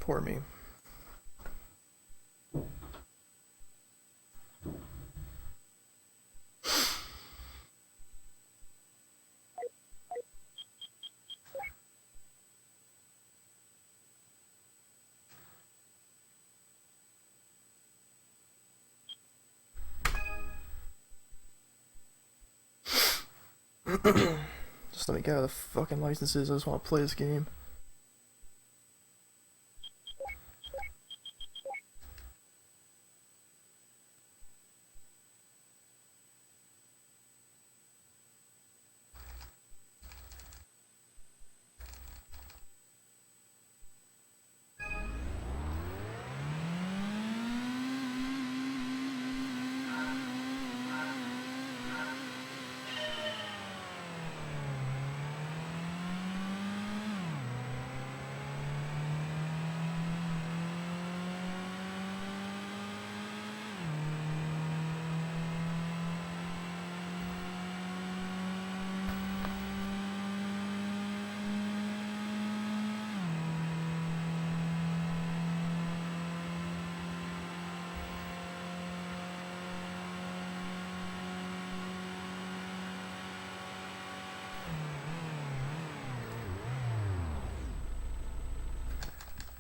Poor me. Just let me get out of the fucking licenses. I just want to play this game.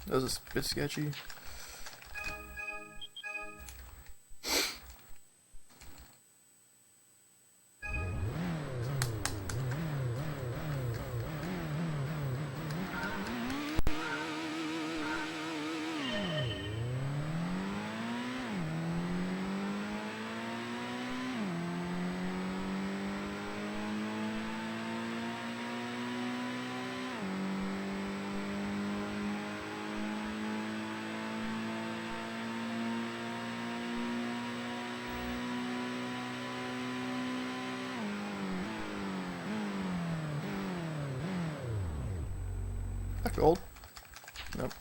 That was a bit sketchy. Gold? Nope.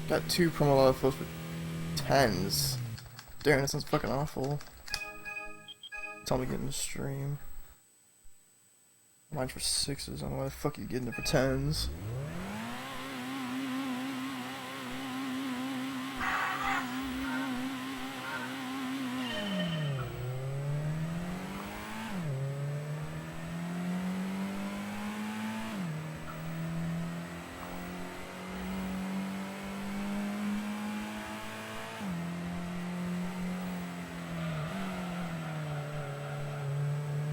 Got 2 promo lotto floats with 10s. Damn, that sounds fucking awful. Tell me to get in the stream. Mine's for 6s. I don't know why the fuck you getting it for 10s.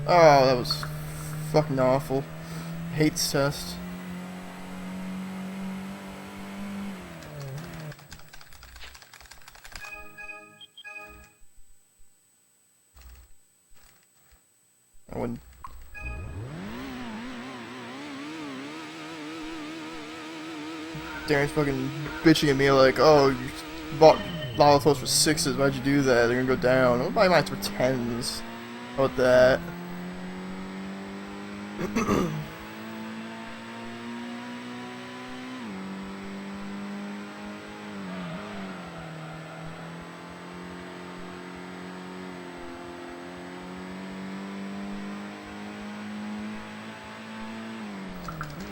Oh, that was fucking awful. Hates test. I wouldn't. Darren's fucking bitching at me like, oh, you bought lotto floats for 6s, why'd you do that? They're gonna go down. I'll buy mine for 10s. How about that?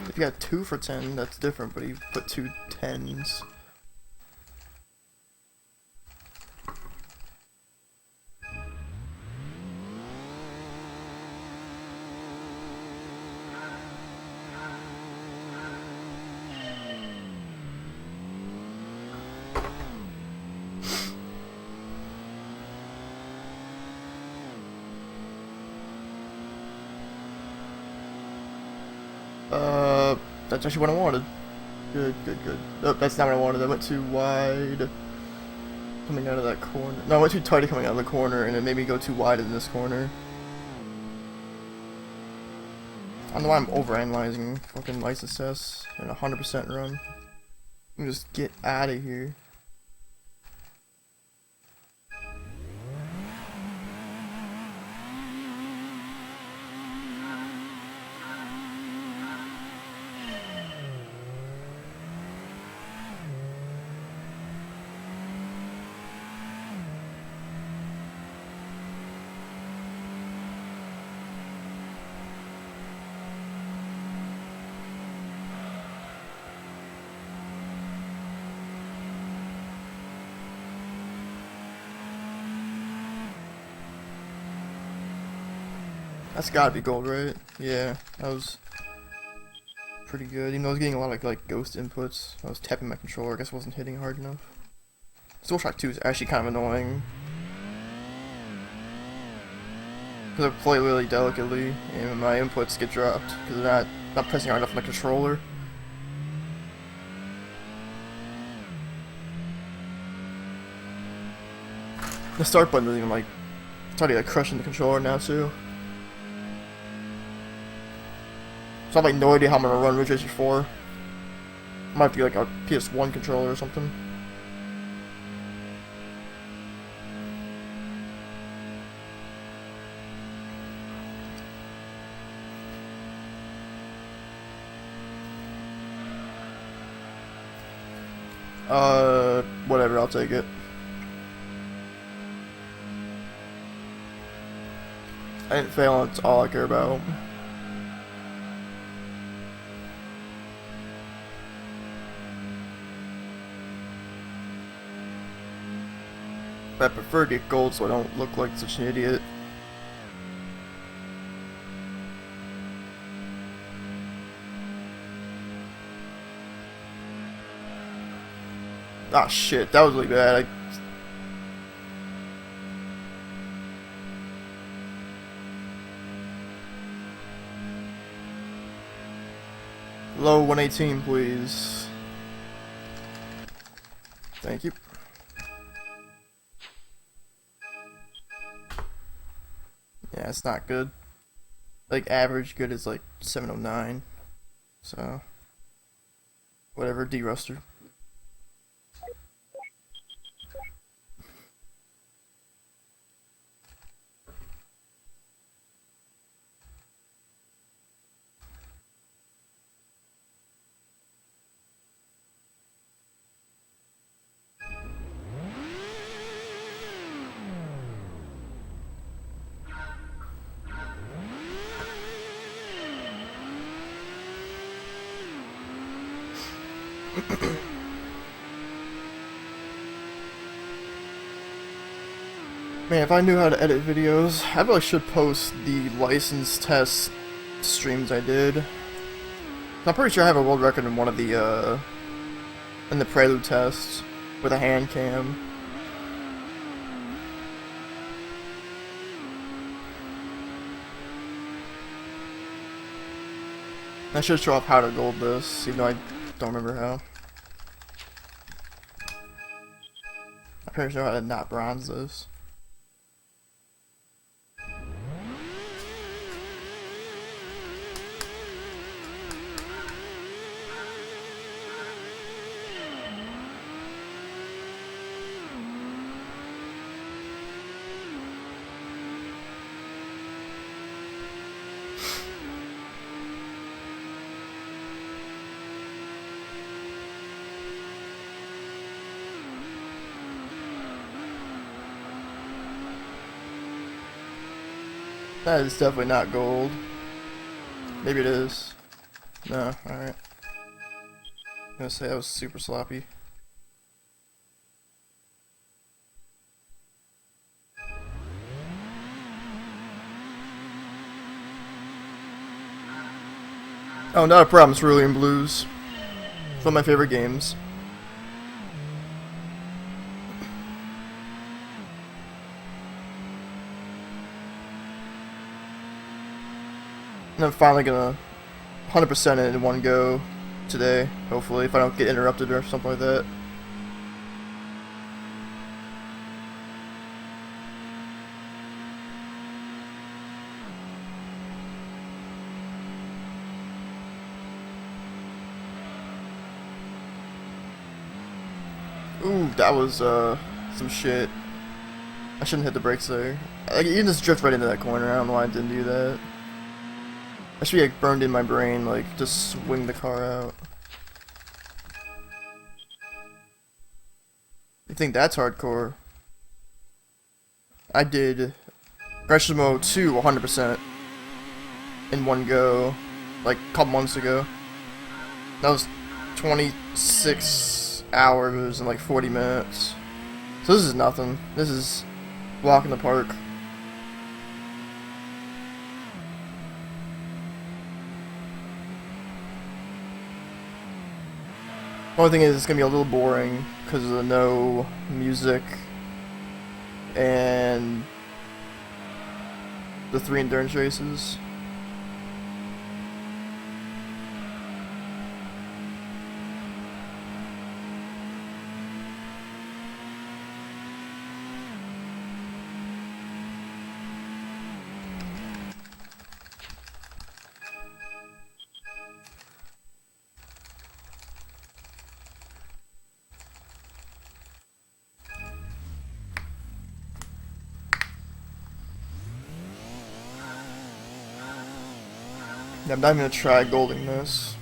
If you got 2 for 10, that's different, but he put 2 10s. That's actually what I wanted. Good, good, good. Nope, that's not what I wanted. I went too wide. coming out of that corner. No, I went too tight coming out of the corner, and it made me go too wide in this corner. I don't know why I'm overanalyzing fucking license tests and 100% run. Just get out of here. That's gotta be gold, right? Yeah, that was pretty good. Even though I was getting a lot of like ghost inputs, I was tapping my controller. I guess I wasn't hitting hard enough. Soul Shock 2 is actually kind of annoying because I play really delicately, and my inputs get dropped because they're not pressing hard enough on the controller. The start button is even like starting to crushing the controller now too. So I have like no idea how I'm gonna run Ridge Racer 4. Might be like a PS1 controller or something. Whatever, I'll take it. I didn't fail, that's all I care about. I prefer to get gold so I don't look like such an idiot. Ah shit, that was really bad. Low 118, please. Thank you. Yeah, it's not good. Like, average good is like 709. So, whatever, deruster. Man, if I knew how to edit videos, I really should post the license test streams I did. I'm pretty sure I have a world record in one of the, in the prelude tests with a hand cam. I should show off how to gold this, even though I don't remember how. I'm pretty sure how to not bronze this. That is definitely not gold. Maybe it is. No, alright. I'm gonna say that was super sloppy. Oh, not a problem, Cerulean Blues. It's one of my favorite games. And I'm finally gonna 100% it in one go today, hopefully, if I don't get interrupted or something like that. Ooh, that was some shit. I shouldn't hit the brakes there. Like, you can just drift right into that corner. I don't know why I didn't do that. I should be like burned in my brain, like just swing the car out. You think that's hardcore? I did Gran Turismo 2 100% in one go, like a couple months ago. That was 26 hours and like 40 minutes. So this is nothing. This is walk in the park. The only thing is it's gonna be a little boring because of the no music and the 3 endurance races. I'm not even gonna try golding this.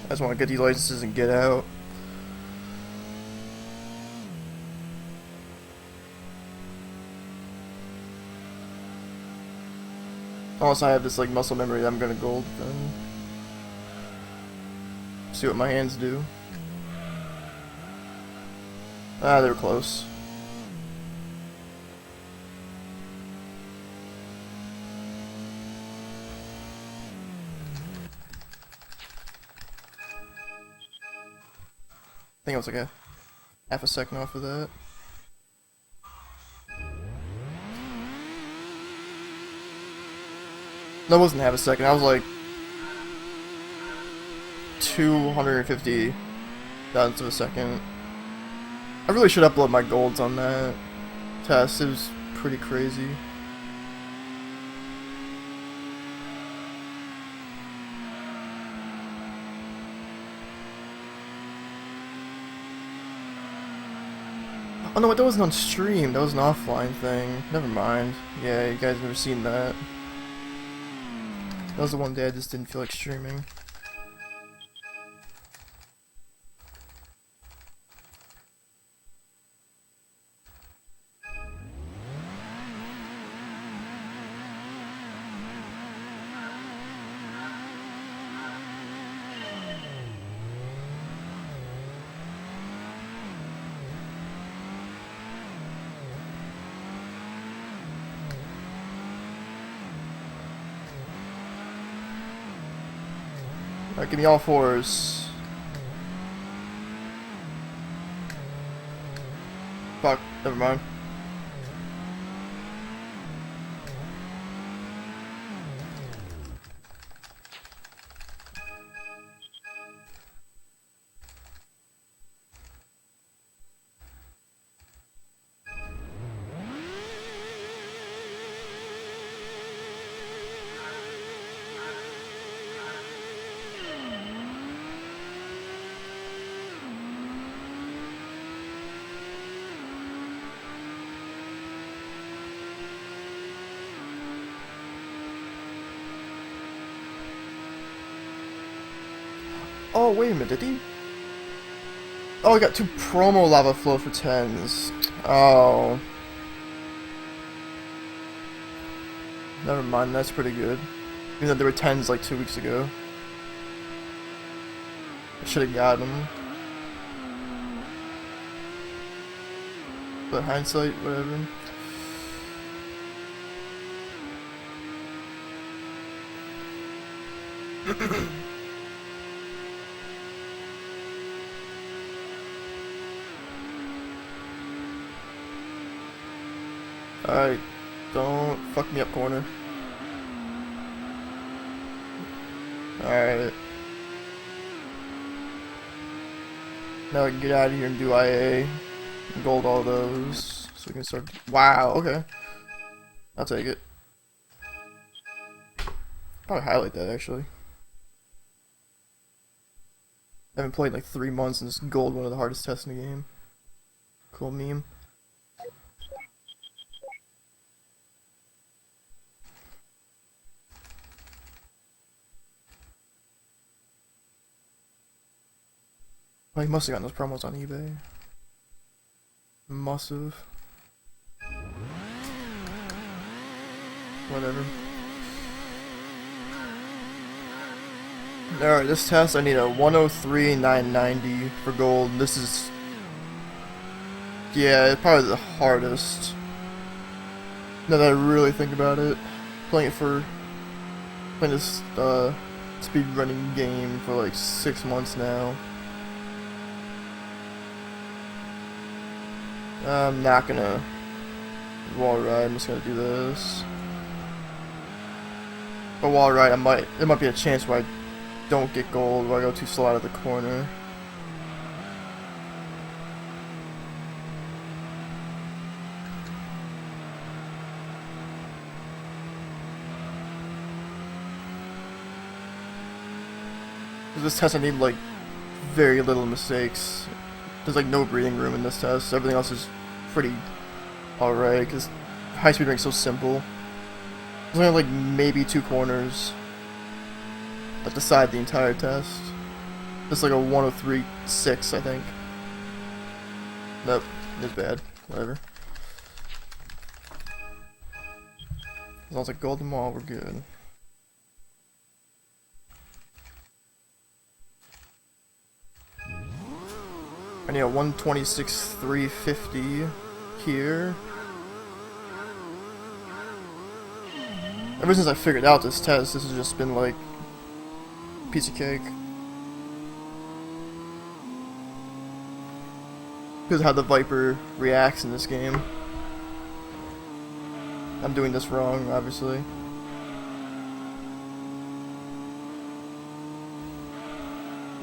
I just want to get these licenses and get out. Unless I have this like muscle memory that I'm gonna gold, then see what my hands do. Ah, they were close. I think it was like a half a second off of that. No, it wasn't half a second. I was like 250 thousandths of a second. I really should upload my golds on that test. It was pretty crazy. Oh no, that wasn't on stream. That was an offline thing. Never mind. Yeah, you guys never seen that. That was the one day I just didn't feel like streaming. Alright, give me all fours. Fuck, never mind. Oh, wait a minute, did he? Oh, I got 2 promo lava flow for 10s. Oh. Never mind, that's pretty good. Even though there were 10s like 2 weeks ago. I should've got them. But hindsight, whatever. Alright, don't fuck me up, corner. Alright. Now we can get out of here and do IA. And gold all those. So we can start. Wow, okay. I'll take it. Probably highlight that actually. I haven't played in like 3 months and it's gold, one of the hardest tests in the game. Cool meme. Oh, he must have gotten those promos on eBay. Must have. Whatever. Alright, this test I need a 103,990 for gold. This is... yeah, it's probably the hardest. Now that I really think about it. Playing this speedrunning game for like 6 months now. I'm not gonna wall ride, I'm just gonna do this. But wall ride, there might be a chance where I don't get gold, where I go too slow out of the corner. This test I need like very little mistakes. There's like no breathing room in this test. Everything else is pretty alright because high speed running is so simple. There's only like maybe 2 corners that decide the entire test. It's like a 103.6, I think. Nope, it's bad. Whatever. As long as it's a golden wall, we're good. I need a 126.350 here. Ever since I figured out this test, this has just been like a piece of cake. Because of how the Viper reacts in this game. I'm doing this wrong, obviously.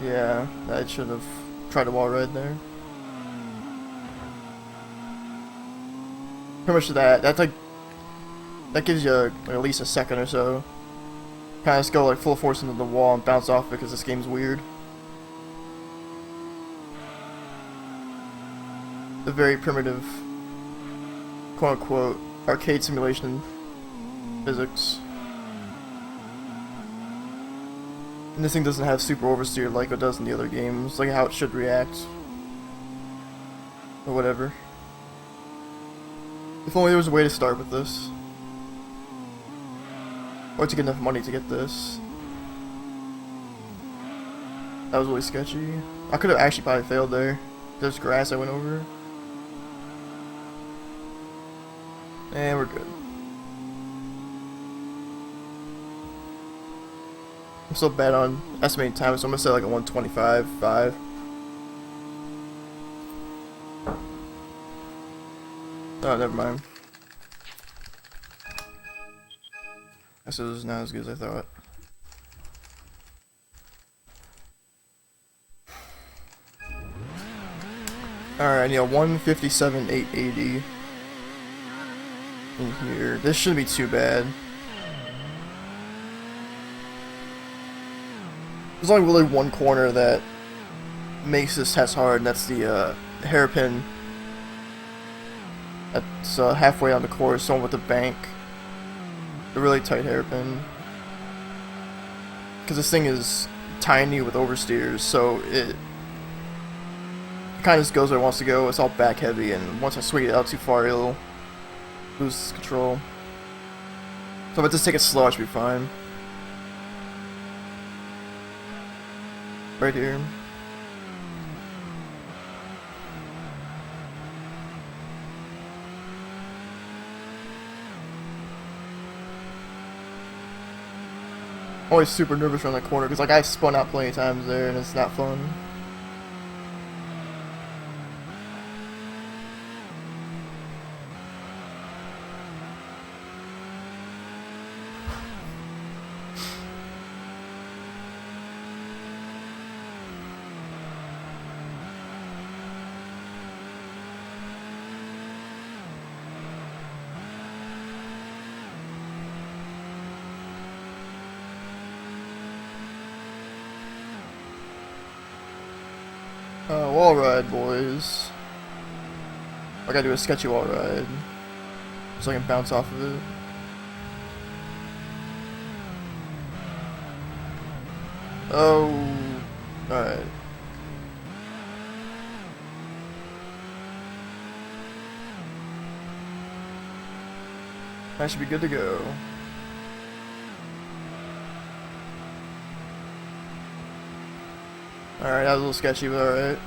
Yeah, I should have tried a wall ride there. Pretty much that's like, that gives you like at least a second or so. Kind of just go like full force into the wall and bounce off because this game's weird. The very primitive, quote unquote, arcade simulation physics. And this thing doesn't have super oversteer like it does in the other games, like how it should react. Or whatever. If only there was a way to start with this. Or to get enough money to get this. That was really sketchy. I could have actually probably failed there. There's grass I went over. And we're good. I'm still bad on estimating time, so I'm gonna say like a 125.5. Oh, never mind. This is not as good as I thought. Alright, I need a 157.880 in here. This shouldn't be too bad. There's only really one corner that makes this test hard, and that's the hairpin. That's halfway on the course, the one with the bank. The really tight hairpin. Because this thing is tiny with oversteers, so it kind of just goes where it wants to go. It's all back heavy, and once I swing it out too far, it'll lose control. So if I just take it slow, I should be fine. Right here. Always super nervous around that corner because like I've spun out plenty of times there and it's not fun. wall ride, boys. I gotta do a sketchy wall ride. So I can bounce off of it. Oh, alright. That should be good to go. Alright, that was a little sketchy, but alright.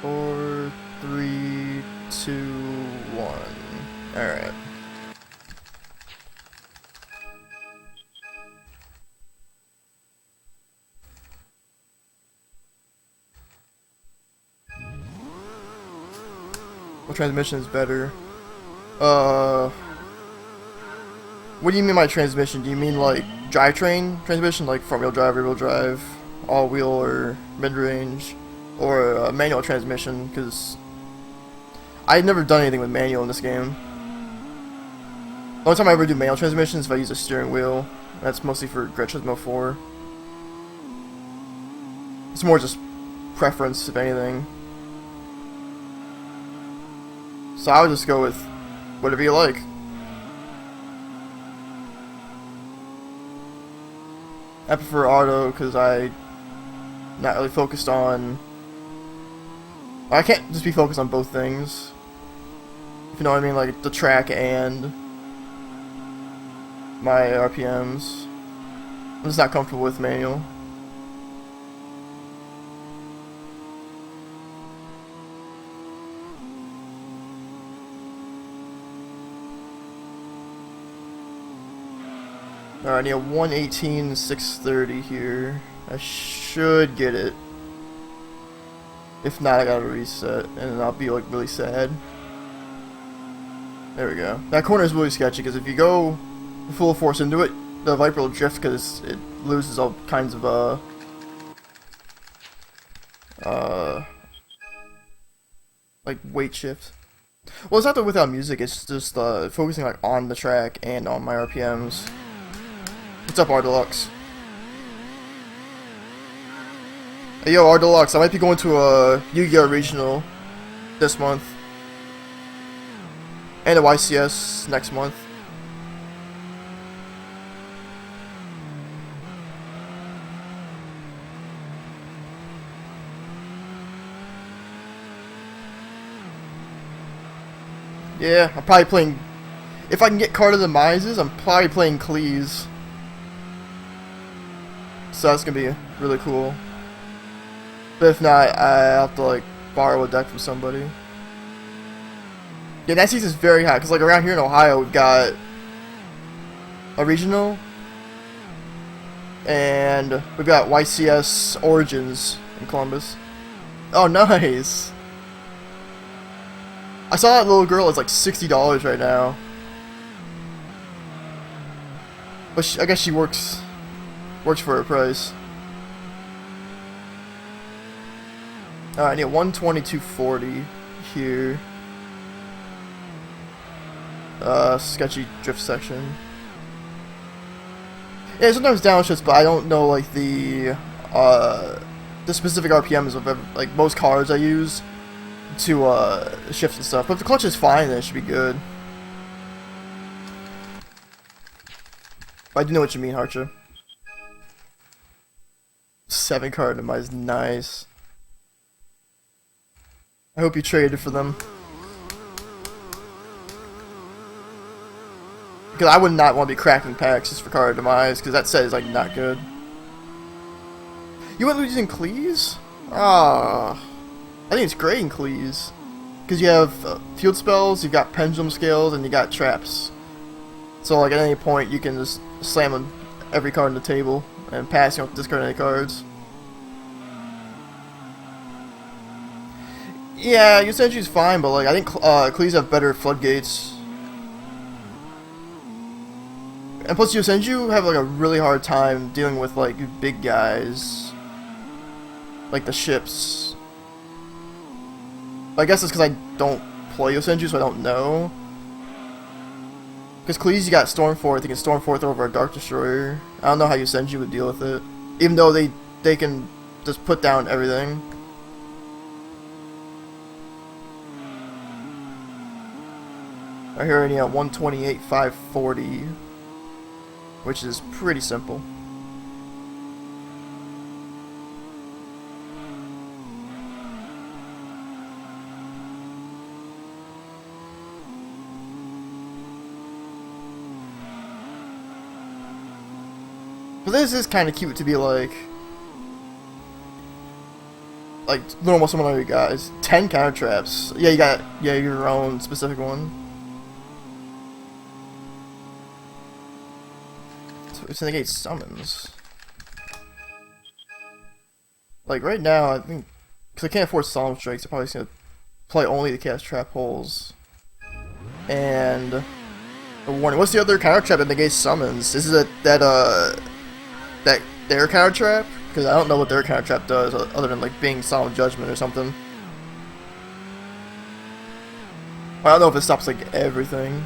4, 3, 2, 1. Alright. What transmission is better? What do you mean by transmission? Do you mean like drivetrain transmission, like front wheel drive, rear wheel drive, all wheel or mid range, or manual transmission? Because I've never done anything with manual in this game. The only time I ever do manual transmissions is if I use a steering wheel. That's mostly for Gran Turismo 4. It's more just preference, if anything. So I would just go with whatever you like. I prefer auto because I'm not really focused on... I can't just be focused on both things. If you know what I mean, like the track and my RPMs. I'm just not comfortable with manual. Alright, I need a 118 630 here. I should get it. If not, I gotta reset, and then I'll be like really sad. There we go. That corner is really sketchy because if you go full force into it, the Viper will drift because it loses all kinds of like weight shift. Well, it's not that without music. It's just focusing like on the track and on my RPMs. What's up, R Deluxe? Hey, yo, R Deluxe. I might be going to a Yu-Gi-Oh! Regional this month. And a YCS next month. Yeah, I'm probably playing... If I can get Card of the Mises, I'm probably playing Cleese. So that's gonna be really cool. But if not, I have to like borrow a deck from somebody. Yeah, that season's very hot because like around here in Ohio we've got a regional, and we've got YCS Origins in Columbus. Oh, nice! I saw that little girl is like $60 right now, but I guess she works for her price. Alright, I need a 122.40 here. Sketchy drift section. Yeah, sometimes downshifts, but I don't know like the specific RPMs of like most cars I use to shift and stuff. But if the clutch is fine, then it should be good. But I do know what you mean, Harcha. 7 card in is nice. I hope you traded for them. Because I would not want to be cracking packs just for card demise, because that set is like not good. You went using Cleese? Ah, I think it's great in Cleese. Because you have field spells, you've got pendulum scales, and you got traps. So like at any point you can just slam every card on the table and pass, you don't discard any cards. Yeah, Yosenju's fine, but like I think Cleese have better floodgates. And plus Yosenju have like a really hard time dealing with like big guys. Like the ships. I guess it's because I don't play Yosenju, so I don't know. Because Cleese, you got Stormforth, you can Stormforth over a Dark Destroyer. I don't know how Yosenju would deal with it. Even though they can just put down everything. Right here, I need a 128, 540, which is pretty simple. But this is kind of cute to be like normal similar guys. 10 counter traps. Yeah, you got your own specific one. So it's negate summons. Like right now, I think because I can't afford solemn strikes, I'm probably just gonna play only the cast trap holes. And the warning. What's the other counter trap that negates summons? Is it that their counter trap? Because I don't know what their counter trap does other than like being solemn judgment or something. I don't know if it stops like everything.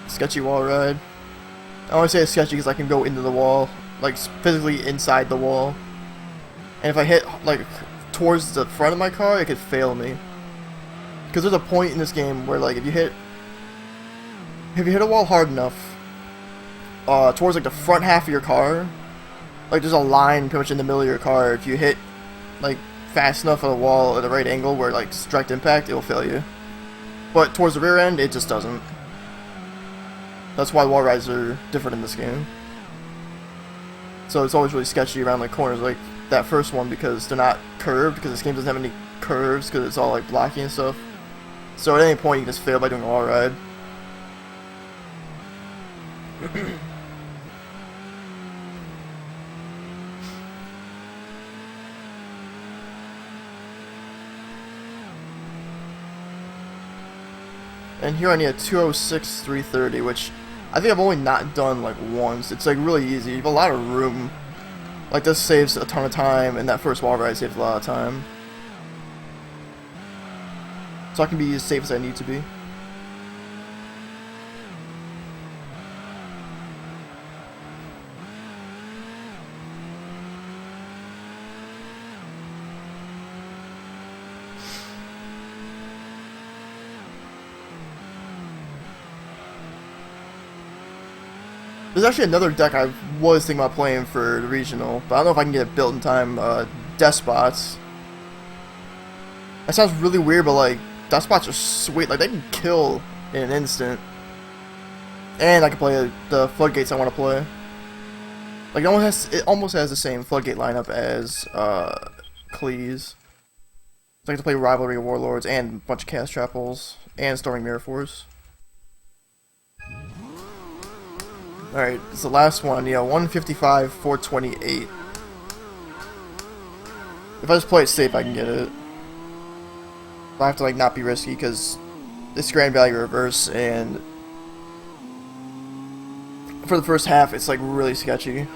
Sketchy wall ride. I only say it's sketchy because I can go into the wall, like physically inside the wall. And if I hit like towards the front of my car, it could fail me. Because there's a point in this game where like if you hit a wall hard enough towards like the front half of your car, like there's a line pretty much in the middle of your car. If you hit like fast enough on the wall at the right angle where like it's direct impact, it will fail you. But towards the rear end, it just doesn't. That's why wall rides are different in this game. So it's always really sketchy around like corners like that first one because they're not curved, because this game doesn't have any curves because it's all like blocky and stuff. So at any point you can just fail by doing a wall ride. And here I need a 206, 330, which I think I've only not done like once. It's like really easy. You have a lot of room. Like this saves a ton of time, and that first wall ride saves a lot of time. So I can be as safe as I need to be. There's actually another deck I was thinking about playing for the regional, but I don't know if I can get it built in time. Despots. That sounds really weird, but like Despots are sweet. Like they can kill in an instant, and I can play the floodgates I want to play. Like it almost has the same floodgate lineup as Cleese. So I get to play Rivalry of Warlords and a bunch of Cast Trap holes and Storming Mirror Force. Alright, it's the last one. Yeah, 155, 428. If I just play it safe, I can get it. But I have to like not be risky because it's Grand Value Reverse, and for the first half, it's like really sketchy.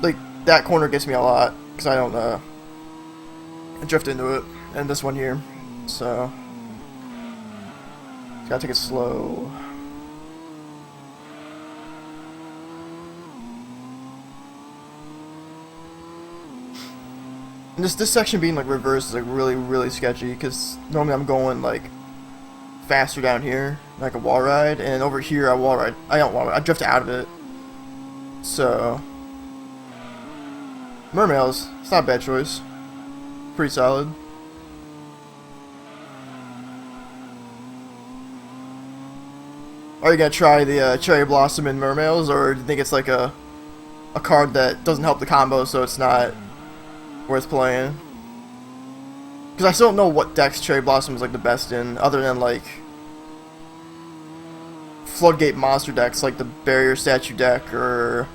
Like that corner gets me a lot because I don't drift into it, and this one here, so. Gotta take it slow. And this section being like reversed is like really sketchy because normally I'm going like faster down here, like a wall ride, and over here I wall ride. I don't wall ride. I drift out of it. So Mermails, it's not a bad choice. Pretty solid. Are you gonna try the Cherry Blossom in Mermails, or do you think it's like a card that doesn't help the combo, so it's not worth playing? Because I still don't know what decks Cherry Blossom is like the best in, other than like Floodgate monster decks like the Barrier Statue deck, or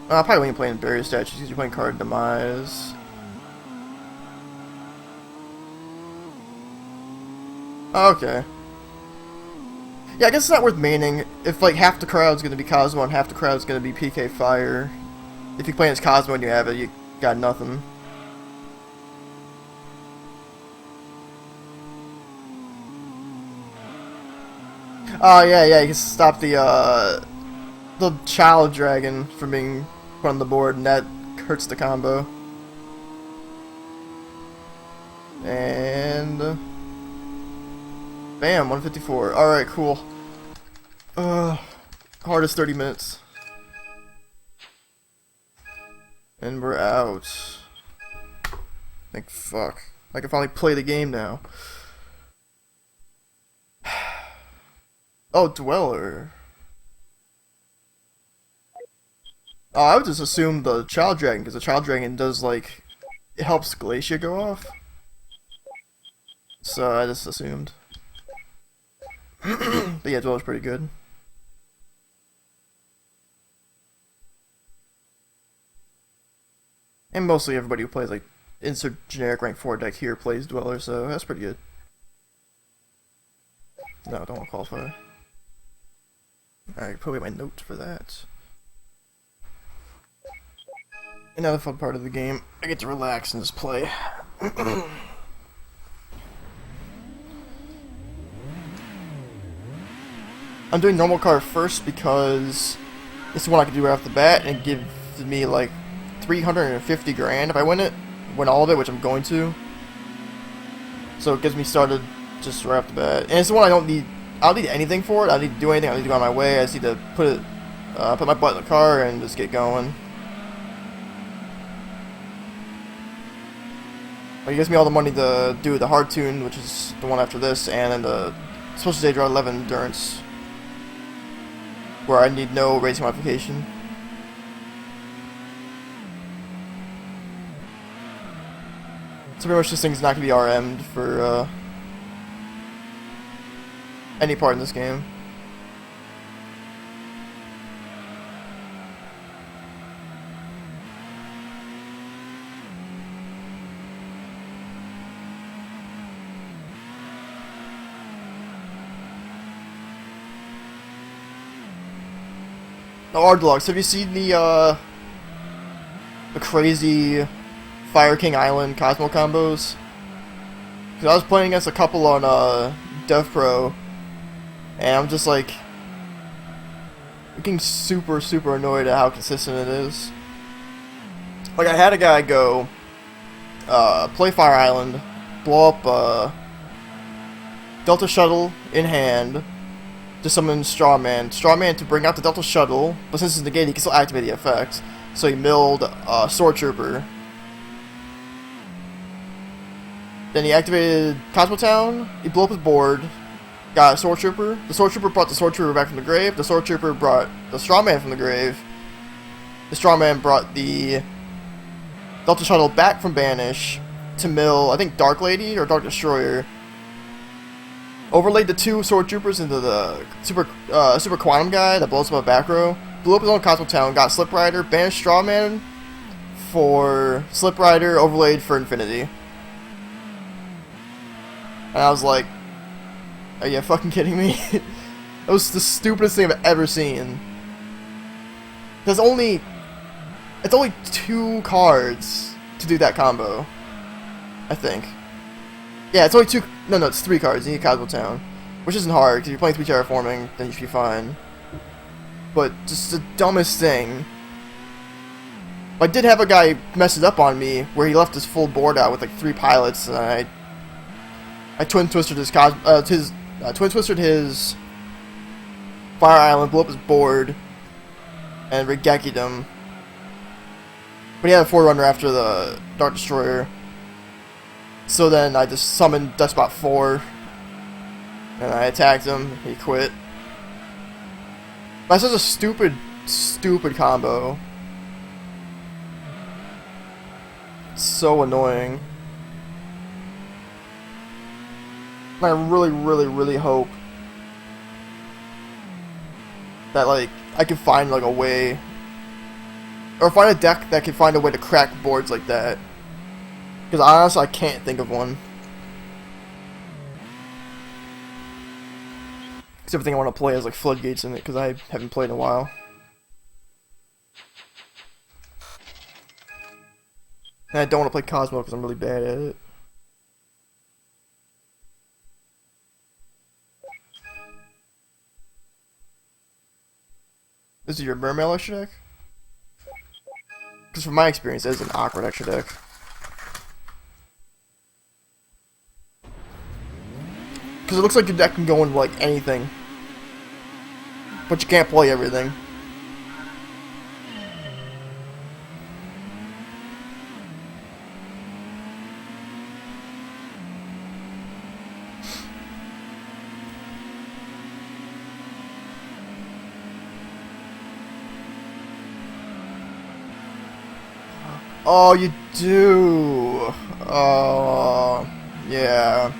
I probably ain't playing Barrier Statues because you're playing card Demise. Okay. Yeah, I guess it's not worth maining if like half the crowd's gonna be Cosmo and half the crowd's gonna be PK Fire. If you play as Cosmo and you have it, you got nothing. Oh yeah, you can stop the the child dragon from being put on the board, and that hurts the combo. And bam, 154. Alright, cool. Hardest 30 minutes. And we're out. Thank fuck. I can finally play the game now. Oh, Dweller. Oh, I would just assume the Child Dragon, because the Child Dragon does, like, it helps Glacia go off. So I just assumed. But yeah, Dweller's pretty good. And mostly everybody who plays, like, insert generic rank 4 deck here plays Dweller, so that's pretty good. No, don't want to qualify. Alright, put away my note for that. Another fun part of the game, I get to relax and just play. I'm doing normal car first because it's the one I can do right off the bat, and it gives me like 350 grand if I win all of it, which I'm going to. So it gets me started just right off the bat, and it's the one I don't need anything for it. I don't need to do anything. I don't need to go on my way. I just need to put my butt in the car and just get going. It gives me all the money to do the hard tune, which is the one after this, and then the Special Stage 11 Endurance, where I need no racing modification. So pretty much this thing's not going to be RM'd for any part in this game. Now, Ardlux, have you seen the crazy Fire King Island Cosmo combos? Because I was playing against a couple on Dev Pro, and I'm just like getting super annoyed at how consistent it is. Like, I had a guy go play Fire Island, blow up Delta Shuttle in hand, to summon Strawman to bring out the Delta Shuttle, but since it's negated, he can still activate the effect. So he milled Sword Trooper. Then he activated Cosmo Town, he blew up his board, got a Sword Trooper. The Sword Trooper brought the Sword Trooper back from the grave, the Sword Trooper brought the Strawman from the grave, the Strawman brought the Delta Shuttle back from Banish to mill, I think, Dark Lady or Dark Destroyer. Overlaid the two Sword Troopers into the Super Quantum guy that blows up a back row. Blew up his own Cosmo Town, got Slip Rider, banished Strawman for Slip Rider, overlaid for Infinity. And I was like, are you fucking kidding me? That was the stupidest thing I've ever seen. It's only 2 cards to do that combo, I think. Yeah, it's only 2. No, it's 3 cards. You need Cosmo Town, which isn't hard because you're playing 3 terraforming, then you should be fine. But just the dumbest thing. I did have a guy mess it up on me where he left his full board out with like 3 pilots, and I twin twisted his his Fire Island, blew up his board, and Regeki'd him. But he had a Forerunner after the Dark Destroyer. So then I just summoned Despot 4, and I attacked him, he quit. That's such a stupid combo. It's so annoying. I really hope that, like, I can find, like, a way, or find a deck that can find a way to crack boards like that. Because honestly, I can't think of one. Because everything I want to play has like floodgates in it, because I haven't played in a while. And I don't want to play Cosmo because I'm really bad at it. This is your mermail extra deck? Because from my experience, it's an awkward extra deck. Because it looks like your deck can go into like anything. But you can't play everything. Oh, you do. Oh, yeah.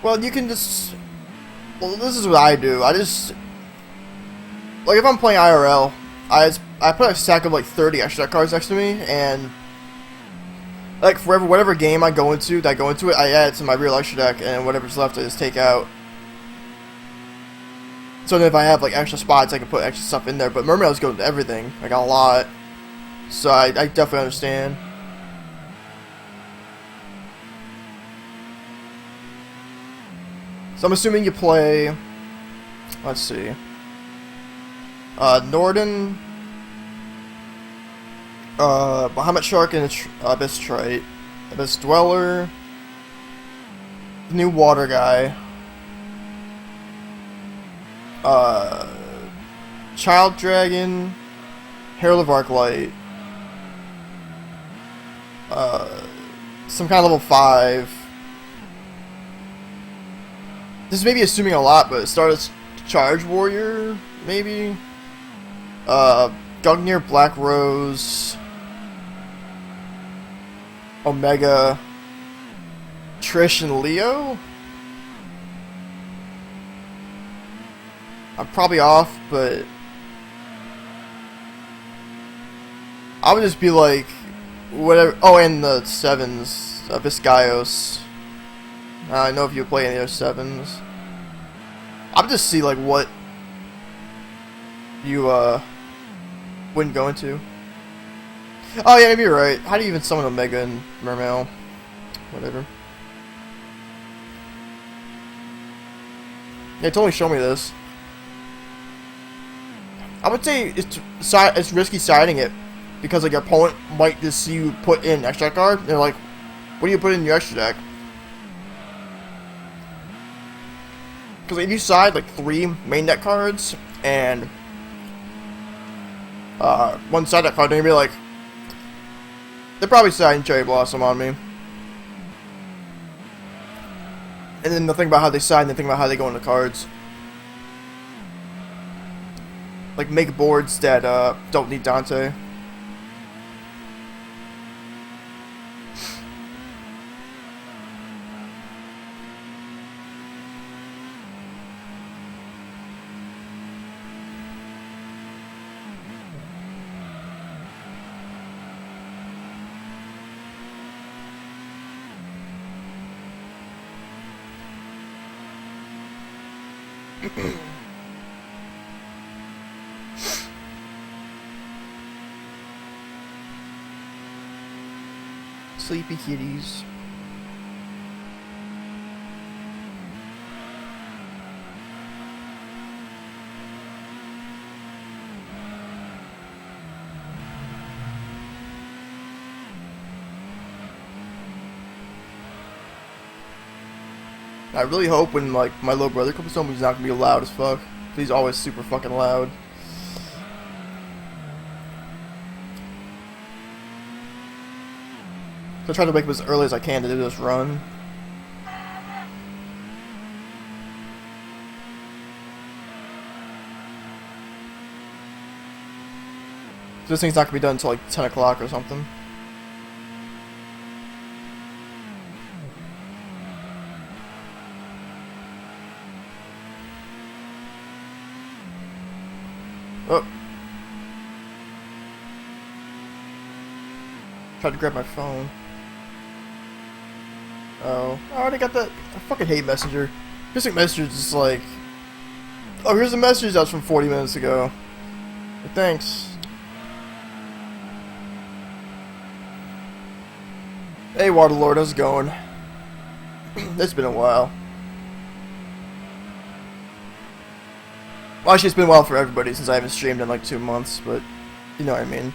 Well, you can just... Well, this is what I do. I just... Like, if I'm playing IRL, I put a stack of, like, 30 extra cards next to me, and... Like, forever, whatever game I go into, I add it to my real extra deck, and whatever's left I just take out. So then if I have, like, extra spots, I can put extra stuff in there, but mermails go into everything, like, a lot. So I definitely understand. So I'm assuming you play, let's see, Norden, Bahamut Shark and Abyss Trite, Abyss Dweller, the new water guy, Child Dragon, Herald of Arclight, some kind of level 5. This is maybe assuming a lot, but Stardust Charge Warrior, maybe? Gungnir, Black Rose, Omega, Trish and Leo? I'm probably off, but I would just be like, whatever. Oh, and the 7s, Viscaios. I don't know if you play any of those 7s. I'll just see like what you wouldn't go into. Oh yeah, maybe you're right. How do you even summon Omega and Mermail? Whatever. Yeah, totally show me this. I would say it's risky siding it because like your opponent might just see you put in extra card. They're like, what do you put in your extra deck? Because if you side like 3 main deck cards and 1 side deck card, then you'd be like, they're probably siding Cherry Blossom on me. And then they'll think about how they side and then think about how they go into cards. Like make boards that don't need Dante. Sleepy kitties. I really hope when like my little brother comes home he's not gonna be loud as fuck. He's always super fucking loud. So I try to wake up as early as I can to do this run. This thing's not gonna be done until like 10 o'clock or something. Oh. Tried to grab my phone. Oh. I already got that. I fucking hate Messenger. Missing Messenger is just like... Oh, here's a message that was from 40 minutes ago. But thanks. Hey Waterlord, how's it going? It's been a while. Well, actually, it's been a while for everybody since I haven't streamed in like 2 months, but you know what I mean.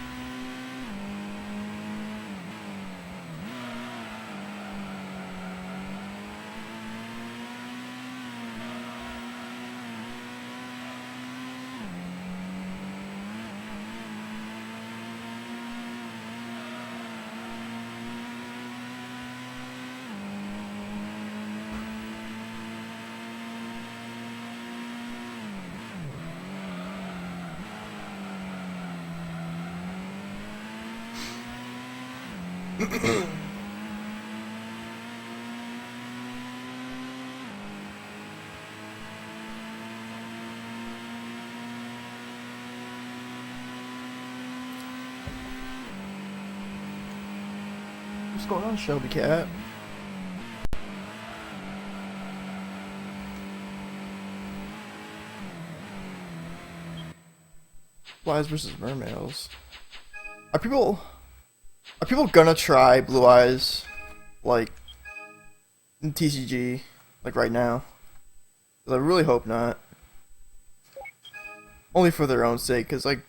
What's going on, Shelby Cat? Flies versus mermaids. Are people gonna try Blue Eyes like in TCG like right now? 'Cause I really hope not. Only for their own sake, because like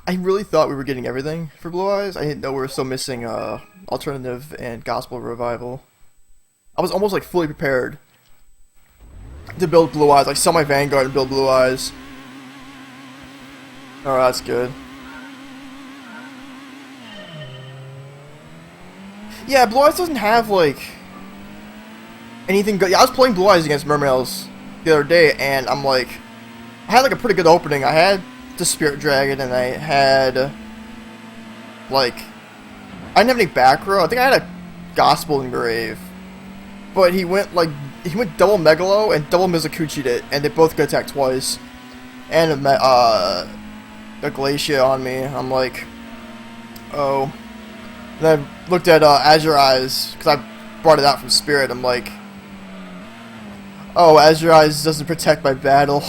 I really thought we were getting everything for Blue Eyes. I didn't know we were still missing alternative and gospel revival. I was almost like fully prepared to build Blue Eyes, like sell my Vanguard and build Blue Eyes. Oh, that's good. Yeah, Blue Eyes doesn't have like anything good. Yeah, I was playing Blue Eyes against Mermails the other day, and I'm like, I had like a pretty good opening. I had the Spirit Dragon, and I had like, I didn't have any back row. I think I had a Gospel Engrave, but he went double Megalo and double Mizukuchi'd it, and they both could attack twice, and a Glacia on me. I'm like, oh. And then I looked at Azure Eyes, because I brought it out from Spirit. I'm like, oh, Azure Eyes doesn't protect my battle.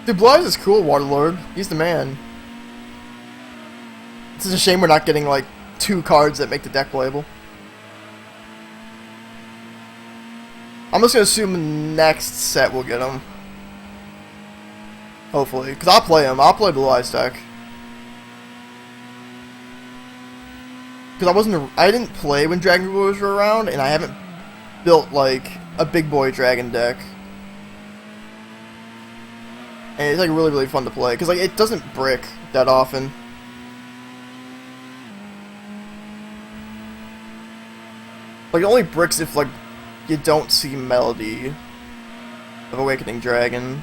Dude, Blue Eyes is cool, Waterlord. He's the man. It's just a shame we're not getting, like, 2 cards that make the deck playable. I'm just gonna assume next set we'll get them. Hopefully. Because I'll play him. I'll play Blue Eyes deck. Because I didn't play when Dragon Rulers were around, and I haven't built, like, a big boy dragon deck. And it's, like, really, really fun to play. Because, like, it doesn't brick that often. Like, it only bricks if, like, you don't see Melody of Awakening Dragon.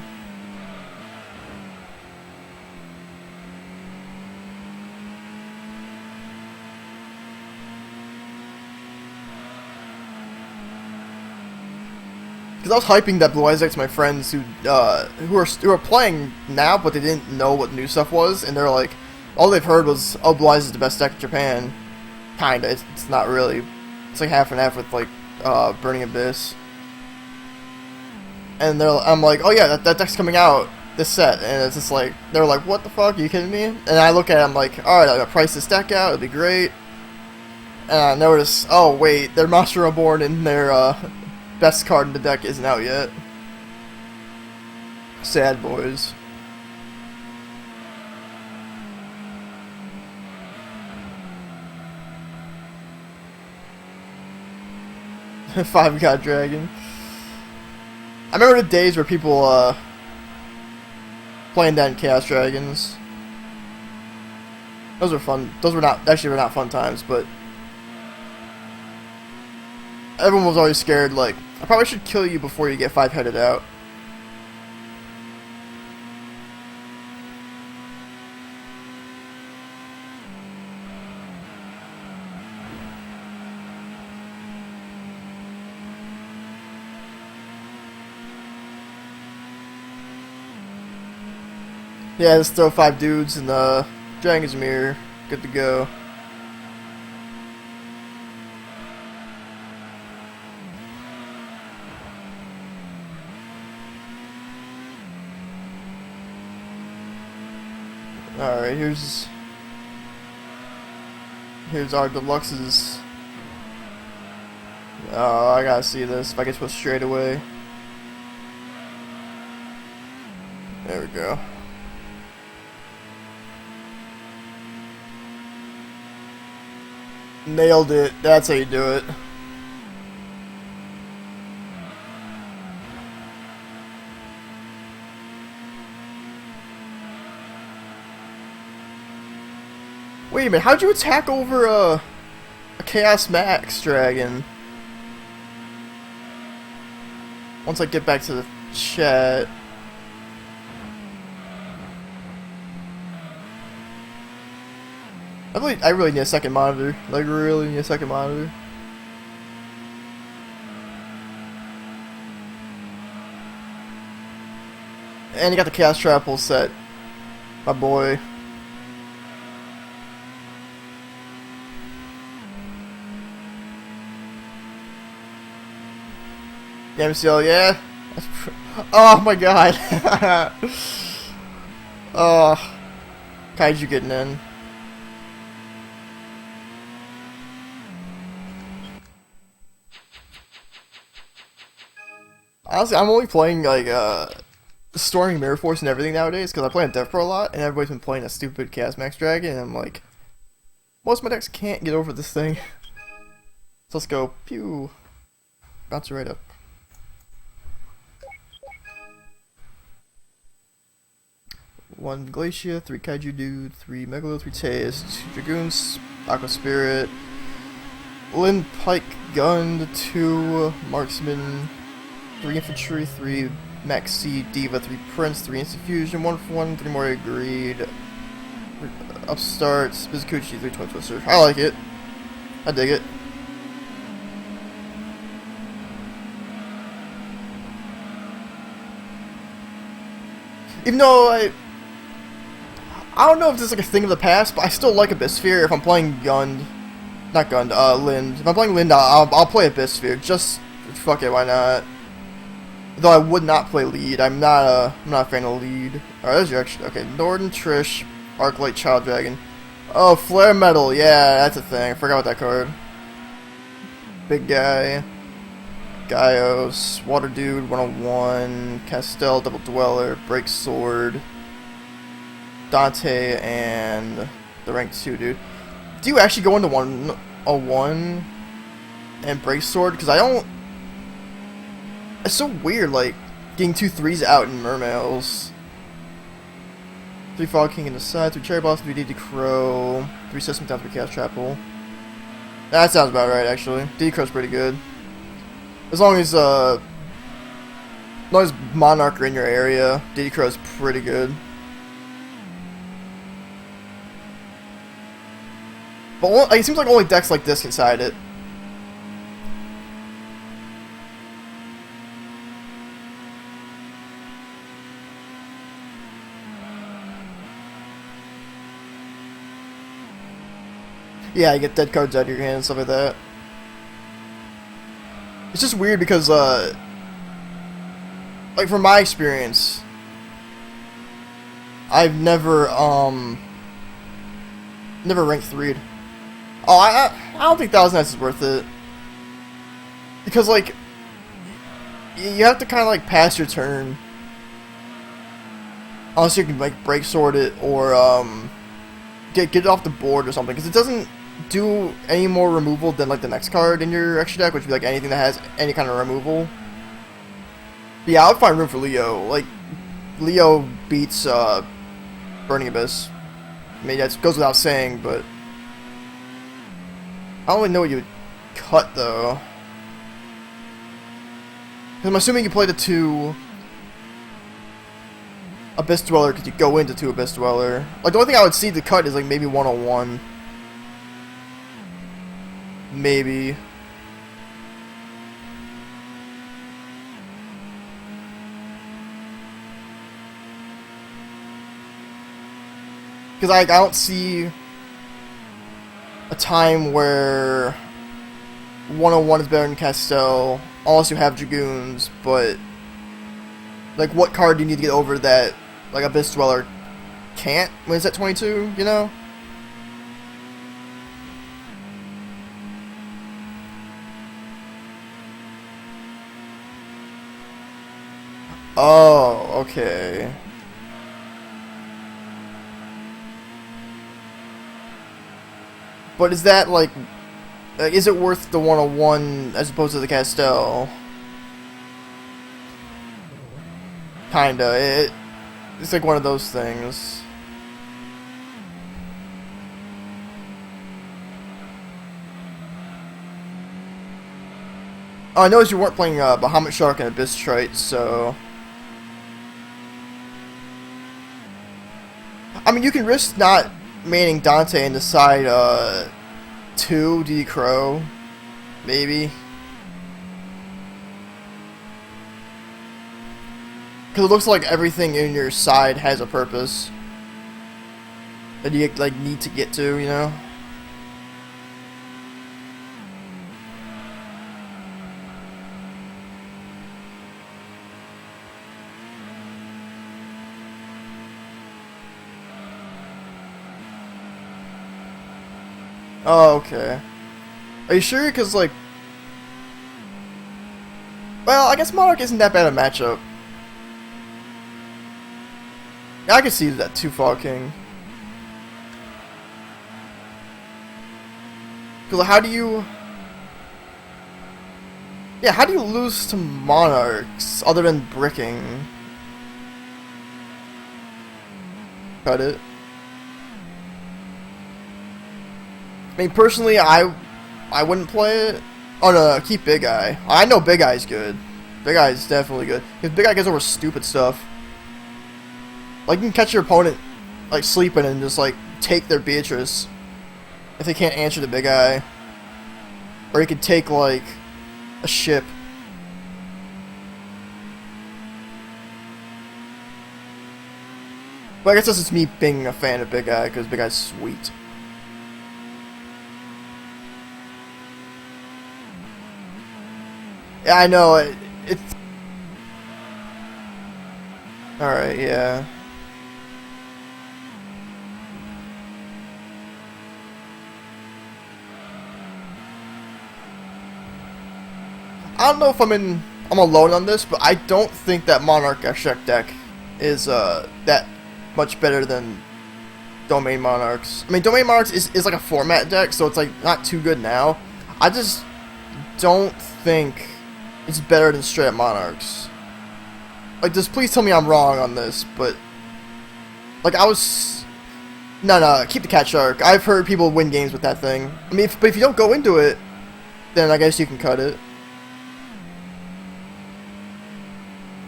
Because I was hyping that Blue Eyes deck to my friends who are playing now, but they didn't know what new stuff was, and they're like, all they've heard was, oh, Blue Eyes is the best deck in Japan. Kinda, it's not really. It's like half and half with like Burning Abyss. And I'm like, oh yeah, that deck's coming out this set, and it's just like, they're like, what the fuck, are you kidding me? And I look at it, I'm like, alright, I gotta price this deck out, it'll be great. And I notice, oh wait, their Monster Reborn and their best card in the deck isn't out yet. Sad boys. Five God Dragon. I remember the days where people playing that in Chaos Dragons. Those were fun. Those were not fun times, but everyone was always scared, like, I probably should kill you before you get 5-headed out. Yeah, just throw 5 dudes in the Dragon's Mirror. Good to go. Alright, here's... Here's our deluxes. Oh, I gotta see this. If I get to straight away. There we go. Nailed it. That's how you do it. Wait a minute, how'd you attack over a Chaos Max Dragon? Once I get back to the chat. I really need a second monitor. Like, really need a second monitor. And you got the Chaos Trapple set. My boy. The MCL, yeah. Oh my god. Oh. Kaiju getting in. Honestly, I'm only playing like Storming Mirror Force and everything nowadays because I play on Dev Pro a lot, and everybody's been playing a stupid Chaos Max Dragon, and I'm like, most of my decks can't get over this thing. So let's go. Pew. Bounce it right up. One Glacia, 3 Kaiju Dude, 3 Megalo, 3 Taste, 2 Dragoons, Aqua Spirit, Lin Pike Gun, 2 Marksman, 3 Infantry, 3 Maxi Diva, 3 Prince, 3 Instant Fusion, 1 for 1, 3 more Agreed, Upstart, Bizukuchi, 3 Twin Twister. I like it. I dig it. Even though I don't know if this is like a thing of the past, but I still like Abyssphere if I'm playing Lind. If I'm playing Lind, I'll play Abyssphere. Just fuck it, why not? Though I would not play lead. I'm not a fan of lead. Alright, there's your extra. Okay, Norden, Trish, Arclight, Child Dragon. Oh, Flare Metal. Yeah, that's a thing. I forgot about that card. Big guy. Gaios, Water Dude, 101, Castell, Double Dweller, Break Sword, Dante, and the rank 2 dude. Do you actually go into 101 and Break Sword? Because I don't. It's so weird, like getting 2 3s out in Mermails. 3 Fog King in the side, 3 Cherry Blossom, 3 DD Crow, 3 System Down, 3 Chaos Trapple. That sounds about right, actually. DD Crow's pretty good. As long as Monarch are in your area, DD Crow's pretty good. But it seems like only decks like this can side it. Yeah, you get dead cards out of your hand and stuff like that. It's just weird because, like from my experience, I've never ranked 3'd. Oh, I don't think Thousand Knights is worth it. Because, like, you have to kind of, like, pass your turn. Unless you can, like, Break Sword it or, get it off the board or something. Because it doesn't do any more removal than, like, the next card in your extra deck, which would be, like, anything that has any kind of removal. But yeah, I would find room for Leo. Like, Leo beats, Burning Abyss. I mean, that goes without saying, but I don't really know what you would cut, though. Because I'm assuming you play the 2 Abyss Dweller because you go into 2 Abyss Dweller. Like, the only thing I would see to cut is, like, maybe 101. Maybe. Because I don't see a time where 101 is better than Castell, unless you have Dragoons, but like what card do you need to get over that like Abyss Dweller can't when it's at 22, you know? Oh, okay. But is that like is it worth the 101 as opposed to the Castell? Kinda. It's like one of those things. Oh, I noticed you weren't playing Bahamut Shark and Abyss Trite, so... I mean, you can risk not manning Dante and decide, 2 D Crow. Maybe. Because it looks like everything in your side has a purpose. That you, like, need to get to, you know? Oh, okay. Are you sure? Because, like... Well, I guess Monarch isn't that bad a matchup. I can see that 2 Fog King. Because how do you... Yeah, how do you lose to Monarchs other than bricking? Cut it. I mean, personally, I wouldn't play it. Oh no, keep Big Eye. I know Big Eye's good. Big Eye's definitely good. Because Big Eye gets over stupid stuff. Like, you can catch your opponent, like, sleeping and just, like, take their Beatrice. If they can't answer the Big Eye. Or you could take, like, a ship. But I guess that's just me being a fan of Big Eye, because Big Eye's sweet. Yeah, I know, it's... Alright, yeah. I don't know if I'm alone on this, but I don't think that Monarch Extract deck is that much better than Domain Monarchs. I mean, Domain Monarchs is like a format deck, so it's like not too good now. I just don't think it's better than straight up Monarchs. Like, just please tell me I'm wrong on this, but like no, keep the Cat Shark. I've heard people win games with that thing. I mean, but if you don't go into it, then I guess you can cut it.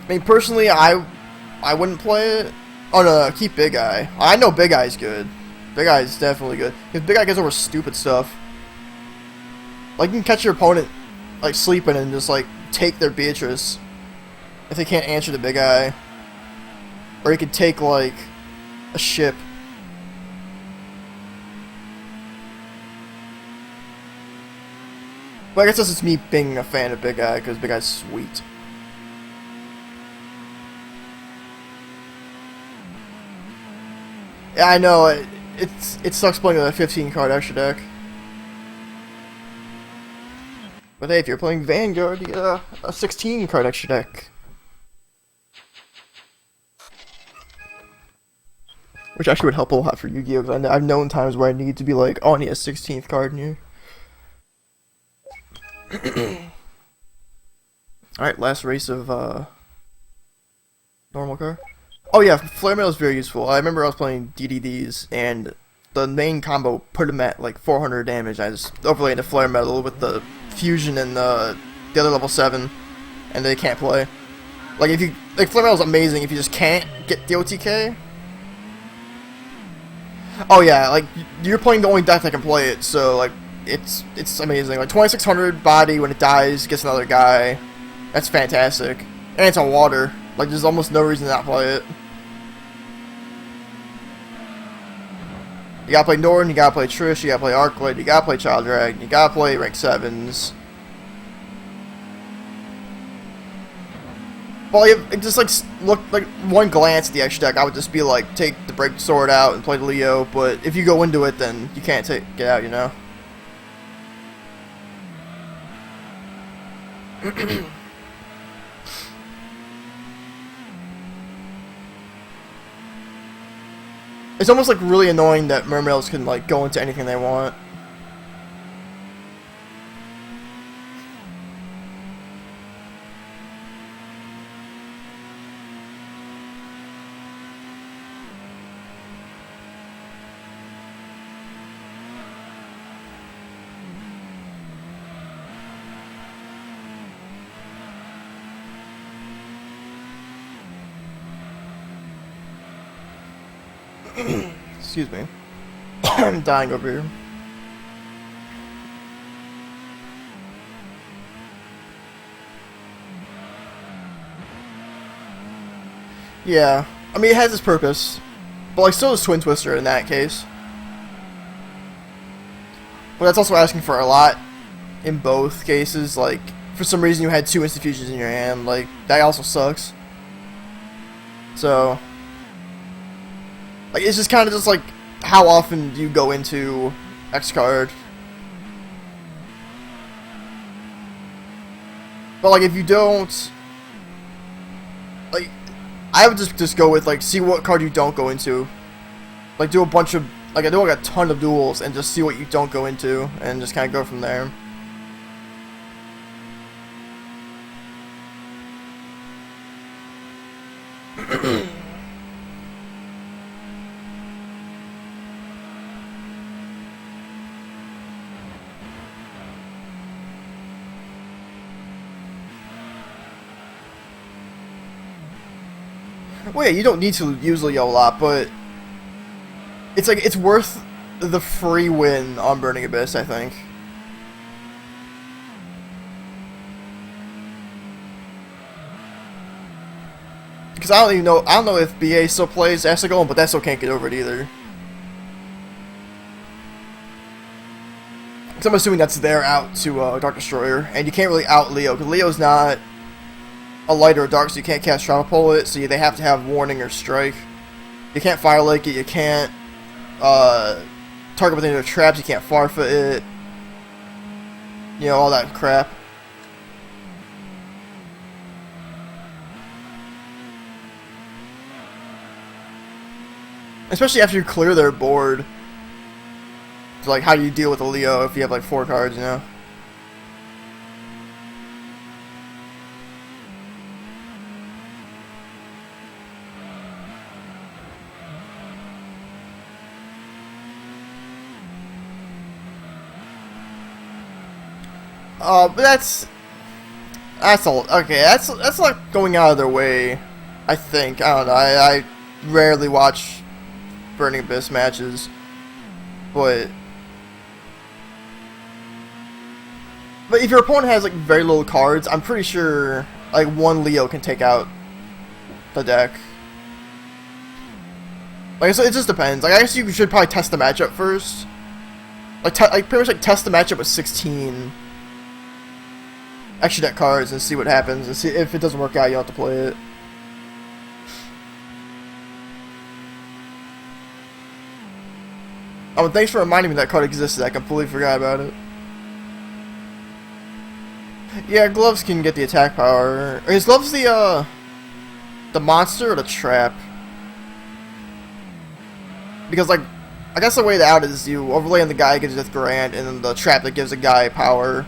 I mean, personally, I wouldn't play it. Oh no, keep Big Eye. I know Big Eye's good. Big Eye's definitely good. Because Big Eye gets over stupid stuff. Like, you can catch your opponent, like, sleeping and just, like, take their Beatrice. If they can't answer the Big Eye. Or you could take, like, a ship. But I guess that's just me being a fan of Big Eye, because Big Eye's sweet. Yeah, I know, it sucks playing with a 15 card extra deck. But hey, if you're playing Vanguard, you get a 16 card extra deck. Which actually would help a lot for Yu-Gi-Oh! Because I've known times where I need to be like, oh, I need a 16th card in here. Alright, last race of normal card. Oh yeah, Flare Metal is very useful. I remember I was playing DDDs, and the main combo put him at like 400 damage. I just overlaid the Flare Metal with the Fusion and the other level 7, and they can't play. Like, if you... Like, Flare Metal is amazing if you just can't get the OTK. Oh yeah, like, you're playing the only deck that can play it, so, like, it's amazing. Like, 2600 body, when it dies, gets another guy. That's fantastic. And it's on water. Like, there's almost no reason to not play it. You gotta play Norton, you gotta play Trish, you gotta play Arclight, you gotta play Child Dragon, you gotta play rank 7s. Well, it just like look like one glance at the extra deck, I would just be like, take the Break Sword out and play the Leo. But if you go into it, then you can't get out, you know. It's almost like really annoying that mermails can like go into anything they want. Excuse me. I'm dying over here. Yeah, I mean it has its purpose, but like so does Twin Twister in that case. But that's also asking for a lot in both cases. Like for some reason you had 2 instant fusions in your hand, like that also sucks. So like it's just kind of just like how often do you go into X card. But like if you don't, like I would just go with like see what card you don't go into. Like do a bunch of like I do like a ton of duels and just see what you don't go into and just kind of go from there. Well, yeah, you don't need to use Leo a lot, but it's like it's worth the free win on Burning Abyss, I think. Because I don't know if BA still plays Asagol, but that still can't get over it either. Because I'm assuming that's their out to Dark Destroyer, and you can't really out Leo, because Leo's not a light or a dark, so you can't cast Shadow Pull it, so they have to have Warning or Strike. You can't Fire Lake it, you can't target with any of their traps, you can't Farfa it. You know, all that crap. Especially after you clear their board. So, like, how do you deal with a Leo if you have, like, 4 cards, you know? But that's all. Okay, that's like going out of their way. I think I don't know. I rarely watch Burning Abyss matches, but if your opponent has like very little cards, I'm pretty sure like one Leo can take out the deck. Like so it just depends. Like I guess you should probably test the matchup first. Like pretty much like test the matchup with 16 extra deck cards and see what happens, and see if it doesn't work out, you have to play it. Oh, thanks for reminding me that card existed. I completely forgot about it. Yeah, gloves can get the attack power. Is gloves the monster or the trap? Because like, I guess the way that out is you overlay on the guy gives Death Grant, and then the trap that gives a guy power,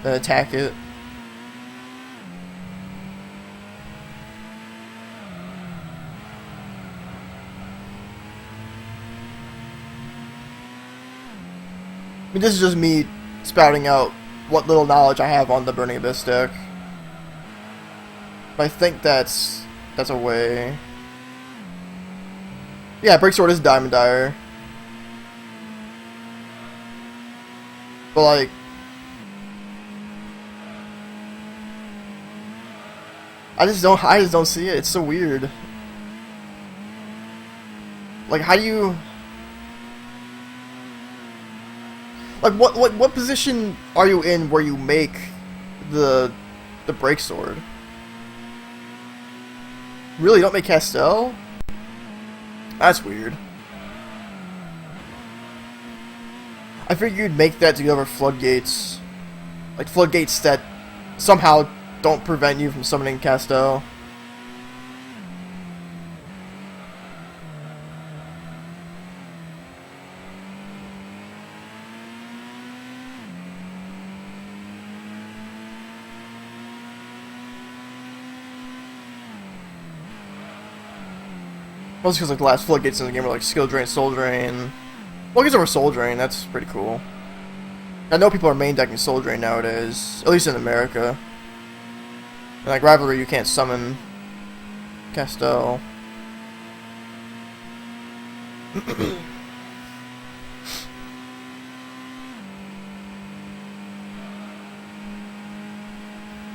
then attack it. I mean, this is just me spouting out what little knowledge I have on the Burning Abyss deck. But I think that's a way. Yeah, Break Sword is Diamond Dyer. But like, I just don't see it. It's so weird. Like, how do you? Like, what position are you in where you make the Break Sword? Really, you don't make Castel? That's weird. I figured you'd make that to get over Floodgates. Like, Floodgates that somehow don't prevent you from summoning Castel. Mostly because like the last floodgates in the game were like skill drain, soul drain. Floodgates over soul drain. That's pretty cool. I know people are main decking soul drain nowadays, at least in America. And like rivalry, you can't summon Castel.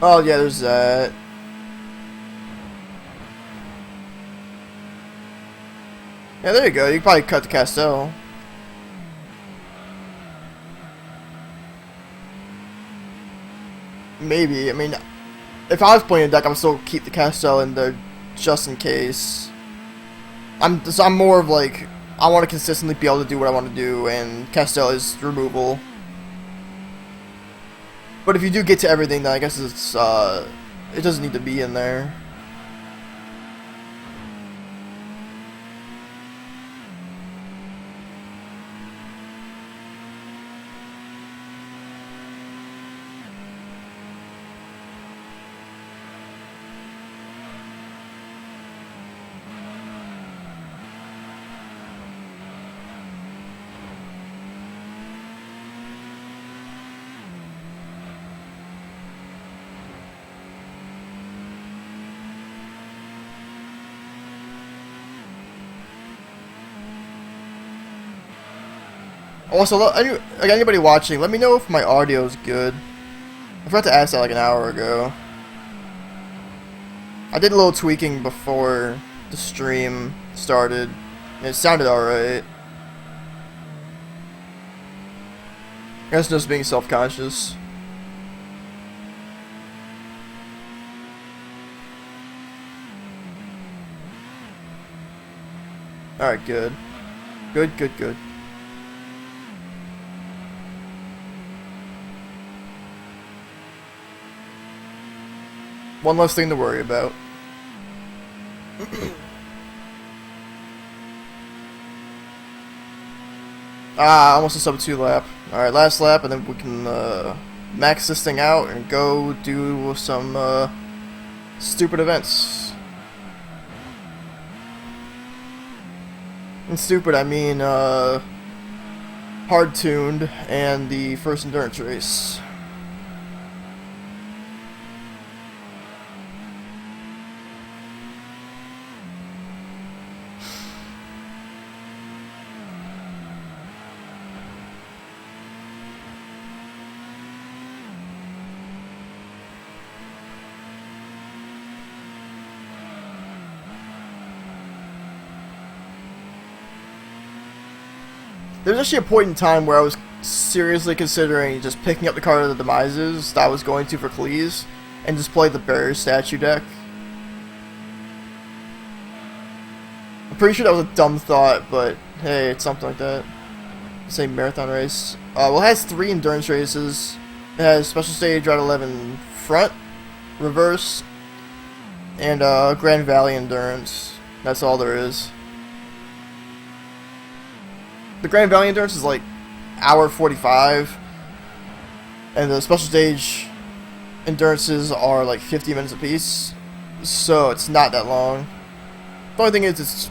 Oh yeah, there's that. Yeah, there you go. You can probably cut the Castel. Maybe. I mean, if I was playing a deck, I would still keep the Castel in there just in case. I'm more of like, I want to consistently be able to do what I want to do, and Castel is removal. But if you do get to everything, then I guess it's it doesn't need to be in there. Also, like anybody watching, let me know if my audio is good. I forgot to ask that like an hour ago. I did a little tweaking before the stream started, and it sounded alright. I guess just being self-conscious. Alright, good. Good, good, good. One less thing to worry about. Almost a sub 2 lap. Alright, last lap, and then we can max this thing out and go do some stupid events. And stupid, I mean hard-tuned and the first endurance race. There's actually a point in time where I was seriously considering just picking up the card of the Demises that I was going to for Cleese and just play the Barrier Statue deck. I'm pretty sure that was a dumb thought, but hey, it's something like that. Same marathon race. Well, it has 3 endurance races. It has Special Stage, Route 11 Front, Reverse, and Grand Valley Endurance. That's all there is. The Grand Valley Endurance is like hour 45, and the Special Stage Endurances are like 50 minutes apiece, so it's not that long. The only thing is,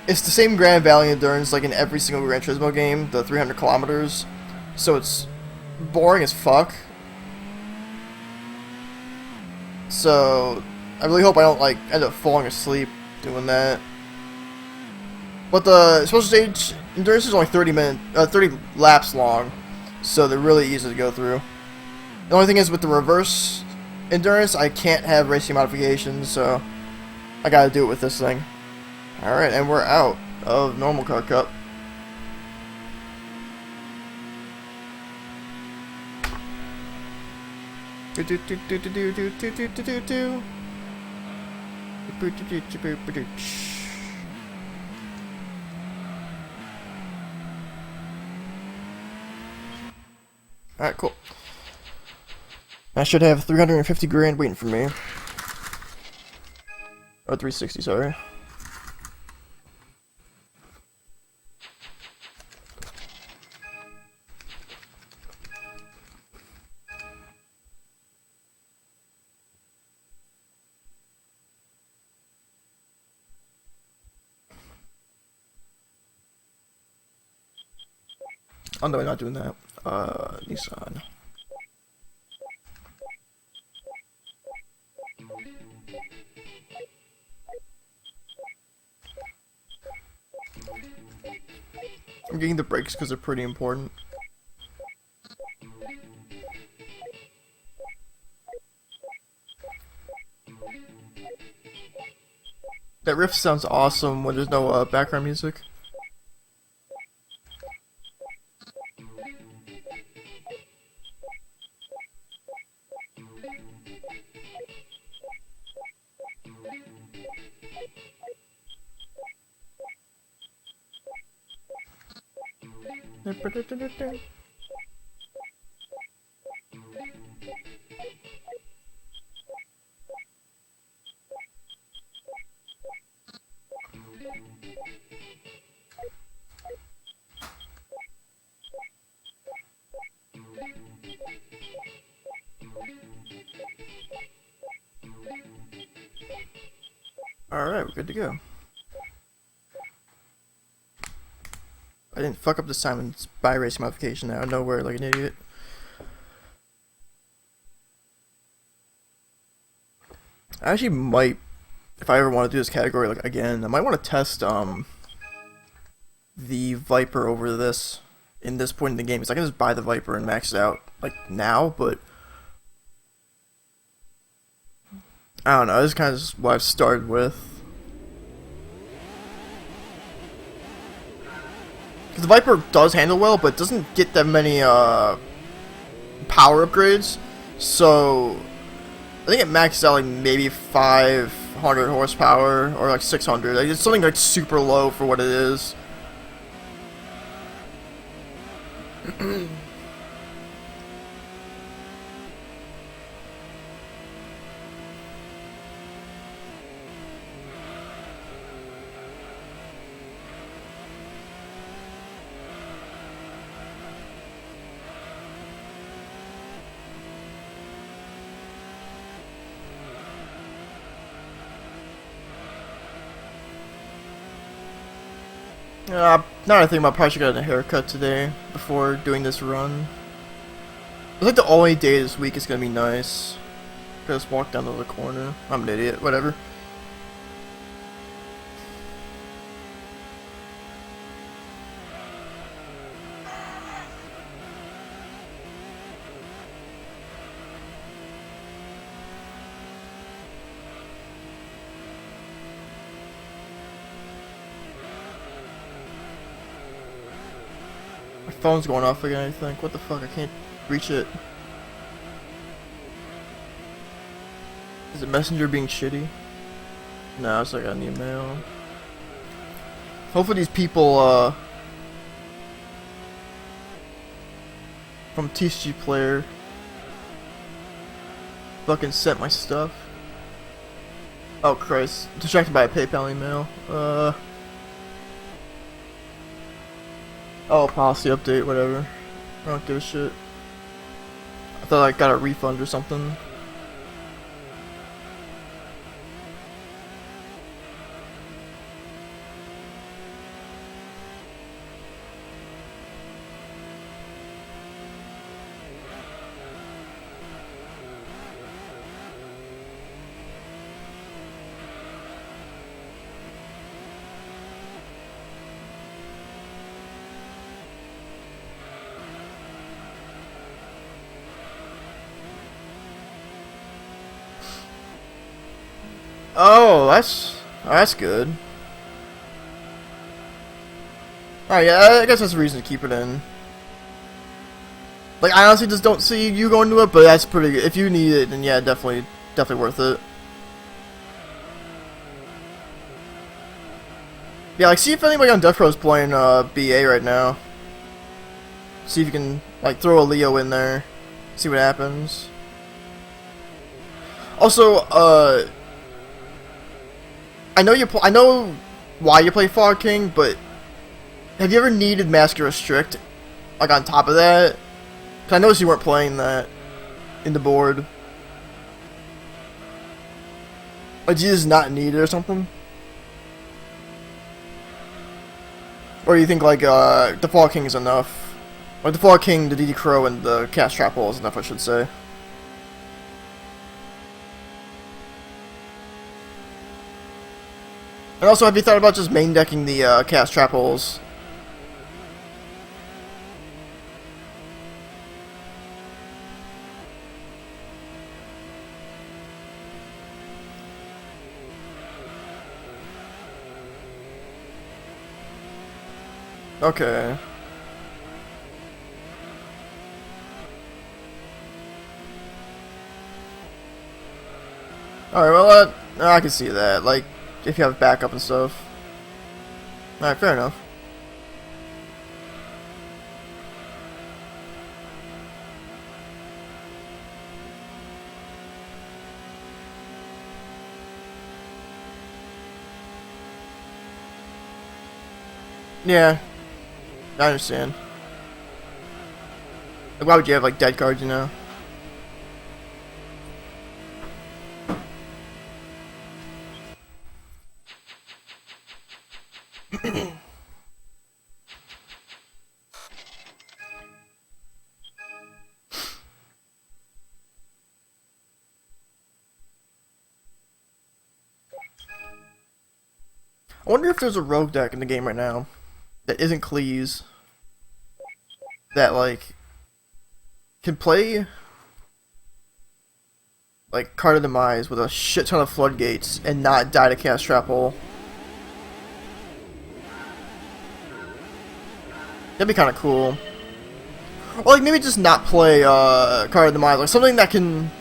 it's the same Grand Valley Endurance like in every single Gran Turismo game, the 300 kilometers, so it's boring as fuck. So I really hope I don't like end up falling asleep doing that. But the Special Stage Endurance is only 30 laps long, so they're really easy to go through. The only thing is with the Reverse Endurance, I can't have racing modifications, so I gotta do it with this thing. Alright, and we're out of Normal Car Cup. Alright, cool. I should have 350 grand waiting for me. Or 360, sorry. Oh no, we're not doing that. Nissan. I'm getting the brakes because they're pretty important. That riff sounds awesome when there's no background music. Alright, we're good to go. I didn't fuck up this time and buy racing modification out of nowhere like an idiot. I actually might, if I ever want to do this category like again, I might want to test the Viper over this in this point in the game. Because I can just buy the Viper and max it out like now, but I don't know, this is kind of just what I've started with. Because the Viper does handle well, but doesn't get that many power upgrades. So I think it maxes out like maybe 500 horsepower or like 600. Like, it's something like super low for what it is. Now that I think about, I probably should get a haircut today before doing this run. I think the only day this week is gonna be nice. Just walk down to the corner. I'm an idiot. Whatever. My phone's going off again, I think. What the fuck? I can't reach it. Is it Messenger being shitty? No, it's like an email. Hopefully these people, from TCG Player fucking sent my stuff. Oh Christ. Distracted by a PayPal email. Oh, policy update, whatever. I don't give a shit. I thought I got a refund or something. Oh, that's good. Alright, yeah, I guess that's a reason to keep it in. Like, I honestly just don't see you going to it, but that's pretty good. If you need it, then yeah, definitely worth it. Yeah, like, see if anybody on Death Row is playing BA right now. See if you can, like, throw a Leo in there. See what happens. Also, I know why you play Fog King, but have you ever needed Master Restrict, like, on top of that? Cause I noticed you weren't playing that in the board. Like, do you just not need it or something? Or do you think, like, the Fog King is enough? Like the Fallout King, the DD Crow, and the Cast Trap Holes, enough I should say. And also, have you thought about just main decking the Cast Trap Holes? Okay. Alright, well, I can see that. Like, if you have backup and stuff. Alright, fair enough. Yeah, I understand. Like, why would you have, like, dead cards, you know? I wonder if there's a rogue deck in the game right now that isn't Cleese that, like, can play, like, Card of Demise with a shit ton of floodgates and not die to Cast Trap Hole. That'd be kind of cool. Or, like, maybe just not play Card of Demise. Like, something that can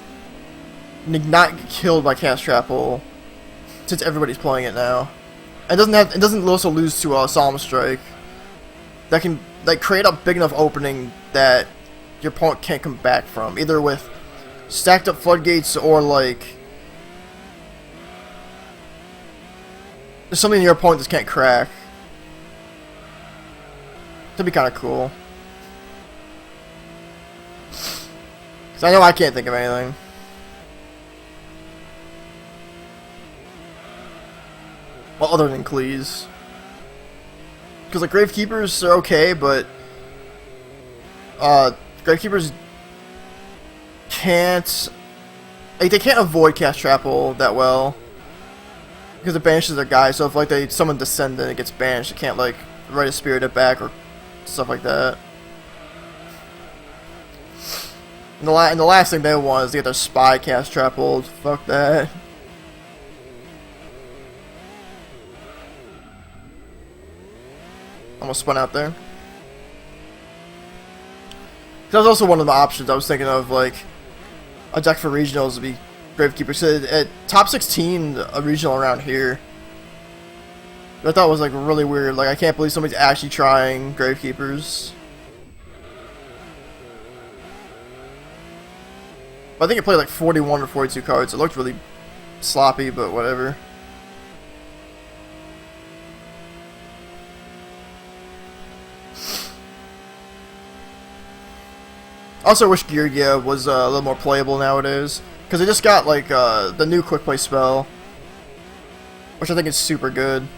not get killed by Cast Trap Hole, since everybody's playing it now. It doesn't also lose to Solemn Strike. That can, like, create a big enough opening that your opponent can't come back from, either with stacked up floodgates or, like, there's something your opponent just can't crack. That'd be kind of cool. Cause I know I can't think of anything. Well, other than Cleese. Because, like, Gravekeepers are okay, but Gravekeepers can't, like, they can't avoid Cast Trap Hole that well because it banishes their guy. So if, like, they summon Descendant and it gets banished, it can't, like, write a Spirited back or stuff like that. And the last thing they want is to get their Spy Cast Trap Hole. Fuck that. Almost spun out there. That was also one of the options I was thinking of, like, a deck for regionals would be Gravekeeper. So at top 16, a regional around here, I thought was, like, really weird. Like, I can't believe somebody's actually trying Gravekeepers. But I think it played like 41 or 42 cards. It looked really sloppy, but whatever. Also, I wish Geargia was a little more playable nowadays, because they just got like the new quick play spell, which I think is super good.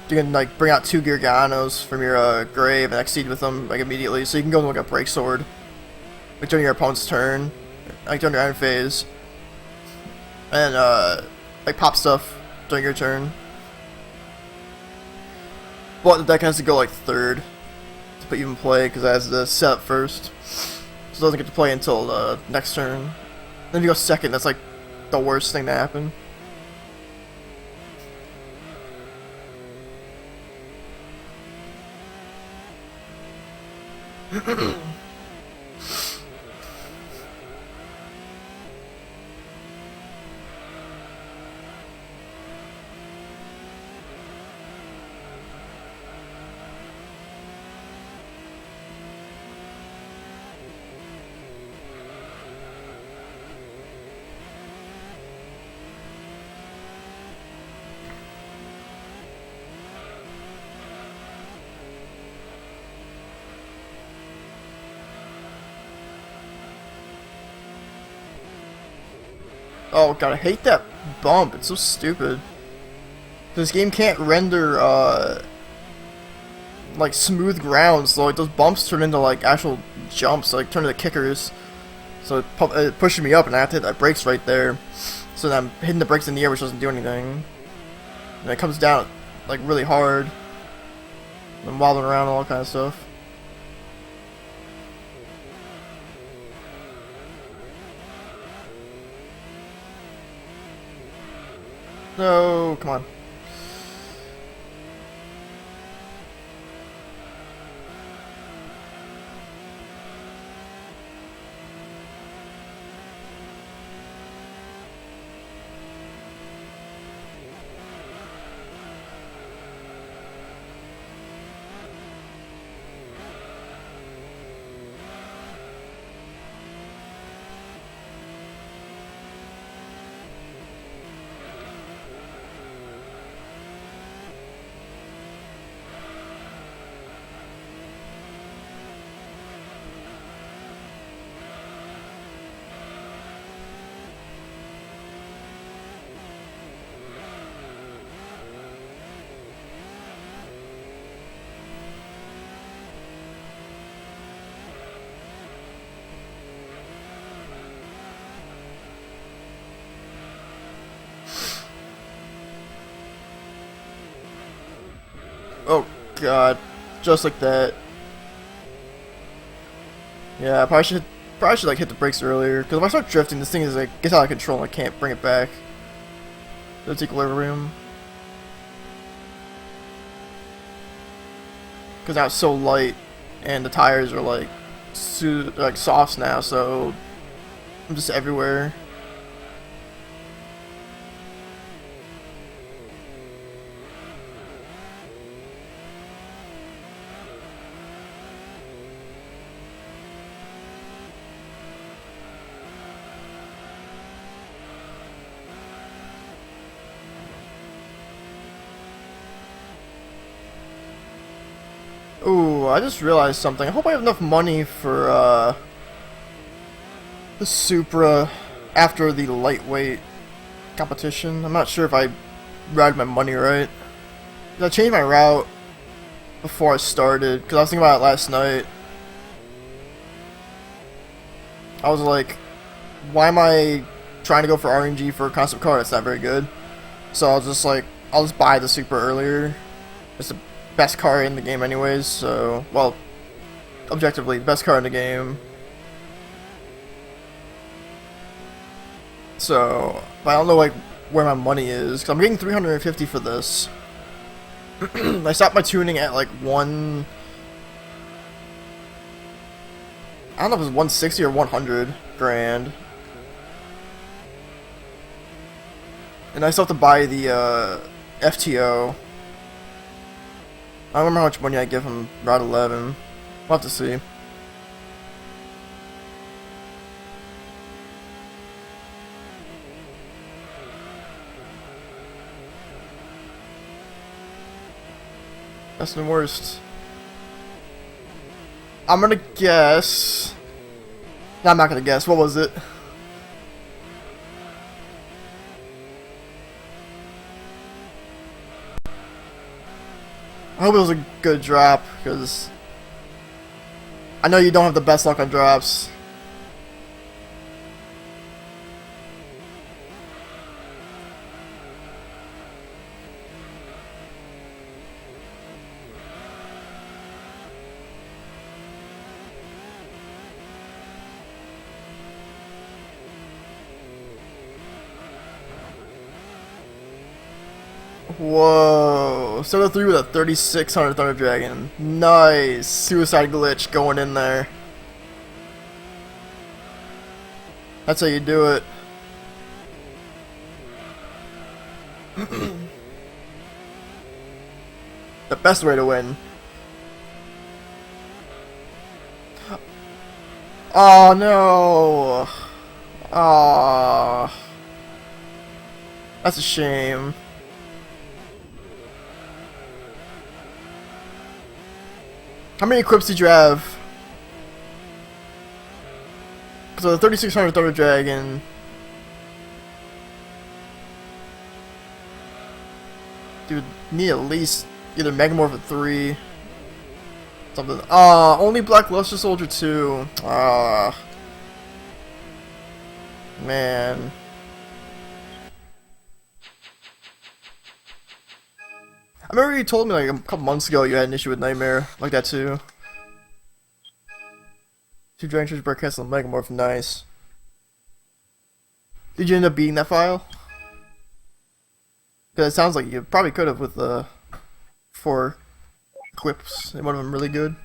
You can like bring out 2 Gearganos from your grave and exceed with them like immediately, so you can go into like a break sword, like during your opponent's turn, like during your end phase, and like pop stuff during your turn. But the deck has to go like 3rd to even play because it has the setup first. So it doesn't get to play until next turn. Then if you go 2nd, that's like the worst thing to happen. Oh god, I hate that bump. It's so stupid. This game can't render like smooth ground, so like those bumps turn into like actual jumps, like turn into kickers. So it pushes me up, and I have to hit that brakes right there. So then I'm hitting the brakes in the air, which doesn't do anything. And it comes down like really hard. I'm wobbling around and all kind of stuff. No, come on. Oh god, just like that. Yeah, I probably should like hit the brakes earlier, because if I start drifting, this thing is like gets out of control and I can't bring it back to its equilibrium. Because now it's so light, and the tires are like like softs now, so I'm just everywhere. Ooh, I just realized something. I hope I have enough money for the Supra after the lightweight competition. I'm not sure if I routed my money right. I changed my route before I started, because I was thinking about it last night. I was like, why am I trying to go for RNG for a concept car that's not very good? So I was just like, I'll just buy the Supra earlier. It's the best car in the game anyways, so, well, objectively, best car in the game. So, but I don't know, like, where my money is, because I'm getting 350 for this. I stopped my tuning at, like, I don't know if it was 160 or 100 grand. And I still have to buy the, FTO. I don't remember how much money I give him Route 11. We'll have to see. Best and worst. I'm gonna guess. No, I'm not gonna guess. What was it? I hope it was a good drop, because I know you don't have the best luck on drops. Whoa, 703 with a 3600 Thunder Dragon. Nice. Suicide glitch going in there. That's how you do it. The best way to win. Oh no. Oh. That's a shame. How many equips did you have? So the 3600 Thunder Dragon. Dude, need at least either Megamorph at 3 Something. Only Black Luster Soldier 2. Man. I remember you told me like a couple months ago you had an issue with Nightmare like that too. Two Dragon Treasure Broadcast and Megamorph, nice. Did you end up beating that file? Because it sounds like you probably could have with the 4 clips. It would have been really good.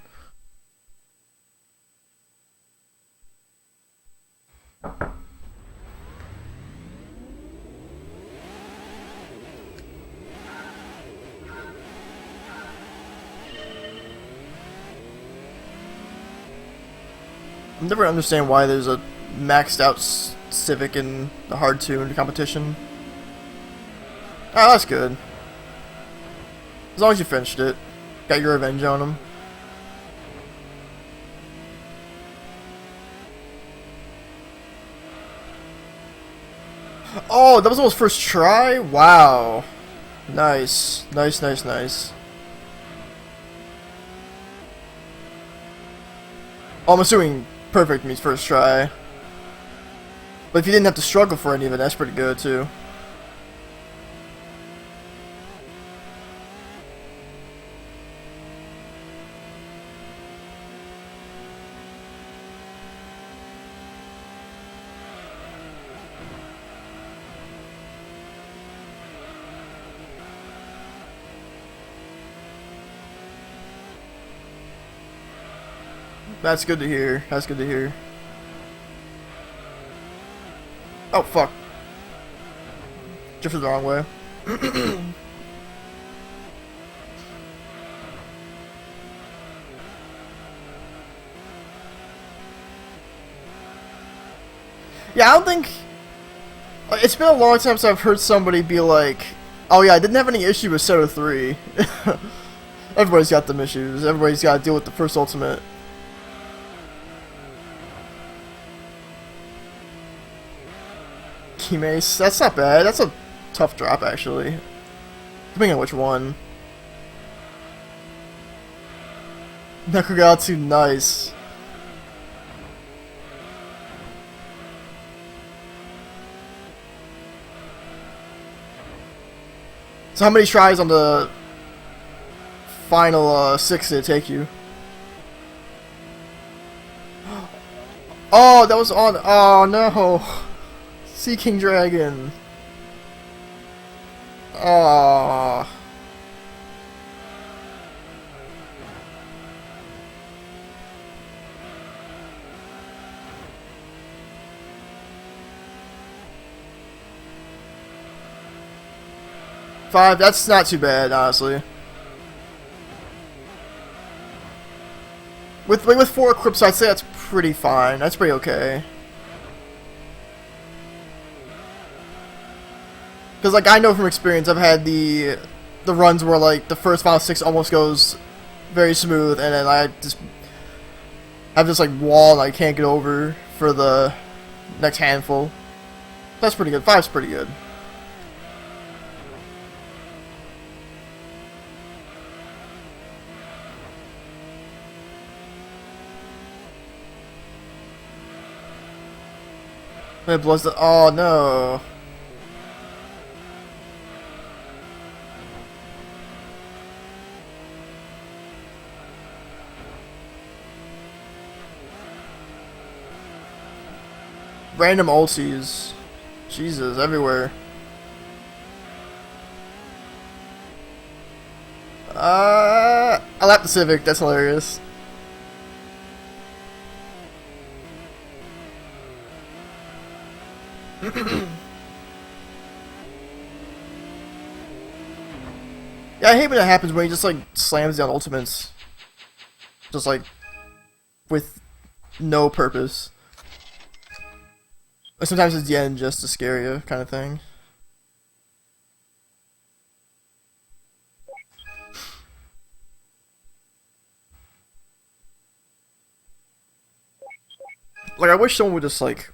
I never understand why there's a maxed out Civic in the hard tuned competition. Oh, that's good. As long as you finished it. Got your revenge on him. Oh, that was almost first try? Wow. Nice. Nice, nice, nice. Oh, I'm assuming perfect means first try. But if you didn't have to struggle for any of it, that's pretty good too. That's good to hear. That's good to hear. Oh, fuck. Drifted the wrong way. Yeah, I don't think... It's been a long time since I've heard somebody be like, oh yeah, I didn't have any issue with Seto 3. Everybody's got them issues. Everybody's got to deal with the first ultimate. Keymace, that's not bad. That's a tough drop, actually. Depending on which one. Nekogatsu, nice. So how many tries on the final 6 did it take you? Oh, that was on... Oh, no. Sea King Dragon. Ah. Five. That's not too bad, honestly. With 4 equips, I'd say that's pretty fine. That's pretty okay. Because, like, I know from experience, I've had the runs where, like, the first final 6 almost goes very smooth, and then I just have this, like, wall and I can't get over for the next handful. That's pretty good. 5's pretty good. It blows the... Oh, no. Random ultis. Jesus, everywhere. I lapped the Civic, that's hilarious. Yeah, I hate when that happens when he just like slams down ultimates. Just like with no purpose. Or sometimes it's the end just to scare you, kind of thing. Like, I wish someone would just, like,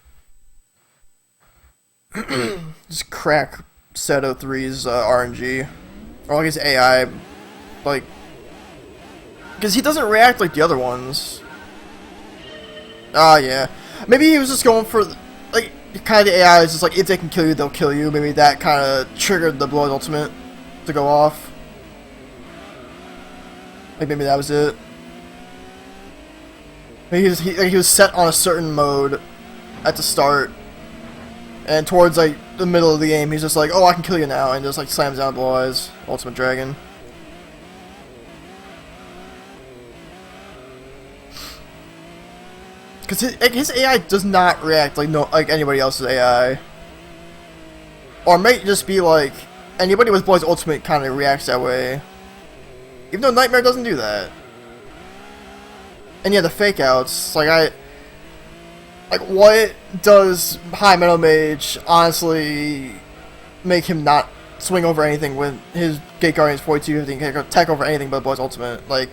just crack Seto 3's RNG. Or, like, his AI, like, Because he doesn't react like the other ones. Ah, yeah. Maybe he was just going for, like, kind of the AI is just like, if they can kill you, they'll kill you. Maybe that kind of triggered the Blood Ultimate to go off. Like, maybe that was it. Maybe he was set on a certain mode at the start. And towards, like, the middle of the game, he's just like, oh, I can kill you now. And just, like, slams down Blue Eyes, Ultimate Dragon. Because his AI does not react like anybody else's AI. Or it might just be like anybody with Boy's Ultimate kind of reacts that way. Even though Nightmare doesn't do that. And yeah, the fake outs, like what does High Metal Mage honestly make him not swing over anything with his Gate Guardians 4250 and can attack over anything but Boy's Ultimate? Like,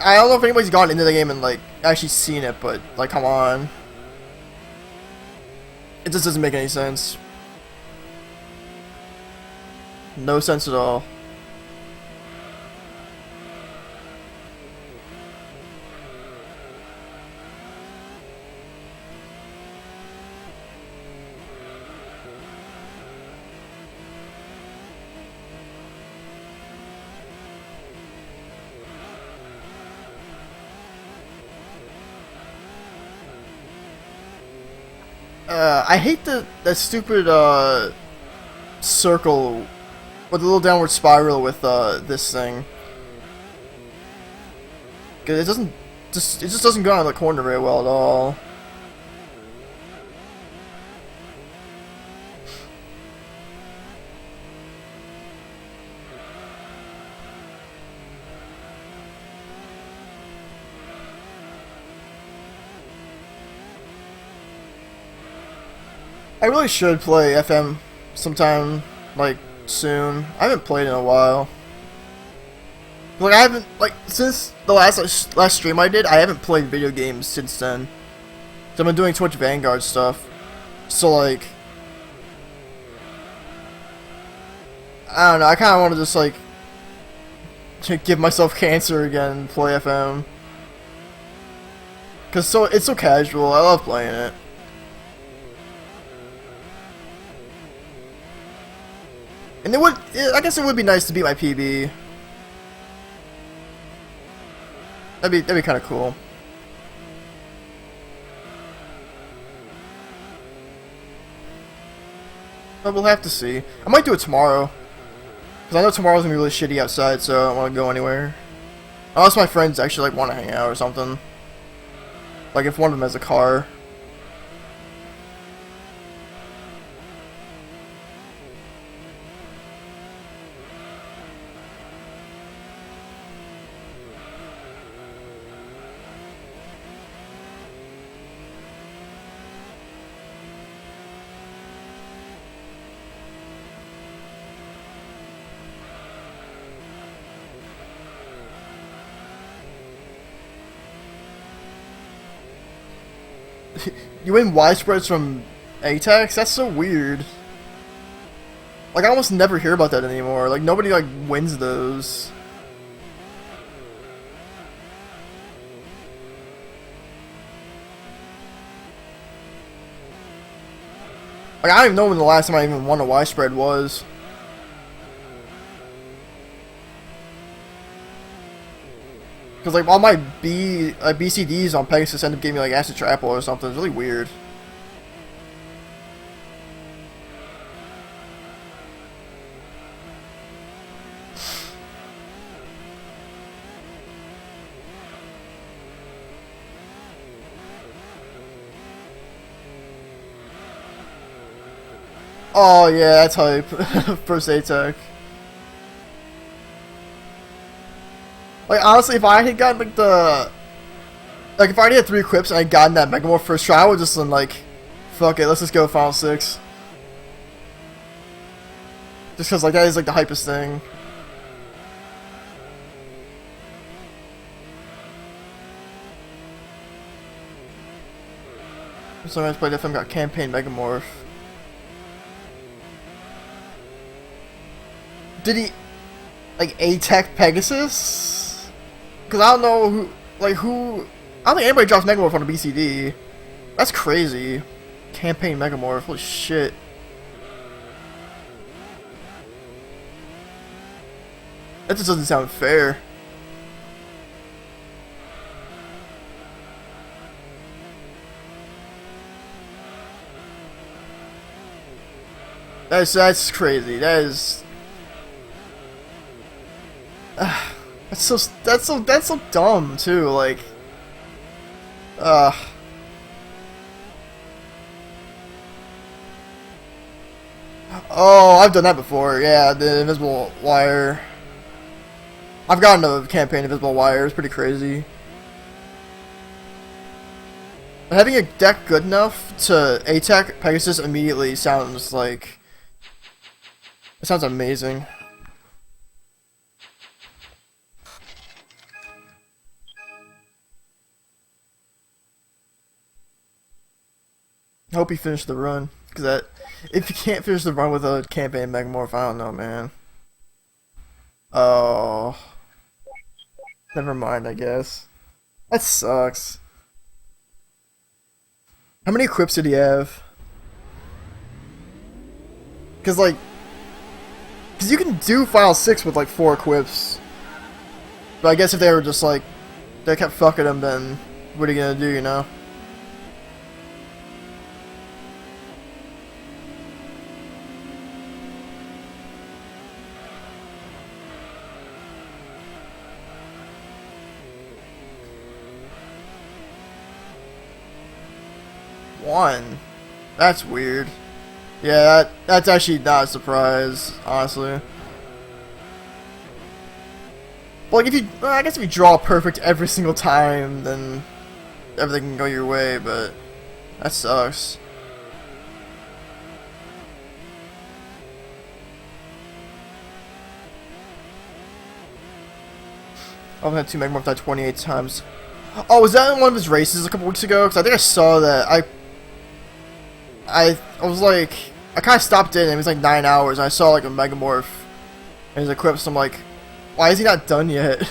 I don't know if anybody's gone into the game and, like, actually seen it, but, like, come on. It just doesn't make any sense. No sense at all. I hate the stupid circle with a little downward spiral with this thing. Cause it just doesn't go on the corner very well at all. I really should play FM sometime, like, soon. I haven't played in a while. Like, I haven't, like, since the last stream I did, I haven't played video games since then. So I've been doing Twitch Vanguard stuff. So, like, I don't know, I kind of want to just, like, to give myself cancer again and play FM. Because it's so casual, I love playing it. And I guess it would be nice to beat my PB. That'd be kind of cool. But we'll have to see. I might do it tomorrow. Because I know tomorrow's gonna be really shitty outside, so I don't want to go anywhere. Unless my friends actually, like, want to hang out or something. Like, if one of them has a car. You win widespreads from ATAX? That's so weird. Like, I almost never hear about that anymore. Like, nobody, like, wins those. Like, I don't even know when the last time I even won a widespread was. Because, like, all my BCDs on Pegasus end up giving me, like, Acid Trapple or something. It's really weird. Oh, yeah, that's hype. First ATAC. Like, honestly, if I had gotten, like, like, if I already had 3 equips and I gotten that Megamorph first try, I would just been like, fuck it, let's just go Final 6. Just because, like, that is, like, the hypest thing. So I played FM, got Campaign Megamorph. Did he... Like A-Tech Pegasus? Because I don't know who, like who, I don't think anybody drops Megamorph on a BCD. That's crazy. Campaign Megamorph, holy shit. That just doesn't sound fair. That's crazy. That is that's so dumb too. Like, uh. Oh, I've done that before. Yeah, the invisible wire. I've gotten a campaign invisible wire. It's pretty crazy. But having a deck good enough to attack Pegasus immediately sounds like it sounds amazing. I hope he finished the run, because that if you can't finish the run with a campaign Megamorph, I don't know, man. Oh, never mind, I guess. That sucks. How many equips did he have? Because you can do Final 6 with like 4 equips. But I guess if they were just like, they kept fucking him, then what are you gonna do, you know? One? That's weird. Yeah, that's actually not a surprise, honestly. But like, if you, well, I guess if you draw perfect every single time, then everything can go your way, but that sucks. I've had 2 Megamorph die 28 times. Oh, was that in one of his races a couple weeks ago? Because I think I saw that. I was like, I kind of stopped in, and it was like 9 hours, and I saw like a Megamorph and his equips, so I'm like, why is he not done yet? Cause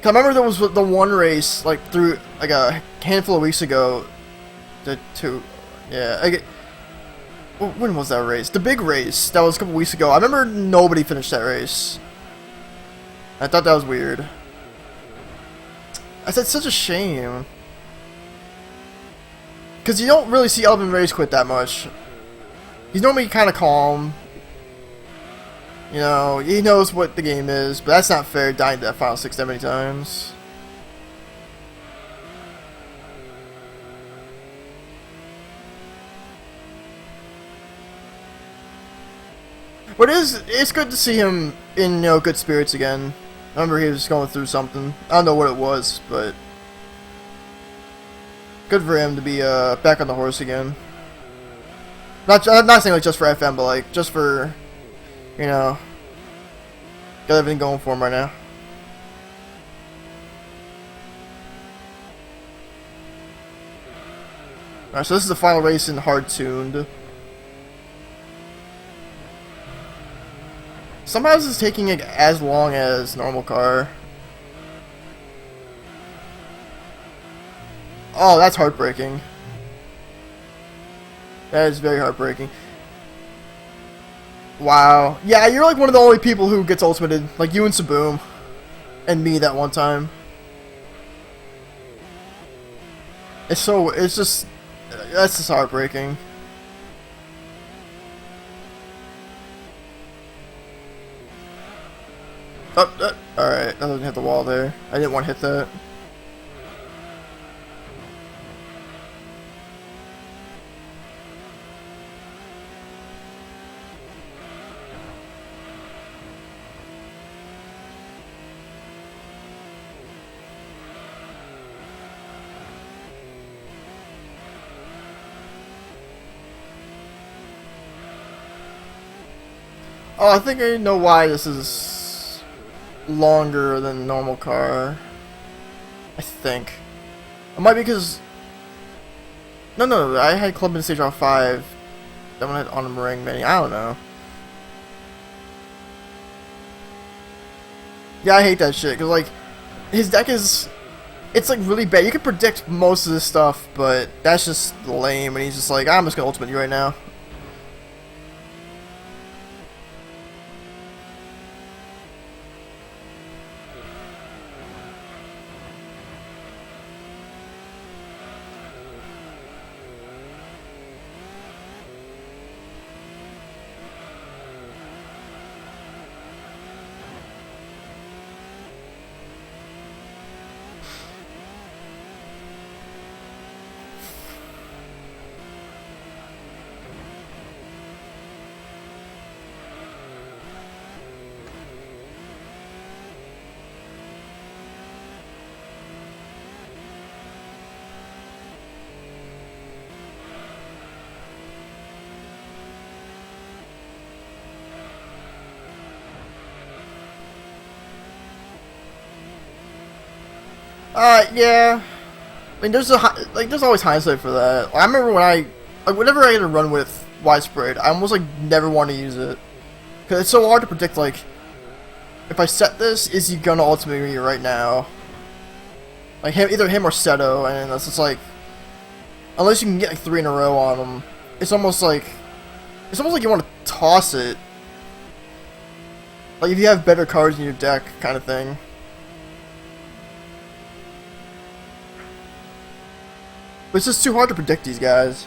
I remember there was the one race, like, through, like, a handful of weeks ago, when was that race? The big race, that was a couple weeks ago. I remember nobody finished that race. I thought that was weird. I said, such a shame. Because you don't really see Elvin Rage quit that much. He's normally kind of calm. You know, he knows what the game is, but that's not fair, dying to that Final 6 that many times. But it's good to see him in, you know, good spirits again. I remember he was going through something. I don't know what it was, but good for him to be back on the horse again. Not saying like just for FM, but like just for, you know, got everything going for him right now. Alright, so this is the final race in Hard Tuned. Somehow this is taking it as long as normal car. Oh, that's heartbreaking. That is very heartbreaking. Wow. Yeah, you're like one of the only people who gets ultimated. Like you and Saboom. And me that one time. It's just... That's just heartbreaking. Oh, alright. That doesn't hit the wall there. I didn't want to hit that. Oh, I think I know why this is longer than normal car. I think. It might be because... No, I had Club in Stage Route 5. That one had On a Meringue Mini. I don't know. Yeah, I hate that shit, because, like, his deck is... It's, like, really bad. You can predict most of this stuff, but that's just lame, and he's just like, I'm just gonna ultimate you right now. Yeah. I mean, there's always hindsight for that. I remember when whenever I had to run with widespread, I almost, like, never want to use it. Because it's so hard to predict, like, if I set this, is he gonna ultimate me right now? Like, either him or Seto, and that's just like, unless you can get, like, 3 in a row on him, it's almost like you want to toss it. Like, if you have better cards in your deck, kind of thing. But it's just too hard to predict these guys.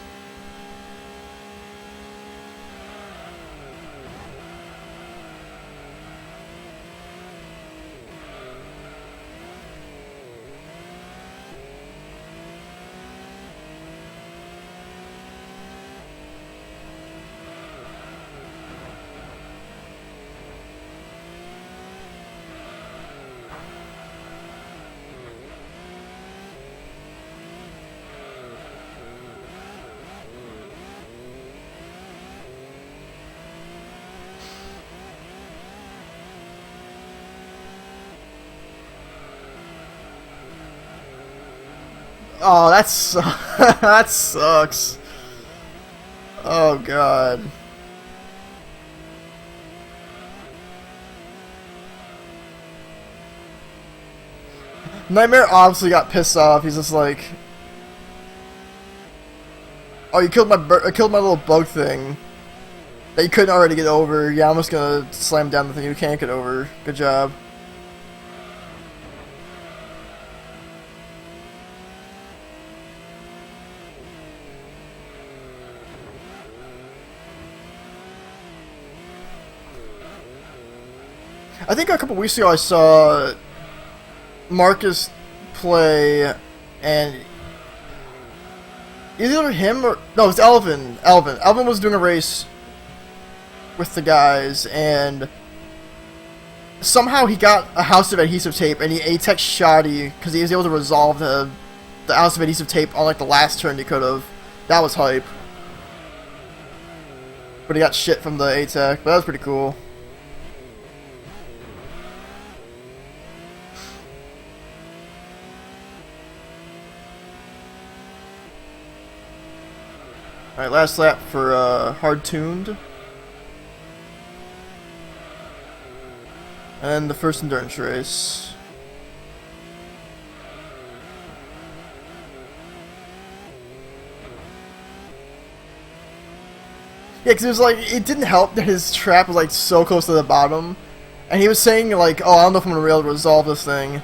Oh, that's that sucks. Oh god. Nightmare obviously got pissed off. He's just like, "Oh, you killed my little bug thing that you couldn't already get over. Yeah, I'm just gonna slam down the thing you can't get over. Good job." I think a couple weeks ago I saw Marcus play, and either him or no, it was Elvin. Elvin was doing a race with the guys, and somehow he got a house of adhesive tape, and he A-Tech shoddy because he was able to resolve the house of adhesive tape on, like, the last turn he could have. That was hype. But he got shit from the A-Tech, but that was pretty cool. Alright, last lap for Hard Tuned. And the first endurance race. Yeah, because it was like, it didn't help that his trap was, like, so close to the bottom. And he was saying, like, oh, I don't know if I'm going to be able to resolve this thing.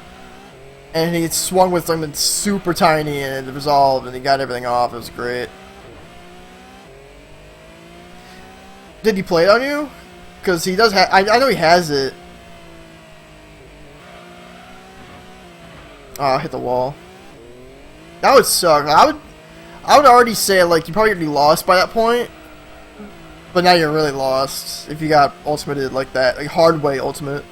And he swung with something super tiny and it resolved and he got everything off. It was great. Did he play it on you? Because he does have... I know he has it. Oh, I hit the wall. That would suck. I would already say, like, you probably already lost by that point. But now you're really lost if you got ultimated like that. Like, hard way ultimate.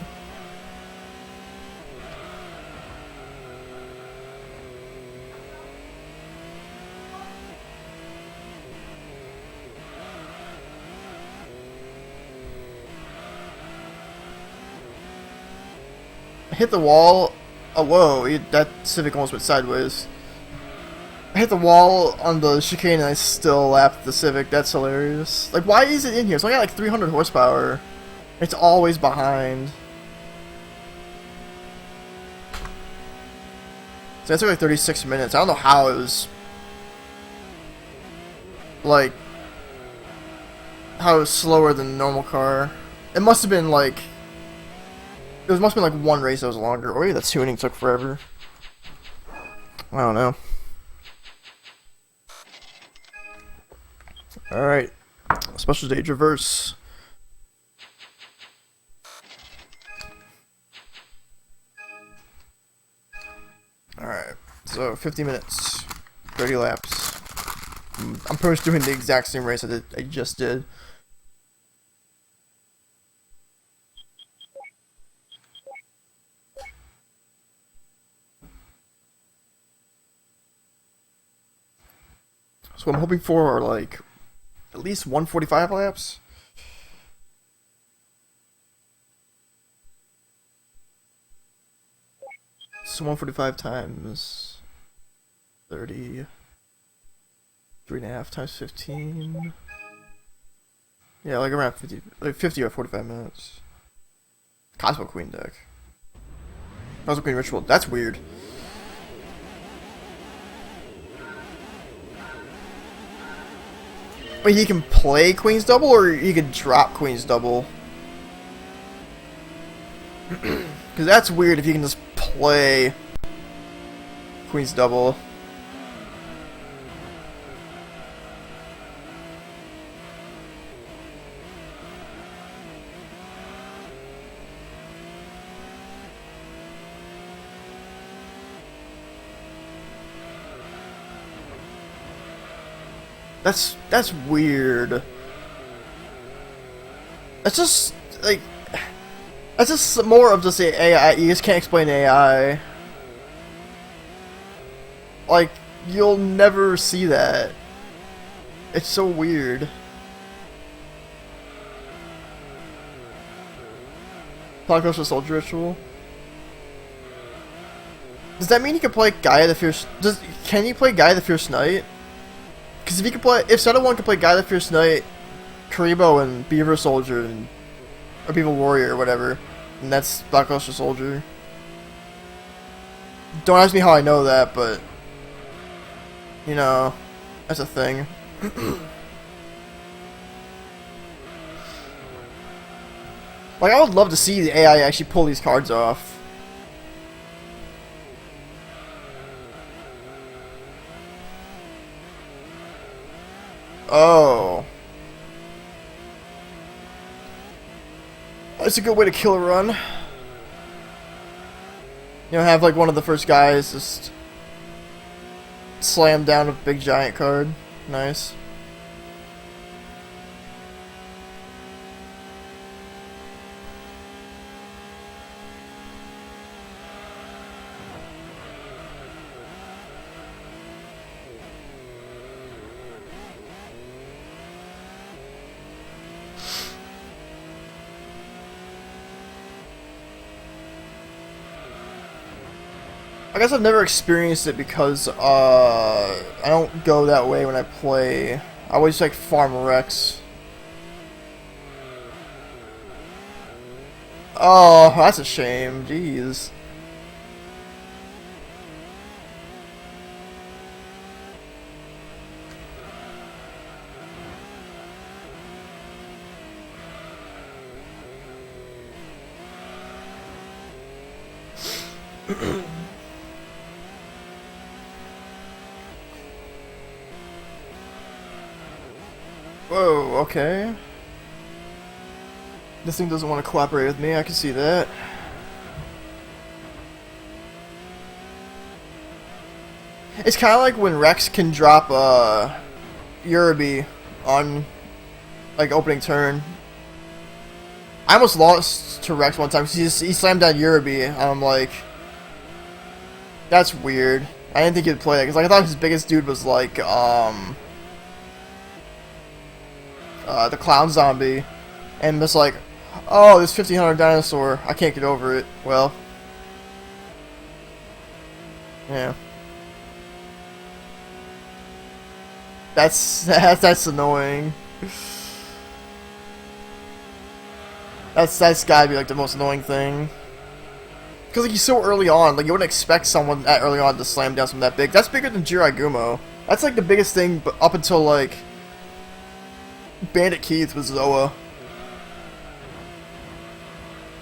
I hit the wall. Oh, whoa. That Civic almost went sideways. I hit the wall on the chicane and I still lapped the Civic. That's hilarious. Like, why is it in here? It's only got like 300 horsepower. It's always behind. So that took like 36 minutes. I don't know how it was like how it was slower than a normal car. It must have been like must have been like one race that was longer. Or maybe the tuning took forever. I don't know. Alright. Special stage reverse. Alright. So 50 minutes. 30 laps. I'm pretty much doing the exact same race I just did. So what I'm hoping for are like at least 145 laps. So 145 times 30. 3.5 times 15. Yeah, like around 50, like 50 or 45 minutes. Cosmo Queen deck. Cosmo Queen Ritual. That's weird. Wait, he can play Queen's Double, or he can drop Queen's Double? Because that's weird if you can just play Queen's Double. That's weird. That's just like that's just more of just the AI. You just can't explain AI. Like you'll never see that. It's so weird. Polycoastal Soldier Ritual. Does that mean he can play Gaia the Fierce? Can he play Gaia the Fierce Knight? Because if he can play, if Shadow One can play Gaia the Fierce Knight, Karibo and Beaver Soldier and or Beaver Warrior or whatever, and that's Polycoastal Soldier. Don't ask me how I know that, but you know, that's a thing. Like I would love to see the AI actually pull these cards off. Oh. That's a good way to kill a run. You know, have like one of the first guys just slam down a big giant card. Nice. I guess I've never experienced it because I don't go that way when I play. I always like farm Rex. Oh, that's a shame. Jeez. Whoa, okay. This thing doesn't want to cooperate with me, I can see that. It's kind of like when Rex can drop Uraby on like opening turn. I almost lost to Rex one time because he slammed down Uraby, and I'm like, that's weird. I didn't think he'd play that because like, I thought his biggest dude was like the clown zombie, and it's like, oh, this 1500 dinosaur, I can't get over it. Well, yeah, that's annoying. That's gotta be like the most annoying thing. Because like he's so early on, like you wouldn't expect someone that early on to slam down something that big. That's bigger than Jiraiya. That's like the biggest thing, but up until like Bandit Keith with Zoa,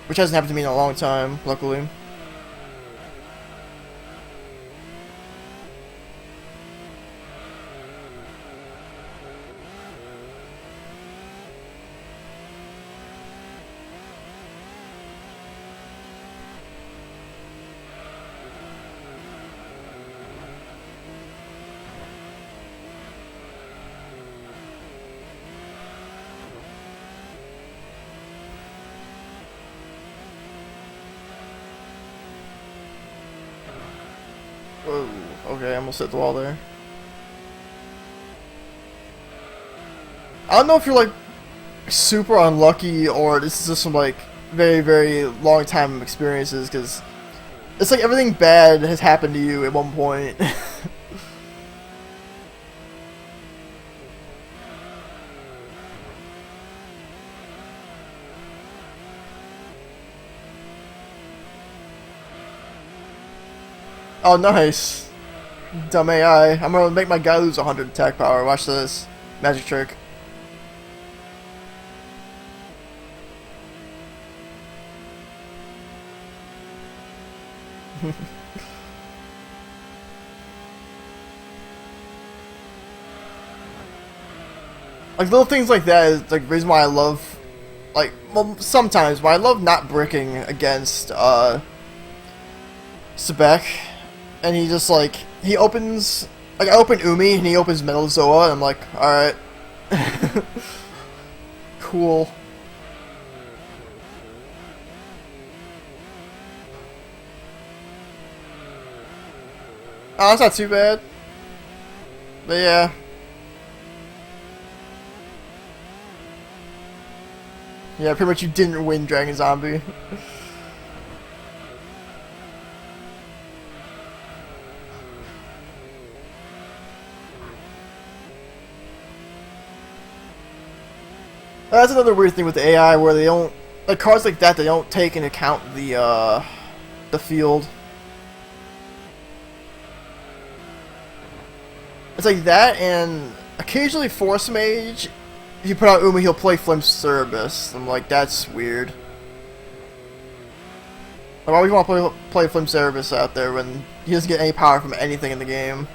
which hasn't happened to me in a long time, luckily. Whoa, okay, I almost hit the wall there. I don't know if you're like super unlucky or this is just some like very, very long time experiences, because it's like everything bad has happened to you at one point. Oh, nice. Dumb AI. I'm gonna make my guy lose 100 attack power. Watch this. Magic trick. Like, little things like that is like the reason why I love, like, well, sometimes why I love not bricking against, Sebek. And he just, like, he opens, like, I open Umi and he opens Metal Zoa, and I'm like, alright. Cool. Oh, that's not too bad. But yeah. Yeah, pretty much you didn't win Dragon Zombie. That's another weird thing with the AI, where they don't, like cards like that, they don't take into account the field. It's like that, and occasionally Force Mage. If you put out Umi, he'll play Flame Cerebus. I'm like, that's weird. Like, why would you want to play Flame Cerebus out there when he doesn't get any power from anything in the game?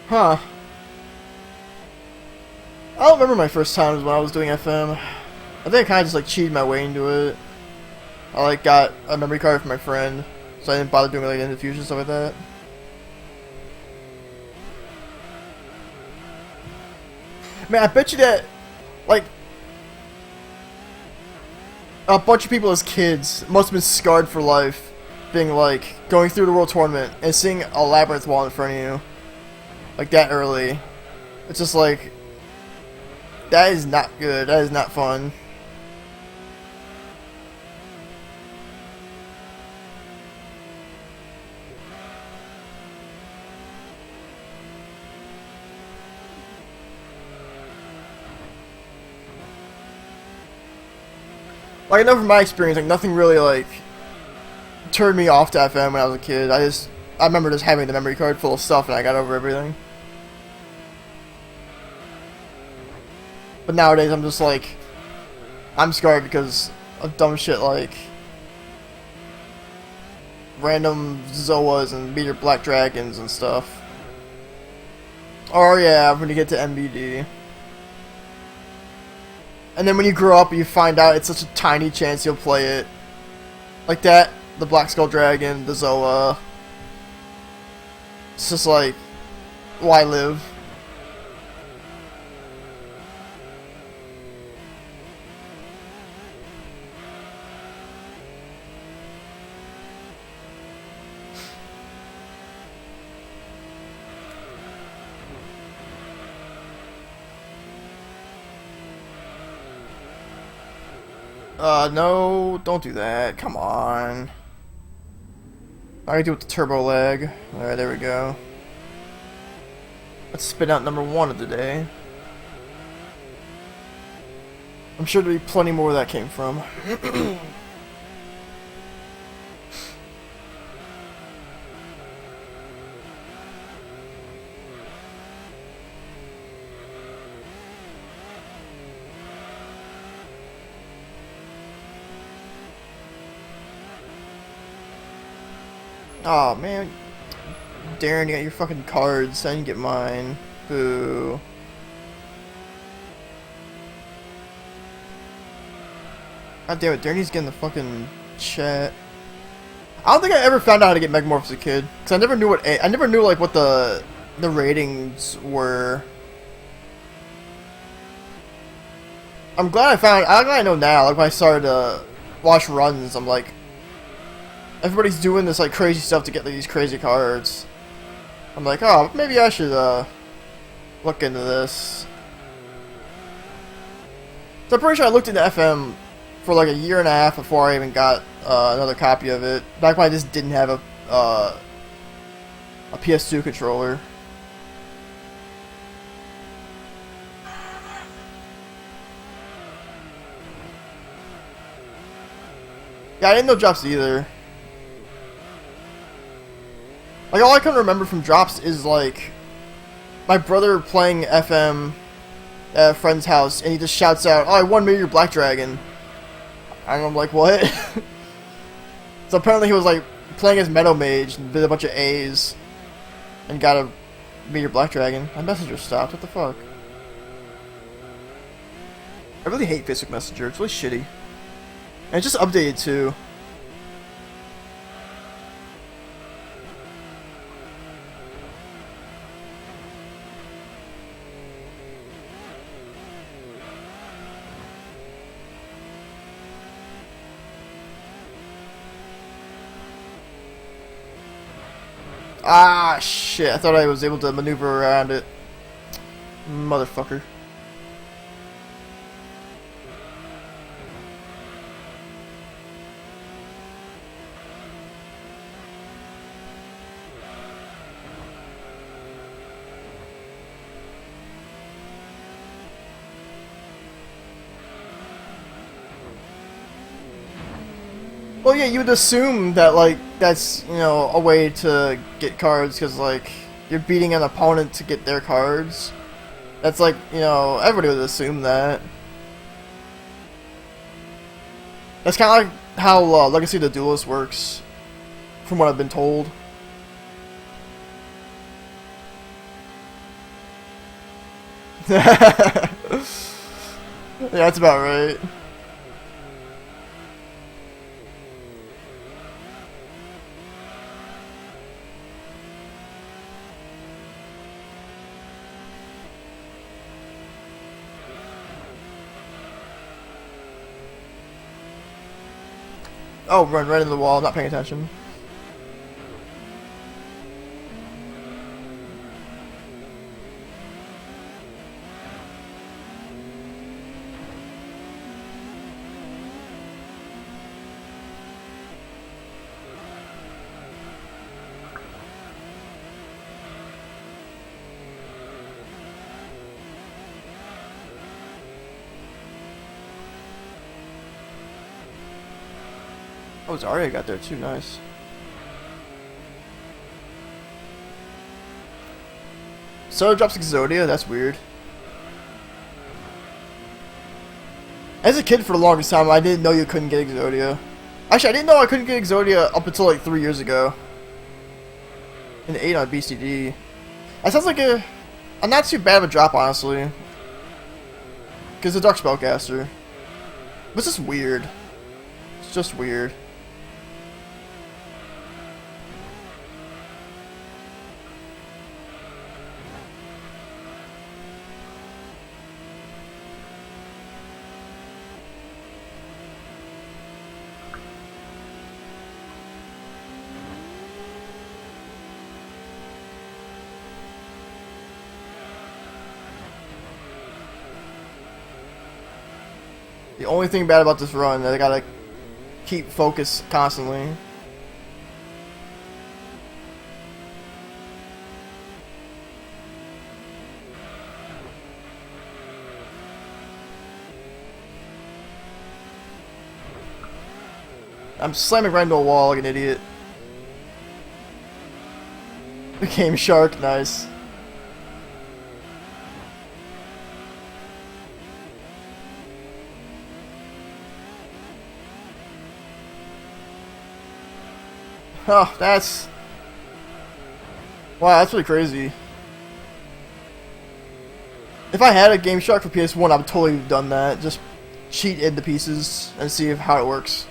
Huh. I don't remember my first times when I was doing FM. I think I kind of just like cheated my way into it. I like got a memory card from my friend, so I didn't bother doing like infusion stuff like that. Man, I bet you that like a bunch of people as kids must have been scarred for life, being like going through the world tournament and seeing a labyrinth wall in front of you. Like that early. It's just like, that is not good. That is not fun. Like, I know from my experience, like nothing really like turned me off to FM when I was a kid. I remember just having the memory card full of stuff and I got over everything. But nowadays, I'm just like, I'm scarred because of dumb shit like random Zoas and Meteor Black Dragons and stuff. Or yeah, when you get to MBD. And then when you grow up, you find out it's such a tiny chance you'll play it. Like that, the Black Skull Dragon, the Zoa. It's just like, why live? No, don't do that. Come on. I can do it with the turbo lag. Alright, there we go. Let's spin out number 1 of the day. I'm sure there'll be plenty more where that came from. Oh man, Darren, you got your fucking cards. I didn't get mine. Boo. God damn it, Darren's getting the fucking chat. I don't think I ever found out how to get Megamorph as a kid, cause I never knew I never knew like what the ratings were. I'm glad I know now. Like when I started to watch runs, I'm like, everybody's doing this like crazy stuff to get like, these crazy cards. I'm like, oh, maybe I should look into this. So I'm pretty sure I looked into FM for like a year and a half before I even got another copy of it. Back when I just didn't have a PS2 controller. Yeah, I didn't know drops either. Like, all I can remember from drops is, like, my brother playing FM at a friend's house, and he just shouts out, oh, I won Meteor Black Dragon. And I'm like, what? So apparently he was, like, playing as Meadow Mage, and did a bunch of A's, and got a Meteor Black Dragon. My messenger stopped, what the fuck? I really hate Facebook Messenger, it's really shitty. And it's just updated, too. Ah, shit. I thought I was able to maneuver around it. Motherfucker. Well, yeah, you would assume that, like, that's, you know, a way to get cards, because, like, you're beating an opponent to get their cards. That's, like, you know, everybody would assume that. That's kind of like how Legacy of the Duelist works, from what I've been told. Yeah, that's about right. Oh, run right into the wall, not paying attention. Oh, Zarya got there too, nice. So drops Exodia, that's weird. As a kid for the longest time, I didn't know you couldn't get Exodia. Actually, I didn't know I couldn't get Exodia up until like 3 years ago. In 8 on BCD. That sounds like a not too bad of a drop, honestly. Because it's a Dark Spellcaster. But it's just weird. It's just weird. The only thing bad about this run that I gotta keep focus constantly. I'm slamming right into a wall like an idiot. Became shark, nice. Oh, that's... Wow, that's really crazy. If I had a Game Shark for PS1, I would totally have done that. Just cheat into pieces and see how it works.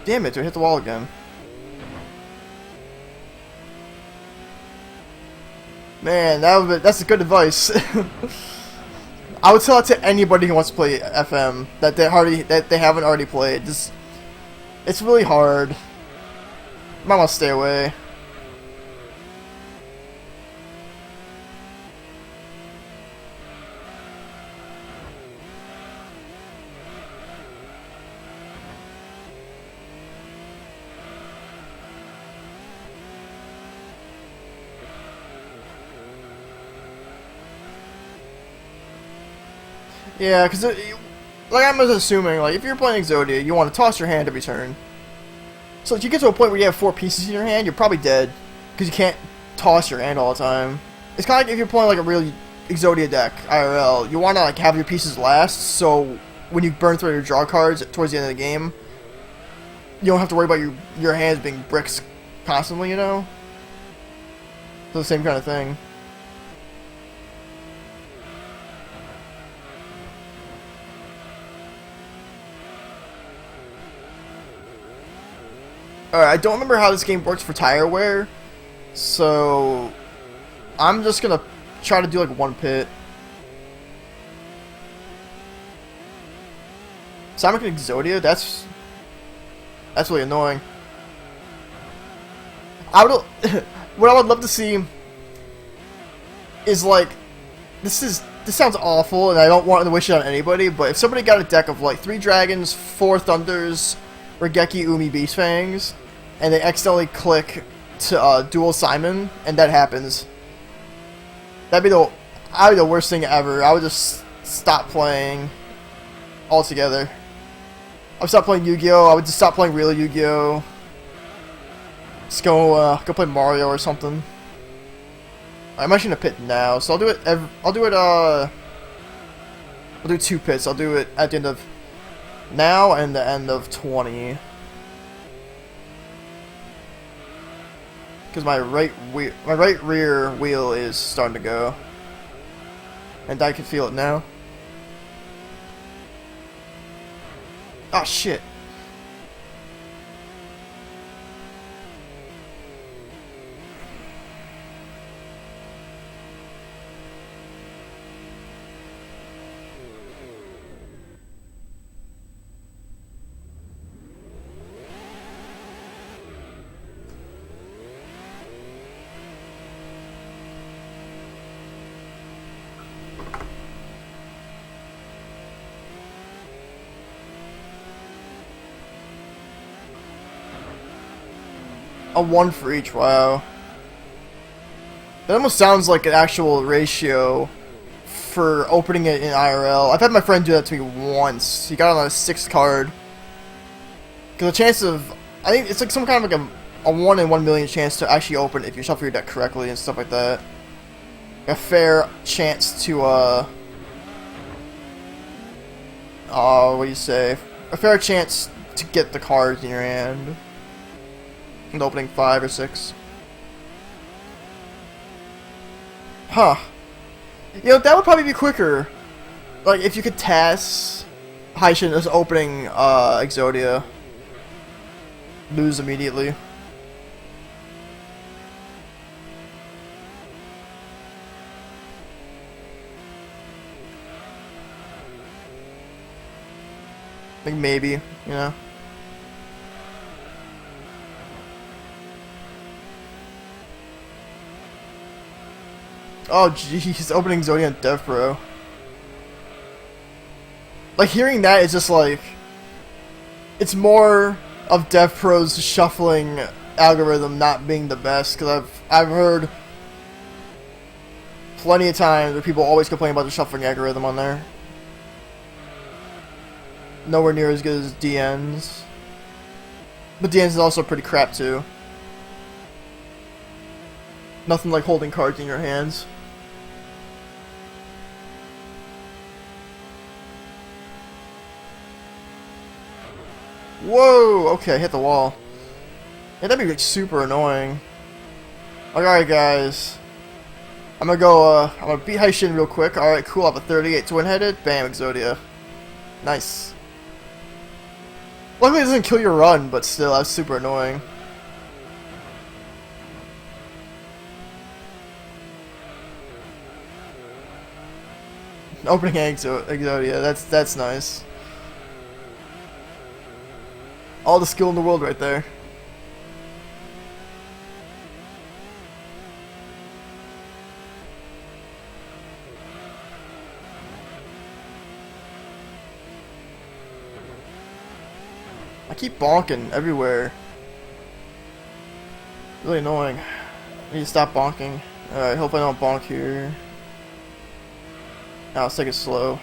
Damn it, I hit the wall again. Man, that's good advice. I would tell it to anybody who wants to play FM that they haven't already played. Just, it's really hard. Might want to stay away. Yeah, because like I'm just assuming, like if you're playing Exodia, you want to toss your hand every turn. So if you get to a point where you have 4 pieces in your hand, you're probably dead because you can't toss your hand all the time. It's kind of like if you're playing like a real Exodia deck IRL, you want to like have your pieces last, so when you burn through your draw cards towards the end of the game, you don't have to worry about your hands being bricks constantly. You know, it's the same kind of thing. Alright, I don't remember how this game works for tire wear, so I'm just gonna try to do like 1 pit. Sonic and Exodia, that's really annoying. I would what I would love to see is like this sounds awful and I don't want to wish it on anybody, but if somebody got a deck of like 3 dragons, 4 thunders, Regeki Umi Beast Fangs, and they accidentally click to dual Simon, and that happens, that'd be the worst thing ever. I would just stop playing altogether. I would stop playing Yu-Gi-Oh! I would just stop playing real Yu-Gi-Oh! Just go play Mario or something. I'm actually in a pit now, so I'll do 2 pits. I'll do it at the end of now and the end of 20. Because my right rear wheel is starting to go. And I can feel it now. Oh shit. A 1 for each, wow. That almost sounds like an actual ratio for opening it in IRL. I've had my friend do that to me once. He got on a 6th card. Because the chance of... I think it's like some kind of like a 1 in 1 million chance to actually open it if you shuffle your deck correctly and stuff like that. A fair chance to, what do you say? A fair chance to get the cards in your hand. And opening 5 or 6. Huh. You know, that would probably be quicker. Like, if you could task Haishin as opening, Exodia. Lose immediately. I think maybe, you know. Oh jeez, opening Zodiac Dev Pro. Like, hearing that is just like... It's more of Dev Pro's shuffling algorithm not being the best, because I've heard plenty of times that people always complain about the shuffling algorithm on there. Nowhere near as good as DN's. But DN's is also pretty crap too. Nothing like holding cards in your hands. Whoa! Okay, hit the wall. Yeah, that'd be like super annoying. Alright guys. I'm gonna beat Haishin real quick. Alright, cool. I have a 38 twin-headed. Bam, Exodia. Nice. Luckily it doesn't kill your run, but still, that's super annoying. Opening Exodia, that's nice. All the skill in the world right there. I keep bonking everywhere. Really annoying. I need to stop bonking. Alright, hope I don't bonk here. Now let's take it slow.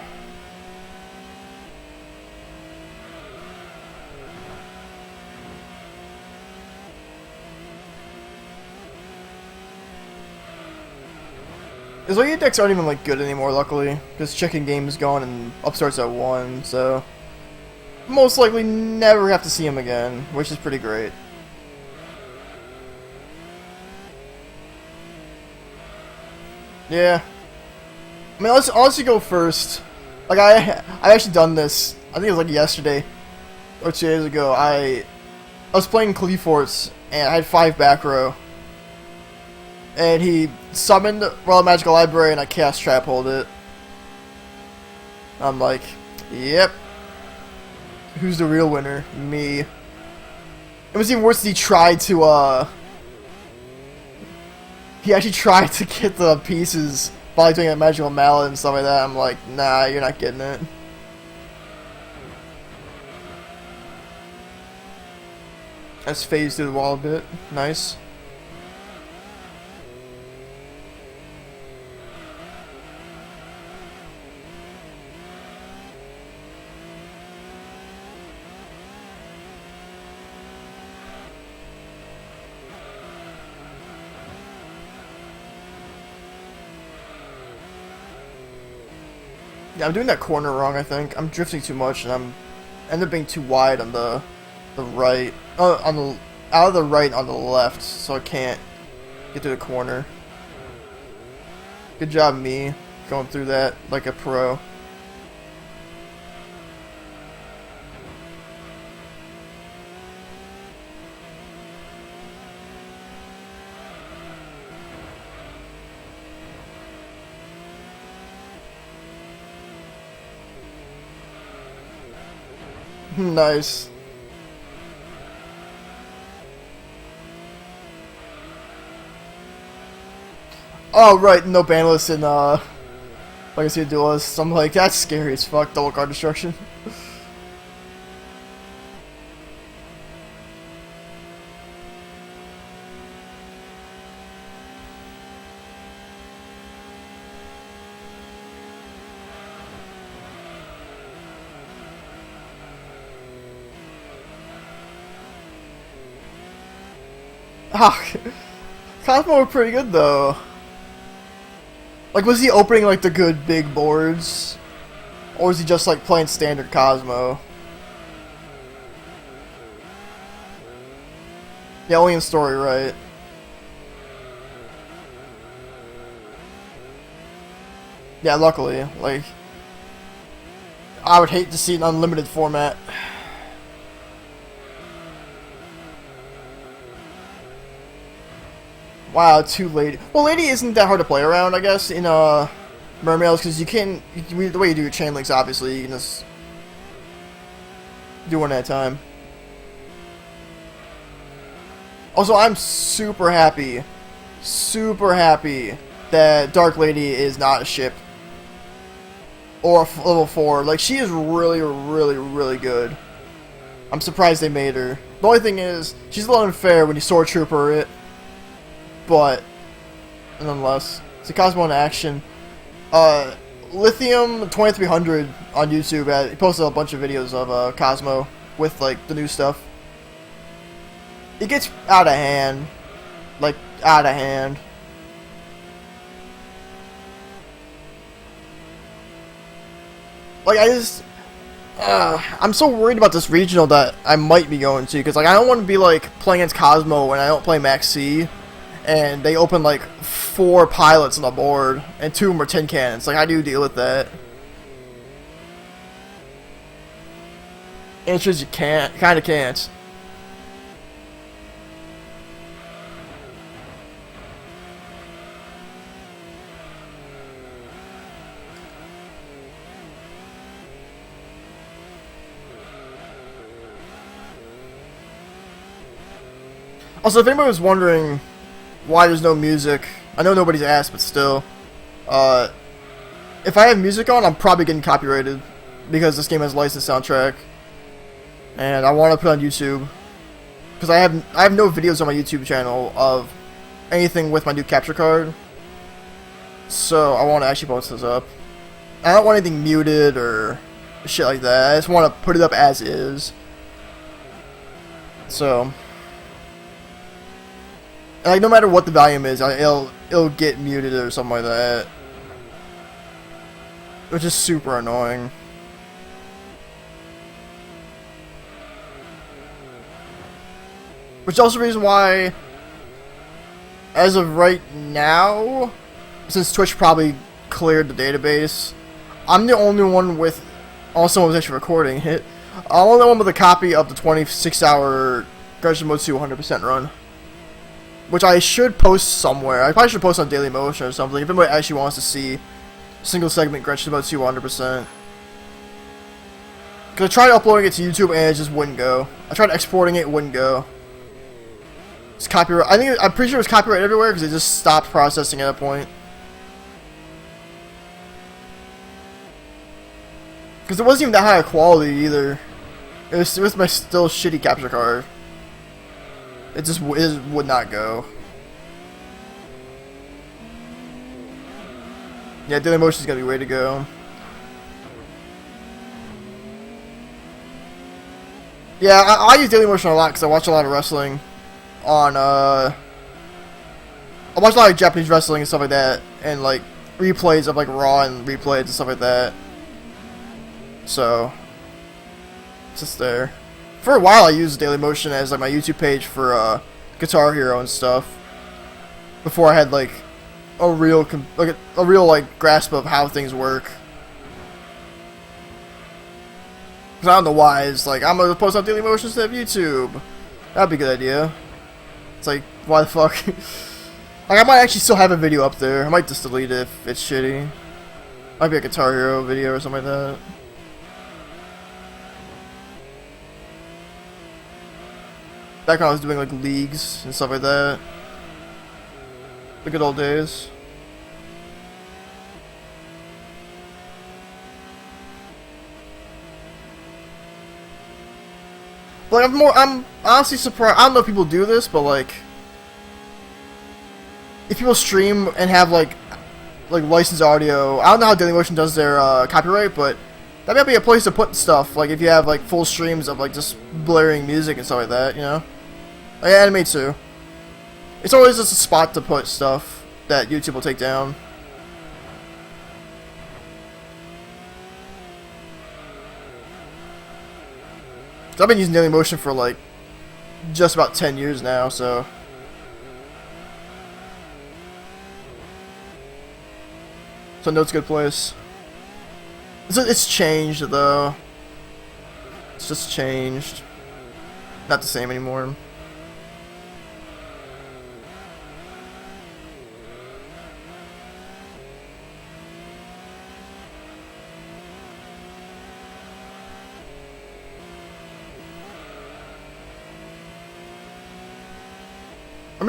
His late decks aren't even like good anymore, luckily, because checking game is gone and up starts at 1, so most likely never have to see him again, which is pretty great. Yeah. I mean, I'll let you go first. Like, I actually done this, I think it was like yesterday, or 2 days ago. I was playing Cleforts, and I had 5 back row. And he summoned Royal Magical Library, and I cast Trap Hold it. I'm like, yep. Who's the real winner? Me. It was even worse. He tried to, he actually tried to get the pieces by doing a Magical Mallet and stuff like that. I'm like, nah, you're not getting it. Let's phase through the wall a bit. Nice. Yeah, I'm doing that corner wrong, I think. I'm drifting too much, and I'm end up being too wide on the right. On the out of the right on the left, so I can't get to the corner. Good job, me, going through that like a pro. Nice. Oh, right, no banlist in, Legacy of Duelists. I'm like, that's scary as fuck, double card destruction. Ah, Cosmo were pretty good though. Like, was he opening like the good big boards, or was he just like playing standard Cosmo? Yeah, only in story, right? Yeah, luckily, like, I would hate to see an unlimited format. Wow, too late. Well, Lady isn't that hard to play around, I guess, in Mermails, because you can, the way you do your chain links, obviously, you can just do one at a time. Also, I'm super happy that Dark Lady is not a ship or a level 4. Like, she is really, really, really good. I'm surprised they made her. The only thing is, she's a little unfair when you Sword Trooper it, but nonetheless, it's a Cosmo in action. Lithium 2300 on YouTube, he posted a bunch of videos of Cosmo with like the new stuff. It gets out of hand, like out of hand. Like I'm so worried about this regional that I might be going to, because like I don't want to be like playing against Cosmo when I don't play Max C, and they open like 4 pilots on the board and 2 of them are tin cannons. Like, how do you deal with that? Answer is you can't, kind of can't. Also, if anybody was wondering why there's no music, I know nobody's asked, but still, if I have music on, I'm probably getting copyrighted because this game has a licensed soundtrack, and I want to put it on YouTube because I have no videos on my YouTube channel of anything with my new capture card, so I want to actually post this up. I don't want anything muted or shit like that. I just want to put it up as is. So. Like, no matter what the volume is, it'll get muted or something like that, which is super annoying. Which is also the reason why, as of right now, since Twitch probably cleared the database, I'm the only one with, someone was actually recording it, I'm the only one with a copy of the 26-hour Gran Turismo 2 100% run. Which I should post somewhere. I probably should post on Dailymotion or something if anybody actually wants to see single segment Gran Turismo 2 100%. Because I tried uploading it to YouTube and it just wouldn't go. I tried exporting it, wouldn't go. It's copyright. I'm pretty sure it was copyright everywhere because it just stopped processing at a point. Because it wasn't even that high of quality either. It was my still shitty capture card. It just would not go. Yeah, Dailymotion's gonna be way to go. Yeah, I use Dailymotion a lot because I watch a lot of wrestling on, I watch a lot of Japanese wrestling and stuff like that, and like replays of like Raw and replays and stuff like that. So, it's just there. For a while, I used Dailymotion as like my YouTube page for Guitar Hero and stuff. Before I had like a real grasp of how things work. Cause I don't know why it's like I'm gonna post on Dailymotion instead of YouTube. That'd be a good idea. It's like, why the fuck? Like, I might actually still have a video up there. I might just delete it if it's shitty. Might be a Guitar Hero video or something like that. Back when I was doing like leagues and stuff like that. The good old days. But I'm honestly surprised. I don't know if people do this, but like, if people stream and have like licensed audio, I don't know how Dailymotion does their copyright, but that might be a place to put stuff. Like if you have like full streams of like just blaring music and stuff like that, you know. Like anime too. It's always just a spot to put stuff that YouTube will take down. I've been using Dailymotion for like just about 10 years now, so. So no, it's a good place. It's changed though. It's just changed. Not the same anymore.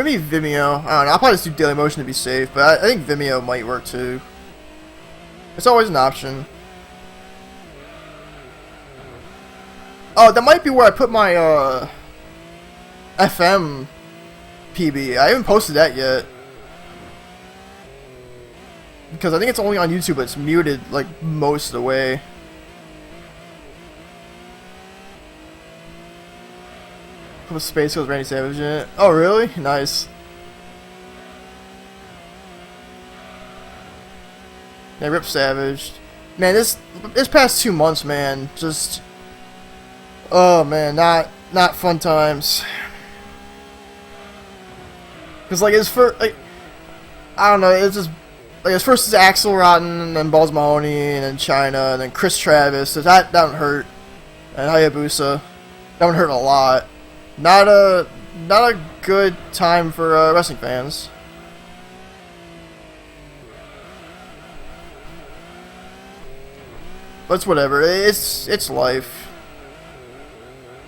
maybe Vimeo. I don't know. I'll probably just do Dailymotion to be safe, but I think Vimeo might work too. It's always an option. Oh, that might be where I put my FM PB. I haven't posted that yet. Because I think it's only on YouTube, but it's muted like most of the way. Put Space Ghost Randy Savage in it. Oh, really? Nice. Yeah, Rip Savage. Man, this past 2 months, man, just oh man, not fun times. Cause like it's for like I don't know, it's just like at first it's Axel Rotten and then Balls Mahoney and then China and then Chris Travis. So that one hurt, and Hayabusa. That one hurt a lot. Not a good time for wrestling fans. But it's whatever. It's life.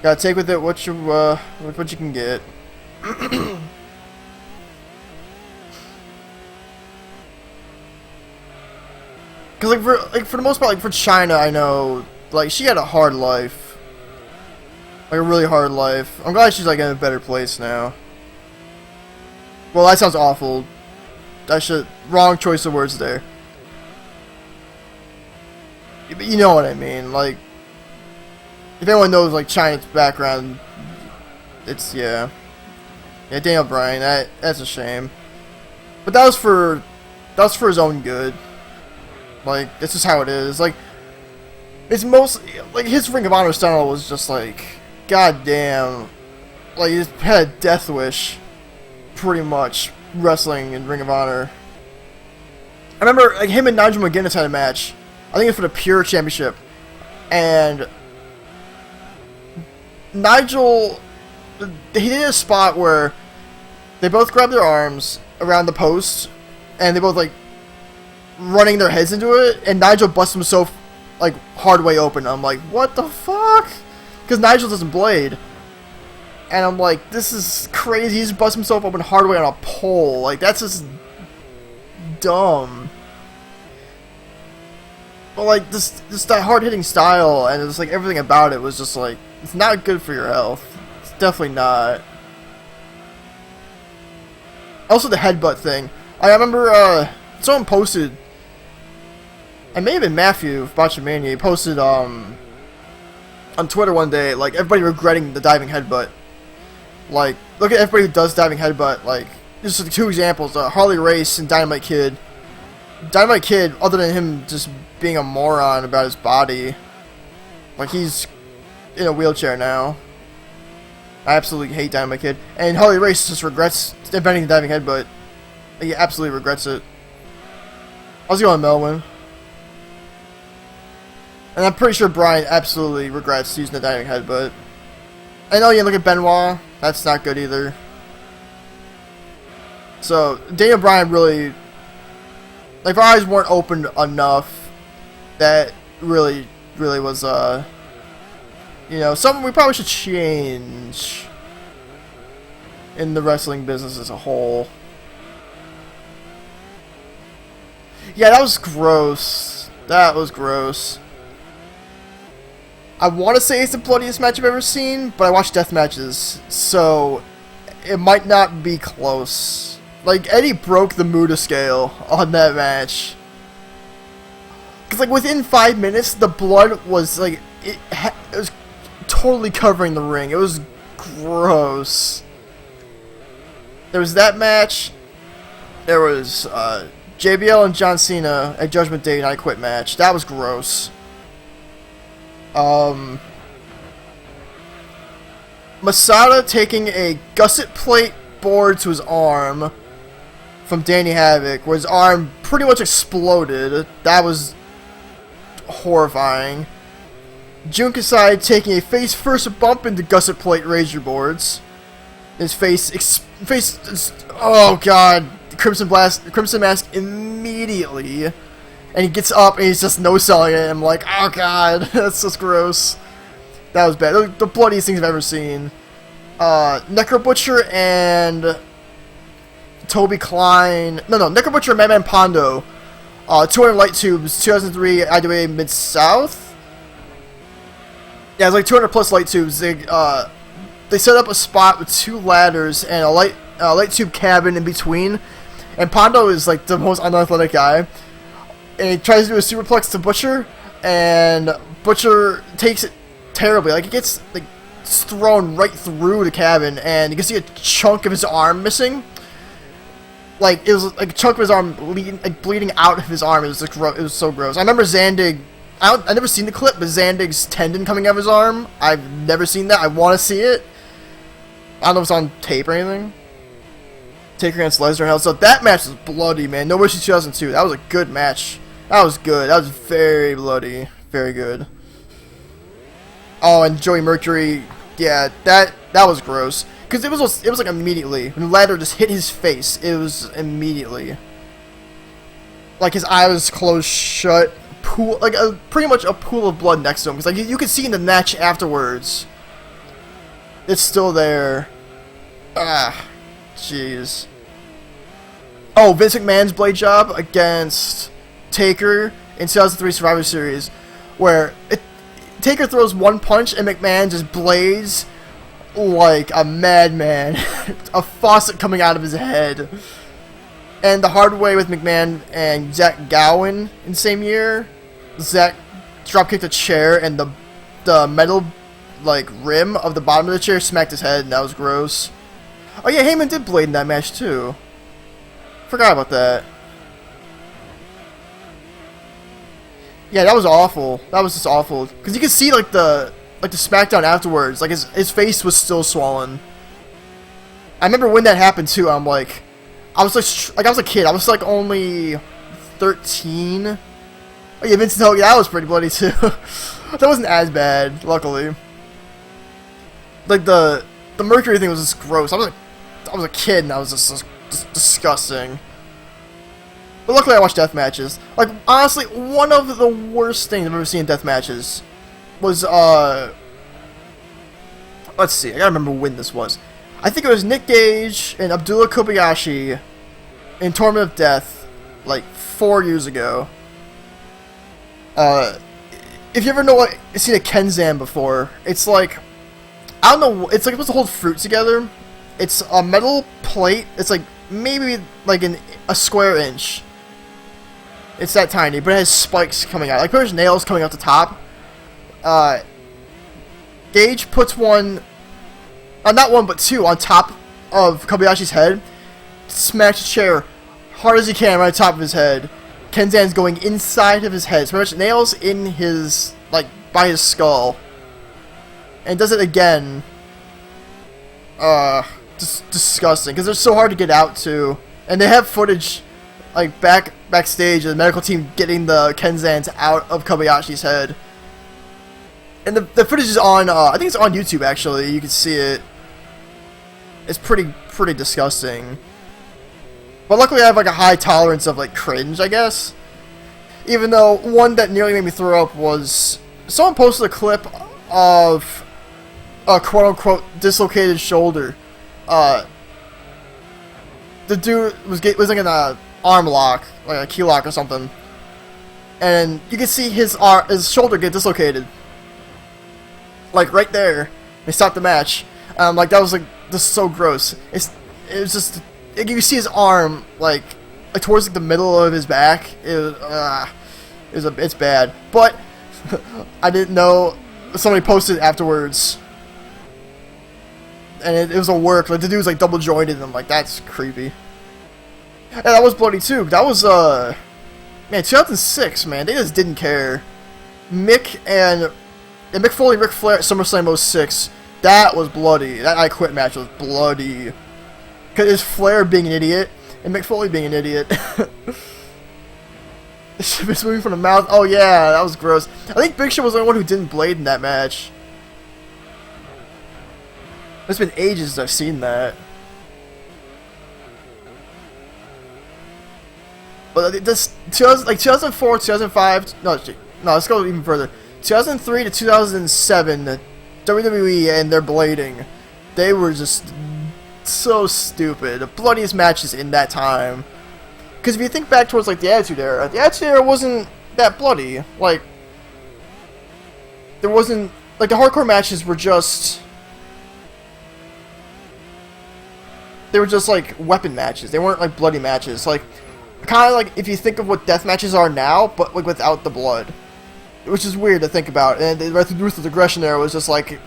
Gotta take with it what you can get. Cause like for the most part, like for China, I know like she had a hard life, like a really hard life. I'm glad she's like in a better place now. Well, that sounds awful. Wrong choice of words there. But you know what I mean. Like, if anyone knows like China's background, it's yeah, Daniel Bryan. That's a shame. But that was for his own good. Like, this is how it is. Like, it's mostly like his Ring of Honor style was just like, goddamn, like he had a death wish, pretty much wrestling in Ring of Honor. I remember like him and Nigel McGuinness had a match. I think it's for the Pure Championship, and Nigel, he did a spot where they both grabbed their arms around the post, and they both like running their heads into it, and Nigel busts himself like hard way open. I'm like, what the fuck? Because Nigel doesn't blade, and I'm like, this is crazy. He's busts himself open hard way on a pole. Like, that's just dumb. But like this that hard hitting style and just like everything about it was just like, it's not good for your health. It's definitely not. Also the headbutt thing. I remember someone posted, it may have been Matthew Botchamania, he posted on Twitter one day, like everybody regretting the diving headbutt. Like, look at everybody who does diving headbutt. Like, just like 2 examples: Harley Race and Dynamite Kid. Dynamite Kid, other than him just being a moron about his body, like he's in a wheelchair now. I absolutely hate Dynamite Kid. And Harley Race just regrets inventing the diving headbutt. He absolutely regrets it. How's it going, Melvin? And I'm pretty sure Brian absolutely regrets using the diving headbutt. And oh yeah, look at Benoit. That's not good either. So Daniel Bryan really, like, our eyes weren't opened enough. That really was you know, something we probably should change in the wrestling business as a whole. Yeah, that was gross. That was gross. I want to say it's the bloodiest match I've ever seen, but I watch death matches, so it might not be close. Like, Eddie broke the Muda scale on that match. Because, like, within 5 minutes, the blood was, like, it was totally covering the ring. It was gross. There was that match. There was JBL and John Cena at Judgment Day and I Quit match. That was gross. Masada taking a gusset plate board to his arm from Danny Havoc, where his arm pretty much exploded. That was horrifying. Jun Kasai taking a face-first bump into gusset plate razor boards. His face, oh god, Crimson Mask immediately. And he gets up and he's just no-selling it. I'm like, oh god, that's just gross. That was bad. The bloodiest things I've ever seen. Necro Butcher and Toby Klein. No, Nickel Butcher, Madman Pondo. 200 light tubes, 2003 IWA Mid-South. Yeah, it's like 200 plus light tubes. They set up a spot with 2 ladders and a light tube cabin in between. And Pondo is like the most unathletic guy. And he tries to do a superplex to Butcher, and Butcher takes it terribly. Like, it gets like thrown right through the cabin, and you can see a chunk of his arm missing. Like, it was like a chunk of his arm bleeding out of his arm. It was like, it was so gross. I remember Zandig. I never seen the clip, but Zandig's tendon coming out of his arm. I've never seen that. I want to see it. I don't know if it's on tape or anything. Taker against Lesnar. Hell, so that match was bloody, man. No Mercy 2002. That was a good match. That was good. That was very bloody. Very good. Oh, and Joey Mercury. Yeah, that was gross. Because it was like immediately. When the ladder just hit his face, it was immediately. Like, his eyes was closed shut. Pool, like, pretty much a pool of blood next to him. Because, like, you could see in the match afterwards. It's still there. Ah. Jeez. Oh, Vince McMahon's blade job against Taker in 2003 Survivor Series, where Taker throws one punch and McMahon just blades like a madman, a faucet coming out of his head. And the hard way with McMahon and Zach Gowen in the same year, Zach dropkicked a chair and the metal like rim of the bottom of the chair smacked his head, and that was gross. Oh yeah, Heyman did blade in that match too. Forgot about that. Yeah, that was awful. That was just awful. Cause you could see like the SmackDown afterwards, like his face was still swollen. I remember when that happened too. I'm like, I was like I was a kid. I was like only 13. Oh yeah, Vince Hogan, that was pretty bloody too. That wasn't as bad, luckily. Like the Mercury thing was just gross. I was a kid and I was just disgusting. But luckily I watched death matches. Like, honestly, one of the worst things I've ever seen in death matches was, let's see, I gotta remember when this was. I think it was Nick Gage and Abdullah Kobayashi in Tournament of Death, like, 4 years ago. If you ever seen a Kenzan before, it's like, I don't know, it's like supposed to hold fruit together. It's a metal plate. It's like maybe like a square inch. It's that tiny, but it has spikes coming out. Like there's nails coming out the top. Gage puts one, not one but 2 on top of Kobayashi's head. Smacks the chair hard as he can right on top of his head. Kenzan's going inside of his head. So pretty much nails in his, like, by his skull. And does it again. Just disgusting. Because they're so hard to get out to. And they have footage, like, backstage of the medical team getting the Kenzans out of Kobayashi's head. And the footage is on, I think it's on YouTube, actually. You can see it. It's pretty disgusting. But luckily I have, like, a high tolerance of, like, cringe, I guess. Even though one that nearly made me throw up was... Someone posted a clip of a quote-unquote dislocated shoulder. The dude was like in an arm lock, like a key lock or something. And you can see his shoulder get dislocated. Like, right there. They stopped the match. Like, that was, like, just so gross. It was just... You can see his arm, like towards like, the middle of his back. It's bad. But I didn't know. Somebody posted afterwards, and it was a work. Like the dude was like double jointed, and I'm like, that's creepy. And that was bloody too. That was man, 2006. Man, they just didn't care. Mick Foley, Ric Flair at SummerSlam '06. That was bloody. That I Quit match was bloody. Because it's Flair being an idiot, and Mick Foley being an idiot. It's moving from the mouth. Oh yeah, that was gross. I think Big Show was the only one who didn't blade in that match. It's been ages since I've seen that. But this 2004, 2005. No, let's go even further. 2003 to 2007, WWE and their blading, they were just so stupid. The bloodiest matches in that time. Because if you think back towards like the Attitude Era wasn't that bloody. Like, there wasn't, like, the hardcore matches were just, they were just like weapon matches. They weren't like bloody matches. Like, kind of like if you think of what death matches are now, but like without the blood, which is weird to think about. And the Ruthless Aggression era was just like, you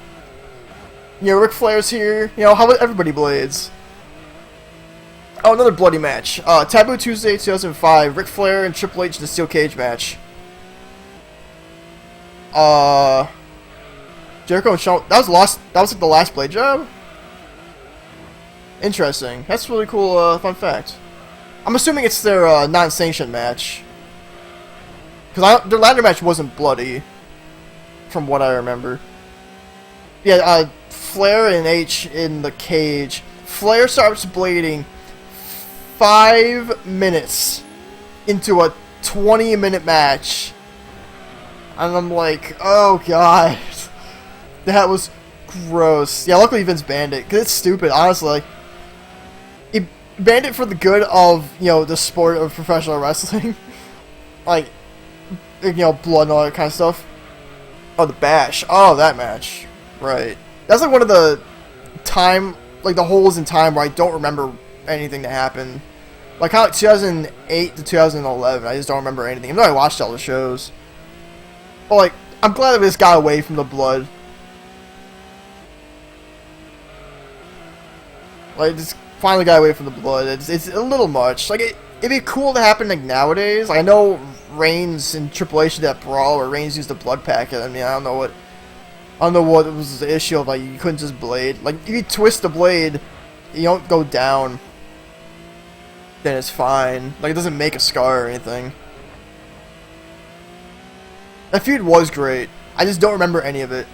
know, Ric Flair's here. You know, how about everybody blades? Oh, another bloody match. Taboo Tuesday 2005, Ric Flair and Triple H in a steel cage match. Jericho and Shawn, that was like the last blade job? Interesting. That's a really cool, fun fact. I'm assuming it's their, non-sanctioned match. Because their ladder match wasn't bloody, from what I remember. Yeah, Flair and H in the cage. Flair starts blading 5 minutes into a 20-minute match. And I'm like, oh god. That was gross. Yeah, luckily Vince banned it, because it's stupid, honestly. Like, he banned it for the good of, you know, the sport of professional wrestling. Like, you know, blood and all that kind of stuff. Oh, the Bash. Oh, that match. Right. That's like one of the time, like the holes in time where I don't remember anything that happened. Like, kind of like 2008 to 2011, I just don't remember anything. Even though I watched all the shows. But, like, I'm glad that this got away from the blood. Like, just finally got away from the blood. It's a little much. Like, it'd be cool to happen, like, nowadays. Like, I know Reigns and Triple H did that brawl where Reigns used the blood packet. I mean, I don't know what was the issue of, like, you couldn't just blade. Like, if you twist the blade, you don't go down, then it's fine. Like, it doesn't make a scar or anything. That feud was great. I just don't remember any of it.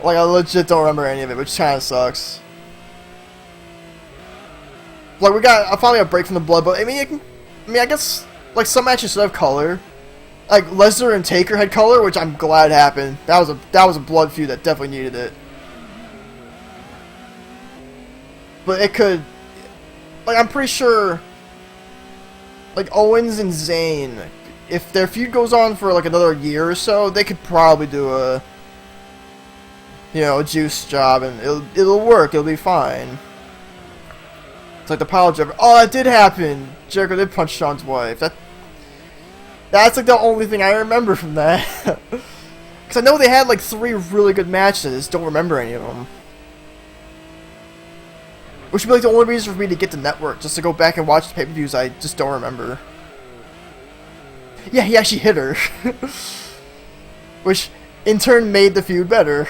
Like, I legit don't remember any of it, which kind of sucks. Like, I finally got a break from the blood, but I mean, I guess, like, some matches should have color. Like, Lesnar and Taker had color, which I'm glad happened. That was a blood feud that definitely needed it. But it could, like, I'm pretty sure, like, Owens and Zayn, if their feud goes on for, like, another year or so, they could probably do a, you know, a juice job, and it'll work. It'll be fine. It's like the pile driver. Oh, that did happen. Jericho did punch Shawn's wife. That's like the only thing I remember from that. Because I know they had like 3 really good matches. I just don't remember any of them. Which would be like the only reason for me to get the network, just to go back and watch the pay-per-views I just don't remember. Yeah, he actually hit her. Which in turn made the feud better.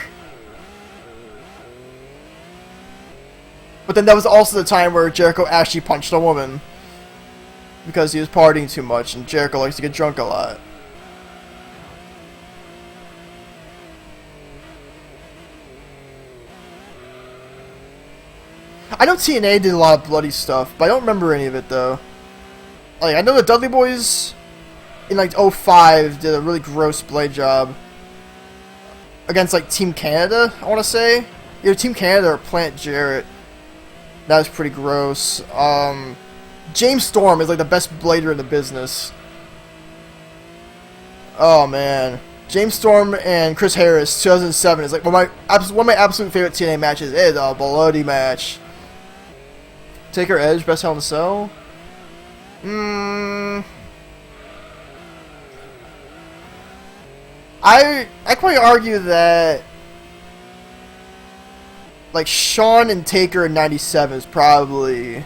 But then that was also the time where Jericho actually punched a woman. Because he was partying too much, and Jericho likes to get drunk a lot. I know TNA did a lot of bloody stuff, but I don't remember any of it, though. Like, I know the Dudley Boys in, like, '05 did a really gross blade job. Against, like, Team Canada, I want to say. Either Team Canada or Plant Jarrett. That was pretty gross. James Storm is like the best blader in the business. Oh man, James Storm and Chris Harris, 2007 is like one of my absolute favorite TNA matches. It is a bloody match. Taker Edge, best Hell in a Cell. I quite argue that, like, Shawn and Taker in '97 is probably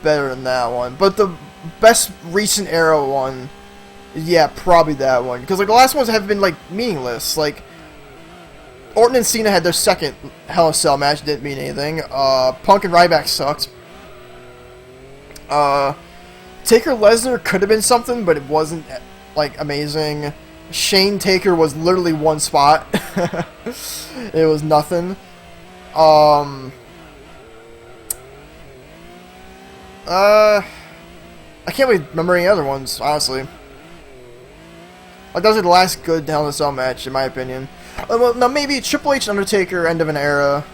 better than that one. But the best recent era one, yeah, probably that one. Because, like, the last ones have been, like, meaningless. Like, Orton and Cena had their second Hell in a Cell match, didn't mean anything. Punk and Ryback sucked. Taker Lesnar could have been something, but it wasn't, like, amazing. Shane Taker was literally one spot. It was nothing. I can't really remember any other ones, honestly. Like, that was like the last good Hell in a Cell match, in my opinion. Well, now maybe Triple H and Undertaker, end of an era.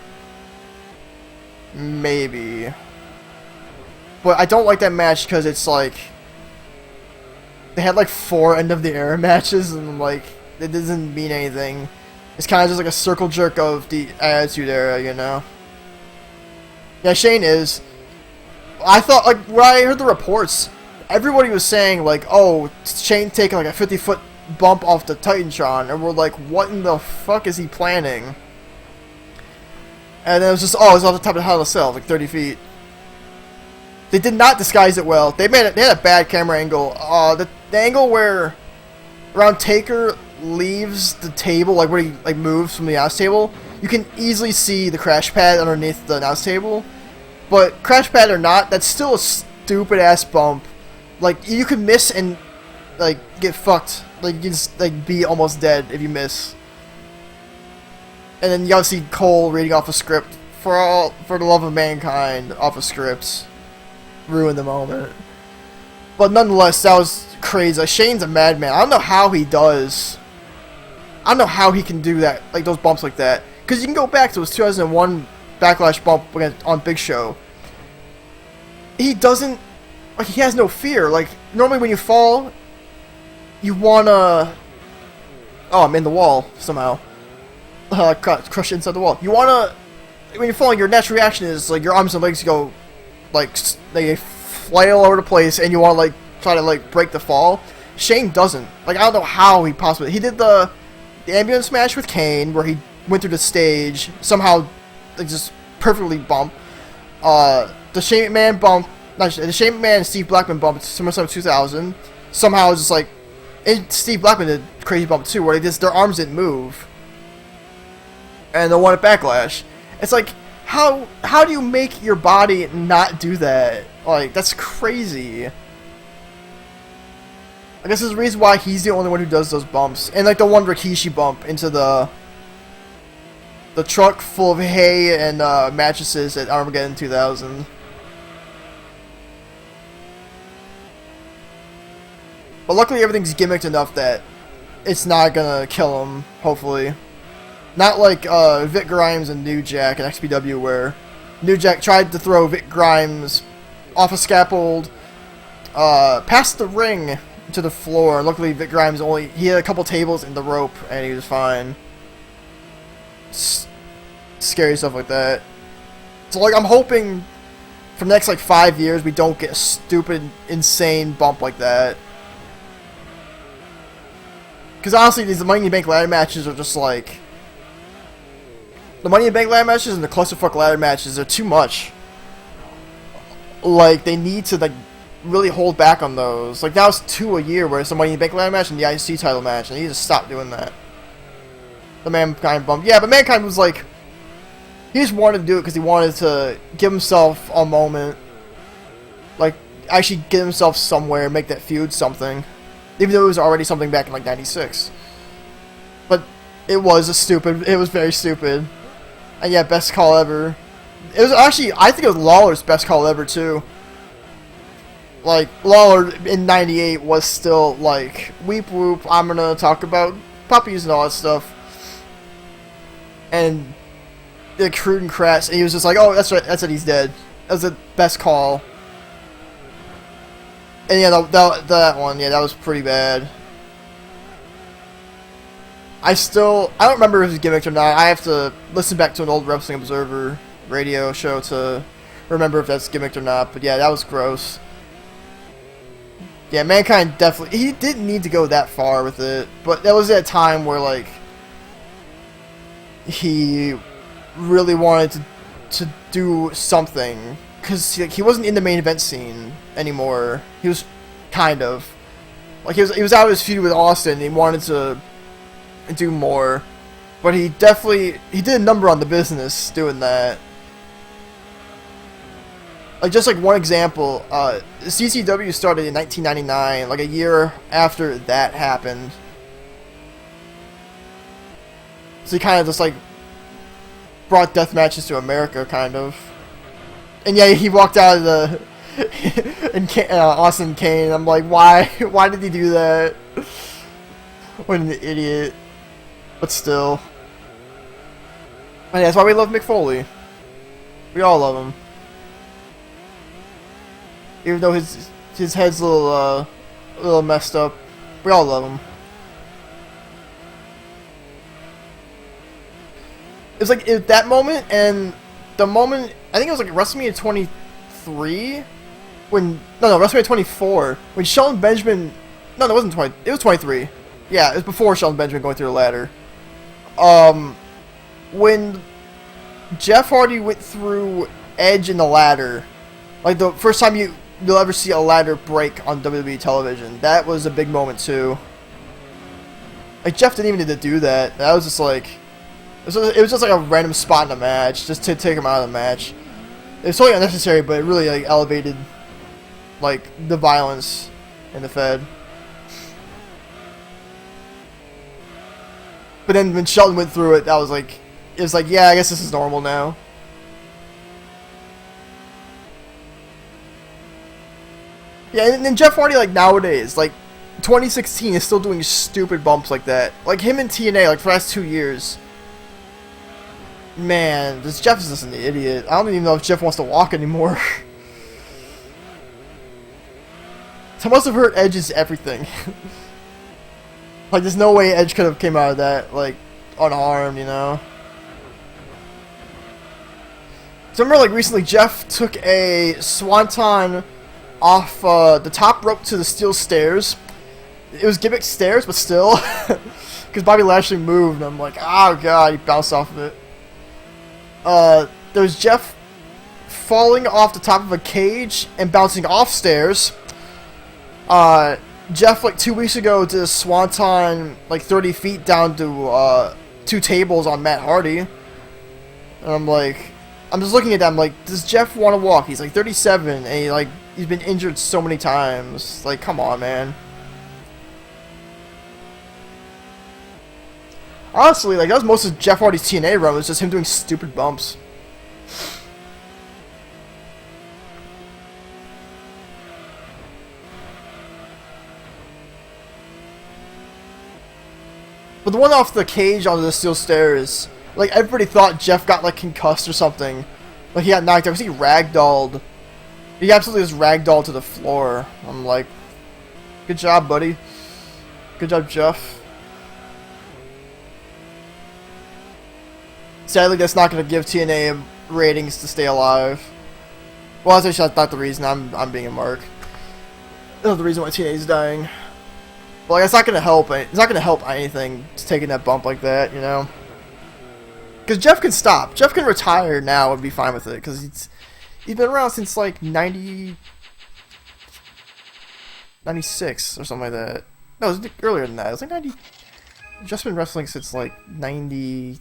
maybe. But I don't like that match because it's like they had like 4 end of the era matches, and like it doesn't mean anything. It's kind of just like a circle jerk of the Attitude Era, you know. Yeah, Shane is. I thought, like, when I heard the reports, everybody was saying like, oh, Shane taking like a 50-foot bump off the Titantron, and we're like, what in the fuck is he planning? And then it was just, oh, it's off the top of the Hell in a Cell, like 30 feet. They did not disguise it well. They had a bad camera angle. The angle where around Taker leaves the table, like where he like moves from the announce table, you can easily see the crash pad underneath the announce table. But crash pad or not, that's still a stupid ass bump. Like you could miss and like get fucked. Like you can just like be almost dead if you miss. And then you gotta see Cole reading off a script for the love of mankind off a script. Ruin the moment. But nonetheless, that was crazy. Like, Shane's a madman. I don't know how he does. I don't know how he can do that, like those bumps like that. Because you can go back to his 2001 Backlash bump on Big Show. He doesn't, like, he has no fear. Like, normally when you fall, you wanna... Oh, I'm in the wall, somehow. Crush inside the wall. You wanna... When you're falling, your natural reaction is, like, your arms and legs go... Like, they flail all over the place, and you want to, like, try to, like, break the fall. Shane doesn't. Like, I don't know how he possibly... He did the ambulance match with Kane, where he went through the stage, somehow, like, just perfectly bumped. The Shane McMahon bump... Not, the Shane McMahon and Steve Blackman bump, SummerSlam 2000, somehow just, like... And Steve Blackman did a crazy bump, too, where they just, their arms didn't move. And the one at Backlash. It's like... How do you make your body not do that? Like, that's crazy. I guess there's a reason why he's the only one who does those bumps. And like the one Rikishi bump into the truck full of hay and mattresses at Armageddon 2000. But luckily everything's gimmicked enough that it's not gonna kill him, hopefully. Not like Vic Grimes and New Jack and XPW, where New Jack tried to throw Vic Grimes off a scaffold, past the ring to the floor. And luckily, Vic Grimes he had a couple tables in the rope, and he was fine. Scary stuff like that. So, like, I'm hoping for the next like 5 years we don't get a stupid, insane bump like that. Because honestly, these Money in the Bank ladder matches are just like. The Money in the Bank ladder matches and the clusterfuck ladder matches are too much. Like, they need to, like, really hold back on those. Like, that was 2 a year where it's the Money in the Bank ladder match and the IC title match, and they need to stop doing that. The Mankind bump. Yeah, but Mankind was like... He just wanted to do it because he wanted to give himself a moment. Like, actually get himself somewhere, make that feud something. Even though it was already something back in, like, 96. But it was very stupid. And yeah, best call ever. It was actually, I think it was Lawler's best call ever, too. Like, Lawler in 98 was still, like, weep whoop, I'm gonna talk about puppies and all that stuff. And, the crude and crass, and he was just like, oh, that's right, that's it, he's dead. That was the best call. And yeah, that one, yeah, that was pretty bad. I don't remember if it was gimmicked or not. I have to listen back to an old Wrestling Observer radio show to remember if that's gimmicked or not. But yeah, that was gross. Yeah, Mankind definitely... He didn't need to go that far with it. But that was at a time where, like... He really wanted to do something. Because he wasn't in the main event scene anymore. He was kind of. Like, he was out of his feud with Austin and he wanted to... do more, but he did a number on the business doing that. Like, just like one example, CCW started in 1999, like a year after that happened. So he kind of just like brought death matches to America, kind of. And yeah, he walked out of the Austin Kane. I'm like, why did he do that? What an idiot. But still. And that's why we love Mick Foley. We all love him. Even though his head's a little messed up, we all love him. It was like that moment and the moment, I think it was like WrestleMania 23 when WrestleMania 24 when Shelton Benjamin, no, it wasn't 20, it was 23. Yeah, it was before Shelton Benjamin going through the ladder. When Jeff Hardy went through Edge in the ladder, like the first time you'll ever see a ladder break on WWE television, that was a big moment too. Like Jeff didn't even need to do that. That was just like, it was just like a random spot in the match, just to take him out of the match. It was totally unnecessary, but it really like elevated like the violence in the Fed. But then when Shelton went through it, it was like, yeah, I guess this is normal now. Yeah, and then Jeff Hardy, like nowadays, like 2016, is still doing stupid bumps like that. Like him in TNA, like for the last 2 years. Man, Jeff is just an idiot. I don't even know if Jeff wants to walk anymore. I must have hurt Edge's everything. Like, there's no way Edge could have came out of that, like, unharmed, you know? So remember, like, recently Jeff took a swanton off the top rope to the steel stairs. It was gimmick stairs, but still. Because Bobby Lashley moved, and I'm like, oh god, he bounced off of it. There's Jeff falling off the top of a cage and bouncing off stairs. Jeff, like 2 weeks ago, did a swanton like 30 feet down to 2 tables on Matt Hardy. And I'm like, I'm just looking at that, I'm like, does Jeff want to walk? He's like 37, and he's been injured so many times. Like, come on, man. Honestly, like, that was most of Jeff Hardy's TNA run, was just him doing stupid bumps. But the one off the cage onto the steel stairs, like, everybody thought Jeff got, like, concussed or something. Like, he got knocked out, because he ragdolled. He absolutely just ragdolled to the floor. I'm like, good job, buddy. Good job, Jeff. Sadly, that's not going to give TNA ratings to stay alive. Well, that's actually not the reason. I'm being a mark. That's the reason why TNA is dying. But like, it's not going to help. It's not going to help anything just taking that bump like that, you know. Because Jeff can stop. Jeff can retire now and be fine with it. Because he's been around since like 96 or something like that. No, it was earlier than that. It was like 90. Jeff's been wrestling since like 92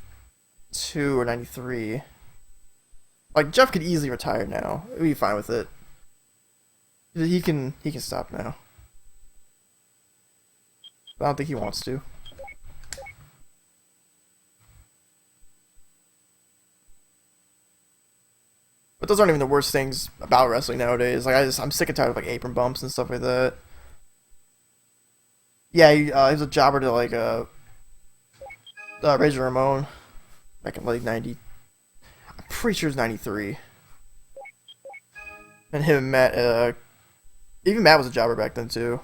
or 93. Like, Jeff could easily retire now. He'd be fine with it. He can stop now. But I don't think he wants to. But those aren't even the worst things about wrestling nowadays. Like, I'm sick and tired of like apron bumps and stuff like that. Yeah, he was a jobber to like Razor Ramon back in like 90. I'm pretty sure it's 93. And him and Matt, even Matt was a jobber back then too.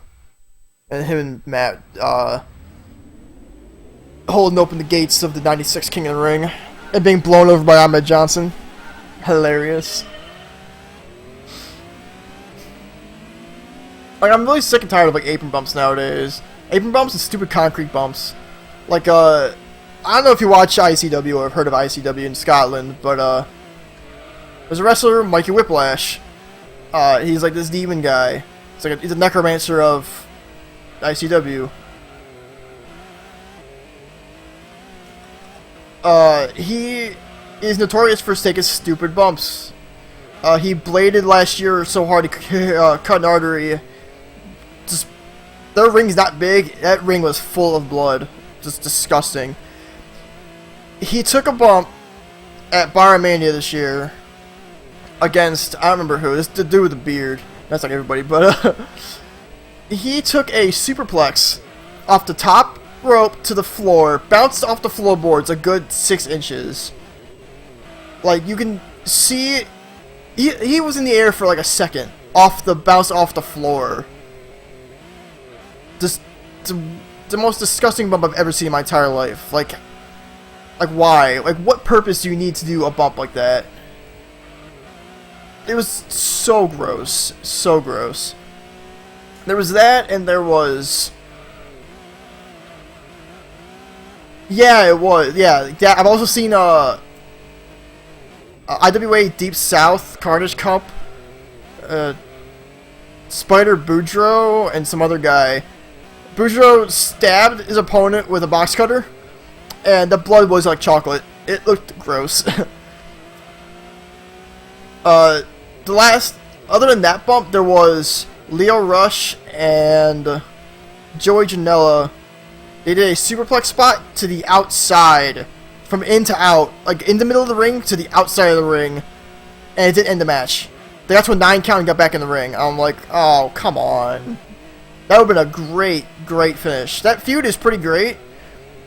And him and Matt holding open the gates of the 96 King of the Ring and being blown over by Ahmed Johnson. Hilarious. Like, I'm really sick and tired of like apron bumps nowadays. Apron bumps and stupid concrete bumps. Like, I don't know if you watch ICW or have heard of ICW in Scotland, but there's a wrestler, Mikey Whiplash. He's like this demon guy. He's a necromancer of ICW. He is notorious for taking stupid bumps. He bladed last year so hard he cut an artery. Just, their ring's not big. That ring was full of blood. Just disgusting. He took a bump at Baromania this year against, I don't remember who, this the dude with the beard. That's like everybody, but he took a superplex off the top rope to the floor, bounced off the floorboards a good 6 inches. Like, you can see, he was in the air for like a second, bounce off the floor. Just the most disgusting bump I've ever seen in my entire life. Like why? Like, what purpose do you need to do a bump like that? It was so gross. So gross. There was that, and there was... Yeah, it was. Yeah, I've also seen, IWA Deep South Carnage Cup. Spider Boudreaux and some other guy. Boudreaux stabbed his opponent with a box cutter, and the blood was like chocolate. It looked gross. Other than that bump, there was Leo Rush and Joey Janela. They did a superplex spot to the outside, from in to out, like in the middle of the ring to the outside of the ring, and it didn't end the match. They got to a 9 count and got back in the ring. I'm like, oh, come on. That would have been a great finish. That feud is pretty great,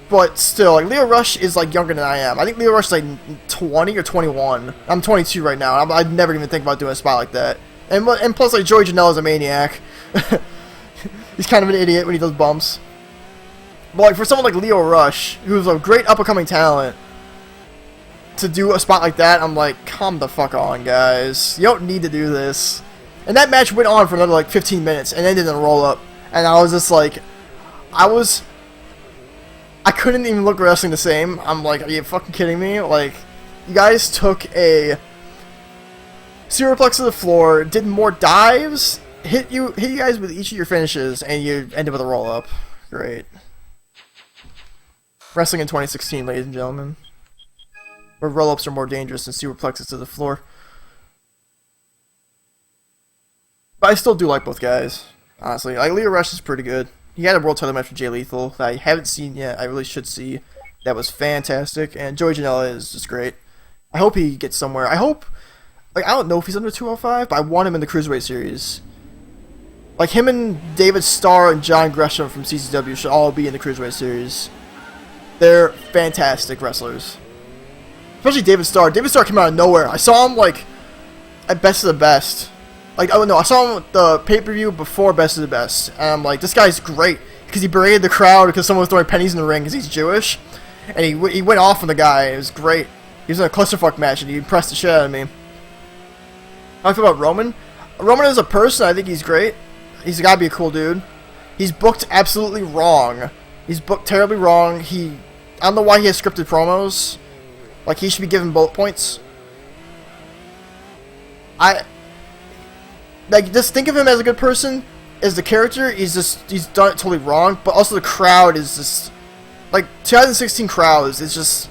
but still, like, Leo Rush is like younger than I am. I think Leo Rush is like 20 or 21. I'm 22 right now. I'd never even think about doing a spot like that. And plus, like, Joey Janela is a maniac. He's kind of an idiot when he does bumps. But like, for someone like Leo Rush, who's a great up-and-coming talent, to do a spot like that, I'm like, come the fuck on, guys. You don't need to do this. And that match went on for another like 15 minutes and ended in a roll-up. And I was just like, I couldn't even look wrestling the same. I'm like, are you fucking kidding me? Like, you guys took a superplex to the floor, did more dives, hit you guys with each of your finishes, and you ended with a roll-up. Great. Wrestling in 2016, ladies and gentlemen. Where roll-ups are more dangerous than superplexes to the floor. But I still do like both guys, honestly. Like, Leo Rush is pretty good. He had a world title match with Jay Lethal that I haven't seen yet. I really should see. That was fantastic. And Joey Janela is just great. I hope he gets somewhere. I hope... Like, I don't know if he's under 205, but I want him in the Cruiserweight series. Like, him and David Starr and John Gresham from CCW should all be in the Cruiserweight series. They're fantastic wrestlers. Especially David Starr. David Starr came out of nowhere. I saw him, like, at Best of the Best. Like, oh no, I saw him at the pay-per-view before Best of the Best. And I'm like, this guy's great. Because he berated the crowd because someone was throwing pennies in the ring because he's Jewish. And he went off on the guy. It was great. He was in a clusterfuck match and he impressed the shit out of me. How do I feel about Roman? Roman as a person, I think he's great. He's gotta be a cool dude. He's booked absolutely wrong. He's booked terribly wrong. I don't know why he has scripted promos. Like, he should be given bullet points. Like, just think of him as a good person. As the character, he's done it totally wrong. But also the crowd is just... Like, 2016 crowds is just...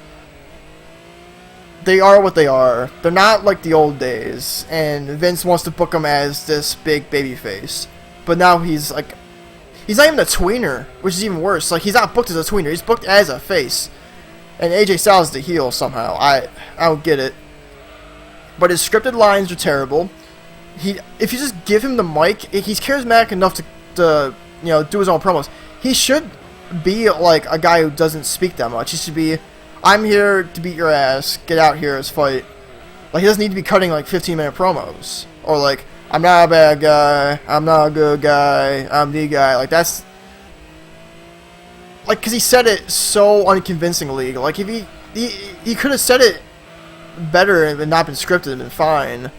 They are what they are. They're not like the old days. And Vince wants to book him as this big baby face. But now he's like... He's not even a tweener, which is even worse. Like, he's not booked as a tweener. He's booked as a face. And AJ Styles is the heel somehow. I don't get it. But his scripted lines are terrible. If you just give him the mic, he's charismatic enough to do his own promos. He should be like a guy who doesn't speak that much. He should be, I'm here to beat your ass. Get out here, let's fight. Like, he doesn't need to be cutting like 15-minute promos or like, I'm not a bad guy. I'm not a good guy. I'm the guy. Like, that's like, because he said it so unconvincingly. Like, if he could have said it better and not been scripted and been fine.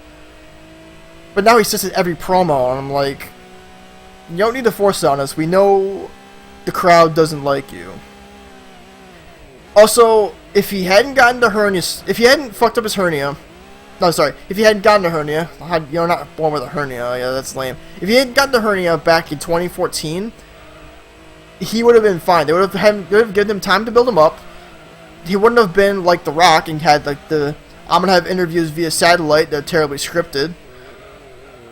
But now he says it every promo, and I'm like, you don't need to force it on us. We know the crowd doesn't like you. Also, if he hadn't gotten the hernia, if he hadn't fucked up his hernia, no, sorry, if he hadn't gotten the hernia, you're not born with a hernia, yeah, that's lame. If he hadn't gotten the hernia back in 2014, he would have been fine. They would have given him time to build him up. He wouldn't have been like The Rock and had like I'm gonna have interviews via satellite that are terribly scripted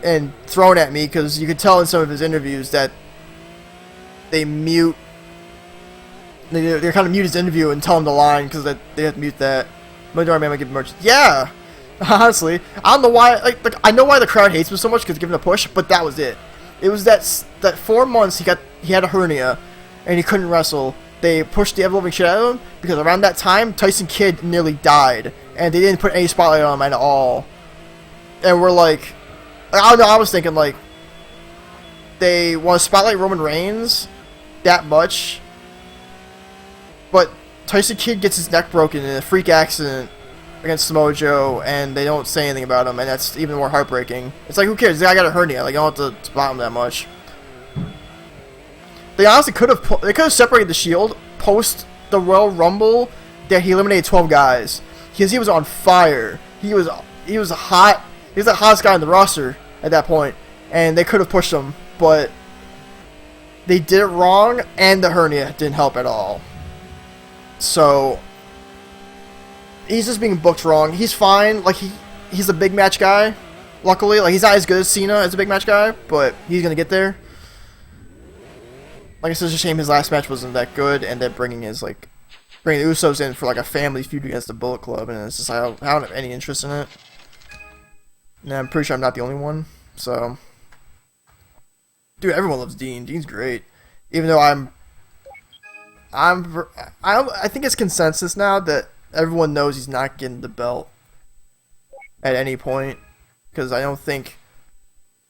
and thrown at me, because you could tell in some of his interviews that they kind of mute his interview and tell him the line because they have to mute that. Majority man might give merch. Yeah, honestly, I don't know why. Like I know why the crowd hates him so much because giving a push, but that was it. It was that 4 months he had a hernia and he couldn't wrestle. They pushed the ever-loving shit out of him because around that time Tyson Kidd nearly died and they didn't put any spotlight on him at all. And we're like, I don't know. I was thinking like they want to spotlight Roman Reigns that much, but Tyson Kidd gets his neck broken in a freak accident against Samoa Joe, and they don't say anything about him, and that's even more heartbreaking. It's like, who cares? The guy got a hernia. Like, you don't have to spot him that much. They honestly could have separated the Shield post the Royal Rumble that he eliminated 12 guys, because he was on fire. He was hot. He was the hottest guy on the roster at that point, and they could have pushed him, but they did it wrong, and the hernia didn't help at all. So he's just being booked wrong. He's fine. Like, he's a big match guy. Luckily, like, he's not as good as Cena as a big match guy, but he's gonna get there. Like, it's just a shame his last match wasn't that good, and then bringing the Usos in for like a family feud against the Bullet Club, and it's just I don't have any interest in it. And I'm pretty sure I'm not the only one. So, dude, everyone loves Dean. Dean's great, even though I think it's consensus now that everyone knows he's not getting the belt at any point, because I don't think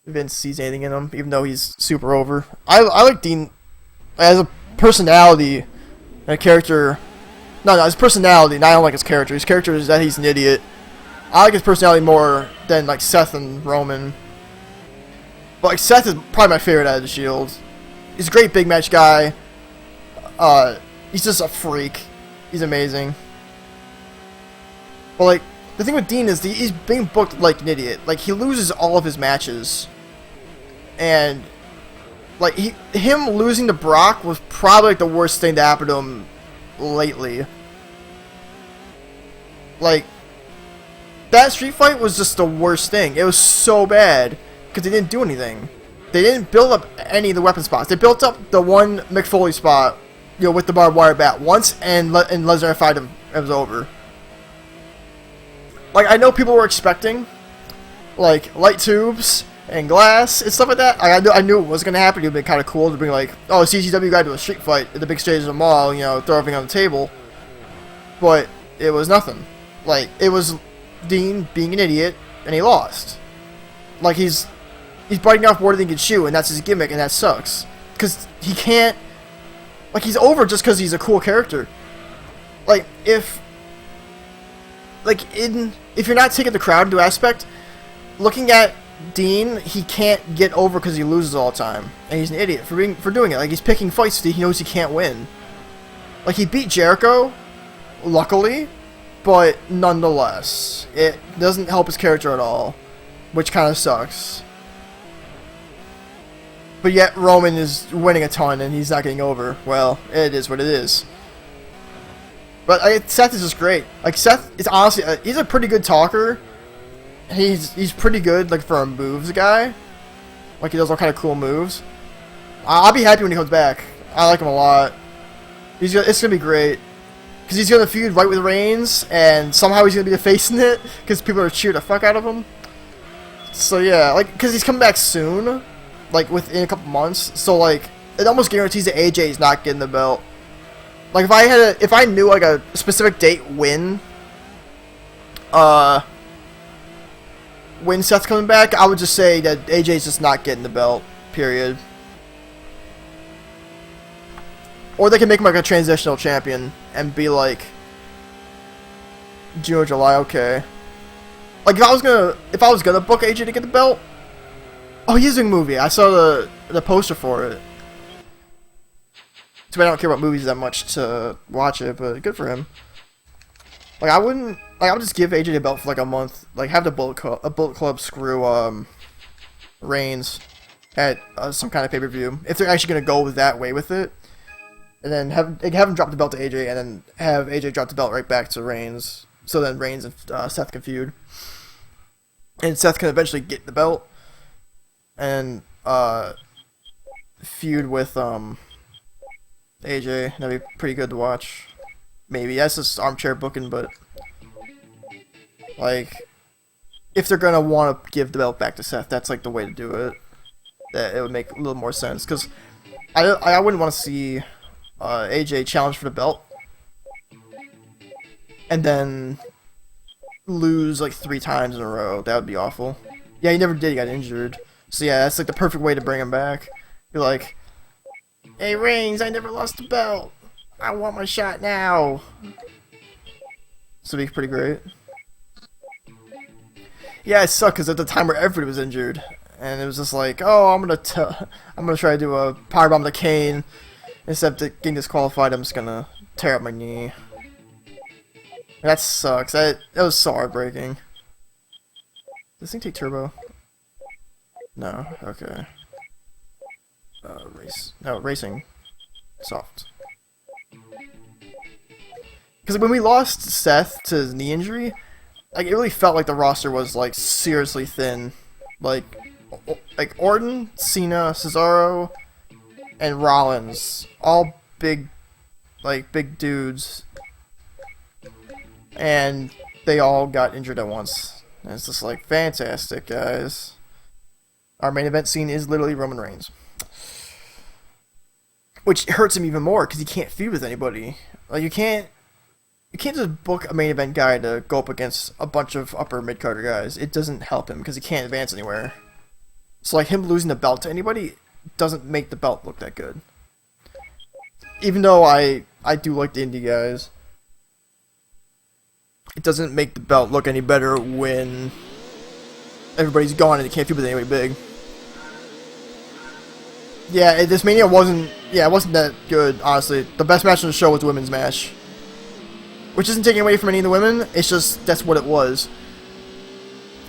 Vince sees anything in him, even though he's super over. I like Dean as a personality and a character. No, his personality. I don't like his character. His character is that he's an idiot. I like his personality more than like Seth and Roman. But like Seth is probably my favorite out of the Shield. He's a great big match guy. He's just a freak. He's amazing. But like, the thing with Dean is he's being booked like an idiot. Like, he loses all of his matches. And like, him losing to Brock was probably like the worst thing to happen to him lately. Like, that street fight was just the worst thing. It was so bad because they didn't do anything. They didn't build up any of the weapon spots. They built up the one Mick Foley spot, you know, with the barbed wire bat once, and Lesnar fight him. It was over. Like, I know people were expecting like light tubes and glass and stuff like that. I knew it was gonna happen. It would be kind of cool to bring like, oh, a CZW guy to a street fight at the big stage of the mall, you know, throw everything on the table. But it was nothing. Like, it was Dean being an idiot, and he lost. Like, he's biting off more than he can chew, and that's his gimmick, and that sucks. Because he can't... Like, he's over just because he's a cool character. Like, if you're not taking the crowd into aspect, looking at Dean, he can't get over because he loses all the time. And he's an idiot for doing it. Like, he's picking fights that he knows he can't win. Like, he beat Jericho, luckily, but nonetheless, it doesn't help his character at all, which kind of sucks. But yet, Roman is winning a ton, and he's not getting over. Well, it is what it is. But Seth is just great. Like, Seth is honestly, he's a pretty good talker. He's pretty good, like, for a moves guy. Like, he does all kind of cool moves. I'll be happy when he comes back. I like him a lot. It's gonna be great. Because he's gonna feud right with Reigns, and somehow he's gonna be the face in it, because people are cheering the fuck out of him. So yeah, like, because he's coming back soon, like within a couple months. So like, it almost guarantees that AJ is not getting the belt. Like, if I knew like a specific date when Seth's coming back, I would just say that AJ's just not getting the belt. Period. Or they can make him like a transitional champion and be like June or July, okay. Like, if I was gonna book AJ to get the belt. Oh, he's doing a movie. I saw the poster for it. Too bad I don't care about movies that much to watch it, but good for him. Like, I would just give AJ the belt for like a month. Like, have the Bullet Club screw Reigns at some kind of pay-per-view if they're actually gonna go that way with it. And then have him drop the belt to AJ, and then have AJ drop the belt right back to Reigns. So then Reigns and Seth can feud. And Seth can eventually get the belt. And feud with AJ. That'd be pretty good to watch. Maybe. That's just armchair booking, but... Like... If they're gonna want to give the belt back to Seth, that's like the way to do it. That it would make a little more sense. Because I wouldn't want to see... AJ challenge for the belt, and then lose like 3 times in a row. That would be awful. Yeah, he never did. He got injured. So yeah, that's like the perfect way to bring him back. You're like, hey Reigns, I never lost the belt. I want my shot now. So it'd be pretty great. Yeah, it sucked because at the time where everybody was injured, and it was just like, oh, I'm gonna try to do a powerbomb to Kane. Instead of getting disqualified, I'm just gonna tear up my knee. That sucks. That was so heartbreaking. Does this thing take turbo? No. Okay. Racing. Soft. Because when we lost Seth to his knee injury, like it really felt like the roster was like seriously thin. Like Orton, Cena, Cesaro, and Rollins, all big dudes, and they all got injured at once. And it's just like fantastic, guys. Our main event scene is literally Roman Reigns, which hurts him even more because he can't feud with anybody. Like you can't just book a main event guy to go up against a bunch of upper mid-carder guys. It doesn't help him because he can't advance anywhere. So like him losing the belt to anybody doesn't make the belt look that good. Even though I do like the indie guys, it doesn't make the belt look any better when everybody's gone and you can't feud with anybody big. Yeah, this Mania wasn't that good, honestly. The best match on the show was the women's match. Which isn't taking away from any of the women, it's just, that's what it was.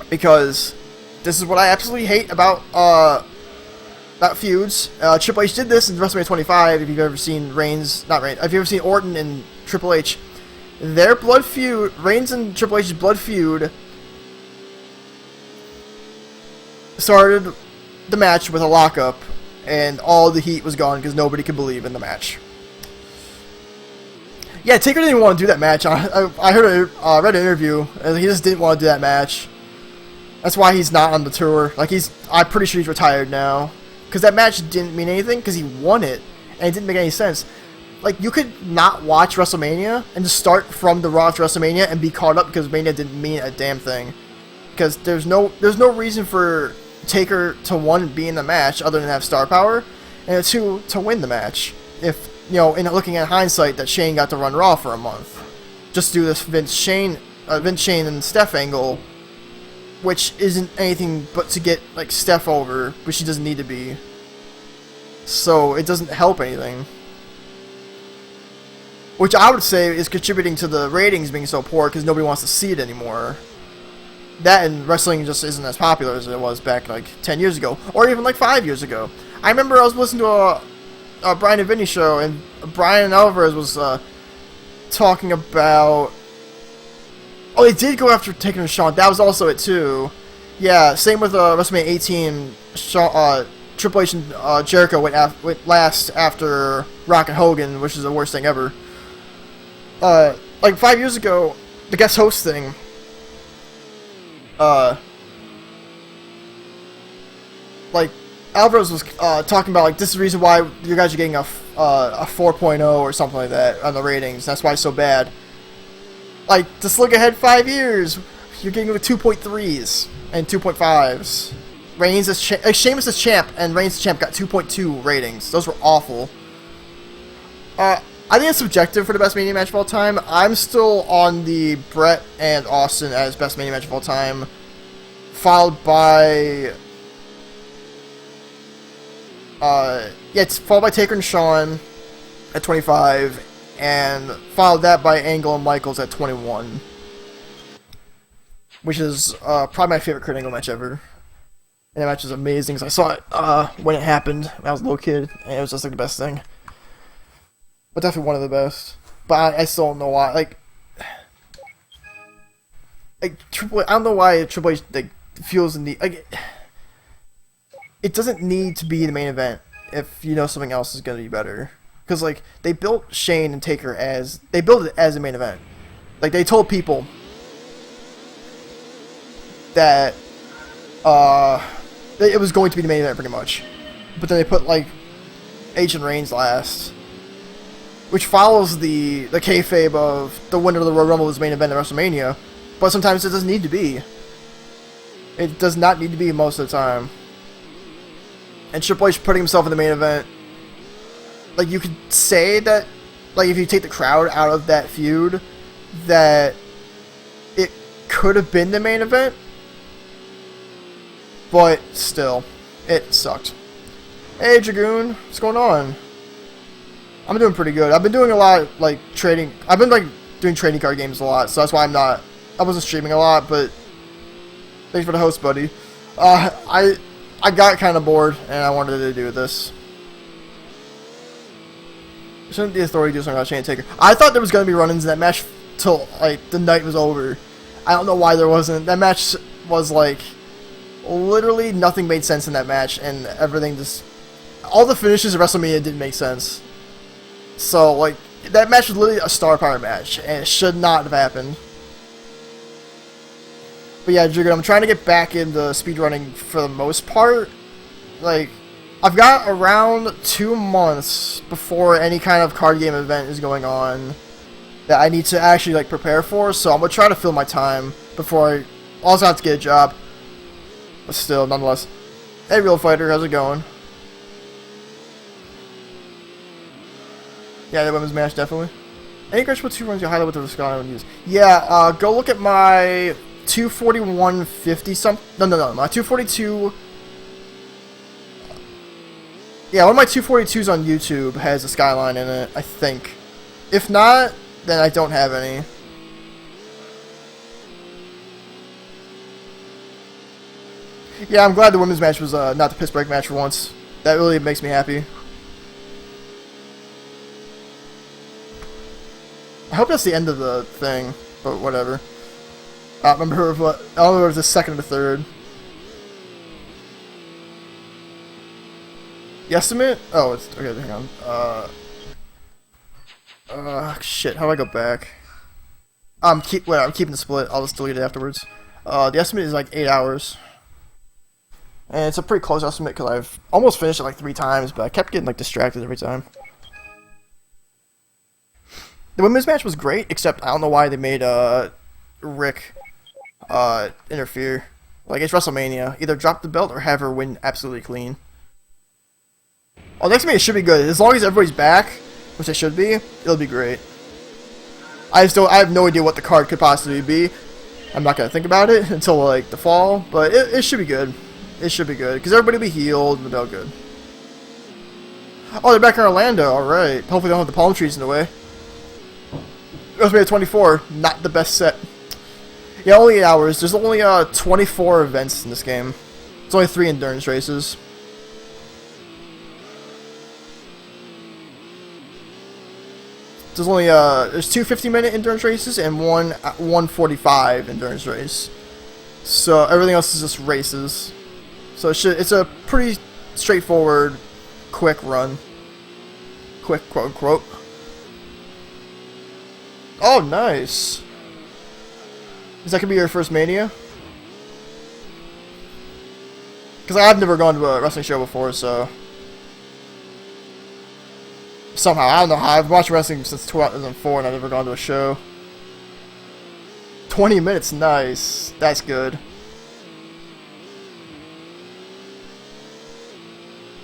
Because this is what I absolutely hate about feuds. Triple H did this in WrestleMania 25, if you've ever seen if you've ever seen Orton and Triple H. Their blood feud, Reigns and Triple H's blood feud, started the match with a lockup, and all the heat was gone because nobody could believe in the match. Yeah, Taker didn't even want to do that match. I read an interview, and he just didn't want to do that match. That's why he's not on the tour. Like I'm pretty sure he's retired now, because that match didn't mean anything because he won it, and it didn't make any sense. Like you could not watch WrestleMania and just start from the Raw to WrestleMania and be caught up because Mania didn't mean a damn thing. Because there's no reason for Taker to one be in the match other than have star power, and two to win the match. If in looking at hindsight, that Shane got to run Raw for a month, just do this Vince Shane and Steph angle, which isn't anything but to get like Steph over, but she doesn't need to be. So it doesn't help anything. Which I would say is contributing to the ratings being so poor because nobody wants to see it anymore. That and wrestling just isn't as popular as it was back like 10 years ago, or even like 5 years ago. I remember I was listening to a Brian and Vinny show, and Brian Alvarez was talking about... Oh, they did go after Taker and Shawn. That was also it, too. Yeah, same with WrestleMania 18. Triple H and Jericho went last after Rock and Hogan, which is the worst thing ever. Like 5 years ago, the guest host thing... like... Alvarez was talking about like this is the reason why you guys are getting a 4.0 or something like that on the ratings. That's why it's so bad. Like just look ahead 5 years, you're getting the 2.3s and 2.5s. Reigns is Sheamus is champ and Reigns is champ got 2.2 ratings. Those were awful. I think it's subjective for the best Mania match of all time. I'm still on the Brett and Austin as best Mania match of all time, followed by. It's followed by Taker and Shawn at 25, and followed that by Angle and Michaels at 21, which is probably my favorite Kurt Angle match ever. And that match is amazing because I saw it when it happened when I was a little kid, and it was just like the best thing. But definitely one of the best. But I still don't know why. Like Triple H, I don't know why Triple H feels the need. It doesn't need to be the main event if you know something else is going to be better. Because, they built Shane and Taker they built it as a main event. Like, they told people that, it was going to be the main event pretty much. But then they put, Edge and Reigns last. Which follows the kayfabe of the winner of the Royal Rumble was main event at WrestleMania. But sometimes it doesn't need to be. It does not need to be most of the time. And Triple H putting himself in the main event, like, you could say that, like, if you take the crowd out of that feud, that it could have been the main event, but still, it sucked. Hey, Dragoon, what's going on? I'm doing pretty good. I've been doing a lot, like, trading. I've been, like, doing trading card games a lot, so that's why I wasn't streaming a lot, but thanks for the host, buddy. I got kind of bored, and I wanted to do this. Shouldn't the Authority do something about Shane Taker? I thought there was going to be run-ins in that match till, like, the night was over. I don't know why there wasn't. That match was, like, literally nothing made sense in that match, and everything just... all the finishes of WrestleMania didn't make sense. So, like, that match was literally a star power match, and it should not have happened. But yeah, Jigga, I'm trying to get back into speedrunning for the most part. Like, I've got around 2 months before any kind of card game event is going on that I need to actually, like, prepare for, so I'm going to try to fill my time before I also have to get a job. But still, nonetheless. Hey, Real Fighter, how's it going? Yeah, the women's match, definitely. Any Crush with 2 runs you highlight with the Scott I would use? Yeah, go look at my 241.50 something. No, my 242. Yeah, one of my 242s on YouTube has a Skyline in it, I think. If not, then I don't have any. Yeah, I'm glad the women's match was not the piss break match for once. That really makes me happy. I hope that's the end of the thing, but whatever. I don't remember what. I don't remember if it was the second or the third. The estimate? Oh, it's okay. Hang on. Shit. How do I go back? I'm keeping the split. I'll just delete it afterwards. The estimate is like 8 hours, and it's a pretty close estimate because I've almost finished it like 3 times, but I kept getting like distracted every time. The women's match was great, except I don't know why they made Rick interfere. Like, it's WrestleMania. Either drop the belt or have her win absolutely clean. Oh, next Mania should be good. As long as everybody's back, which they should be, it'll be great. I have no idea what the card could possibly be. I'm not gonna think about it until like the fall, but it should be good. It should be good because everybody will be healed and they'll be all good. Oh, they're back in Orlando. All right. Hopefully, they don't have the palm trees in the way. WrestleMania 24, not the best set. Yeah, only 8 hours. There's only 24 events in this game. It's only 3 endurance races. There's only there's 2 50-minute endurance races and one 145 endurance race. So everything else is just races. So it's a pretty straightforward, quick run. Quick, quote unquote. Oh, nice. Is that gonna be your first Mania? Because I've never gone to a wrestling show before, so somehow I don't know how I've watched wrestling since 2004 and I've never gone to a show. 20 minutes, nice. That's good.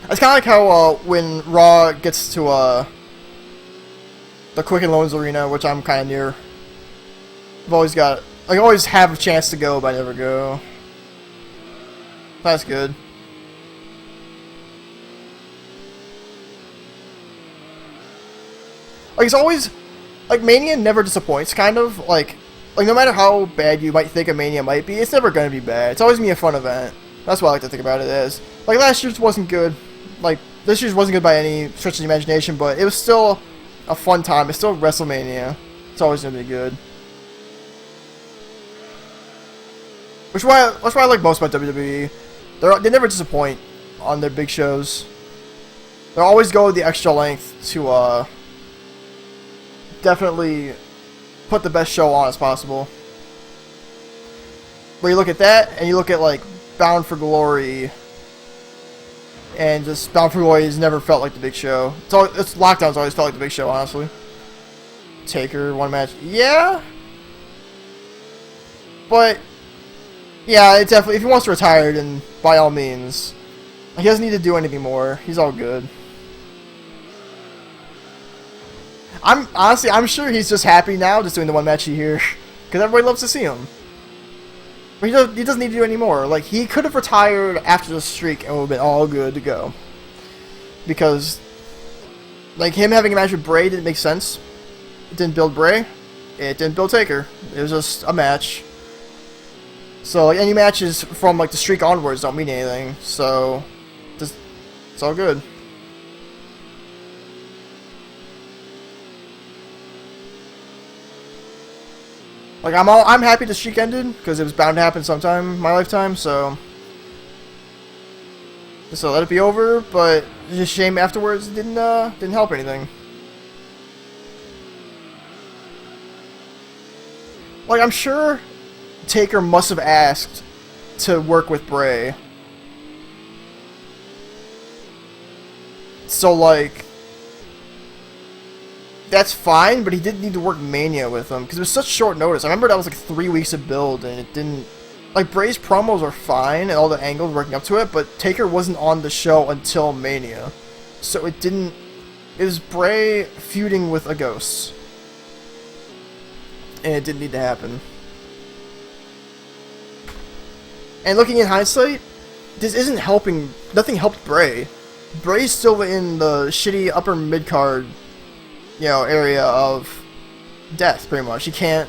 It's kind of like how when Raw gets to the Quicken Loans Arena, which I'm kind of near. I always have a chance to go, but I never go. That's good. Like, it's always, like, Mania never disappoints, kind of. Like, no matter how bad you might think a Mania might be, it's never going to be bad. It's always going to be a fun event. That's what I like to think about it as. Like, last year's wasn't good. Like, this year's wasn't good by any stretch of the imagination, but it was still a fun time. It's still WrestleMania. It's always going to be good. That's why I like most about WWE. They never disappoint on their big shows. They always go the extra length to definitely put the best show on as possible. Where you look at that, and you look at like Bound for Glory, and just Bound for Glory has never felt like the big show. It's Lockdown's always felt like the big show, honestly. Taker, one match, yeah. But yeah, it definitely. If he wants to retire, then by all means, he doesn't need to do anything more. He's all good. I'm sure he's just happy now, just doing the one match here, because everybody loves to see him. But he doesn't need to do any more. Like, he could have retired after the streak and would have been all good to go. Because, like, him having a match with Bray didn't make sense. It didn't build Bray. It didn't build Taker. It was just a match. So, like, any matches from, like, the streak onwards don't mean anything. So, just, it's all good. Like, I'm happy the streak ended, because it was bound to happen sometime in my lifetime, so let it be over, but it's just a shame afterwards it didn't help anything. Like, I'm sure Taker must have asked to work with Bray. So, like, that's fine, but he didn't need to work Mania with him, because it was such short notice. I remember that was like 3 weeks of build, and it didn't... Like, Bray's promos are fine, and all the angles working up to it, but Taker wasn't on the show until Mania. So it didn't... It was Bray feuding with a ghost. And it didn't need to happen. And looking in hindsight, this isn't helping... Nothing helped Bray. Bray's still in the shitty upper mid-card, you know, area of death, pretty much. You can't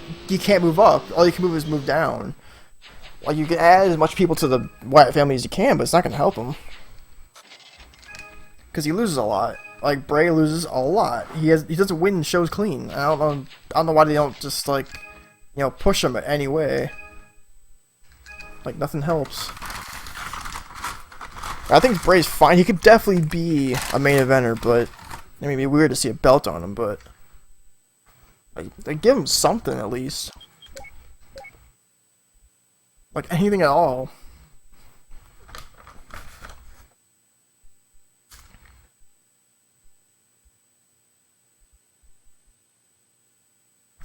move up. All you can move is move down. Like, you can add as much people to the Wyatt family as you can, but it's not gonna help him. Because he loses a lot. Like, Bray loses a lot. He doesn't win shows clean. I don't know why they don't just, like, you know, push him any way. Like, nothing helps. I think Bray's fine. He could definitely be a main eventer, but I mean, it'd be weird to see a belt on him, but they give him something at least. Like, anything at all.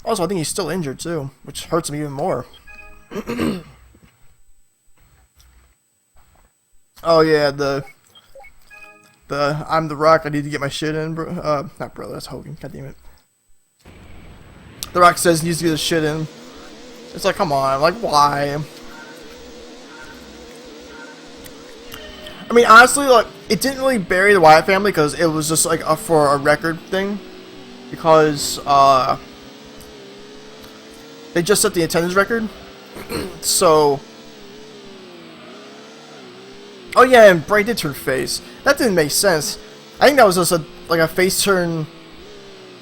Also, I think he's still injured too, which hurts him even more. Oh yeah, the I'm the Rock, I need to get my shit in, bro. Not brother, that's Hogan, god damn it. The Rock says he needs to get his shit in. It's like, come on, like, why? I mean, honestly, like, it didn't really bury the Wyatt family, because it was just, like, for a record thing. Because, they just set the attendance record. So... Oh yeah, and Bray did turn face. That didn't make sense. I think that was just a face turn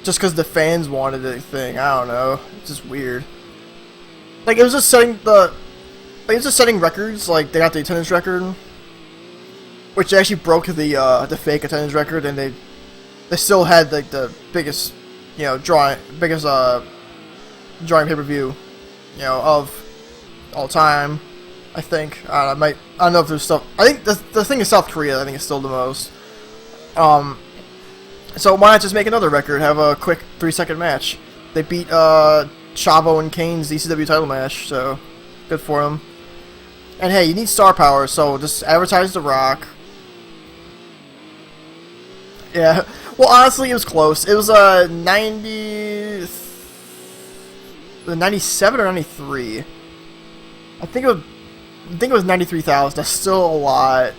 just because the fans wanted it thing. I don't know. It's just weird. Like, it was just setting records. Like, they got the attendance record, which actually broke the fake attendance record, and they still had like the biggest, you know, drawing pay-per-view, you know, of all time. I think. I don't know if there's stuff. I think the thing is South Korea. I think is still the most. So why not just make another record? Have a quick 3-second match. They beat Chavo and Kane's ECW title match, so good for them. And hey, you need star power, so just advertise The Rock. Yeah. Well, honestly, it was close. It was 97 or 93. I think it was 93,000. That's still a lot.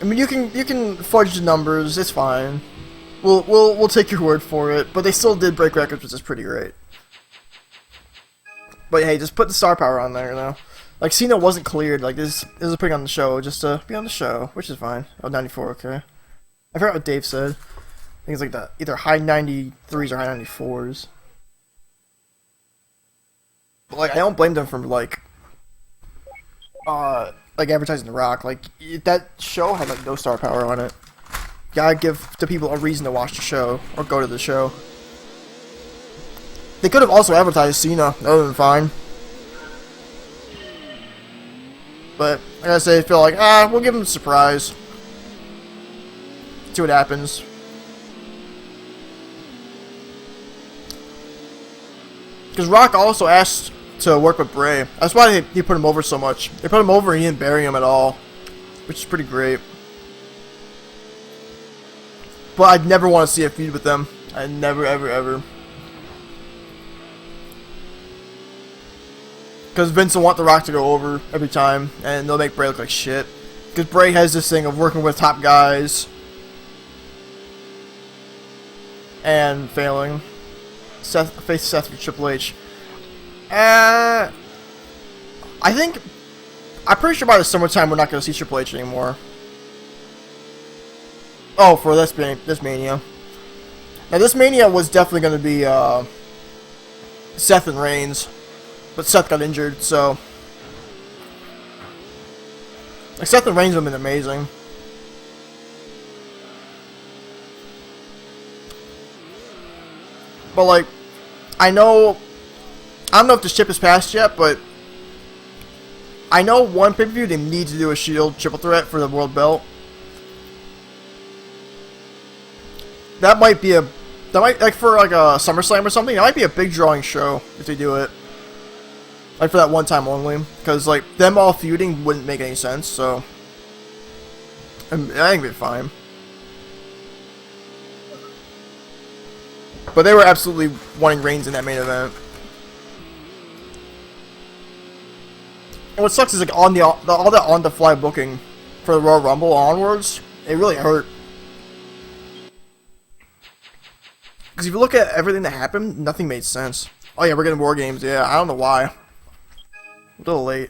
I mean, you can fudge the numbers. It's fine. We'll take your word for it. But they still did break records, which is pretty great. But hey, just put the star power on there, you know. Like, Cena wasn't cleared. Like, this is putting on the show just to be on the show, which is fine. Oh, 94, okay. I forgot what Dave said. I think it's like that, either high 93s or high 94s. But like, I don't blame them for like advertising The Rock. Like, that show had like no star power on it. Gotta give the people a reason to watch the show or go to the show. They could have also advertised Cena. That would have been fine. But like I say, I feel like we'll give him a surprise. See what happens. Because Rock also asked to work with Bray. That's why he put him over so much. They put him over and he didn't bury him at all, which is pretty great. But I'd never want to see a feud with them. I never, ever, ever. Because Vince will want The Rock to go over every time, and they'll make Bray look like shit. Because Bray has this thing of working with top guys and failing. Face Seth for Triple H. I'm pretty sure by the summertime we're not going to see Triple H anymore. Oh, for this Mania. Now this Mania was definitely going to be Seth and Reigns, but Seth got injured, so like Seth and Reigns would have been amazing. But like, I don't know if the ship is passed yet, but I know one pay-per-view they need to do a Shield triple threat for the world belt. That might like for like a SummerSlam or something. That might be a big drawing show if they do it. Like for that one time only, because like them all feuding wouldn't make any sense. So I think it'd be fine. But they were absolutely wanting Reigns in that main event. And what sucks is like all that on the fly booking for the Royal Rumble onwards, it really hurt. Because if you look at everything that happened, nothing made sense. Oh yeah, we're getting War Games. Yeah, I don't know why. A little late.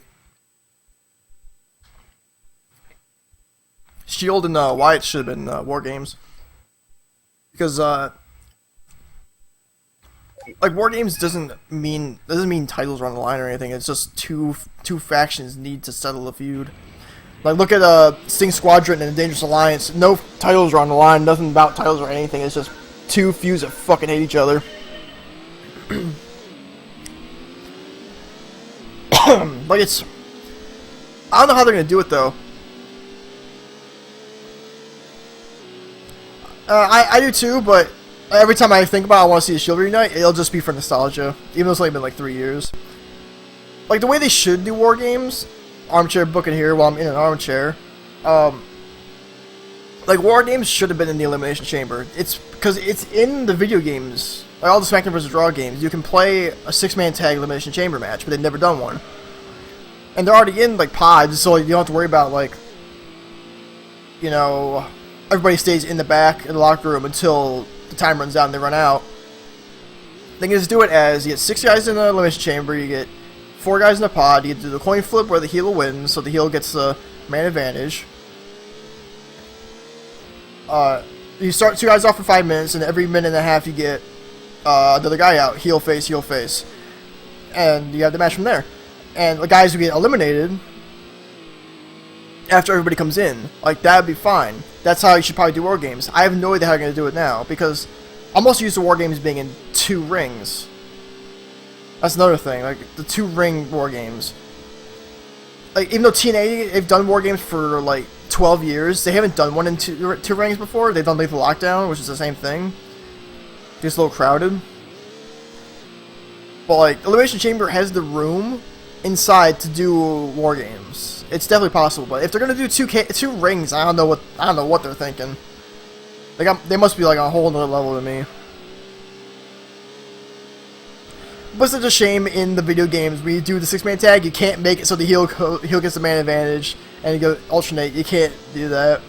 Shield and Wyatt should have been War Games. Because like War Games doesn't mean titles are on the line or anything. It's just two factions need to settle a feud. Like look at Sting Squadron and the Dangerous Alliance. No titles are on the line. Nothing about titles or anything. It's just two feuds that fucking hate each other. Like it's, I don't know how they're gonna do it though. I do too, but every time I think about it, I want to see the Shield reunite, it'll just be for nostalgia. Even though it's only been like 3 years. Like the way they should do War Games, armchair booking here while I'm in an armchair. Like War Games should have been in the Elimination Chamber. It's because it's in the video games. Like all the SmackDown vs. Raw games, you can play a 6-man tag Elimination Chamber match, but they've never done one. And they're already in like pods, so you don't have to worry about like, you know, everybody stays in the back in the locker room until the time runs out and they run out. They can just do it as you get 6 guys in the Elimination Chamber, you get 4 guys in the pod, you get to do the coin flip where the heel wins, so the heel gets the man advantage. You start 2 guys off for 5 minutes, and every minute and a half you get another guy out, heel face, and you have the match from there. And the guys who get eliminated after everybody comes in, like that would be fine. That's how you should probably do War Games. I have no idea how they're going to do it now, because I'm also used to War Games being in 2 rings. That's another thing, like the 2-ring War Games. Like even though TNA, they've done War Games for like 12 years, they haven't done one in two rings before. They've done Lethal Lockdown, which is the same thing. Just a little crowded. But like, Elimination Chamber has the room inside to do War Games. It's definitely possible, but if they're gonna do 2 rings, I don't know what they're thinking. Like they must be like a whole nother level to me. But it's such a shame in the video games when you do the 6-man tag, you can't make it so the heel gets the man advantage and you go alternate. You can't do that.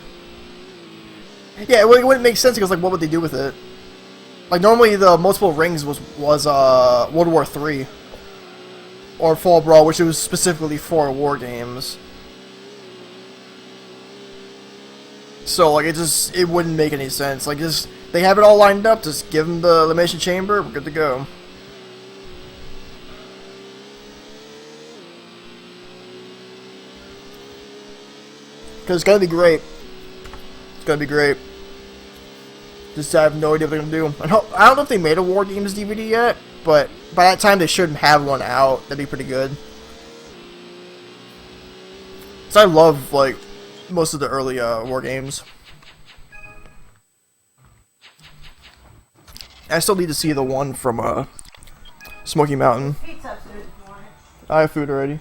Yeah, it wouldn't make sense because like what would they do with it? Like normally the multiple rings was World War III or Fall Brawl, which it was specifically for War Games. So like it wouldn't make any sense. Like just they have it all lined up. Just give them the Elimination Chamber. We're good to go. Because it's gonna be great. It's gonna be great. Just I have no idea what they're gonna do. I don't know if they made a War Games DVD yet, but by that time they should have one out. That'd be pretty good. So I love like most of the early War Games. I still need to see the one from Smoky Mountain. I have food already.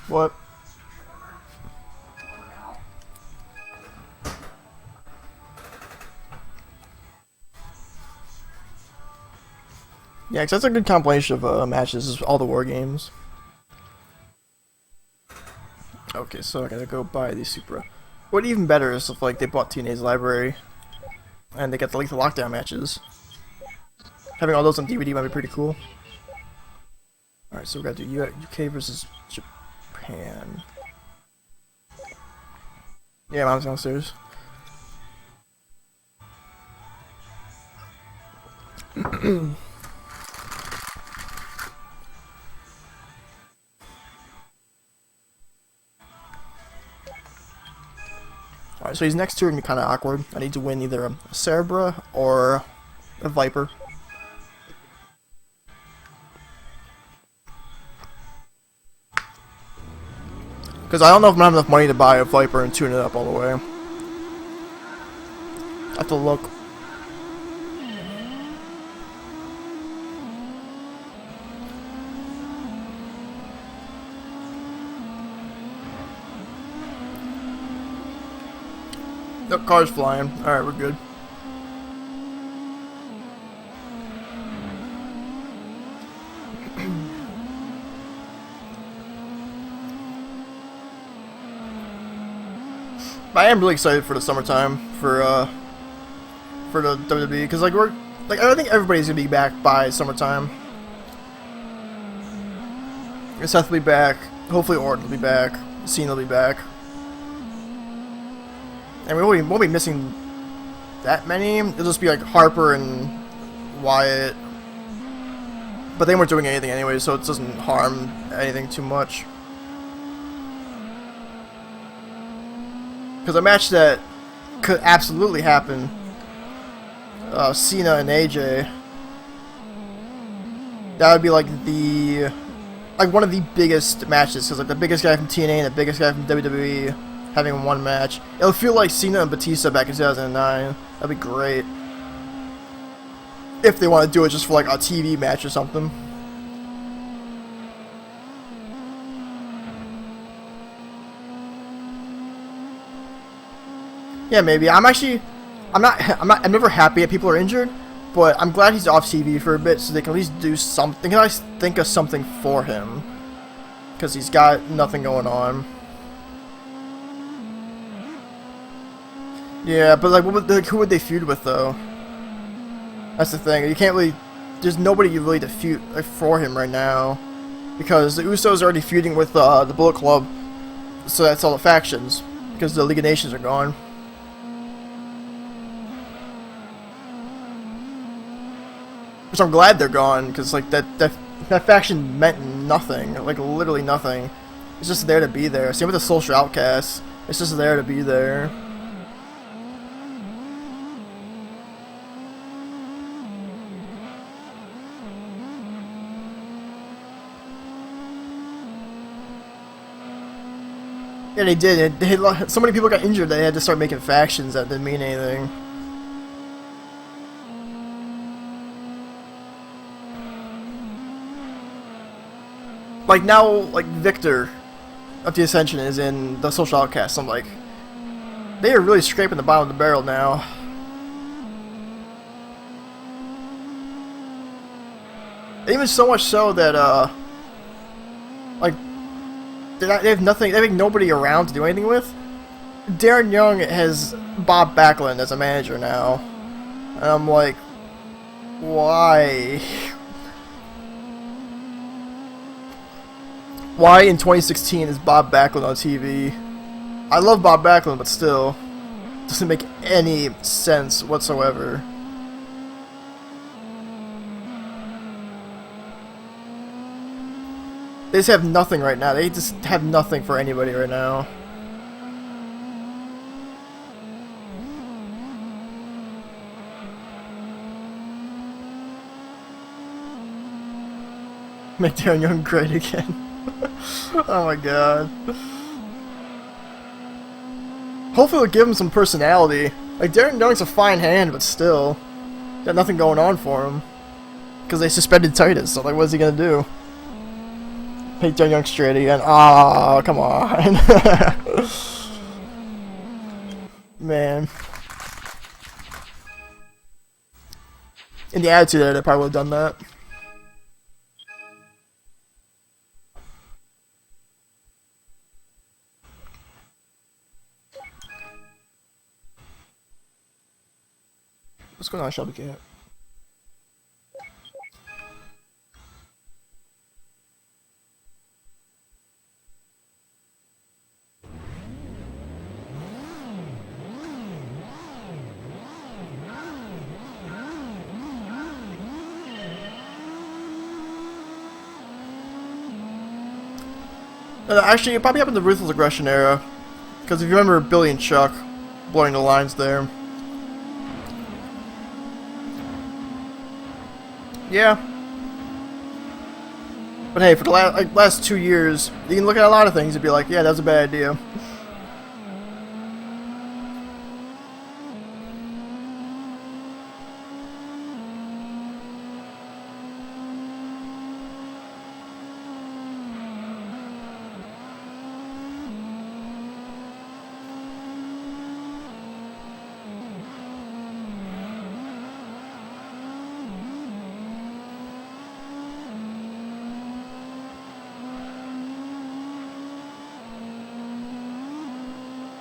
What? Yeah, 'cause that's a good compilation of matches, is all the war games. Okay, so I gotta go buy the Supra. What even better is if like they bought TNA's library and they got the Lethal Lockdown matches. Having all those on DVD might be pretty cool. Alright, so we gotta do UK versus Japan. Yeah, mom's downstairs. Alright, so these next two are gonna be kinda awkward. I need to win either a Cerebra or a Viper. Because I don't know if I'm gonna have enough money to buy a Viper and tune it up all the way. I have to look. The car's flying. Alright, we're good. I am really excited for the summertime for the WWE because like I think everybody's gonna be back by summertime. Seth will be back. Hopefully Orton will be back. Cena will be back. And we won't be missing that many. It'll just be like Harper and Wyatt. But they weren't doing anything anyway, so it doesn't harm anything too much. Because a match that could absolutely happen, Cena and AJ, that would be like one of the biggest matches. Because like the biggest guy from TNA and the biggest guy from WWE having one match. It'll feel like Cena and Batista back in 2009. That'd be great. If they want to do it just for like a TV match or something. Yeah, maybe. I'm never happy that people are injured, but I'm glad he's off TV for a bit so they can at least do something. They can at least think of something for him. Because he's got nothing going on. Yeah, but like, who would they feud with though? That's the thing. You can't really. There's nobody really to feud like, for him right now, because the Usos are already feuding with the Bullet Club, so that's all the factions. Because the League of Nations are gone. Which I'm glad they're gone, because like that faction meant nothing. Like literally nothing. It's just there to be there. Same with the Social Outcasts. It's just there to be there. Yeah, they did. So many people got injured they had to start making factions that didn't mean anything. Like now, like Victor of the Ascension is in the Social Outcasts. I'm like, they are really scraping the bottom of the barrel now. Even so much so that like they have nothing. They have nobody around to do anything with. Darren Young has Bob Backlund as a manager now, and I'm like, why? Why in 2016 is Bob Backlund on TV? I love Bob Backlund, but still, doesn't make any sense whatsoever. They just have nothing right now. They just have nothing for anybody right now. Make Darren Young great again. Oh my god. Hopefully it'll give him some personality. Like, Darren Young's a fine hand, but still. Got nothing going on for him. Because they suspended Titus, so like, what's he gonna do? Hey, John Young straight again. Ah, come on. Man. In the attitude there, they probably would have done that. What's going on, Shelby Cat? Actually, it probably happened in the Ruthless Aggression era. Because if you remember Billy and Chuck blurring the lines there. Yeah. But hey, for the last 2 years, you can look at a lot of things and be like, yeah, that's a bad idea.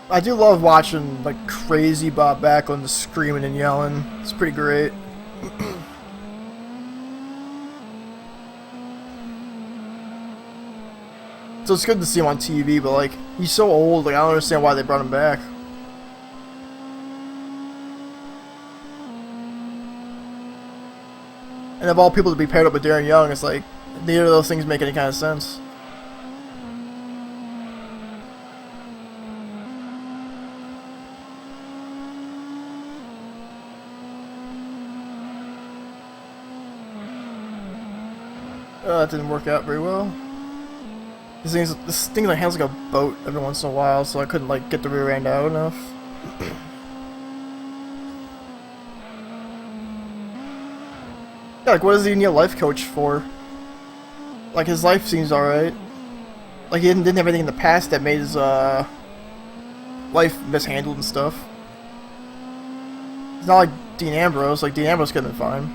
I do love watching like crazy Bob Backlund screaming and yelling. It's pretty great. So it's good to see him on TV, but like he's so old, like I don't understand why they brought him back. And of all people to be paired up with Darren Young, it's like neither of those things make any kind of sense. That didn't work out very well. This thing like handles like a boat every once in a while, so I couldn't like get the rear end out enough. Yeah, like what does he need a life coach for? Like his life seems alright. Like he didn't have anything in the past that made his life mishandled and stuff. It's not like Dean Ambrose. Like Dean Ambrose could have been fine.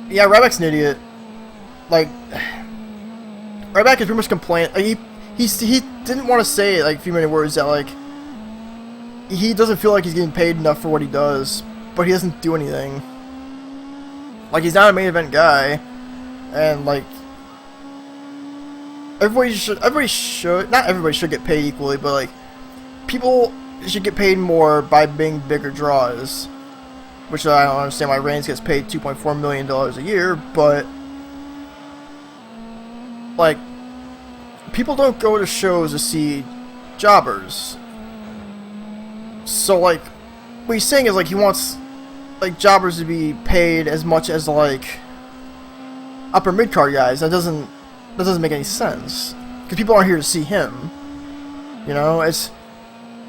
Yeah, Ryback's an idiot. Like, Ryback is pretty much complaining. Like, he didn't want to say like a few many words that like he doesn't feel like he's getting paid enough for what he does, but he doesn't do anything. Like he's not a main event guy, and like everybody should not everybody should get paid equally, but like people should get paid more by being bigger draws. Which I don't understand why Reigns gets paid $2.4 million a year, but like people don't go to shows to see jobbers. So like what he's saying is like he wants like jobbers to be paid as much as like upper mid card guys. That doesn't make any sense because people aren't here to see him. You know,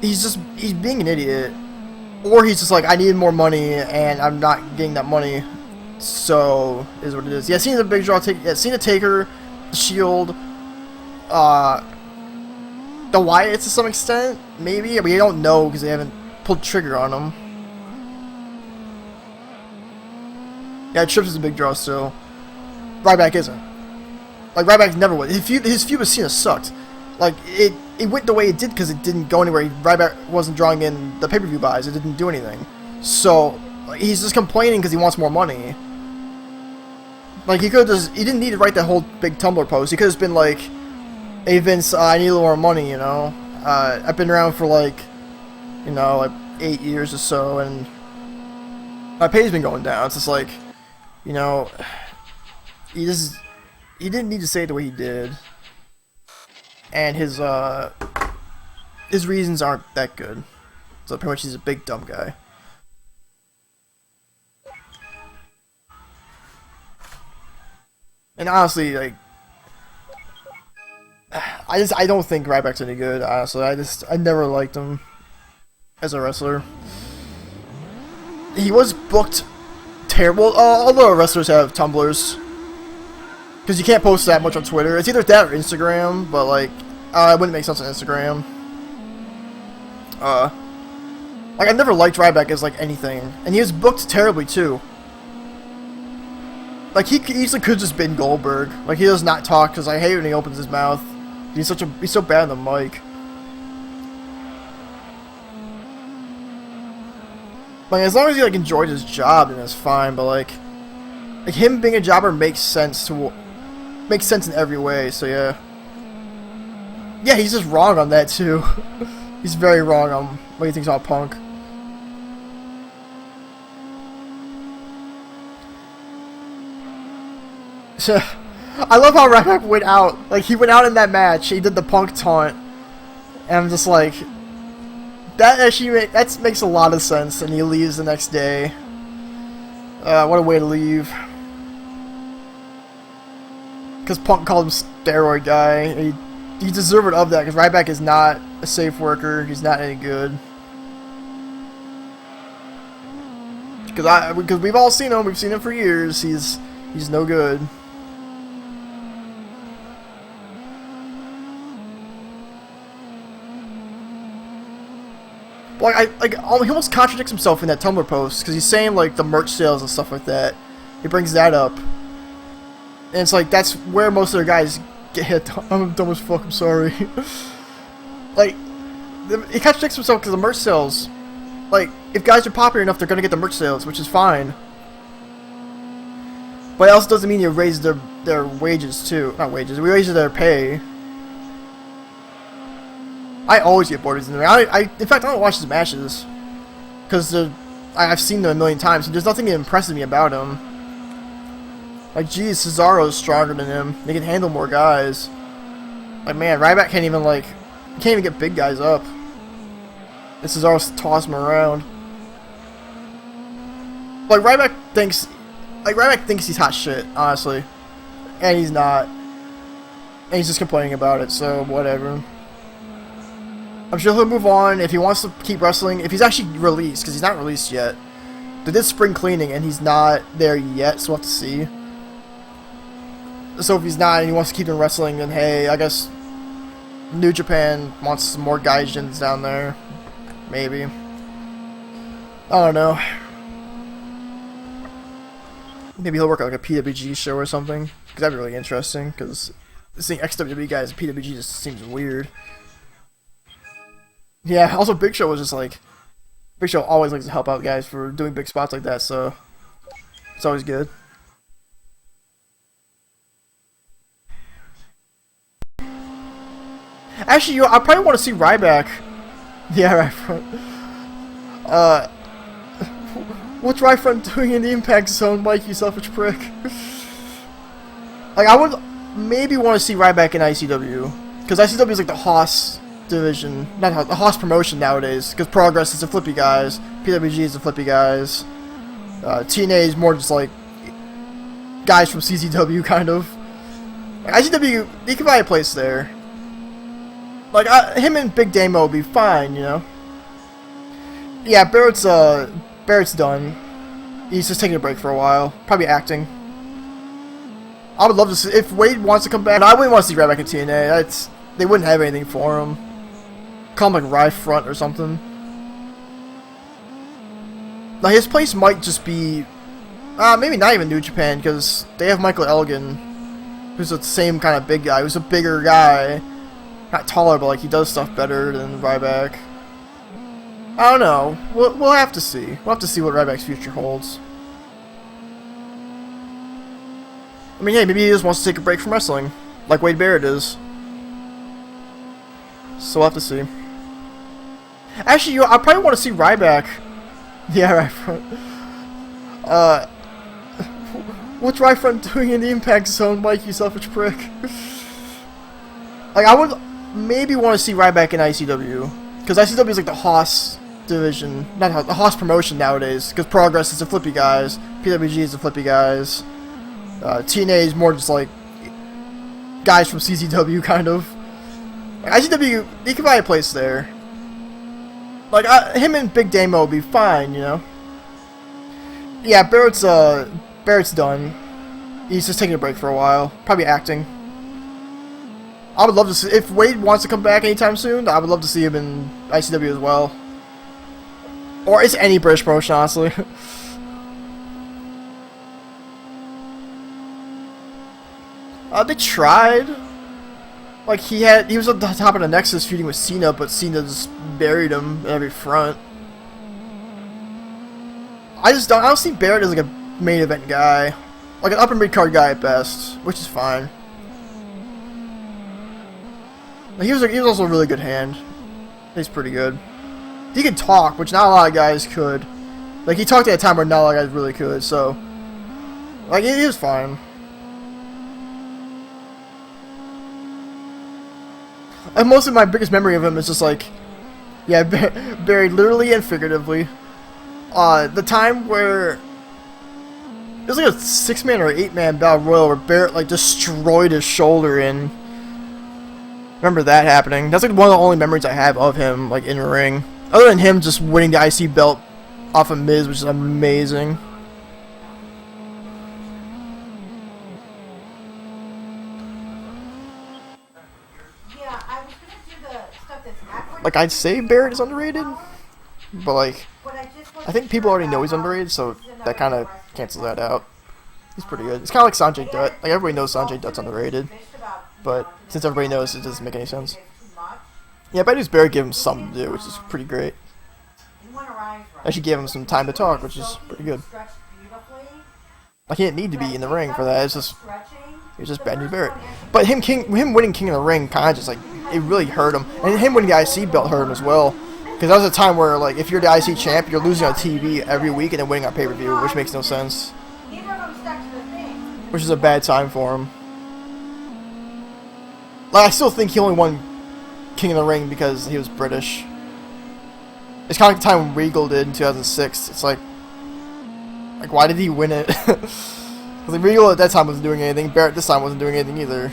he's being an idiot. Or he's just like, I need more money, and I'm not getting that money, so is what it is. Yeah, seeing the big draw, seeing the Taker, the Shield, the Wyatts to some extent, maybe. We don't know because they haven't pulled the trigger on them. Yeah, Trips is a big draw still. Ryback isn't. Like Ryback never was. His feud with Cena sucked. Like it went the way it did because it didn't go anywhere. Ryback wasn't drawing in the pay-per-view buys. It didn't do anything. So he's just complaining because he wants more money. Like he didn't need to write that whole big Tumblr post. He could have been like, "Hey Vince, I need a little more money. You know, I've been around for like, you know, like 8 years or so, and my pay's been going down." It's just like, you know, he didn't need to say it the way he did. And his reasons aren't that good. So pretty much he's a big dumb guy. And honestly, like I don't think Ryback's any good, honestly. I never liked him as a wrestler. He was booked terrible. All the wrestlers have Tumblrs. Because you can't post that much on Twitter. It's either that or Instagram, but like, it wouldn't make sense on Instagram. Like, I never liked Ryback as like anything. And he was booked terribly too. Like, he easily could just been Goldberg. Like, he does not talk because I hate when he opens his mouth. He's so bad on the mic. Like, as long as he like enjoyed his job, then that's fine. But like him being a jobber makes sense in every way. So yeah, yeah, he's just wrong on that too. He's very wrong on what he thinks about Punk. I love how Ryback went out. Like, he went out in that match. He did the Punk taunt, and I'm just like, that actually makes a lot of sense. And he leaves the next day. What a way to leave. Because Punk called him steroid guy. He deserved of that because Ryback is not a safe worker. He's not any good. Because we've all seen him. We've seen him for years. He's no good. Like, he almost contradicts himself in that Tumblr post because he's saying like the merch sales and stuff like that. He brings that up, and it's like that's where most of their guys get hit. I'm dumb as fuck. I'm sorry. Like, he contradicts himself because the merch sales. Like, if guys are popular enough, they're gonna get the merch sales, which is fine. But it also doesn't mean you raise their wages too. Not wages. We raise their pay. I always get bored of him. In fact, I don't watch his matches because I've seen them a million times, and there's nothing that impresses me about him. Like, geez, Cesaro's stronger than him. They can handle more guys. Like, man, Ryback can't even get big guys up. And Cesaro's toss him around. Like, Ryback thinks he's hot shit, honestly, and he's not. And he's just complaining about it. So whatever. I'm sure he'll move on if he wants to keep wrestling. If he's actually released, because he's not released yet. They did spring cleaning, and he's not there yet, so we'll have to see. So if he's not, and he wants to keep him wrestling, then hey, I guess New Japan wants some more gaijins down there. Maybe. I don't know. Maybe he'll work at like a PWG show or something. Because that'd be really interesting, because seeing XWB guys at PWG just seems weird. Yeah, also Big Show was just like... Big Show always likes to help out guys for doing big spots like that, so... It's always good. Actually, I probably want to see Ryback. Yeah, right front. What's right front doing in the Impact Zone, Mike, you selfish prick? Like, I would maybe want to see Ryback in ICW. Because ICW is like the Haas division, not the Haas promotion nowadays, because Progress is the flippy guys, PWG is the flippy guys, TNA is more just like guys from CZW kind of. Like, ICW, he could buy a place there. Like, him and Big Damo would be fine, you know. Yeah, Barrett's done. He's just taking a break for a while, probably acting. I would love to see if Wade wants to come back. I wouldn't want to see Ryback in TNA. They wouldn't have anything for him. Call him like Rye Front or something. Now his place might just be, maybe not even New Japan, because they have Michael Elgin, who's the same kind of big guy, who's a bigger guy, not taller, but like he does stuff better than Ryback. I don't know. We'll have to see. We'll have to see what Ryback's future holds. I mean, hey, maybe he just wants to take a break from wrestling, like Wade Barrett is. So we'll have to see. Actually, I probably want to see Ryback. Yeah, right front. What's right front doing in the Impact Zone, Mike, you selfish prick? Like, I would maybe want to see Ryback in ICW. Because ICW is like the Haas division, not the Haas promotion nowadays, because Progress is the flippy guys, PWG is the flippy guys, TNA is more just like guys from CZW kind of. Like, ICW, he could buy a place there. Like, him and Big Damo would be fine, you know. Yeah, Barrett's done. He's just taking a break for a while. Probably acting. I would love to see, if Wade wants to come back anytime soon, I would love to see him in ICW as well. Or it's any British promotion, honestly. They tried. Like, he was at the top of the Nexus feuding with Cena, but Cena just buried him at every front. I don't see Barrett as like a main event guy. Like an upper mid-card guy at best, which is fine. Like, he was also a really good hand. He's pretty good. He can talk, which not a lot of guys could. Like, he talked at a time where not a lot of guys really could, so... Like, he was fine. And mostly my biggest memory of him is just like... Yeah, buried literally and figuratively. The time where... It was like a 6-man or 8-man battle royal where Barrett, like, destroyed his shoulder in... Remember that happening. That's like one of the only memories I have of him, like, in ring. Other than him just winning the IC belt off of Miz, which is amazing. Like, I'd say Barrett is underrated, but, like, I think people already know he's underrated, so that kind of cancels that out. He's pretty good. It's kind of like Sanjay Dutt. Like, everybody knows Sanjay Dutt's underrated, but since everybody knows, it doesn't make any sense. Yeah, Badu's Barrett gave him something to do, which is pretty great. Actually gave him some time to talk, which is pretty good. Like, he didn't need to be in the ring for that. It was just Bad News Barrett. But him winning King of the Ring kind of just, like, it really hurt him. And him winning the IC belt hurt him as well. Because that was a time where, like, if you're the IC champ, you're losing on TV every week and then winning on pay-per-view, which makes no sense. Which is a bad time for him. Like, I still think he only won King of the Ring because he was British. It's kind of like the time when Regal did in 2006. It's like why did he win it? Because Regal at that time wasn't doing anything. Barrett this time wasn't doing anything either.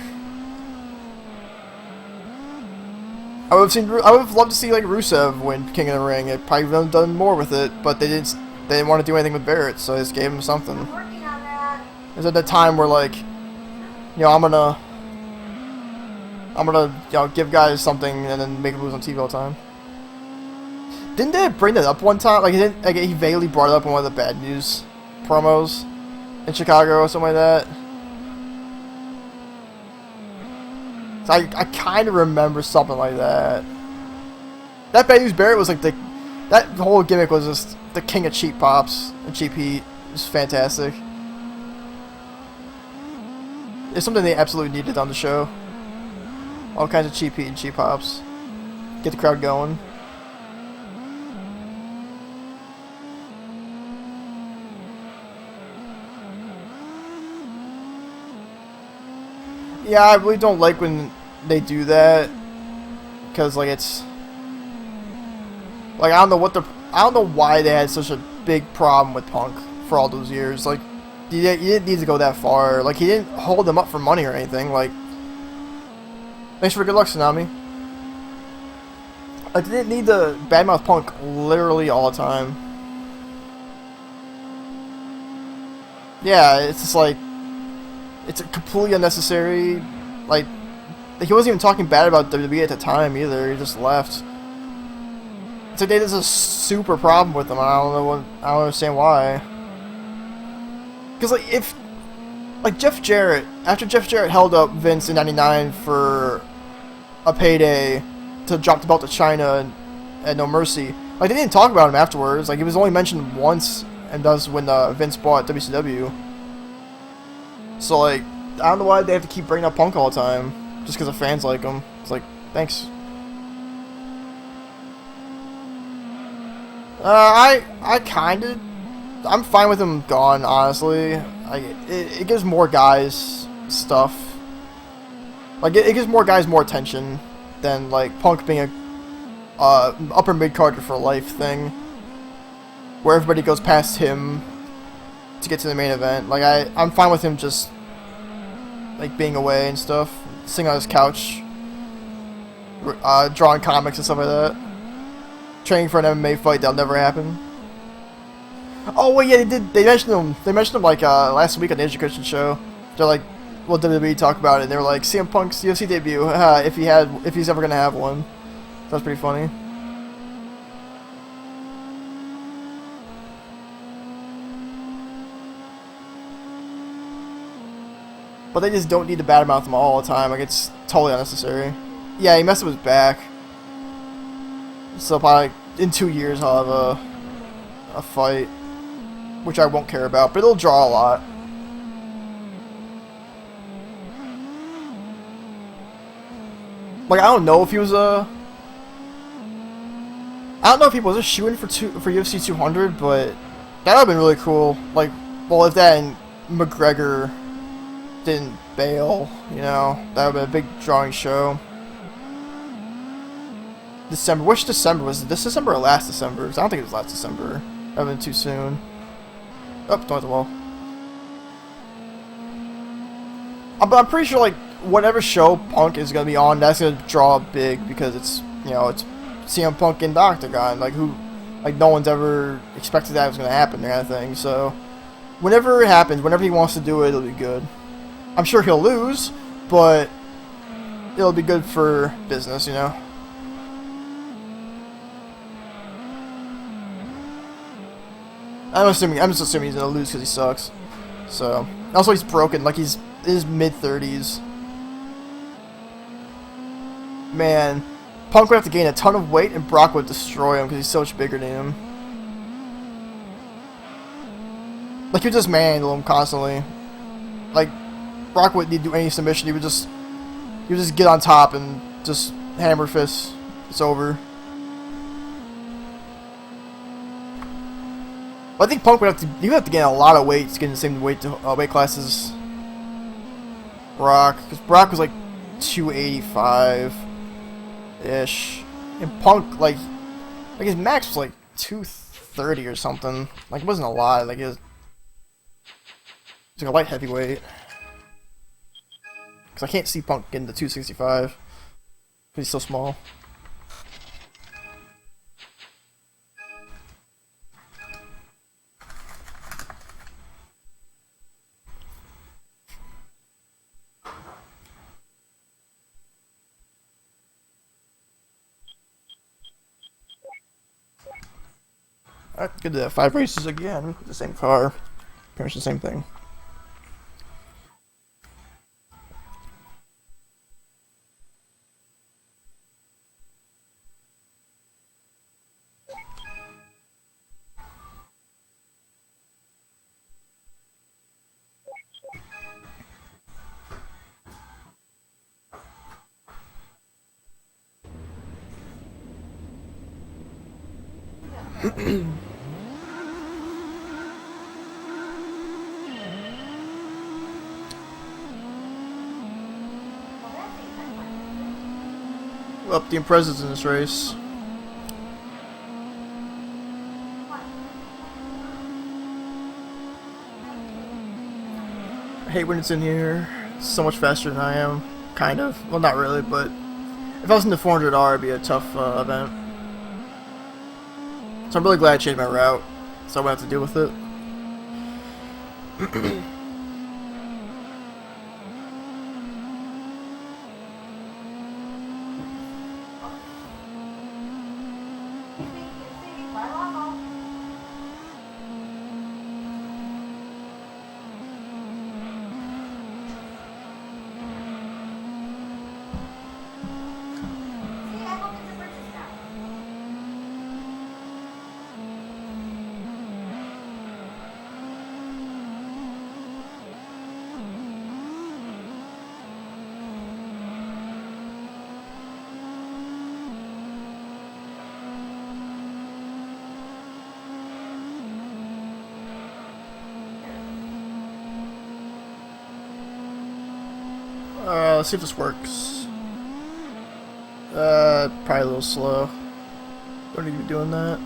I would have loved to see like Rusev win King of the Ring. It probably would have done more with it, but they didn't want to do anything with Barrett, so they just gave him something. It was at that time where, like, you know, I'm gonna you know, give guys something and then make them lose on TV all the time. Didn't they bring that up one time? Like, he vaguely brought it up in one of the Bad News promos in Chicago or something like that. So I kind of remember something like that. That Bad News Barrett was like that whole gimmick was just the king of cheap pops and cheap heat. It was fantastic. It's something they absolutely needed on the show. All kinds of cheap heat and cheap pops. Get the crowd going. Yeah, I really don't like when they do that, because like it's like I don't know why they had such a big problem with Punk for all those years. Like, you didn't need to go that far. Like, he didn't hold them up for money or anything. Like, thanks for good luck, Tsunami. I didn't need to badmouth Punk literally all the time. Yeah, it's just like, it's completely unnecessary. Like, he wasn't even talking bad about WWE at the time either. He just left. It's like there's a super problem with him. I don't understand why. Because like Jeff Jarrett, after Jeff Jarrett held up Vince in '99 for a payday to drop the belt to China at No Mercy, like, they didn't talk about him afterwards. Like, he was only mentioned once, and that's when Vince bought WCW. So, like, I don't know why they have to keep bringing up Punk all the time, just because the fans like him. It's like, thanks. I'm fine with him gone, honestly. It gives more guys stuff. Like, it gives more guys more attention than, like, Punk being a upper mid-carder for life thing, where everybody goes past him to get to the main event. Like, I'm fine with him just, like, being away and stuff, sitting on his couch, drawing comics and stuff like that, training for an MMA fight that'll never happen. Oh wait, yeah, they did. They mentioned him. They mentioned him like last week on the Education show. They're like, well, WWE talked about it. And they were like, CM Punk's UFC debut. If he's ever gonna have one. That's pretty funny. But they just don't need to badmouth him all the time. Like, it's totally unnecessary. Yeah, he messed up his back. So probably in 2 years I'll have a fight, which I won't care about, but it'll draw a lot. Like, I don't know if he was I don't know if he was a shoo-in for UFC 200, but that would have been really cool. Like, well, if that and McGregor didn't bail, you know, that would have been a big drawing show. December. Which December was it? This December or last December? Because I don't think it was last December. That would have been too soon. Oh, don't hit the wall. But I'm pretty sure, like, whatever show Punk is going to be on, that's going to draw big because it's, you know, it's CM Punk in the Octagon. Like, no one's ever expected that was going to happen, kind of thing. So, whenever it happens, whenever he wants to do it, it'll be good. I'm sure he'll lose, but it'll be good for business, you know? I'm just assuming he's gonna lose because he sucks. So, also he's broken. Like, he's in his mid-30s. Man, Punk would have to gain a ton of weight, and Brock would destroy him because he's so much bigger than him. Like, he would just manhandle him constantly. Like, Brock wouldn't need to do any submission. He would just get on top and just hammer fists. It's over. I think Punk would have to gain a lot of weight to get in the same weight class as Brock, because Brock was like 285-ish, and Punk like his max was like 230 or something. Like, it wasn't a lot. Like, it was like a light heavyweight. Because I can't see Punk getting to 265 because he's so small. Alright, good to have 5 races again. The same car. Pretty much the same thing. Well, the Impreza's in this race. I hate when it's in here. It's so much faster than I am. Kind of. Well, not really, but if I was in the 400R, it'd be a tough event. So I'm really glad I changed my route, so I won't have to deal with it. Let's see if this works. Probably a little slow. Don't need to be doing that.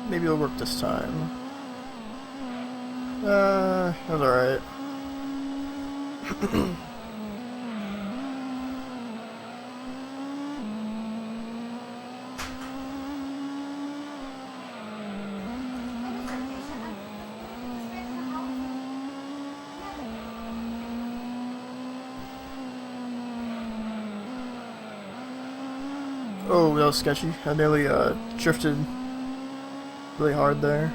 Maybe it'll work this time. That's alright. Oh, that was sketchy. I nearly drifted really hard there.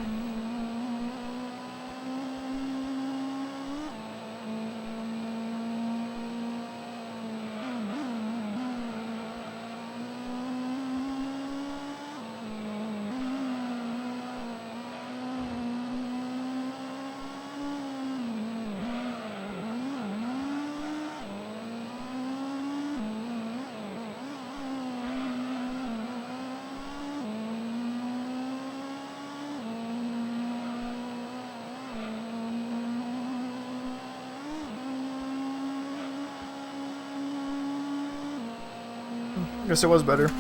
I guess it was better.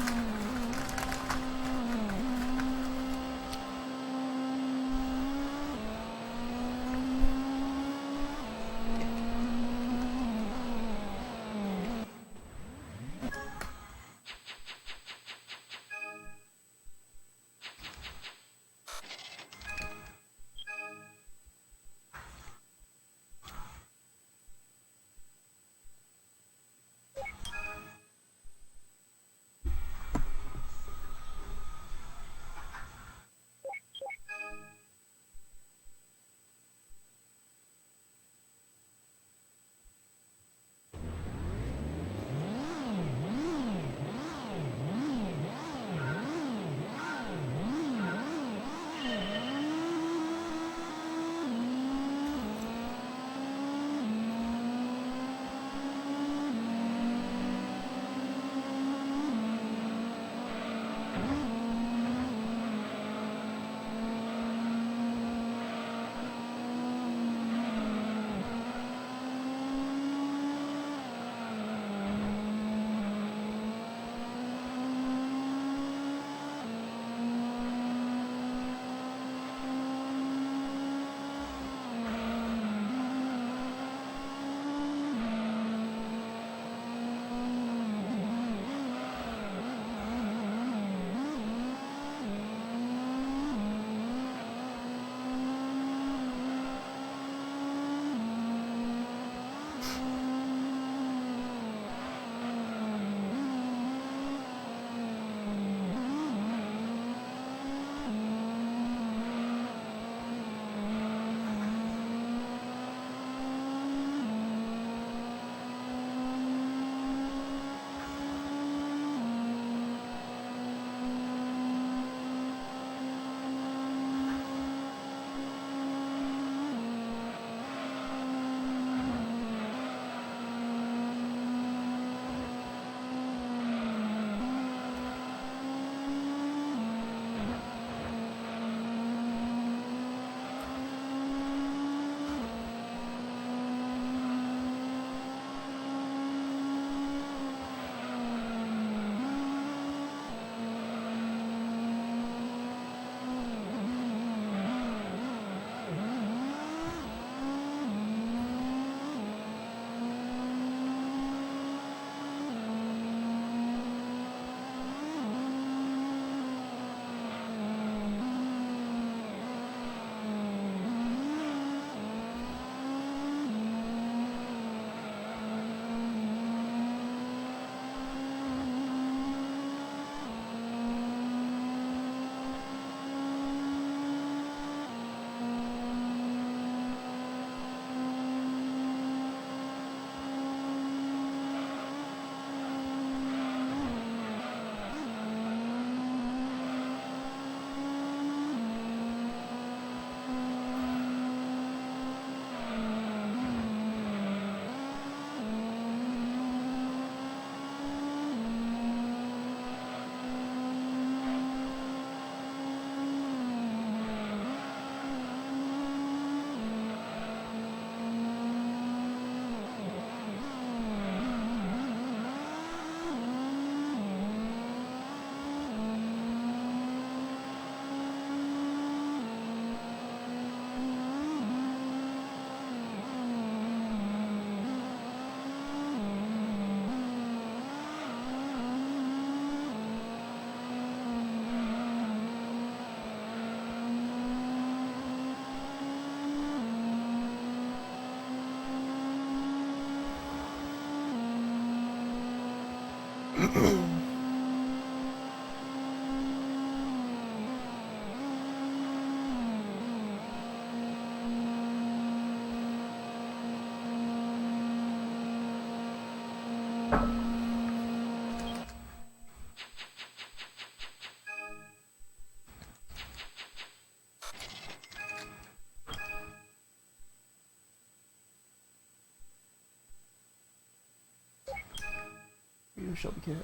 you, Shelby Cat.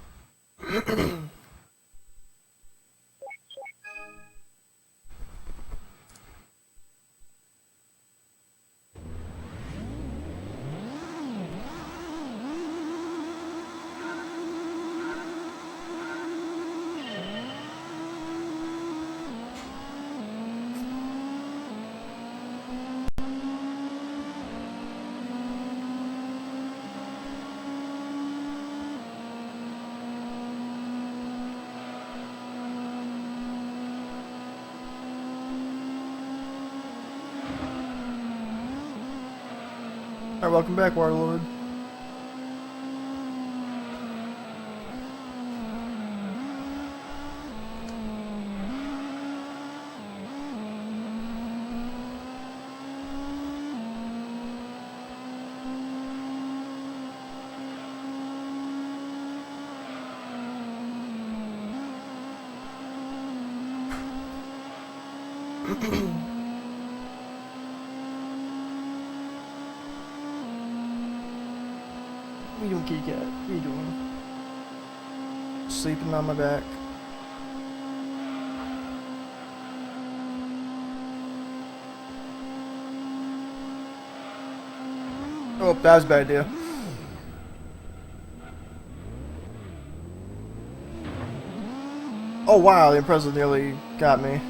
Alright, welcome back, Warlord. What you doing, kitty cat? What you doing? Sleeping on my back. Oh, that was a bad idea. Oh wow, the Impreza nearly got me.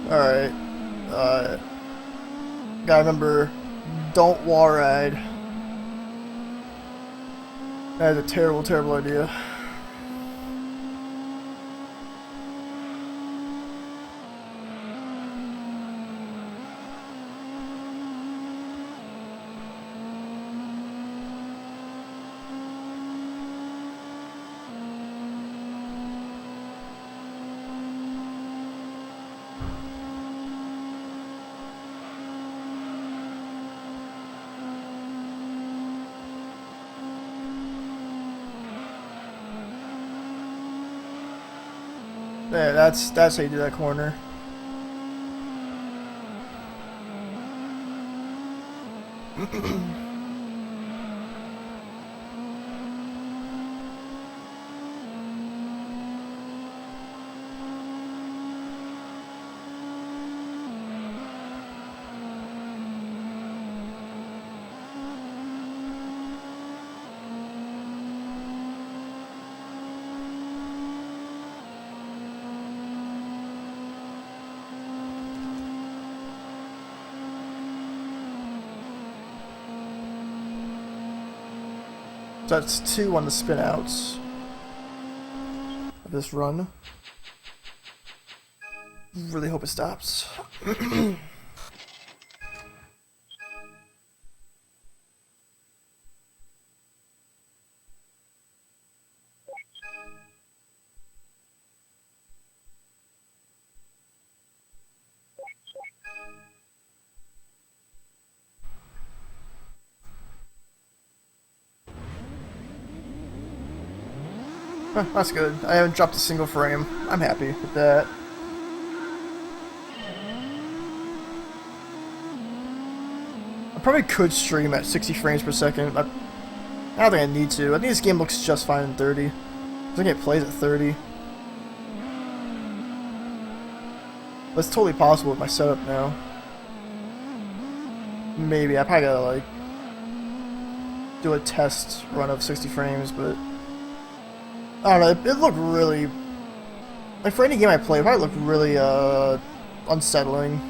Alright. Gotta remember, don't wall ride. That is a terrible, terrible idea. Yeah, that's how you do that corner. So that's 2 on the spin outs of this run. Really hope it stops. That's good. I haven't dropped a single frame. I'm happy with that. I probably could stream at 60 frames per second. I don't think I need to. I think this game looks just fine in 30. I think it plays at 30. But it's totally possible with my setup now. Maybe. I probably gotta, like, do a test run of 60 frames, but I don't know, it looked really, like, for any game I play, it probably looked really, unsettling.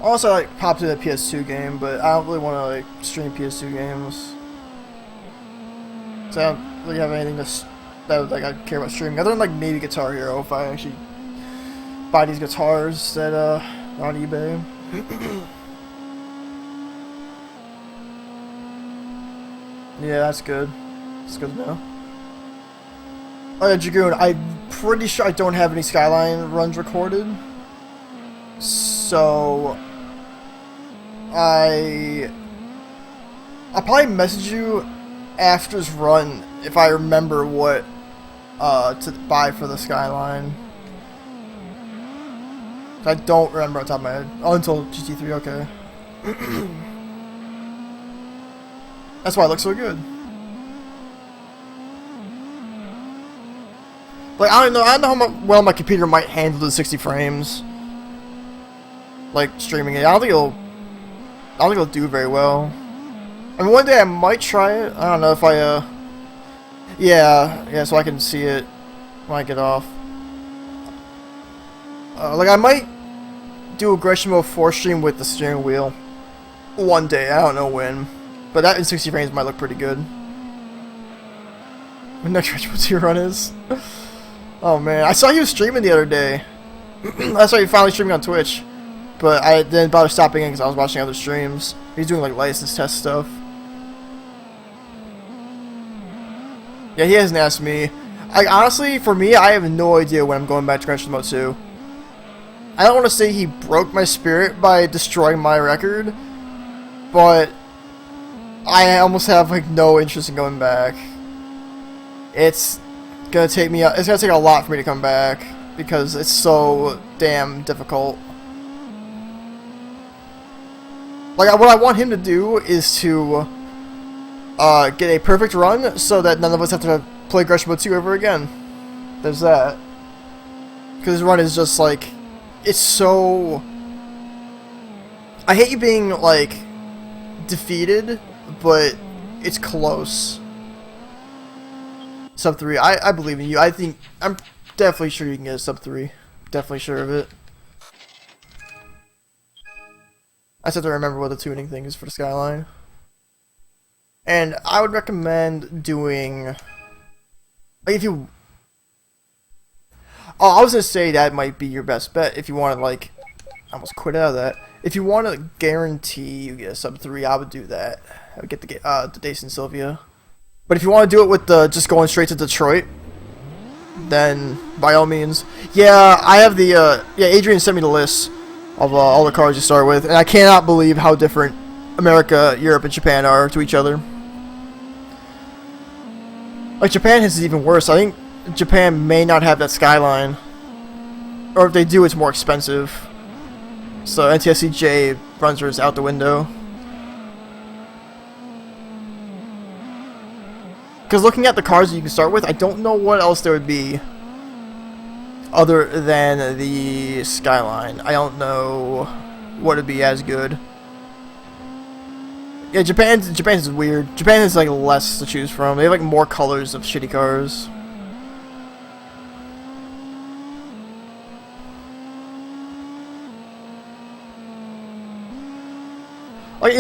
Also, like, popped in a PS2 game, but I don't really want to, like, stream PS2 games. So I don't really have anything that like, I care about streaming, other than, like, maybe Guitar Hero, if I actually buy these guitars that, on eBay. Yeah, that's good. That's good to know. Oh yeah, Dragoon, I'm pretty sure I don't have any Skyline runs recorded. So I'll probably message you after this run if I remember what to buy for the Skyline. I don't remember on top of my head. Oh, until GT3, okay. That's why it looks so good. Like, I don't know how well my computer might handle the 60 frames. Like, streaming it. I don't think it'll do very well. I mean, one day I might try it. I don't know if I, yeah, so I can see it when I get off. Like, I might do a Gran Turismo 4 stream with the steering wheel one day. I don't know when. But that in 60 frames might look pretty good. When next Gran Turismo 2 run is. Oh, man. I saw he was streaming the other day. I saw he finally streaming on Twitch. But I didn't bother stopping in because I was watching other streams. He's doing, like, license test stuff. Yeah, he hasn't asked me. Honestly, for me, I have no idea when I'm going back to Gran Turismo 2. I don't want to say he broke my spirit by destroying my record, but I almost have like no interest in going back. It's gonna take a lot for me to come back because it's so damn difficult. Like, what I want him to do is to get a perfect run so that none of us have to play Gran Turismo 2 ever again. There's that. Because his run is just like, it's so... I hate you being, like, defeated, but it's close. Sub 3. I believe in you. I'm definitely sure you can get a sub 3. Definitely sure of it. I just have to remember what the tuning thing is for the Skyline. And I would recommend doing... Like, if you... Oh, I was gonna say that might be your best bet if you want to, like... I almost quit out of that. If you want to guarantee you get a sub 3, I would do that. I would get the Dace and Sylvia. But if you want to do it with the just going straight to Detroit, then by all means. Yeah, I have the... yeah, Adrian sent me the list of all the cars you start with, and I cannot believe how different America, Europe, and Japan are to each other. Like, Japan is even worse. I think Japan may not have that Skyline. Or if they do, it's more expensive. So NTSCJ runs hers out the window. Because looking at the cars that you can start with, I don't know what else there would be other than the Skyline. I don't know what would be as good. Yeah, Japan's is weird. Japan has like less to choose from. They have like more colors of shitty cars. Like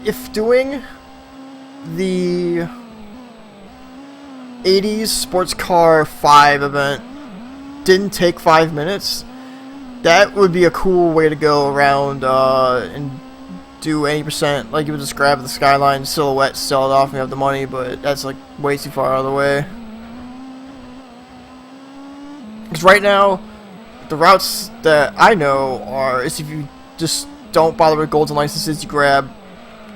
if doing the 80s Sports Car 5 event didn't take 5 minutes, that would be a cool way to go around and do 80%. Like, you would just grab the Skyline silhouette, sell it off, and you have the money, but that's like way too far out of the way. Because right now, the routes that I know is if you just don't bother with golds and licenses, you grab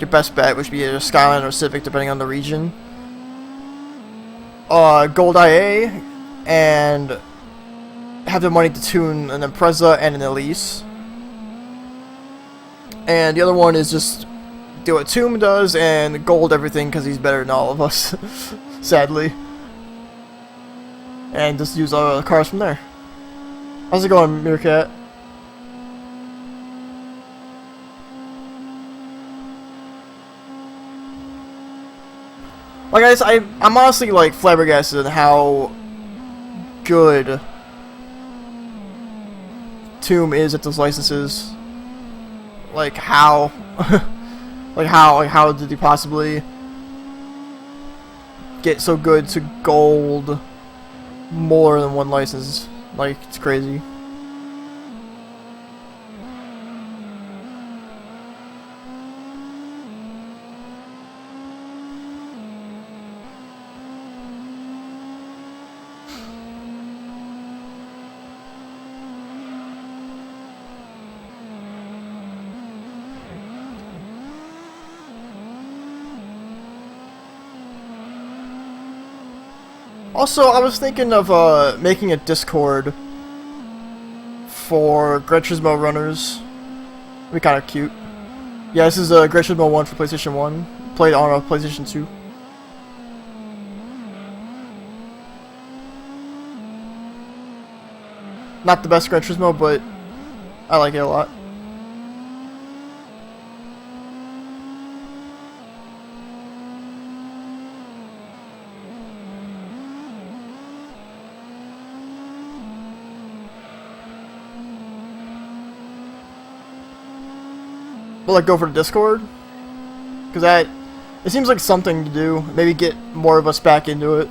your best bet, which would be either Skyline or Civic, depending on the region. Gold IA, and have the money to tune an Impreza and an Elise. And the other one is just do what Toom does and gold everything because he's better than all of us, sadly. And just use all the cars from there. How's it going, Meerkat? Like, I'm honestly, like, flabbergasted at how good Toom is at those licenses. Like, how? how did he possibly get so good to gold more than one license? Like, it's crazy. Also, I was thinking of making a Discord for Gran Turismo runners. It'd be kind of cute. Yeah, this is Gran Turismo 1 for PlayStation 1. Played on a PlayStation 2. Not the best Gran Turismo, but I like it a lot. Will I go for the Discord? Because it seems like something to do. Maybe get more of us back into it.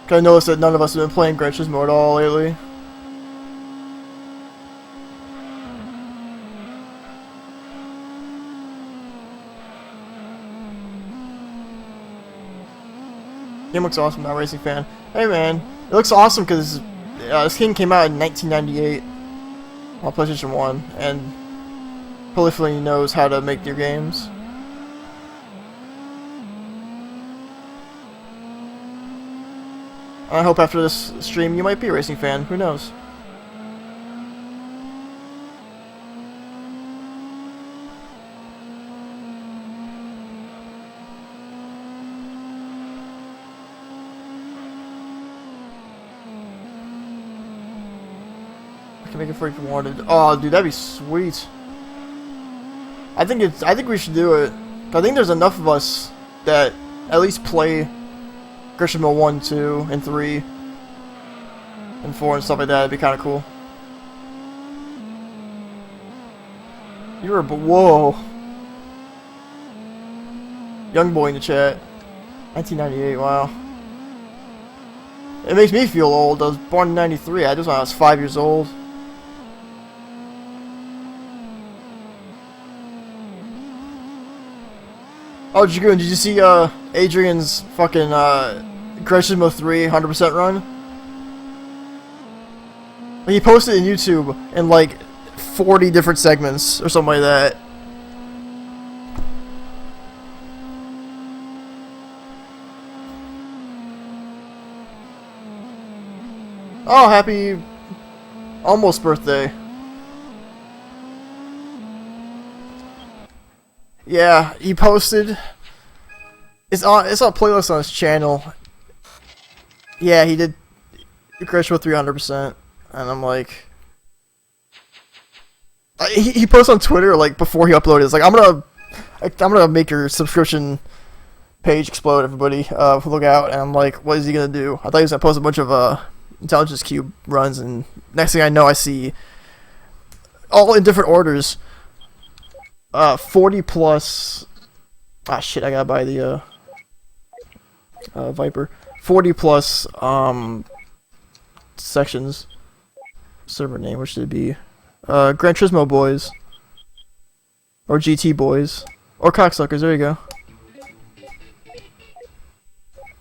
Because I noticed that none of us have been playing Gran Turismo at all lately. Game looks awesome now, Racing Fan. Hey man, it looks awesome because this game came out in 1998 on PlayStation 1, and hopefully knows how to make their games. I hope after this stream you might be a Racing Fan, who knows? I can make it free if you wanted. Oh dude, that'd be sweet. I think we should do it. I think there's enough of us that at least play Gran Turismo 1, 2, and 3, and 4 and stuff like that. It'd be kind of cool. Whoa. Young boy in the chat. 1998, wow. It makes me feel old. I was born in 93. I just when I was 5 years old. Oh, Dragoon, did you see Adrian's fucking Gran Turismo 3 100% run? He posted it in YouTube in like 40 different segments or something like that. Oh, happy almost birthday. Yeah, he posted. It's a playlist on his channel. Yeah, he did Gran Turismo 300%, and I'm like, he posts on Twitter like before he uploaded. It's like I'm gonna make your subscription page explode, everybody. Look out! And I'm like, what is he gonna do? I thought he was gonna post a bunch of Intelligence Cube runs, and next thing I know, I see all in different orders. 40 plus. Ah, shit! I gotta buy the Viper. 40 plus sections. Server name, which should it be? Gran Turismo Boys, or GT Boys, or Cocksuckers. There you go.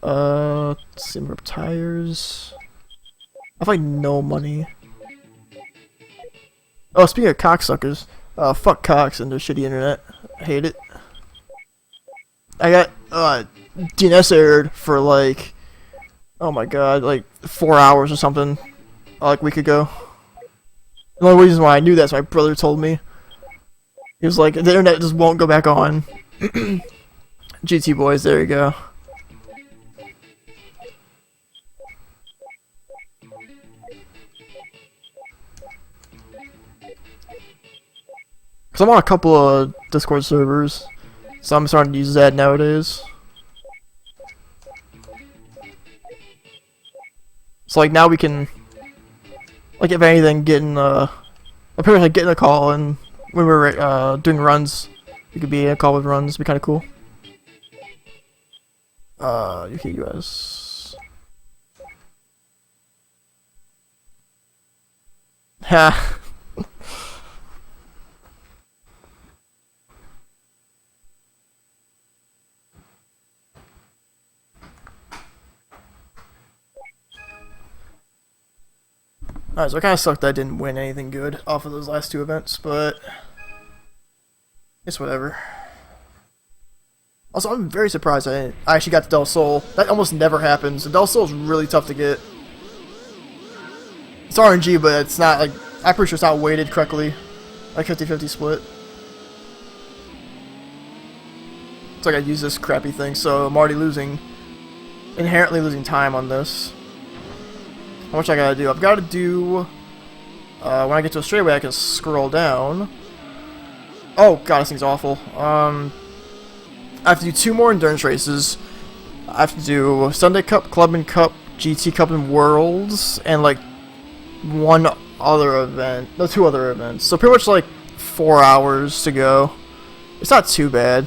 Let's see, more tires. I have like no money. Oh, speaking of cocksuckers. Fuck Cox and their shitty internet. I hate it. I got DNS errored for like, oh my god, like 4 hours or something, like a week ago. The only reason why I knew that is my brother told me. He was like, the internet just won't go back on. GT Boys, there you go. Cause I'm on a couple of Discord servers, so I'm starting to use that nowadays. So like now we can, like if anything, apparently get in a call, and when we're doing runs, we could be in a call with runs. It'd be kind of cool. UK US. Ha. Alright, so it kind of sucked that I didn't win anything good off of those last two events, but it's whatever. Also, I'm very surprised I actually got the Del Sol. That almost never happens. The Del Sol is really tough to get. It's RNG, but it's not like, I'm pretty sure it's not weighted correctly. Like 50-50 split. So I gotta use this crappy thing, so I'm already inherently losing time on this. How much I gotta do? I've gotta do, when I get to a straightaway I can scroll down. Oh god, this thing's awful. I have to do 2 more endurance races. I have to do Sunday Cup, Clubman Cup, GT Cup, and Worlds, and like 1 other event. No, 2 other events. So pretty much like 4 hours to go. It's not too bad.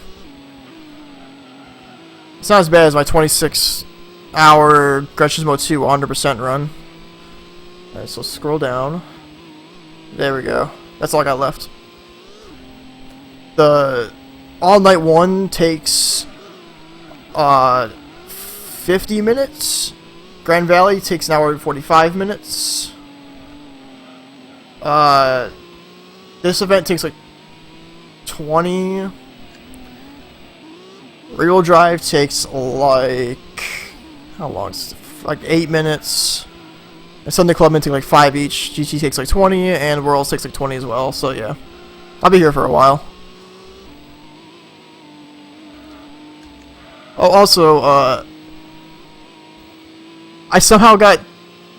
It's not as bad as my 26-hour Gran Turismo 2 100% run. Alright, so scroll down. There we go. That's all I got left. The All Night 1 takes 50 minutes. Grand Valley takes an hour and 45 minutes. This event takes like 20. Real Drive takes like, how long? Like 8 minutes. And Sunday Clubman takes like 5 each. GT takes like 20, and Worlds takes like 20 as well. So yeah, I'll be here for a while. Oh, also, I somehow got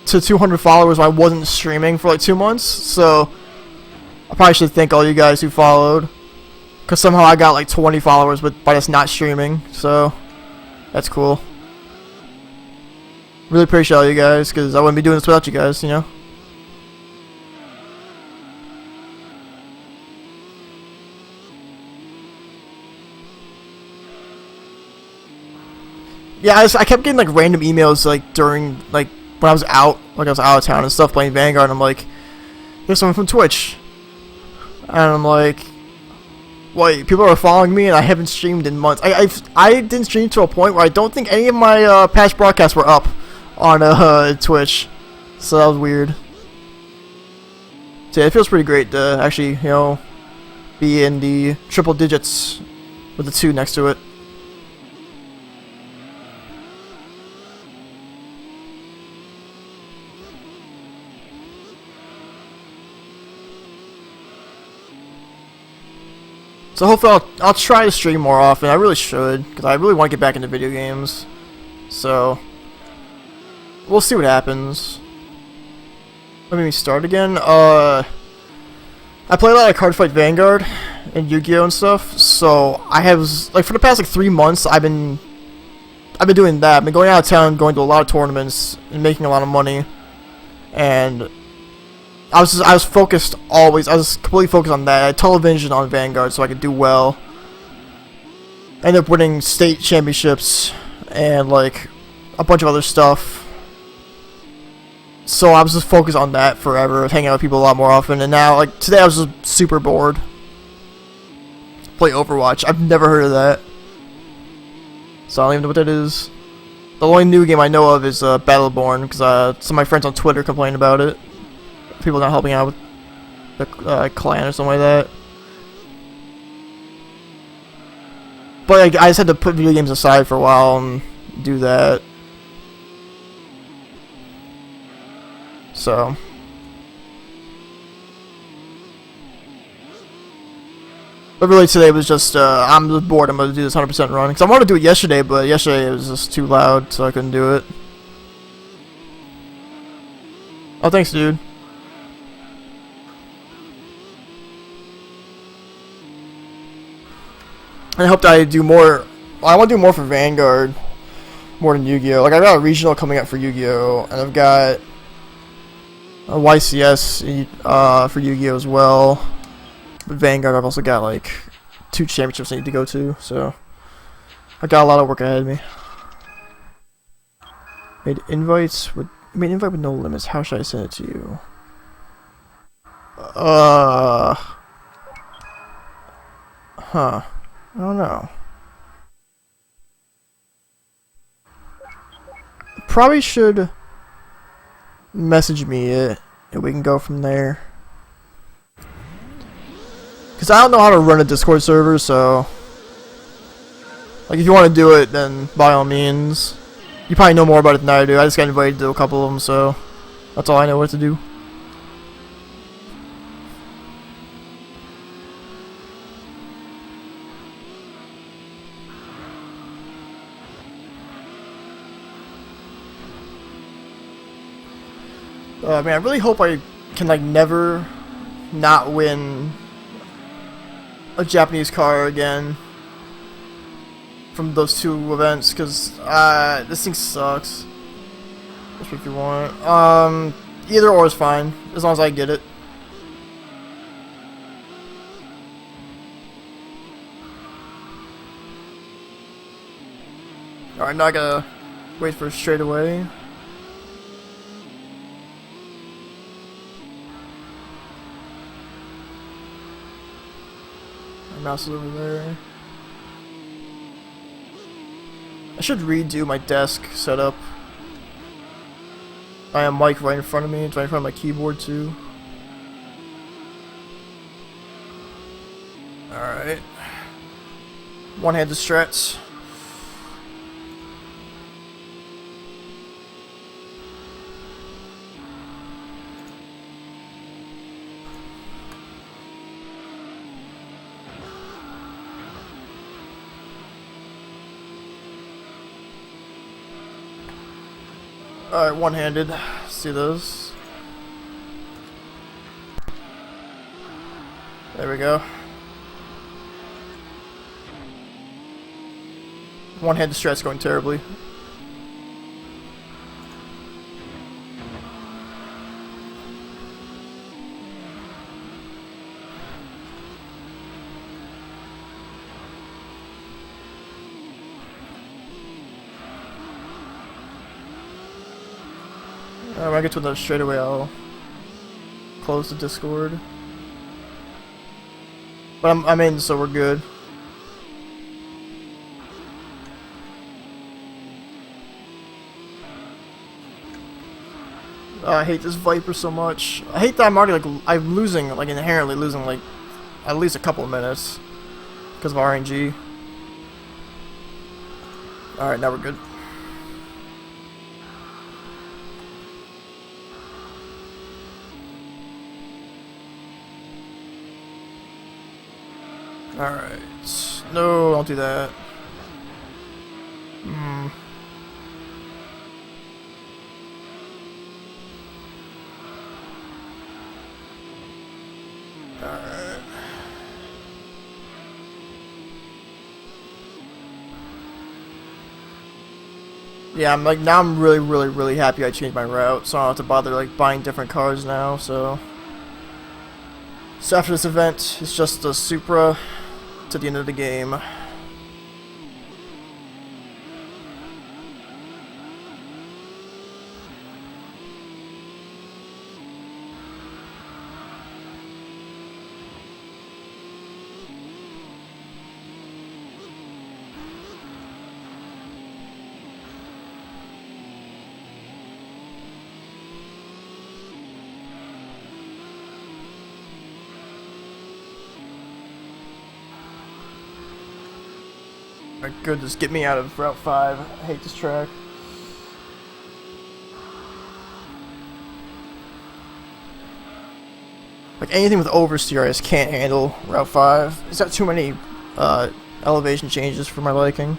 to 200 followers when I wasn't streaming for like 2 months, so I probably should thank all you guys who followed, because somehow I got like 20 followers by just not streaming, so that's cool. Really appreciate all you guys, because I wouldn't be doing this without you guys, you know? Yeah, I kept getting like random emails like during like when I was out of town and stuff playing Vanguard. And I'm like, there's someone from Twitch, and I'm like, wait, people are following me, and I haven't streamed in months. I didn't stream to a point where I don't think any of my past broadcasts were up on Twitch, so that was weird. So yeah, it feels pretty great to actually, you know, be in the triple digits with the 2 next to it. So hopefully I'll try to stream more often. I really should, because I really want to get back into video games. So we'll see what happens. Let me start again. I play a lot of Card Fight Vanguard and Yu-Gi-Oh and stuff. So I have like for the past like 3 months I've been doing that. I've been going out of town, going to a lot of tournaments, and making a lot of money. And I was focused always. I was completely focused on that. I had television on Vanguard so I could do well. I ended up winning state championships and like a bunch of other stuff. So I was just focused on that forever, hanging out with people a lot more often. And now, like today, I was just super bored. Play Overwatch. I've never heard of that, so I don't even know what that is. The only new game I know of is Battleborn, because some of my friends on Twitter complained about it. People not helping out with the clan or something like that. But like, I just had to put video games aside for a while and do that. So but really today was just I'm just bored. I'm gonna do this 100% run because I wanted to do it yesterday, but yesterday it was just too loud, so I couldn't do it. Oh, thanks, dude. I hope I do more. Well, I want to do more for Vanguard, more than Yu-Gi-Oh. Like I've got a regional coming up for Yu-Gi-Oh, and I've got a YCS for Yu-Gi-Oh as well. But Vanguard, I've also got like 2 championships I need to go to, so I got a lot of work ahead of me. Made invite with no limits. How should I send it to you? Huh. I don't know. Probably should message me it, and we can go from there. Because I don't know how to run a Discord server, so like if you want to do it, then by all means. You probably know more about it than I do. I just got invited to a couple of them, so that's all I know what to do. Man, I really hope I can like never not win a Japanese car again from those two events, because this thing sucks. Just pick you want. Either or is fine, as long as I get it. Alright, now I gotta wait for a straightaway. My mouse is over there. I should redo my desk setup. I have a mic right in front of me, it's right in front of my keyboard too. Alright. One-handed strats. Alright, one-handed. See those? There we go. One-handed strat's going terribly. When I get to another straightaway, I'll close the Discord. But I'm in, so we're good. I hate this Viper so much. I hate that I'm already like I'm losing, like inherently losing like at least a couple of minutes because of RNG. All right, now we're good. Alright. No, don't do that. Alright. Yeah, I'm like, now I'm really happy I changed my route, so I don't have to bother like buying different cars now, so after this event, it's just a Supra to the end of the game. My goodness, get me out of Route 5. I hate this track. Like anything with oversteer, I just can't handle Route 5. It's got too many elevation changes for my liking.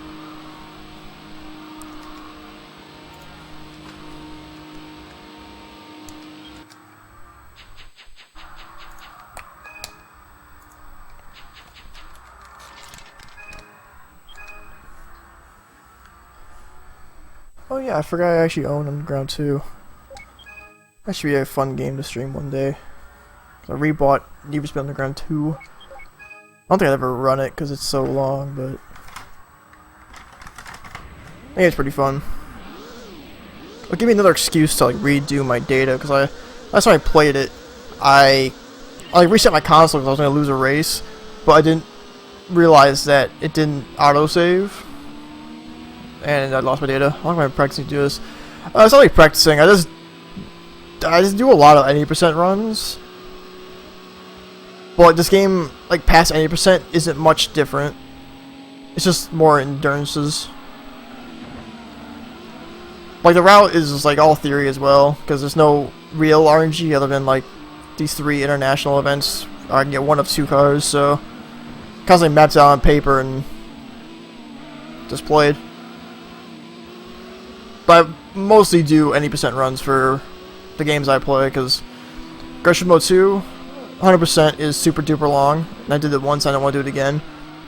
Oh yeah, I forgot I actually own Underground 2. That should be a fun game to stream one day. I rebought Need for Speed Underground 2. I don't think I'd ever run it because it's so long, but I think it's pretty fun. It'll give me another excuse to like redo my data, because last time I played it, I reset my console because I was going to lose a race, but I didn't realize that it didn't autosave. And I lost my data. How long am I practicing to do this? It's not like practicing. I just do a lot of 80% runs. But like, this game, like past 80%, isn't much different. It's just more endurances. Like the route is like all theory as well, because there's no real RNG other than like these 3 international events. I can get one of 2 cars, so constantly maps out on paper and just played. But I mostly do 80% runs for the games I play, because Gran Turismo 2, 100% is super duper long, and I did it once, I don't want to do it again.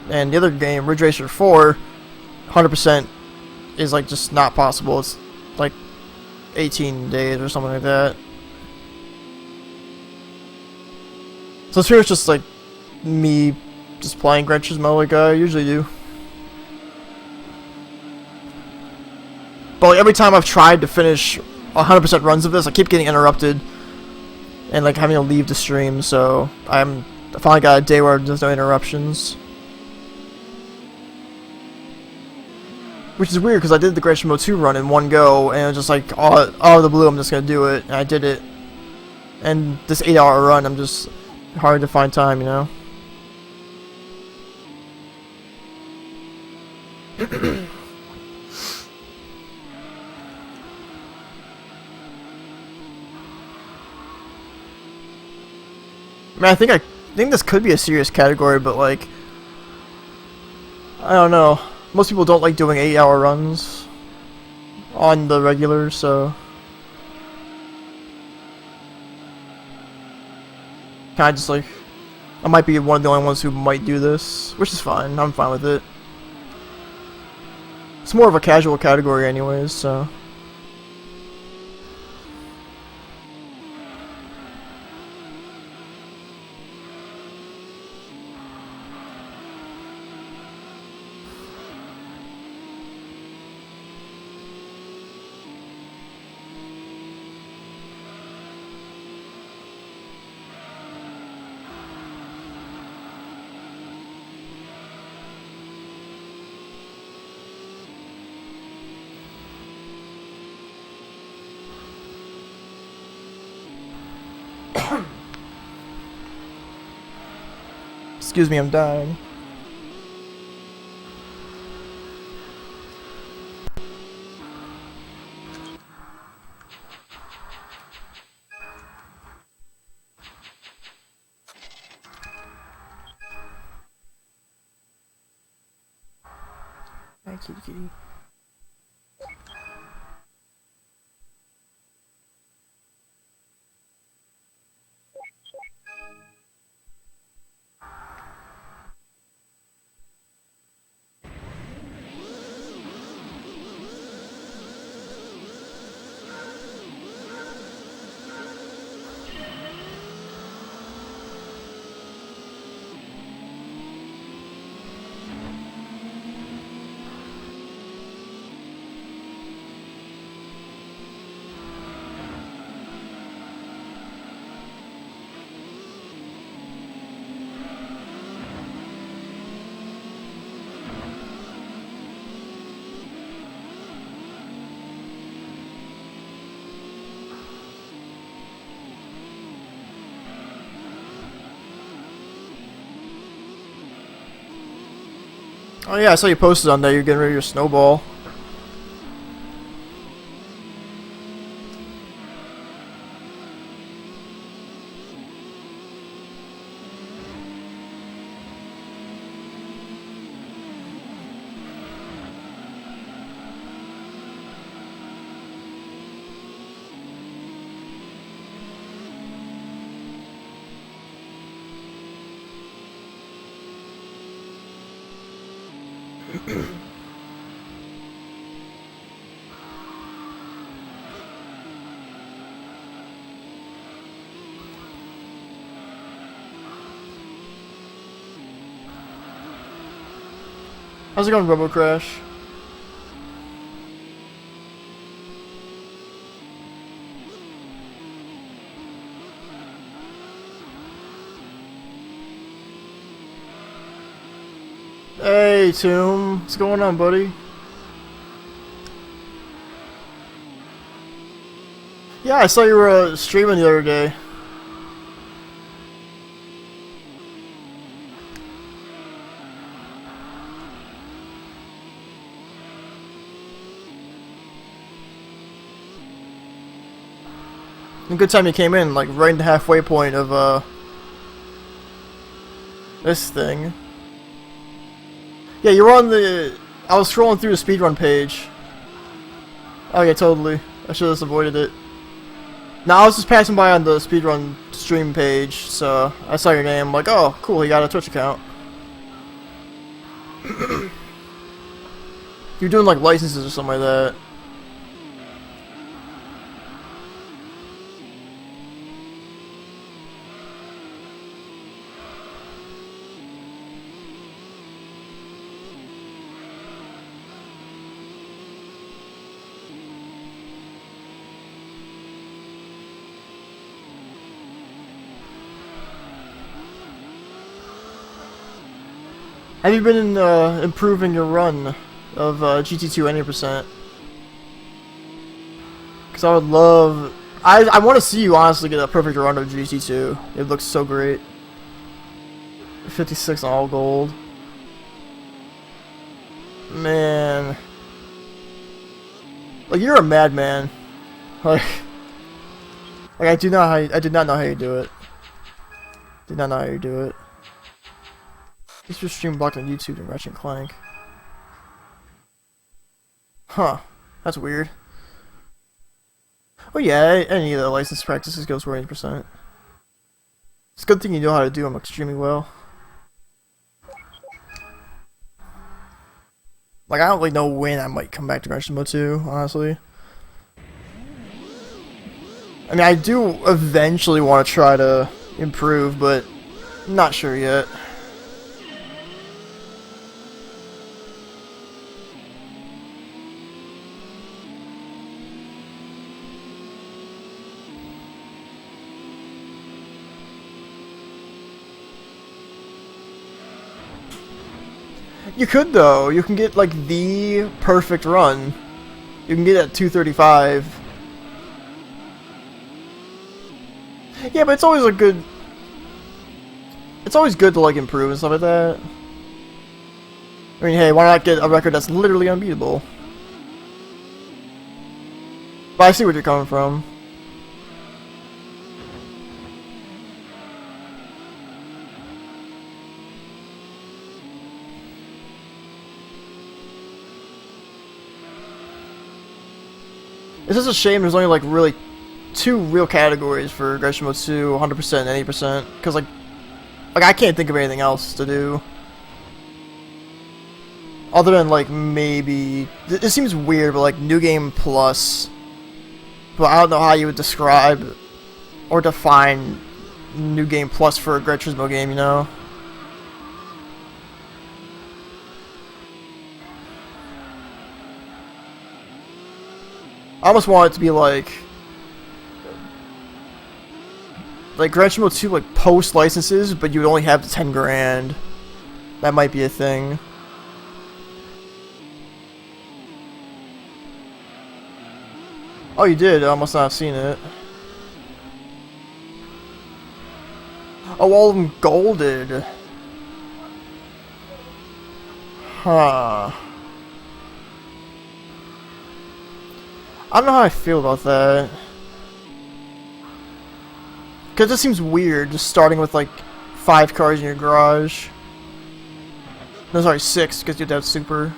And the other game, Ridge Racer 4, 100% is like just not possible. It's like 18 days or something like that. So here it's just like me just playing Gran Turismo like I usually do. But like, every time I've tried to finish 100% runs of this, I keep getting interrupted and like having to leave the stream. So I finally got a day where there's no interruptions, which is weird because I did the Gran Turismo 2 run in one go, and it was just like out of the blue, I'm just gonna do it, and I did it. And this 8-hour run, I'm just hard to find time, you know. I mean, I think this could be a serious category, but like, I don't know. Most people don't like doing 8-hour runs on the regular, so kind of just like, I might be one of the only ones who might do this, which is fine. I'm fine with it. It's more of a casual category anyways, so. Excuse me, I'm dying. Hi, kitty kitty. Oh yeah, I saw you posted on there. You're getting rid of your snowball. How's it going, Robo Crash? Hey, Tomb. What's going on, buddy? Yeah, I saw you were streaming the other day. And good time you came in, like right in the halfway point of this thing. Yeah, you were on the. I was scrolling through the speedrun page. Oh yeah, totally. I should have avoided it. Now I was just passing by on the speedrun stream page, so I saw your name. I'm like, oh, cool, he got a Twitch account. You're doing like licenses or something like that. Have you been improving your run of GT2 any percent? Because I would love... I want to see you honestly get a perfect run of GT2. It looks so great. 56 all gold. Man. Like, you're a madman. Like I did not know how you do it. Did not know how you do it. It's your stream blocked on YouTube and Ratchet and Clank. Huh. That's weird. Oh yeah, any of the license practices goes for 80%. It's a good thing you know how to do them extremely well. Like, I don't really know when I might come back to Gran Turismo 2, honestly. I mean, I do eventually want to try to improve, but I'm not sure yet. You could though. You can get like the perfect run. You can get it at 235. Yeah, but it's always a good. It's always good to like improve and stuff like that. I mean, hey, why not get a record that's literally unbeatable? But I see where you're coming from. It's just a shame there's only like really two real categories for Gran Turismo 2, 100% and 80%, because like I can't think of anything else to do. Other than like maybe, it seems weird, but like New Game Plus, but I don't know how you would describe or define New Game Plus for a Gran Turismo game, you know? I almost want it to be like Gran Turismo 2 like post licenses, but you would only have the 10 grand. That might be a thing. Oh, you did? I must not have seen it. Oh, all of them golded. Huh. I don't know how I feel about that. Because it just seems weird, just starting with like 5 cars in your garage. No, sorry, 6, because you'd have Super.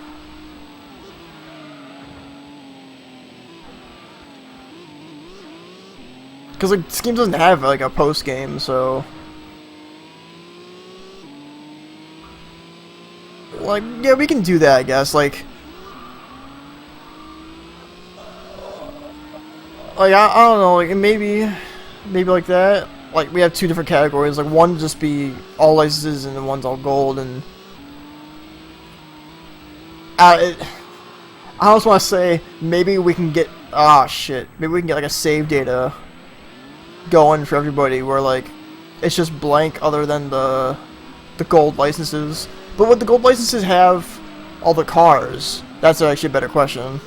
Because like, this game doesn't have like a post game, so. Like, yeah, we can do that, I guess. Like I don't know, like maybe like that. Like we have 2 different categories. Like one just be all licenses and then one's all gold. And I just want to say maybe we can get maybe we can get like a save data going for everybody where like it's just blank other than the gold licenses. But would the gold licenses have all the cars? That's actually a better question.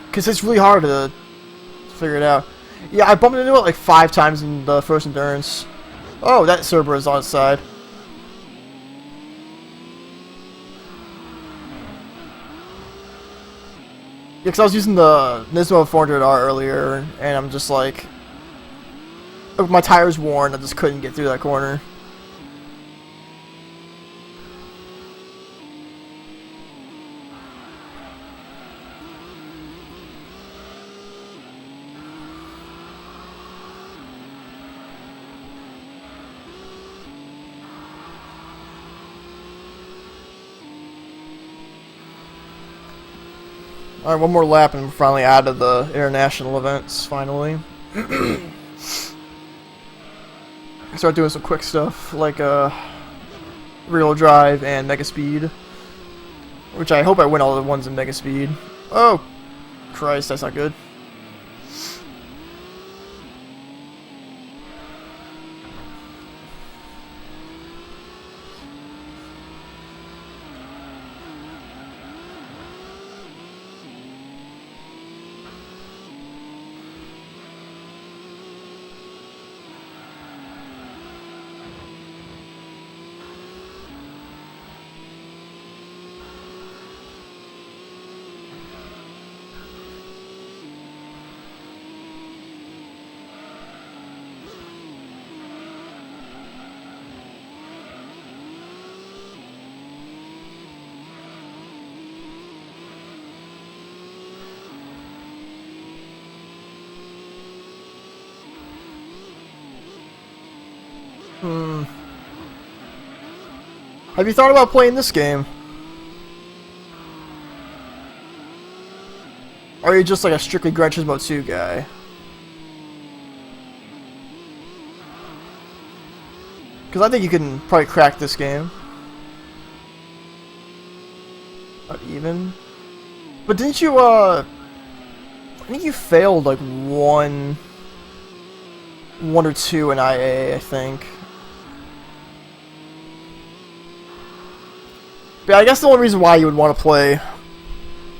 Because it's really hard to figure it out. Yeah, I bumped into it like 5 times in the first endurance. Oh, that server is on its side. Yeah, because I was using the Nismo 400R earlier, and I'm just like... my tire's worn, I just couldn't get through that corner. Alright, one more lap and we're finally out of the international events, finally. Start doing some quick stuff, like real drive and mega speed. Which I hope I win all the ones in mega speed. Oh, Christ, that's not good. Have you thought about playing this game? Or are you just like a strictly Gran Turismo 2 guy? Because I think you can probably crack this game. Not even. But didn't you, I think you failed like one or two in IA, I think. But I guess the only reason why you would want to play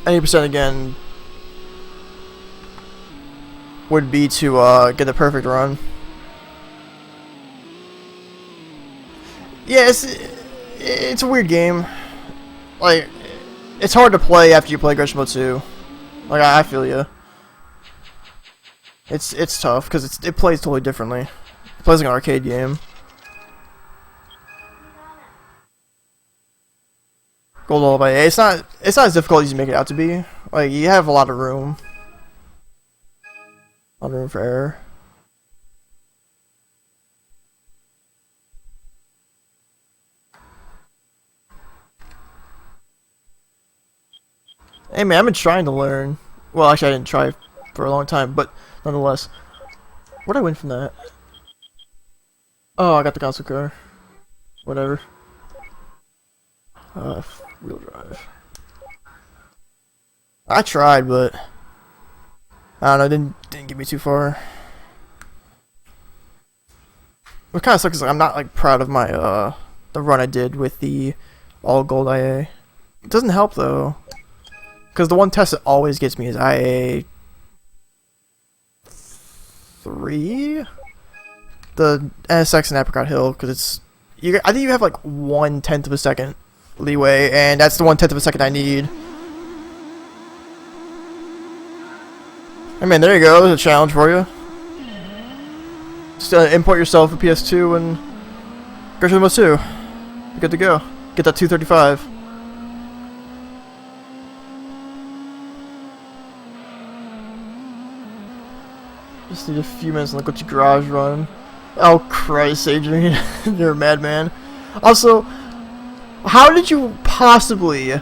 80% again would be to get the perfect run. Yeah, it's a weird game. Like, it's hard to play after you play Gran Turismo 2. Like, I feel you. It's tough because it plays totally differently. It plays like an arcade game. Gold Lullaby. It's not as difficult as you make it out to be. Like, you have a lot of room. A lot of room for error. Hey man, I've been trying to learn. Well, actually I didn't try for a long time, but nonetheless. What did I win from that? Oh, I got the console car. Whatever. Wheel drive. I tried, but I don't know, didn't get me too far. What kind of sucks is like, I'm not like proud of my the run I did with the all gold IA. It doesn't help though, because the one test that always gets me is IA 3, the NSX and Apricot Hill, because it's I think you have like 1/10 of a second leeway, and that's the 1/10 of a second I need. I mean, there you go. There's a challenge for you. Just import yourself a PS2 and Gran Turismo 2. You're good to go. Get that 235. Just need a few minutes and look at your garage run. Oh Christ, Adrian, you're a madman. Also, how did you possibly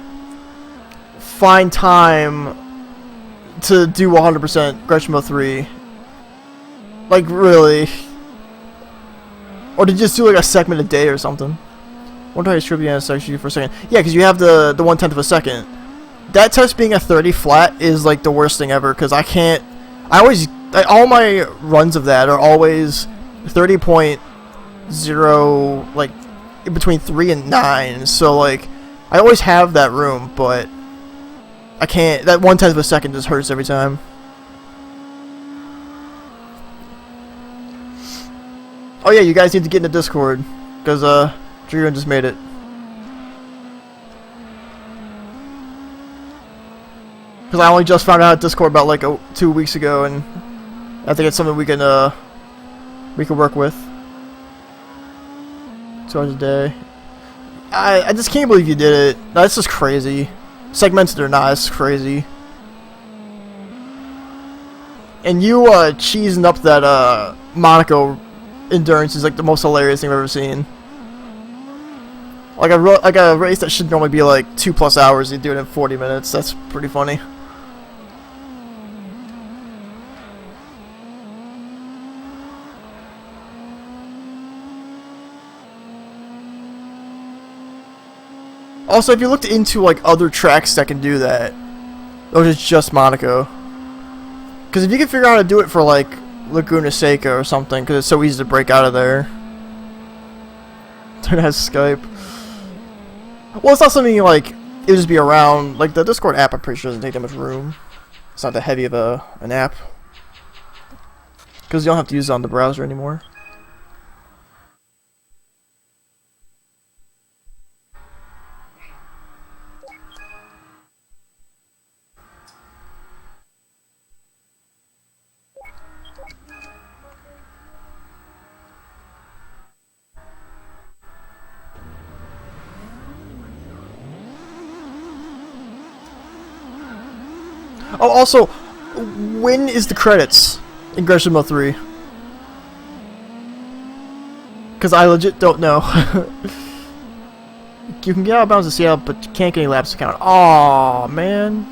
find time to do 100% Gran Turismo 3? Like, really? Or did you just do like a segment a day or something? Wonder how you strip the NSX for a second. Yeah, because you have the 1/10 of a second. That test being a 30 flat is like the worst thing ever, because I can't. All my runs of that are always 30.0, like in between 3 and 9. So like, I always have that room, but I can't. That 1/10 of a second just hurts every time. Oh yeah, you guys need to get in the Discord, because Drew just made it. Because I only just found out Discord about like 2 weeks ago, and I think it's something we can work with. 2 hours a day. I just can't believe you did it. That's just crazy. Segmented or not, it's crazy. And you cheesing up that Monaco endurance is like the most hilarious thing I've ever seen. Like a race that should normally be like 2+ hours, you do it in 40 minutes. That's pretty funny. Also, if you looked into like other tracks that can do that, or it's just Monaco. Because if you can figure out how to do it for like Laguna Seca or something, because it's so easy to break out of there. Turn has Skype. Well, it's not something like it would just be around. Like the Discord app, I'm pretty sure doesn't take that much room. It's not that heavy of an app. Because you don't have to use it on the browser anymore. Oh, also, when is the credits in Gran Turismo 3? Because I legit don't know. You can get out of bounds to Seattle, but you can't get any laps to count. Aw, man.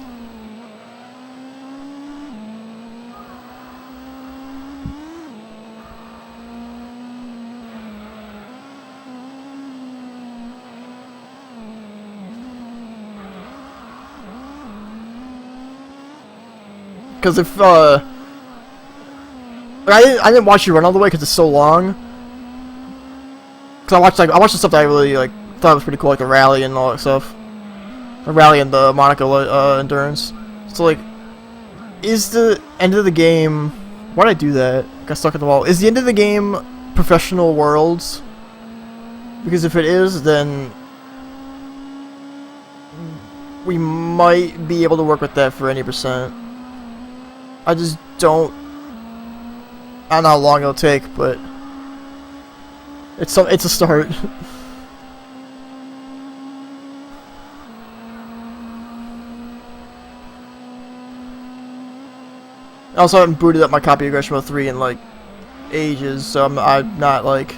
Because if I didn't watch you run all the way because it's so long. Because I watched the stuff that I really like thought was pretty cool, like the rally and all that stuff. The rally and the Monaco endurance. So like, is the end of the game? Why did I do that? Got stuck at the wall. Is the end of the game professional worlds? Because if it is, then we might be able to work with that for any percent. I just don't. I don't know how long it'll take, but it's a start. I also haven't booted up my copy of Gran Turismo 3 in like ages, so I'm not like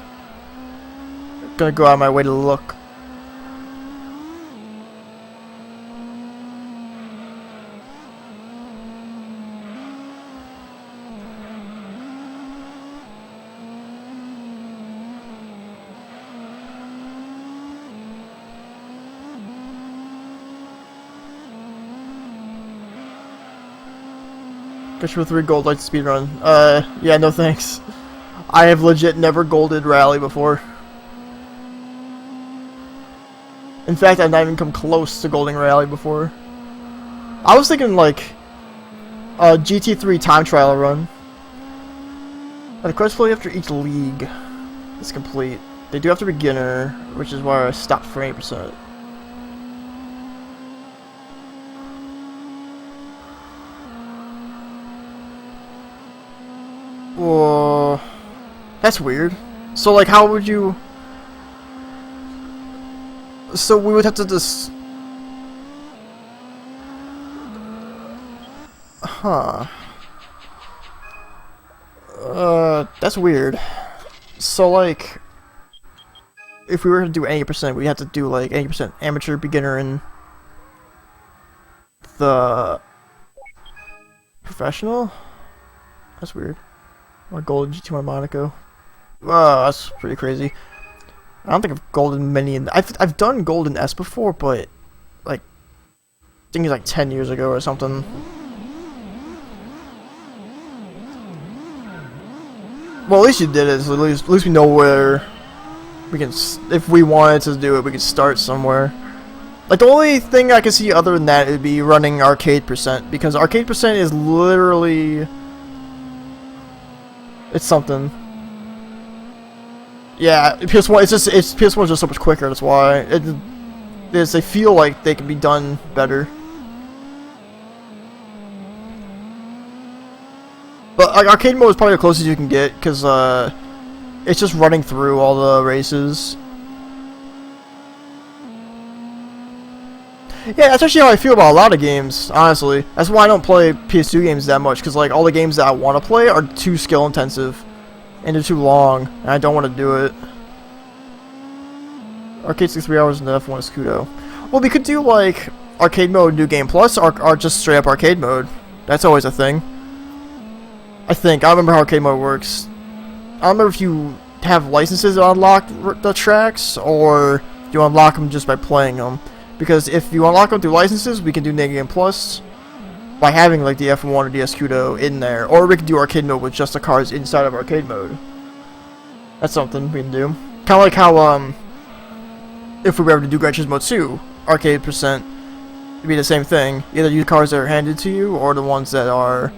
gonna go out of my way to look. Gran Turismo 3 Gold Light speedrun. Yeah, no thanks. I have legit never golded Rally before. In fact, I've not even come close to golding Rally before. I was thinking like a GT3 time trial run. The quest play after each league is complete. They do have to beginner, which is why I stopped for 8%. Whoa, that's weird. So like, how would you? So we would have to just, huh? That's weird. So like, if we were to do 80%, we'd have to do like 80% amateur, beginner, and the professional. That's weird. Or gold GT1 Monaco. Oh, that's pretty crazy. I don't think I've golden many in. I've done gold in S before, but like I think it's like 10 years ago or something. Well, at least you did it. So at least we know where we can. If we wanted to do it, we could start somewhere. Like the only thing I can see other than that would be running arcade percent, because arcade percent is literally. It's something. Yeah, PS1. It's PS1 is just so much quicker. That's why they feel like they can be done better. But like arcade mode is probably the closest you can get, because it's just running through all the races. Yeah, that's actually how I feel about a lot of games, honestly. That's why I don't play PS2 games that much, because like all the games that I want to play are too skill intensive, and they're too long, and I don't want to do it. Arcade 63 hours in the F1 is Kudo. Well, we could do like arcade mode, New Game Plus, or just straight up arcade mode. That's always a thing. I think. I don't remember how arcade mode works. I don't remember if you have licenses to unlock the tracks, or you unlock them just by playing them. Because if you unlock them through licenses, we can do Nega Game Plus by having like the F1 or the Escudo in there, or we can do arcade mode with just the cars inside of arcade mode. That's something we can do. Kind of like how if we were ever to do Gran Turismo 2, arcade percent, it'd be the same thing. Either use cars that are handed to you, or the ones that are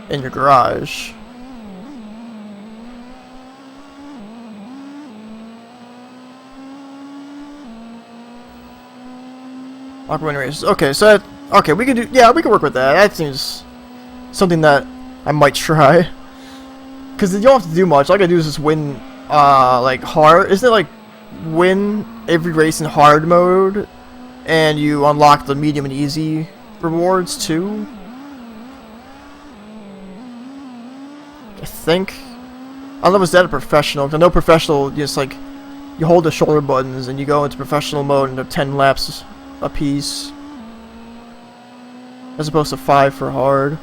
in your garage. Awkward races. Okay, so okay, we can do. Yeah, we can work with that. That seems something that I might try. Cause you don't have to do much. All I gotta do is just win. Like hard. Isn't it like win every race in hard mode, and you unlock the medium and easy rewards too? I think. I don't know if it's that or professional. Cause I know professional, just like you hold the shoulder buttons and you go into professional mode and they're 10 laps a piece, as opposed to 5 for hard.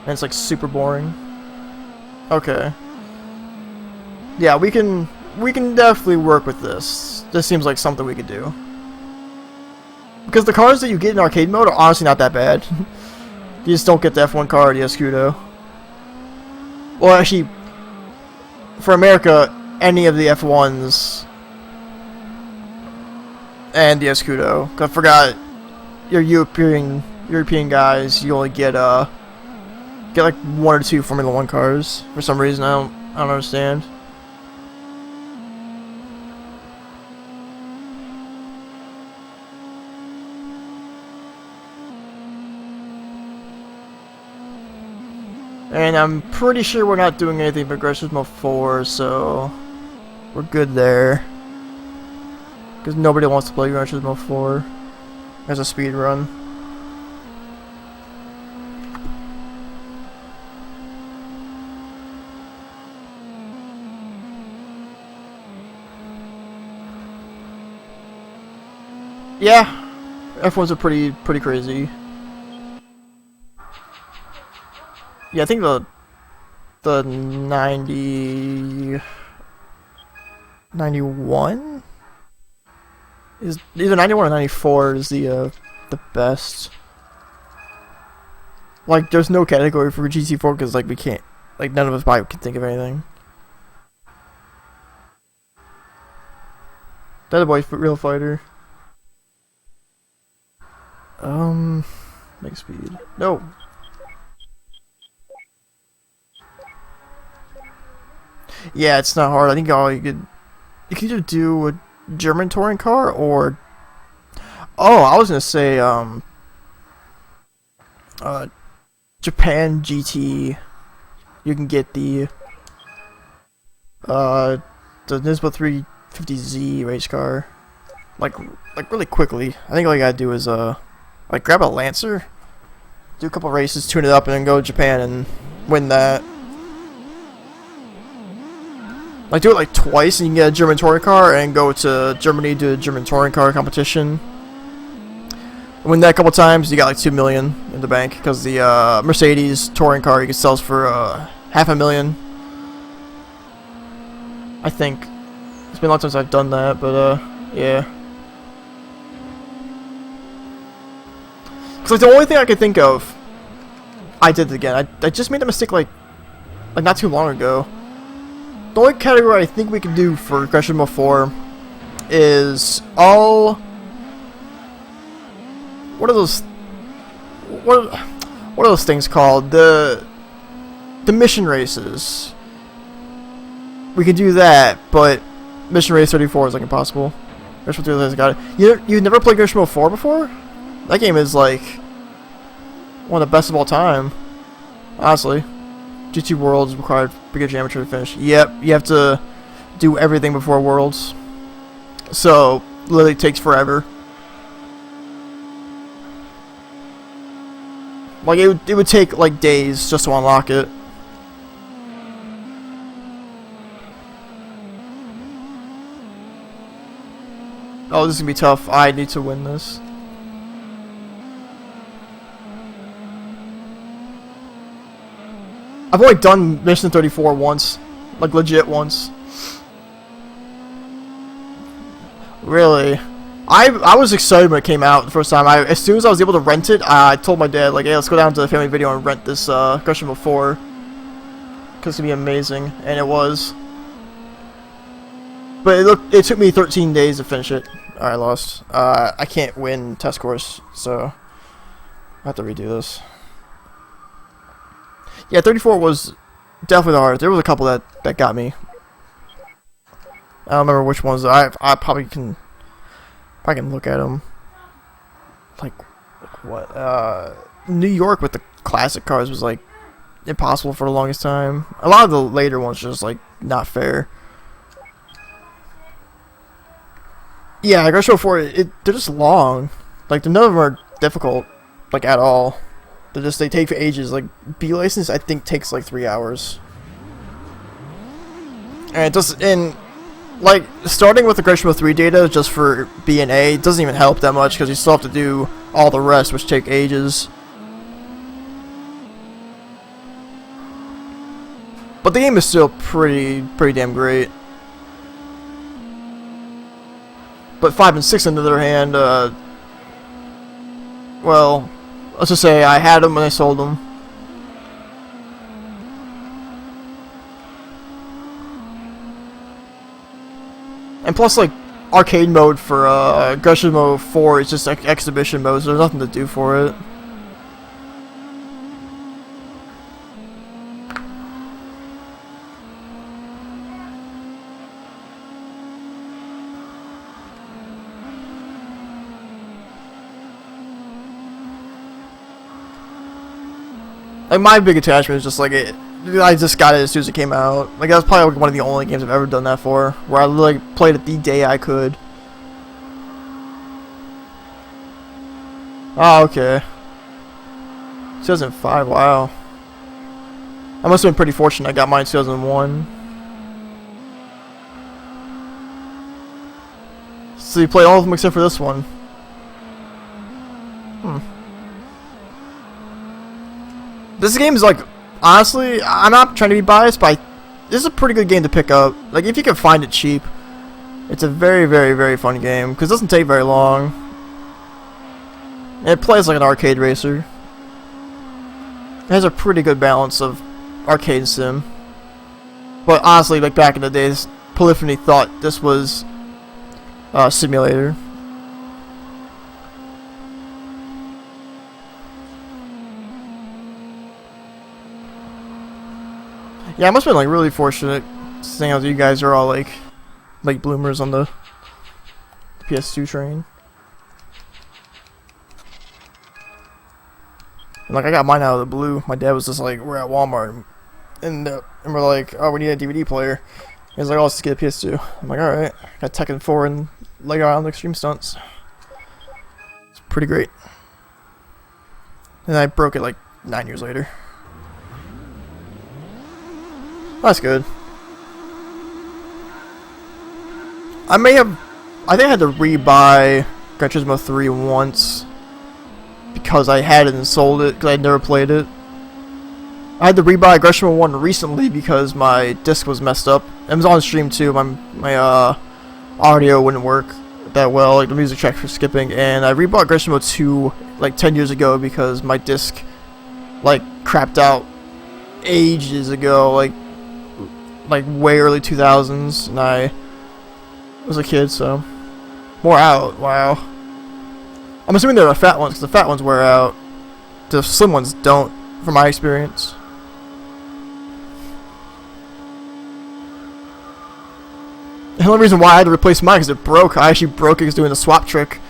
And it's like super boring. Okay. Yeah, we can definitely work with this. This seems like something we could do. Because the cars that you get in arcade mode are honestly not that bad. You just don't get the F1 car or the Escudo. Well, actually, for America, any of the F1s and the Escudo. 'Cause I forgot, your European guys, you only get like 1 or 2 Formula 1 cars for some reason. I don't understand. And I'm pretty sure we're not doing anything for Gran Turismo 4, so we're good there. Because nobody wants to play Gran Turismo 4 as a speed run. Yeah, F1s are pretty crazy. Yeah, I think the 91 is either 91 or 94 is the best. Like, there's no category for GT4 because like we can't, like none of us probably can think of anything. That boy, real fighter. Make speed. No. Yeah, it's not hard. I think all you could either do a German touring car or I was gonna say Japan GT. You can get the Nismo 350Z race car like really quickly. I think all you gotta do is like grab a Lancer, do a couple races, tune it up, and then go to Japan and win that. Like, do it like twice and you can get a German touring car and go to Germany, do a German touring car competition. Win that a couple times, you got like 2 million in the bank, because the Mercedes touring car you can sell for $500,000. I think. It's been a long time since I've done that, but yeah. Because like, the only thing I could think of, I did it again. I just made a mistake like not too long ago. The only category I think we can do for Gran Turismo 4 is all. What are those? What are those things called? The mission races. We can do that, but Mission Race 34 is like impossible. Gran Turismo 3 has got it. You've never played Gran Turismo 4 before? That game is like one of the best of all time. Honestly. GT Worlds required beginner amateur to finish. Yep, you have to do everything before Worlds. So, literally takes forever. Like, it would take, like, days just to unlock it. Oh, this is gonna be tough. I need to win this. I've only done Mission 34 once. Like, legit once. Really? I was excited when it came out the first time. As soon as I was able to rent it, I told my dad, like, hey, let's go down to the family video and rent this Gran Turismo 4. Because it's going to be amazing. And it was. But it took me 13 days to finish it. Alright, I lost. I can't win test course, so I have to redo this. Yeah, 34 was definitely the hardest. There was a couple that got me. I don't remember which ones. I probably can look at them. Like what? New York with the classic cars was like impossible for the longest time. A lot of the later ones just like not fair. Yeah, Gran Turismo 4, they're just long. Like, none of them are difficult, like, at all. They take for ages. Like, B license, I think, takes, like, 3 hours. And like, starting with the Gran Turismo 3 data just for B and A doesn't even help that much, because you still have to do all the rest, which take ages. But the game is still pretty damn great. But 5 and 6, on the other hand, well, let's just say I had them when I sold them. And plus, like, arcade mode for Gran Turismo 4 is just like exhibition mode, so there's nothing to do for it. Like, my big attachment is just like I just got it as soon as it came out. Like, that was probably one of the only games I've ever done that for, where I literally played it the day I could. Oh, okay. 2005, wow. I must have been pretty fortunate I got mine in 2001. So you played all of them except for this one. This game is like, honestly, I'm not trying to be biased, but this is a pretty good game to pick up. Like, if you can find it cheap, it's a very fun game, because it doesn't take very long. And it plays like an arcade racer. It has a pretty good balance of arcade sim. But honestly, like back in the days, Polyphony thought this was a simulator. Yeah, I must have been like really fortunate, seeing as you guys are all like late bloomers on the PS2 train. And like, I got mine out of the blue. My dad was just like, we're at Walmart, and we're like, oh, we need a DVD player. He's like, oh, let's get a PS2. I'm like, all right. Got Tekken 4 and Lego Island Extreme Stunts. It's pretty great. And I broke it like 9 years later. That's good. I think I had to rebuy Gran Turismo 3 once because I had it and sold it because I'd never played it. I had to rebuy Gran Turismo 1 recently because my disc was messed up. It was on stream too. My audio wouldn't work that well, like the music track for skipping, and I rebought Gran Turismo 2 like 10 years ago because my disc like crapped out ages ago, like way early 2000s, and I was a kid, so more out. Wow. I'm assuming they're the fat ones, because the fat ones wear out. The slim ones don't, from my experience. The only reason why I had to replace mine is it broke. I actually broke it because doing the swap trick.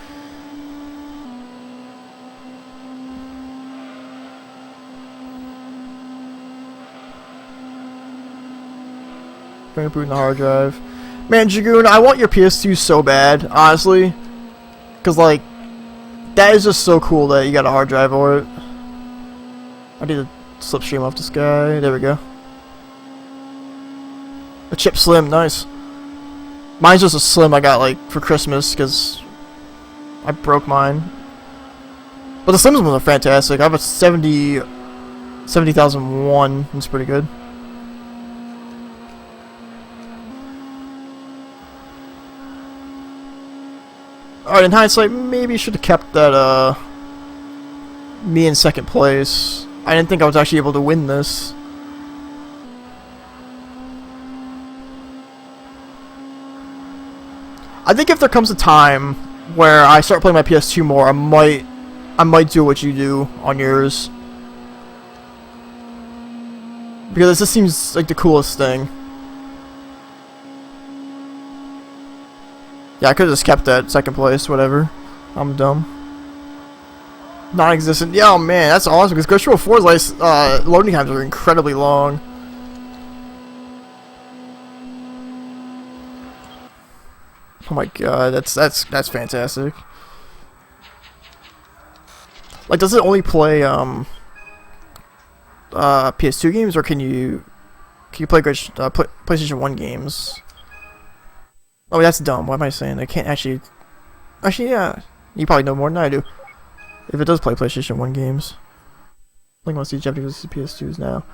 Trying to boot in the hard drive. Man, Dragoon, I want your PS2 so bad, honestly. Because, like, that is just so cool that you got a hard drive for it. I need to slipstream off this guy. There we go. A chip slim, nice. Mine's just a slim I got, like, for Christmas, because I broke mine. But the slims ones are fantastic. I have a 70,001. It's pretty good. Alright, in hindsight, maybe should have kept that, me in second place. I didn't think I was actually able to win this. I think if there comes a time where I start playing my PS2 more, I might do what you do on yours. Because this seems like the coolest thing. Yeah, I could have just kept that second place, whatever. I'm dumb. Non-existent. Yeah, oh man, that's awesome, because Gran Turismo 4's loading times are incredibly long. Oh my god, that's fantastic. Like, does it only play PS2 games, or can you play PlayStation 1 games? Oh, that's dumb. What am I saying? I can't actually. Actually, yeah. You probably know more than I do. If it does play PlayStation 1 games. I think I want to see Japanese PS2s now.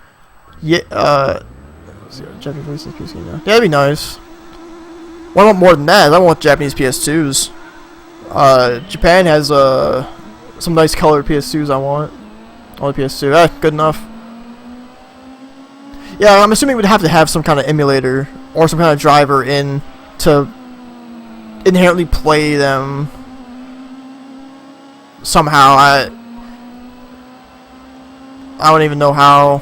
Yeah, let's see, Japanese PS2 now. Yeah, that'd be nice. Well, I want more than that. I want Japanese PS2s. Japan has some nice colored PS2s I want. Only PS2. Good enough. Yeah, I'm assuming we'd have to have some kind of emulator or some kind of driver in to inherently play them somehow. I don't even know how,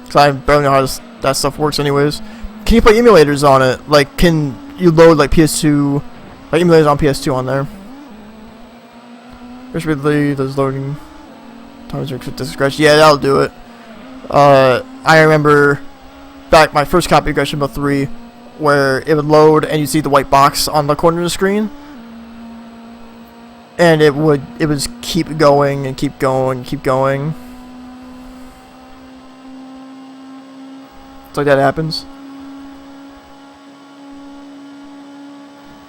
because I barely know how that stuff works anyways. Can you play emulators on it? Like, can you load like PS2, like emulators on PS2 on there? Especially those loading times are discretion. Yeah, that'll do it. I remember back my first copy of Gran Turismo 3, where it would load and you see the white box on the corner of the screen, and it would keep going and keep going and keep going. It's like that happens.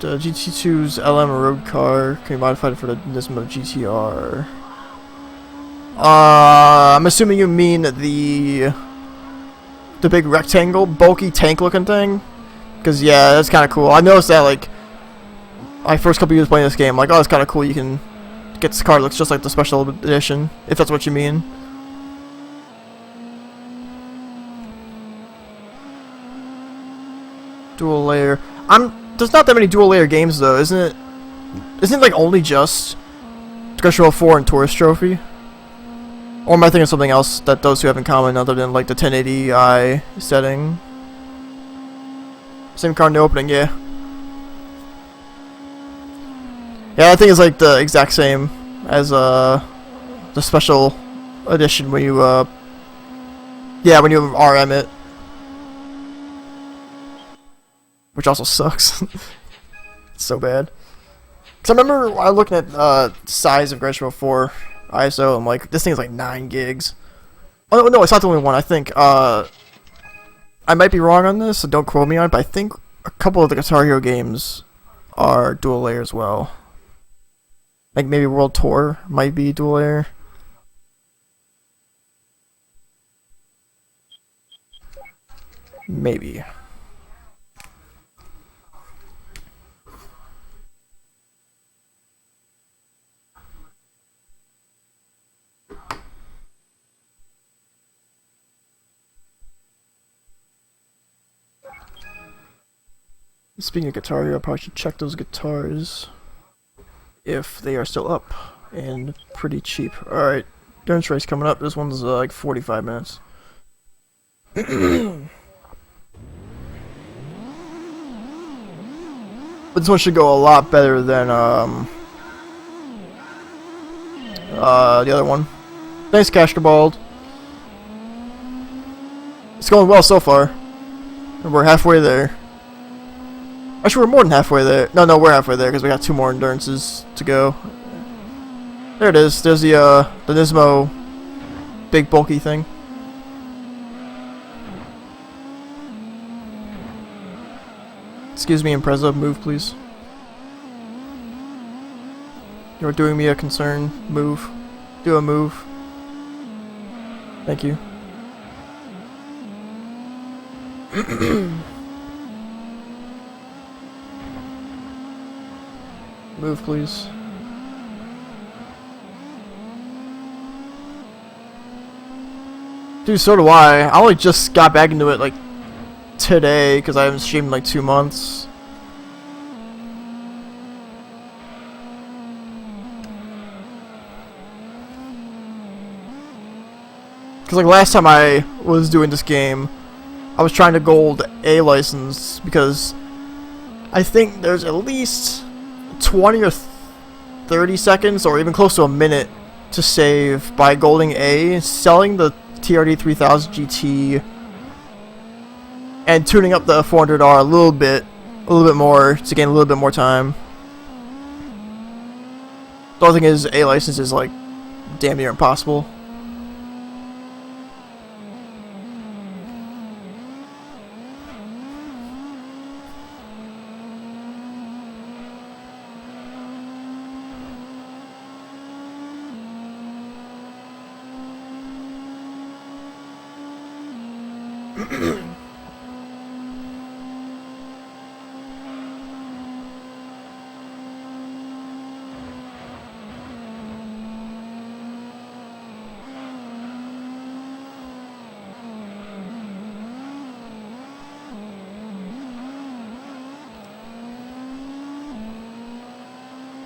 The GT2's LM road car can be modified for the Nismo GTR. I'm assuming you mean the big rectangle, bulky tank-looking thing. Because yeah, that's kind of cool. I noticed that like my first couple years playing this game, like, oh, it's kind of cool. You can get this car. It looks just like the special edition, if that's what you mean. Dual layer. There's not that many dual layer games though, isn't it? Isn't it like only just Gran Turismo 4 and Tourist Trophy? Or am I thinking of something else that those two have in common other than like the 1080i setting? Same car in the opening, yeah. Yeah, I think it's like the exact same as the special edition when you yeah, when you RM it. Which also sucks. It's so bad. Cause I remember I looking at size of Gran Turismo 4 ISO, I'm like, this thing is like 9 gigs. Oh no, it's not the only one. I think I might be wrong on this, so don't quote me on it, but I think a couple of the Guitar Hero games are dual layer as well. Like maybe World Tour might be dual layer. Maybe. Speaking of Guitar Hero, I probably should check those guitars if they are still up and pretty cheap. Alright, Endurance Race coming up. This one's like 45 minutes. But this one should go a lot better than the other one. Thanks, Cashcabald. It's going well so far. And we're halfway there. Actually, we're more than halfway there. No, we're halfway there because we got 2 more endurances to go. There it is. There's the Nismo big bulky thing. Excuse me, Impreza, move please. You're doing me a concern. Move. Do a move. Thank you. Move, please. Dude, so do I. I only just got back into it, like, today, because I haven't streamed in, like, 2 months. Because, like, last time I was doing this game, I was trying to gold a license, because I think there's at least 20 or 30 seconds, or even close to a minute, to save by golding A, selling the TRD 3000 GT, and tuning up the 400R a little bit more to gain a little bit more time. The only thing is, A license is like damn near impossible.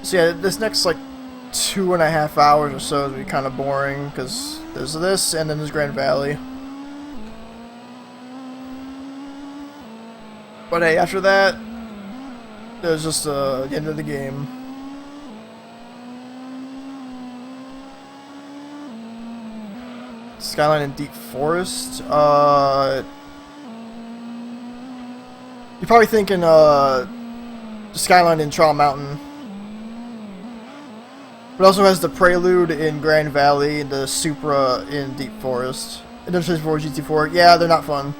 So yeah, this next like 2.5 hours or so is gonna be kind of boring because there's this and then there's Grand Valley. But hey, after that, there's just the end of the game. Skyline in Deep Forest. You're probably thinking Skyline in Trial Mountain. It also has the Prelude in Grand Valley, the Supra in Deep Forest. And there's 4 GT4. Yeah, they're not fun.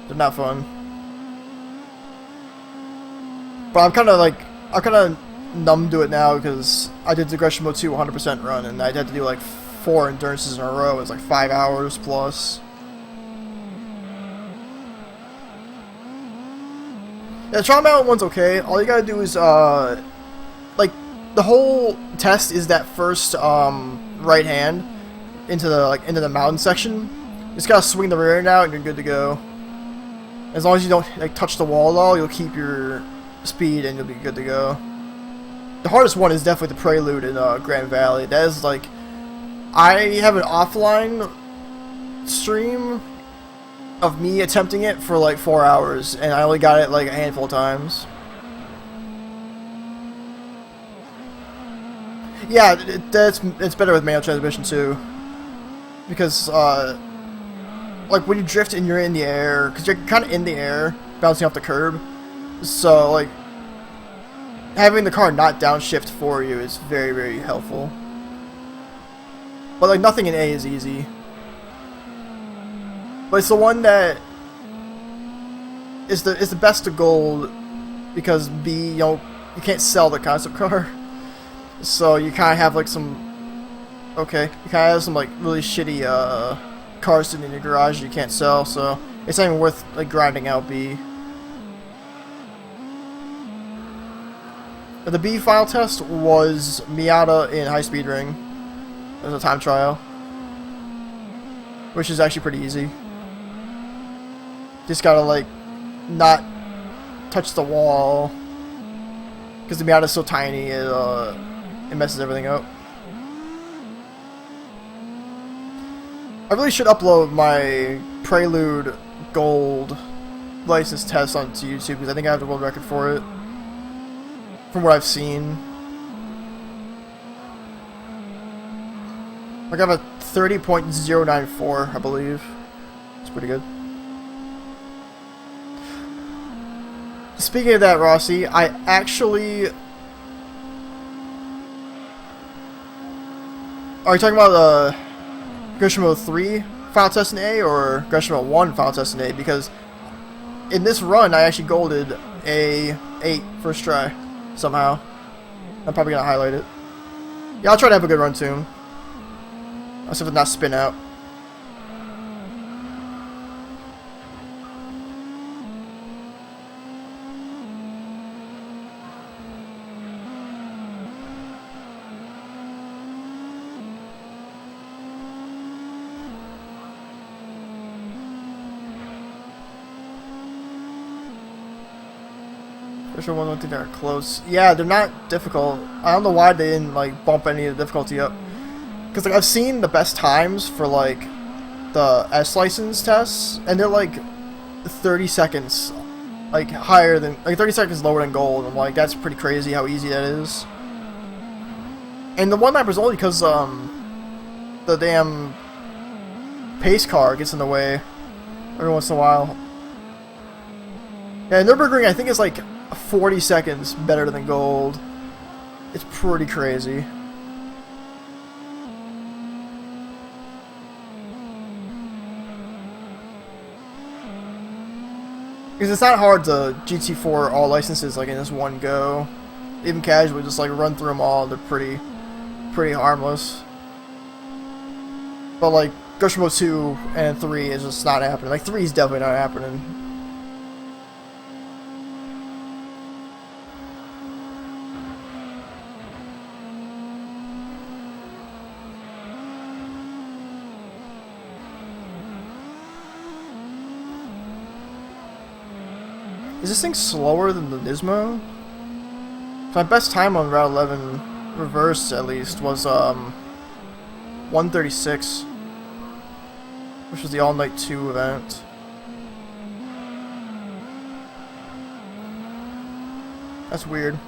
They're not fun. But I'm kind of numb to it now because I did the Gran Turismo 2 100% run and I had to do like 4 endurances in a row. It was like 5 hours plus. Yeah, the Trial Mountain one's okay. All you gotta do is like the whole test is that first right hand into the mountain section. You just gotta swing the rear end out and you're good to go. As long as you don't like touch the wall at all, you'll keep your speed and you'll be good to go. The hardest one is definitely the Prelude in Grand Valley. That is like, I have an offline stream of me attempting it for like 4 hours and I only got it like a handful of times. Yeah, it's better with manual transmission too, because like when you drift and you're in the air, because you're kind of in the air, bouncing off the curb, so like having the car not downshift for you is very, very helpful. But like nothing in A is easy, but it's the one that is the best to gold because B, you can't sell the concept car. So you kind of have like some, you kind of have some like really shitty cars sitting in your garage you can't sell, so it's not even worth like grinding out B. The B final test was Miata in High Speed Ring. It was a time trial, which is actually pretty easy. Just gotta like not touch the wall because the Miata's so tiny it messes everything up. I really should upload my Prelude Gold license test onto YouTube because I think I have the world record for it, from what I've seen. Like I have a 30.094, I believe. It's pretty good. Speaking of that, Rossi, I actually... Are you talking about Gran Turismo 3 final test in A or Gran Turismo 1 final test in A? Because in this run, I actually golded a 8 first try somehow. I'm probably gonna highlight it. Yeah, I'll try to have a good run too. I'll see if it not spin out. Special one, I don't think they're close. Yeah, they're not difficult. I don't know why they didn't like bump any of the difficulty up. Because like I've seen the best times for like the S license tests, and they're like 30 seconds, like higher than, like 30 seconds lower than gold. I'm like, that's pretty crazy how easy that is. And the one map is only because the damn pace car gets in the way every once in a while. Yeah, Nürburgring I think is like 40 seconds better than gold. It's pretty crazy. Because it's not hard to GT4 all licenses like in this one go. Even casually, just like run through them all. They're pretty harmless. But like Gran Turismo 2 and 3 is just not happening. Like 3 is definitely not happening. Is this thing slower than the Nismo? My best time on Route 11, reverse at least, was 1:36, which was the All Night 2 event. That's weird.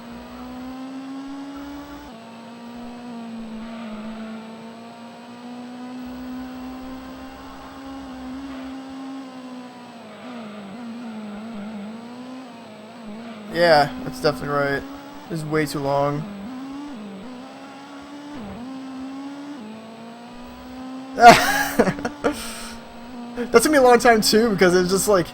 Yeah, that's definitely right. This is way too long. That took me a long time too, because it's just like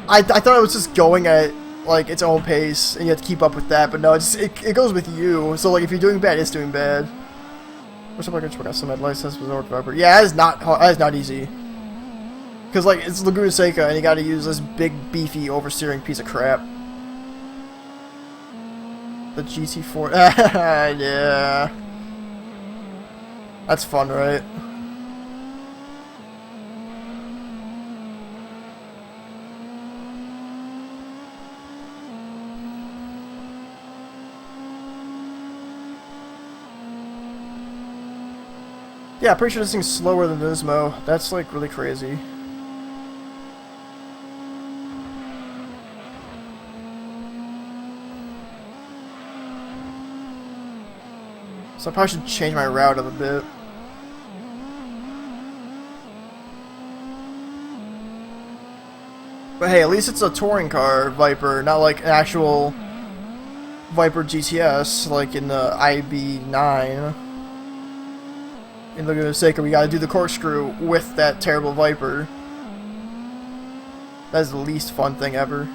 I thought it was just going at like its own pace and you have to keep up with that, but no, it goes with you. So like if you're doing bad, it's doing bad. What's up? I can got some license resort Viper. Yeah, that is not hard, that is not easy. Cause like it's Laguna Seca and you got to use this big beefy oversteering piece of crap. The GT4. Yeah. That's fun, right? Yeah, pretty sure this thing's slower than Nismo. That's like really crazy. So I probably should change my route a bit. But hey, at least it's a touring car Viper, not like an actual Viper GTS like in the IB9. In Laguna Seca, we gotta do the corkscrew with that terrible Viper. That is the least fun thing ever.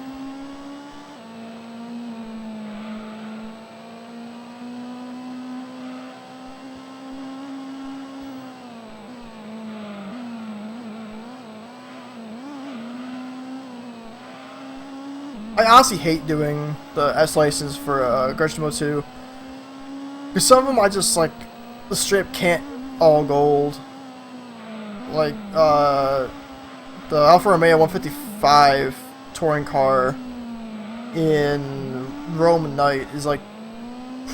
I honestly hate doing the S license for Gran Turismo 2. Because some of them I just like, the strip can't all gold. Like, the Alfa Romeo 155 touring car in Rome and Night is like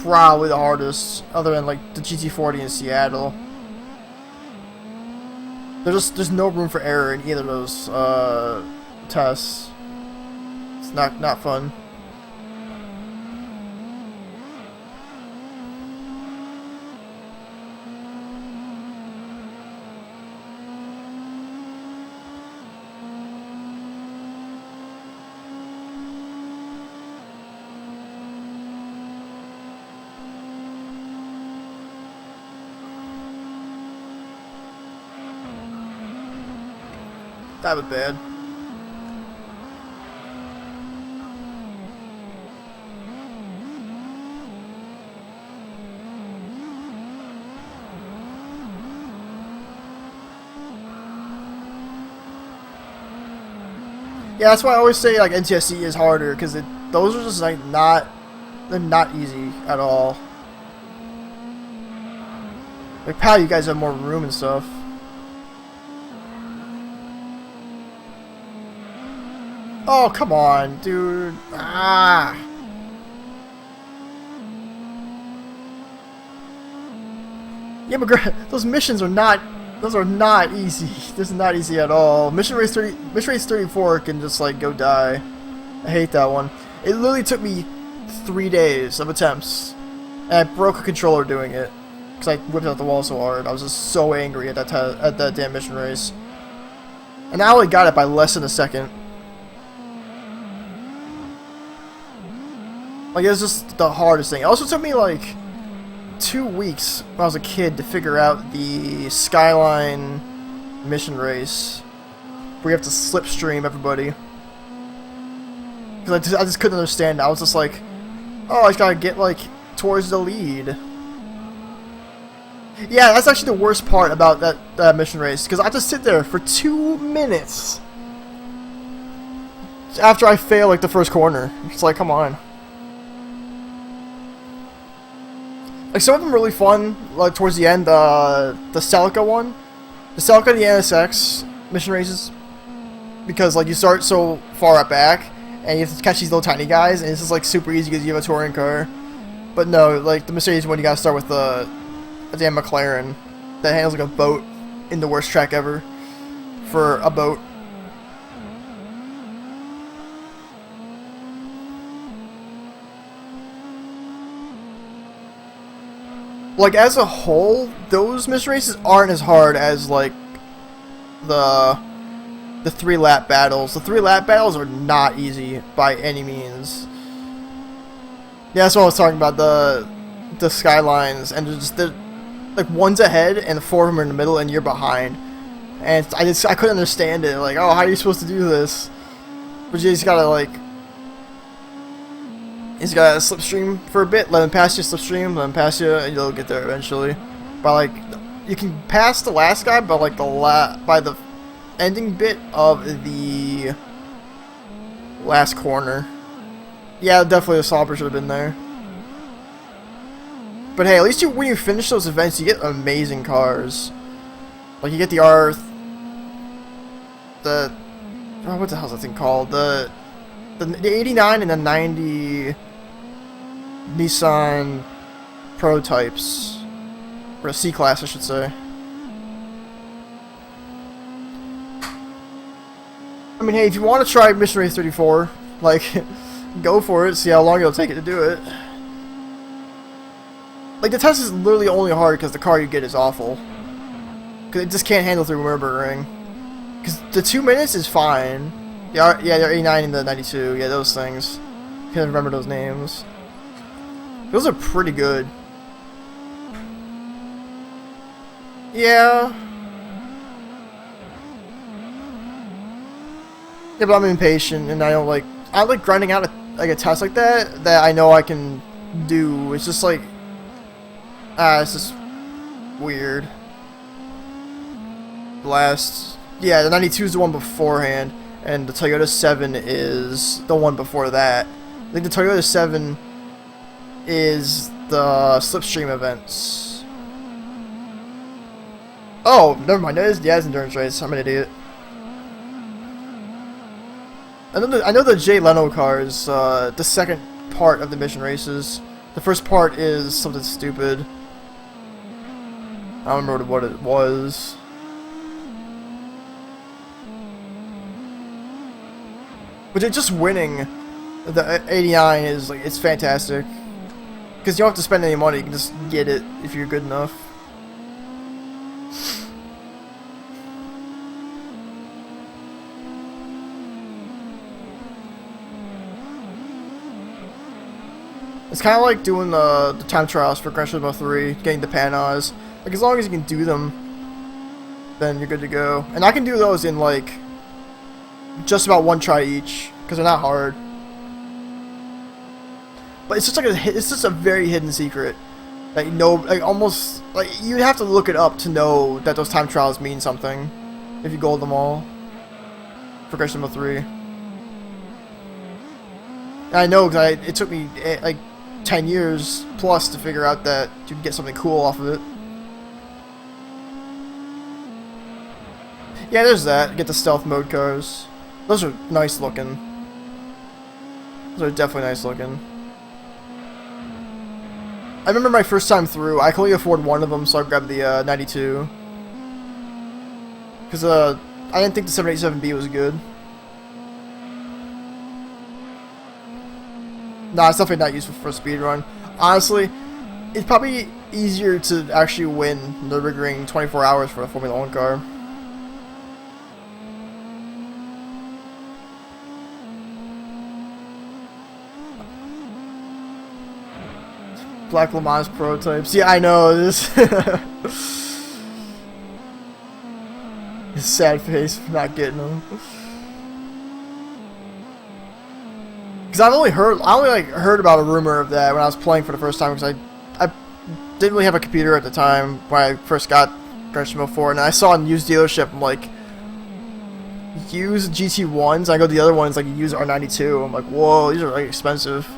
probably the hardest, other than like the GT40 in Seattle. There's no room for error in either of those tests. Not fun. That was bad. Yeah, that's why I always say like NTSC is harder, because those are just like they're not easy at all. Like PAL, you guys have more room and stuff. Oh, come on, dude. Ah. Yeah, but those missions are not. Those are not easy. This is not easy at all. Mission Race 34 can just like go die. I hate that one. It literally took me 3 days of attempts, and I broke a controller doing it because I whipped out the wall so hard. I was just so angry at that damn mission race, and I only got it by less than a second. Like, it was just the hardest thing. It also took me like 2 weeks when I was a kid to figure out the Skyline mission race where you have to slipstream everybody. Because I just couldn't understand. I was just like, oh, I just gotta get like towards the lead. Yeah, that's actually the worst part about that mission race, because I have to sit there for 2 minutes after I fail like the first corner. It's like, come on. Like, some of them really fun, like towards the end, the Celica one. The Celica and the NSX mission races. Because, like, you start so far up back, and you have to catch these little tiny guys, and it's just, like, super easy because you have a touring car. But no, like, the Mercedes one, you gotta start with a damn McLaren that handles like a boat in the worst track ever for a boat. Like, as a whole, those mission races aren't as hard as, like, the 3-lap battles. The 3-lap battles are not easy by any means. Yeah, that's what I was talking about, the Skylines, and they're like, one's ahead, and 4 of them are in the middle, and you're behind. And I couldn't understand it, like, oh, how are you supposed to do this? But you just gotta, like, he's got to slipstream for a bit, let him pass you, slipstream, let him pass you, and you'll get there eventually. But like, you can pass the last guy, but like by the ending bit of the last corner. Yeah, definitely the stopper should have been there. But hey, at least when you finish those events, you get amazing cars. Like, you get the what the hell's that thing called? The 89 and the 90 Nissan prototypes, or a C-Class, I should say. I mean, hey, if you want to try Mission Race 34, like, go for it, see how long it'll take it to do it. Like, the test is literally only hard because the car you get is awful. Because it just can't handle through Nürburgring. Because the 2 minutes is fine. Yeah, they're 89 and the 92. Yeah, those things. Can't remember those names. Those are pretty good. Yeah. Yeah, but I'm impatient, and I like grinding out a test like that I know I can do. It's just like, it's just weird. Yeah, the 92 is the one beforehand. And the Toyota 7 is the one before that. I think the Toyota 7 is the Slipstream events. Oh, never mind. It's endurance race. I'm an idiot. I know the Jay Leno car is the second part of the mission races. The first part is something stupid. I don't remember what it was. But just winning the 89 is like, it's fantastic. Because you don't have to spend any money, you can just get it if you're good enough. It's kind of like doing the time trials for Gran Turismo 3, getting the Panas. Like, as long as you can do them, then you're good to go. And I can do those in like just about one try each, because they're not hard. But it's just like it's just a very hidden secret that, you know, like, almost like you'd have to look it up to know that those time trials mean something if you gold them all for Gran Turismo 3. And I know because it took me like 10 years plus to figure out that you can get something cool off of it. Yeah, there's that. Get the stealth mode cars. Those are nice looking. Those are definitely nice looking. I remember my first time through, I could only afford one of them, so I grabbed the 92. Because I didn't think the 787B was good. Nah, it's definitely not useful for a speed run. Honestly, it's probably easier to actually win Nürburgring 24 hours for a Formula 1 car. Black Le Mans prototypes. Yeah, I know this. His sad face for not getting them. Because I only heard about a rumor of that when I was playing for the first time. Because I didn't really have a computer at the time when I first got Gran Turismo 4, and I saw in used dealership, I'm like, used GT1s. I go to the other ones like used R92. I'm like, whoa, these are like expensive.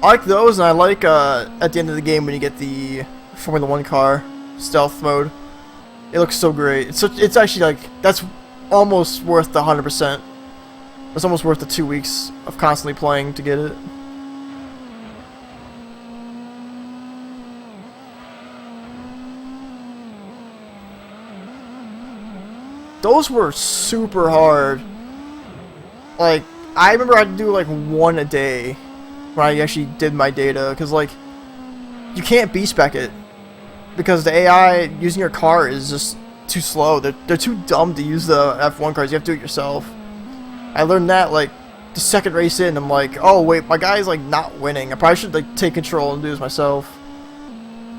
I like those, and I like at the end of the game when you get the Formula 1 car stealth mode. It looks so great. It's actually like, that's almost worth the 100%. It's almost worth the 2 weeks of constantly playing to get it. Those were super hard. Like, I remember I had to do like one a day when I actually did my data, because like, you can't B-spec it because the AI using your car is just too slow. They're too dumb to use the F1 cars. You have to do it yourself. I learned that like the second race in. I'm like, oh wait, my guy's like not winning. I probably should like take control and do this myself.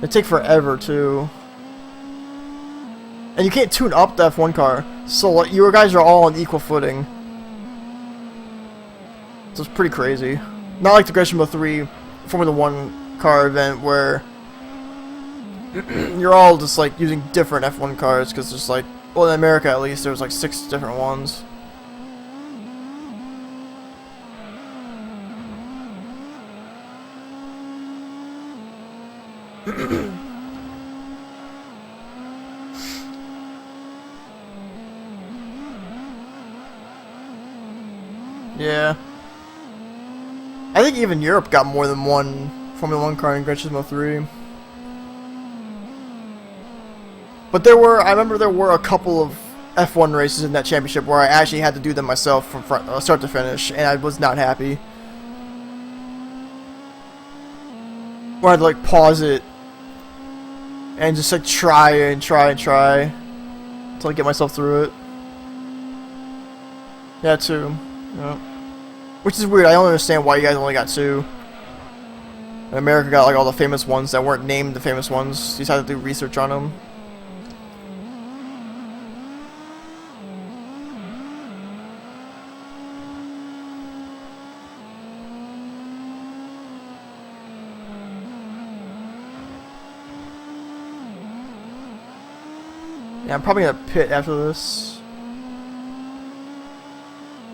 It take forever too. And you can't tune up the F1 car, so like, your guys are all on equal footing. So it's pretty crazy. Not like the Gran Turismo 3 Formula 1 car event where you're all just like using different F1 cars, because there's like, well, in America at least, there's like 6 different ones. Yeah. I think even Europe got more than one Formula 1 car in Gran Turismo 3. But I remember there were a couple of F1 races in that championship where I actually had to do them myself from start to finish, and I was not happy. Where I'd like pause it and just like try until I get myself through it. Yeah, too. Yeah. Which is weird. I don't understand why you guys only got 2. And America got like all the famous ones that weren't named the famous ones. You just had to do research on them. Yeah, I'm probably gonna pit after this.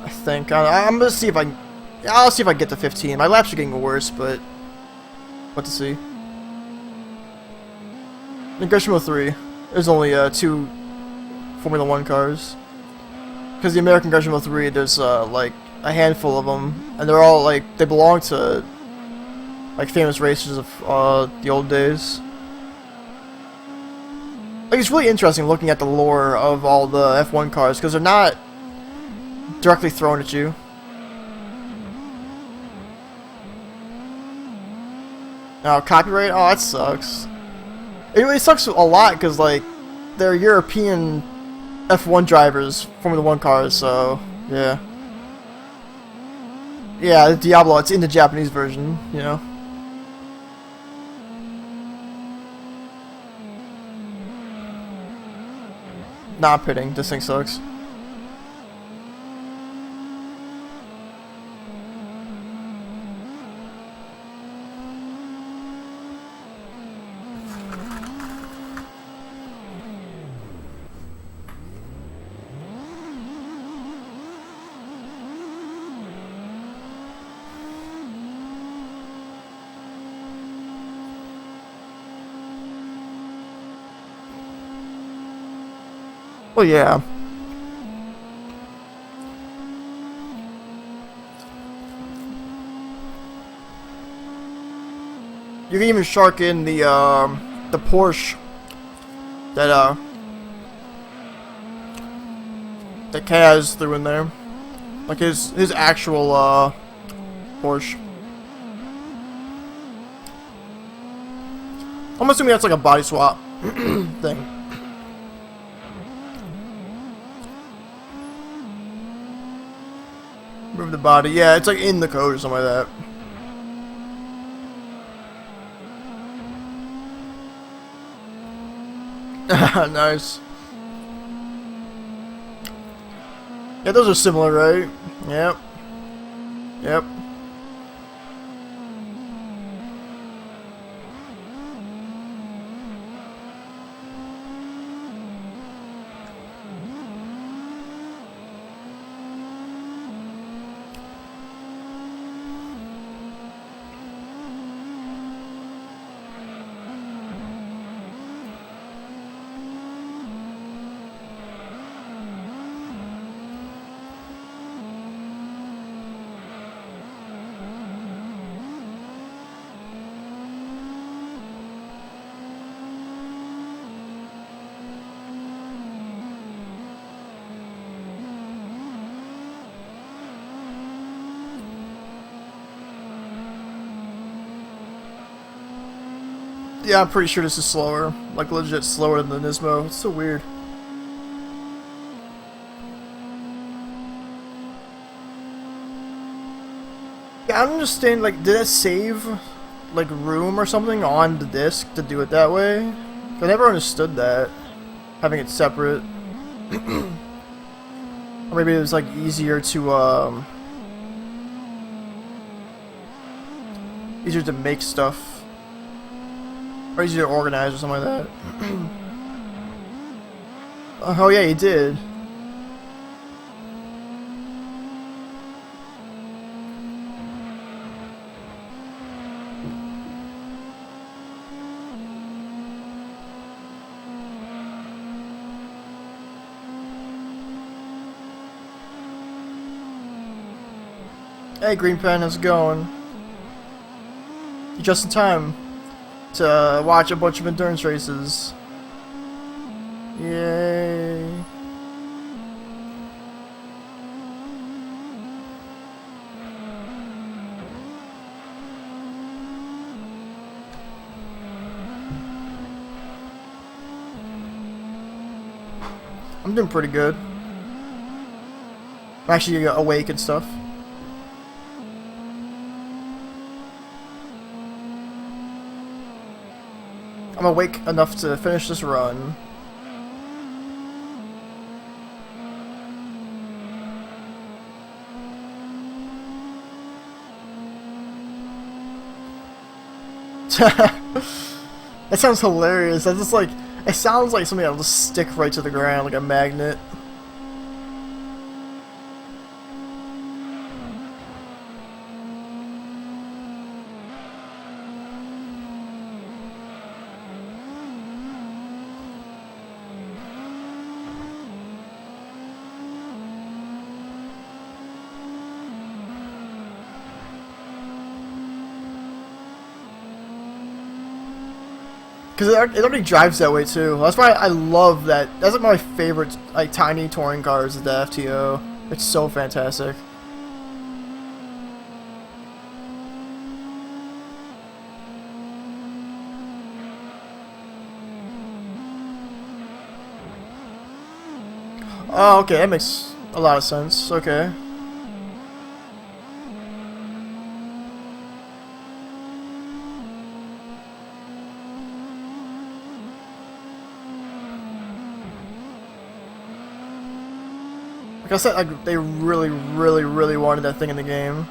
I think I'm gonna see if I'll see if I get to 15. My laps are getting worse, but what to see. In Gran Turismo 3, there's only 2 Formula 1 cars. Because the American Gran Turismo 3, there's like a handful of them, and they're all like, they belong to like famous racers of the old days. Like, it's really interesting looking at the lore of all the F1 cars, because they're not directly thrown at you. Oh, copyright? Oh, that sucks. It sucks a lot, because, like, they're European F1 drivers, Formula 1 cars, so, yeah. Yeah, Diablo, it's in the Japanese version, you know. Not pitting, this thing sucks. Well, yeah. You can even shark in the Porsche that that Kaz threw in there, like his actual Porsche. I'm assuming that's like a body swap thing. Move the body, yeah, it's like in the code or something like that. Nice. Yeah, those are similar, right? Yep. Yep. Yeah, I'm pretty sure this is slower. Like, legit slower than the Nismo. It's so weird. Yeah, I don't understand, like, did it save, like, room or something on the disc to do it that way? I never understood that. Having it separate. Or maybe it was, like, easier to, easier to make stuff. Or easier to organize or something like that. Oh yeah, he did. Hey, Green Pen, how's it going? You're just in time to watch a bunch of endurance races. Yay. I'm doing pretty good. I'm actually awake and stuff. I'm awake enough to finish this run. That sounds hilarious. That's just like, it sounds like something that'll just stick right to the ground like a magnet. Because it already drives that way too. That's why I love that. That's like my favorite, like, tiny touring cars is the FTO. It's so fantastic. Oh, okay, that makes a lot of sense. Okay. Like I said, like, they really, really, really wanted that thing in the game.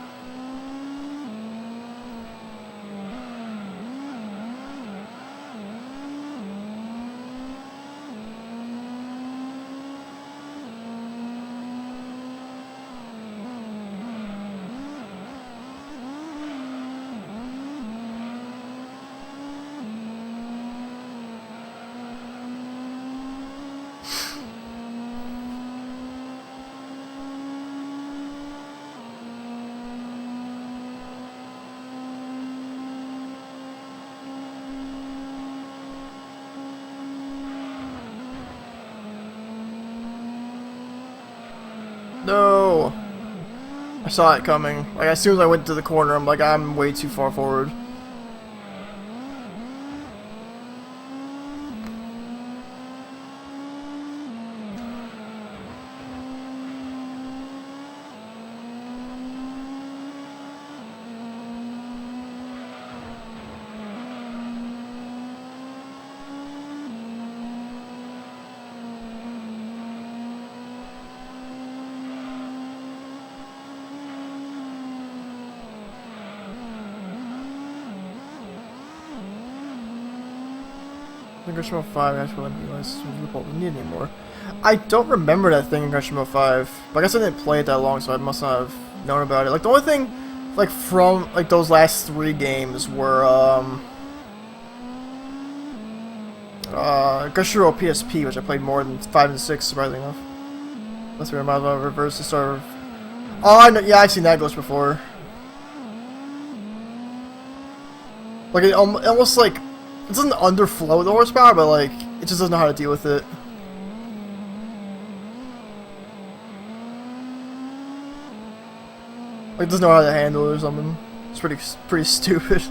No! I saw it coming. Like, as soon as I went to the corner, I'm like, I'm way too far forward. Gran Turismo 5 actually wouldn't be nice to need anymore. I don't remember that thing in Gran Turismo 5, but I guess I didn't play it that long, so I must not have known about it. Like, the only thing, like, from, like, those last 3 games were, Gran Turismo PSP, which I played more than 5 and 6, surprisingly enough. Let's be reminded of reverse the start of... Oh, I know, yeah, I've seen that glitch before. Like, it almost, like, it doesn't underflow the horsepower, but, like, it just doesn't know how to deal with it. Like, it doesn't know how to handle it or something. It's pretty stupid.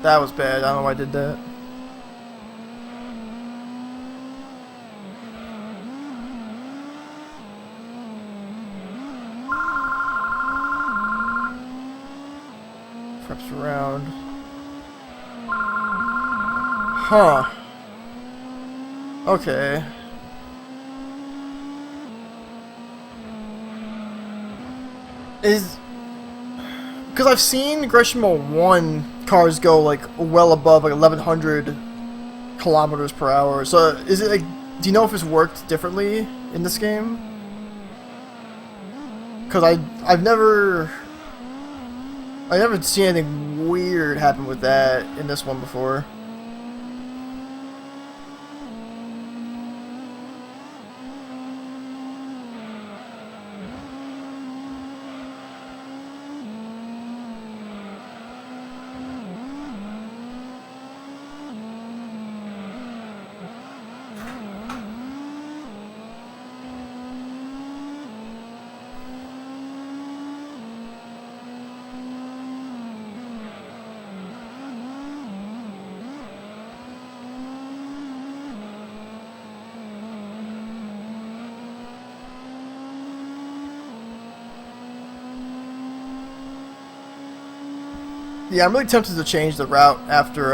That was bad. I don't know why I did that. Preps around. Huh. Okay. Because I've seen Gran Turismo 1 cars go like well above like 1100 kilometers per hour. So is it like, do you know if it's worked differently in this game? Because I've never seen anything weird happen with that in this one before. Yeah, I'm really tempted to change the route after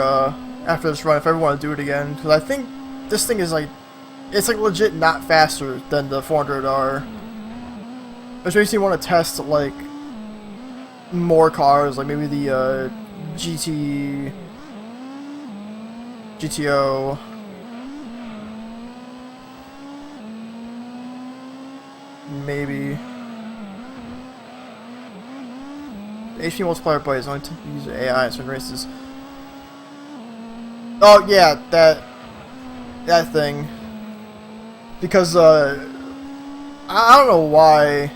this run if I ever want to do it again, because I think this thing is like, it's like legit not faster than the 400R. Which makes me want to test like more cars, like maybe the GTO. Maybe. The HP multiplier by is only to use AI in certain races. Oh yeah, that thing. Because I don't know why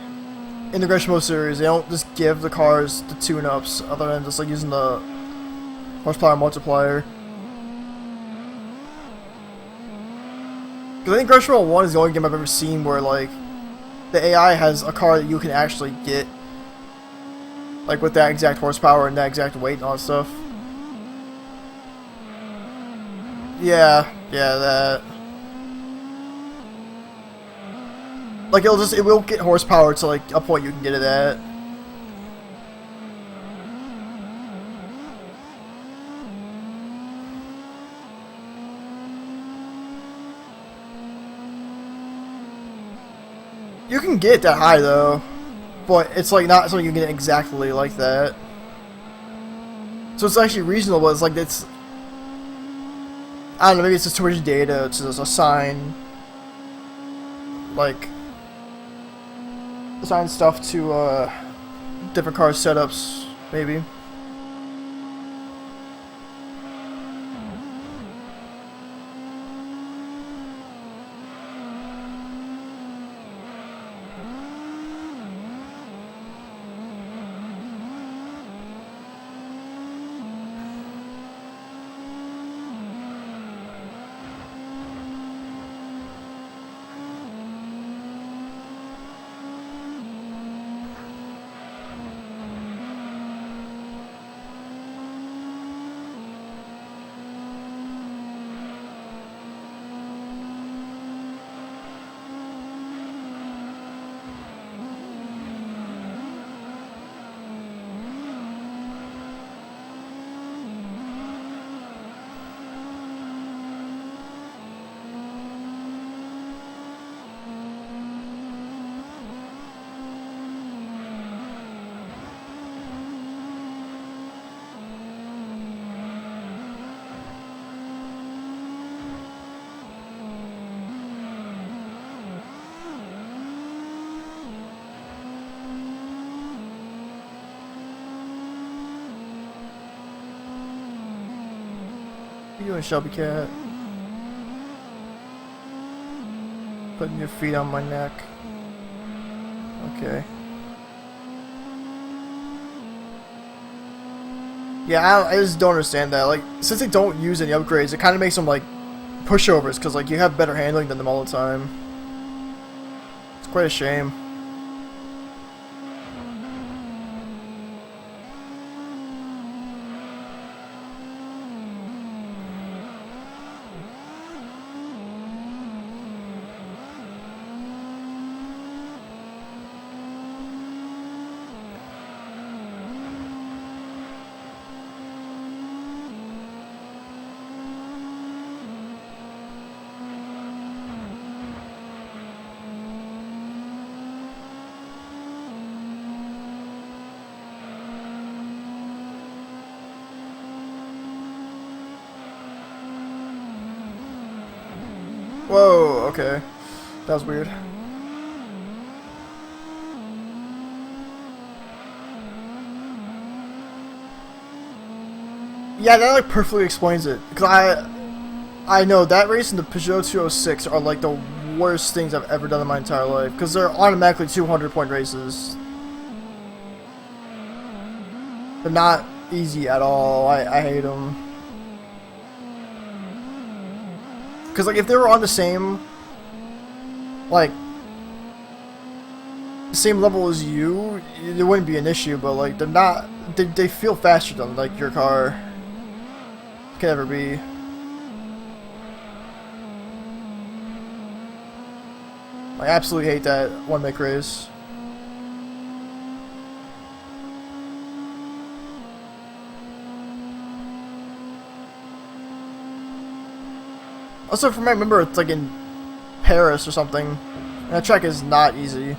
in the Gran Turismo series they don't just give the cars the tune-ups other than just like using the horsepower multiplier. Because I think Gran Turismo 1 is the only game I've ever seen where like the AI has a car that you can actually get, like with that exact horsepower and that exact weight and all that stuff. Yeah, that. Like it will get horsepower to like a point you can get it at. You can get that high though, but it's like not something you can get exactly like that. So it's actually reasonable. It's like it's, I don't know, maybe it's just too much data to just assign stuff to different car setups, maybe. You and Shelby Cat. Putting your feet on my neck. Okay. Yeah, I just don't understand that. Like, since they don't use any upgrades, it kind of makes them like pushovers, because like you have better handling than them all the time. It's quite a shame. Whoa, okay. That was weird. Yeah, that like perfectly explains it. Because I know that race and the Peugeot 206 are like the worst things I've ever done in my entire life. Because they're automatically 200-point races. They're not easy at all. I hate them. Because, like, if they were on the same, like, same level as you, it wouldn't be an issue, but, like, they're not, they feel faster than, like, your car can ever be. I absolutely hate that one-make race. Also, from what I remember, it's like in Paris or something. And that track is not easy.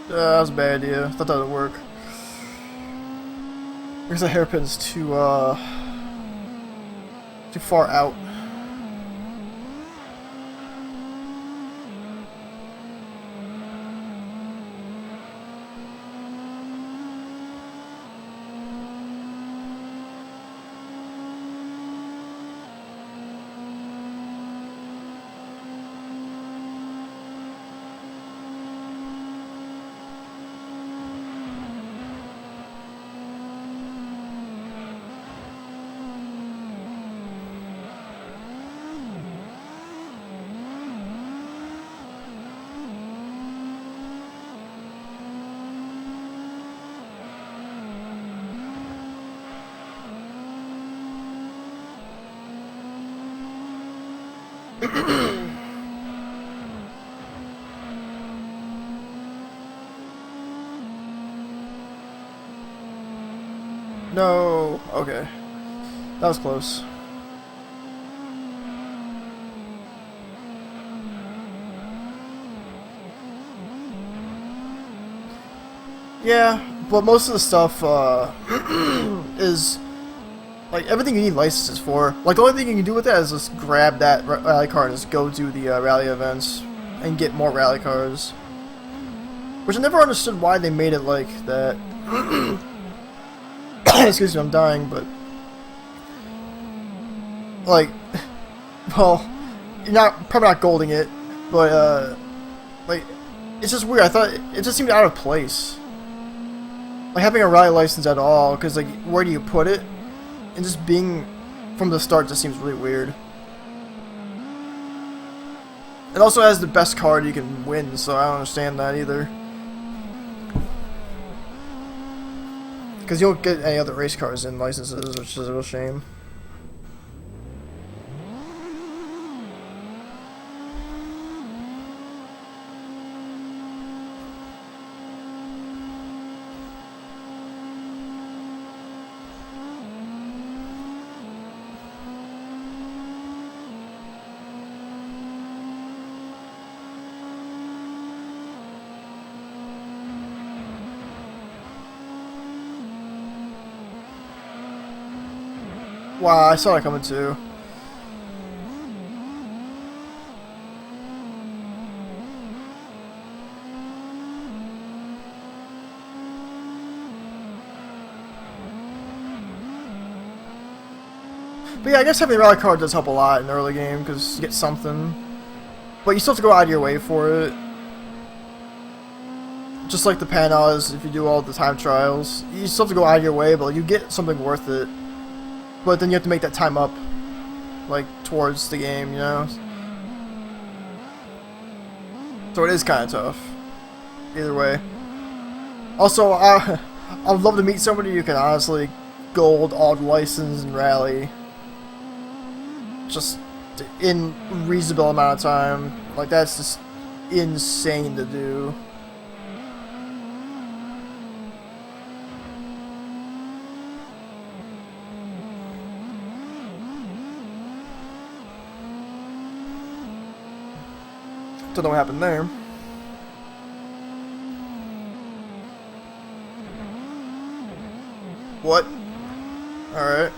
That was a bad idea. I thought that would work. Because the hairpin's too far out. No. Okay. That was close. Yeah, but most of the stuff is like everything you need licenses for. Like the only thing you can do with that is just grab that rally car and just go do the rally events and get more rally cars. Which I never understood why they made it like that. Excuse me, I'm dying, but like, well, you're probably not golding it, but like, it's just weird. I thought it just seemed out of place. like having a rally license at all, because like where do you put it? And just being from the start just seems really weird. It also has the best card you can win, so I don't understand that either. Because you don't get any other race cars in licenses, which is a real shame. Wow, I saw that coming too. But yeah, I guess having a rally card does help a lot in the early game, because you get something. But you still have to go out of your way for it. Just like the Panas, if you do all the time trials. You still have to go out of your way, but you get something worth it. But then you have to make that time up, like, towards the game, you know? So it is kind of tough. Either way. Also, I would love to meet somebody who can honestly gold, all license, and rally. Just in reasonable amount of time. Like, that's just insane to do. Don't know what happened there. What? Alright.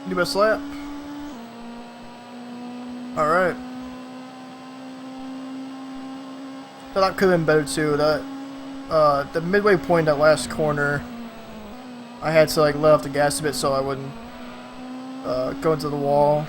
New best lap. Alright. That could have been better too. That the midway point, that last corner, I had to like let off the gas a bit so I wouldn't go into the wall.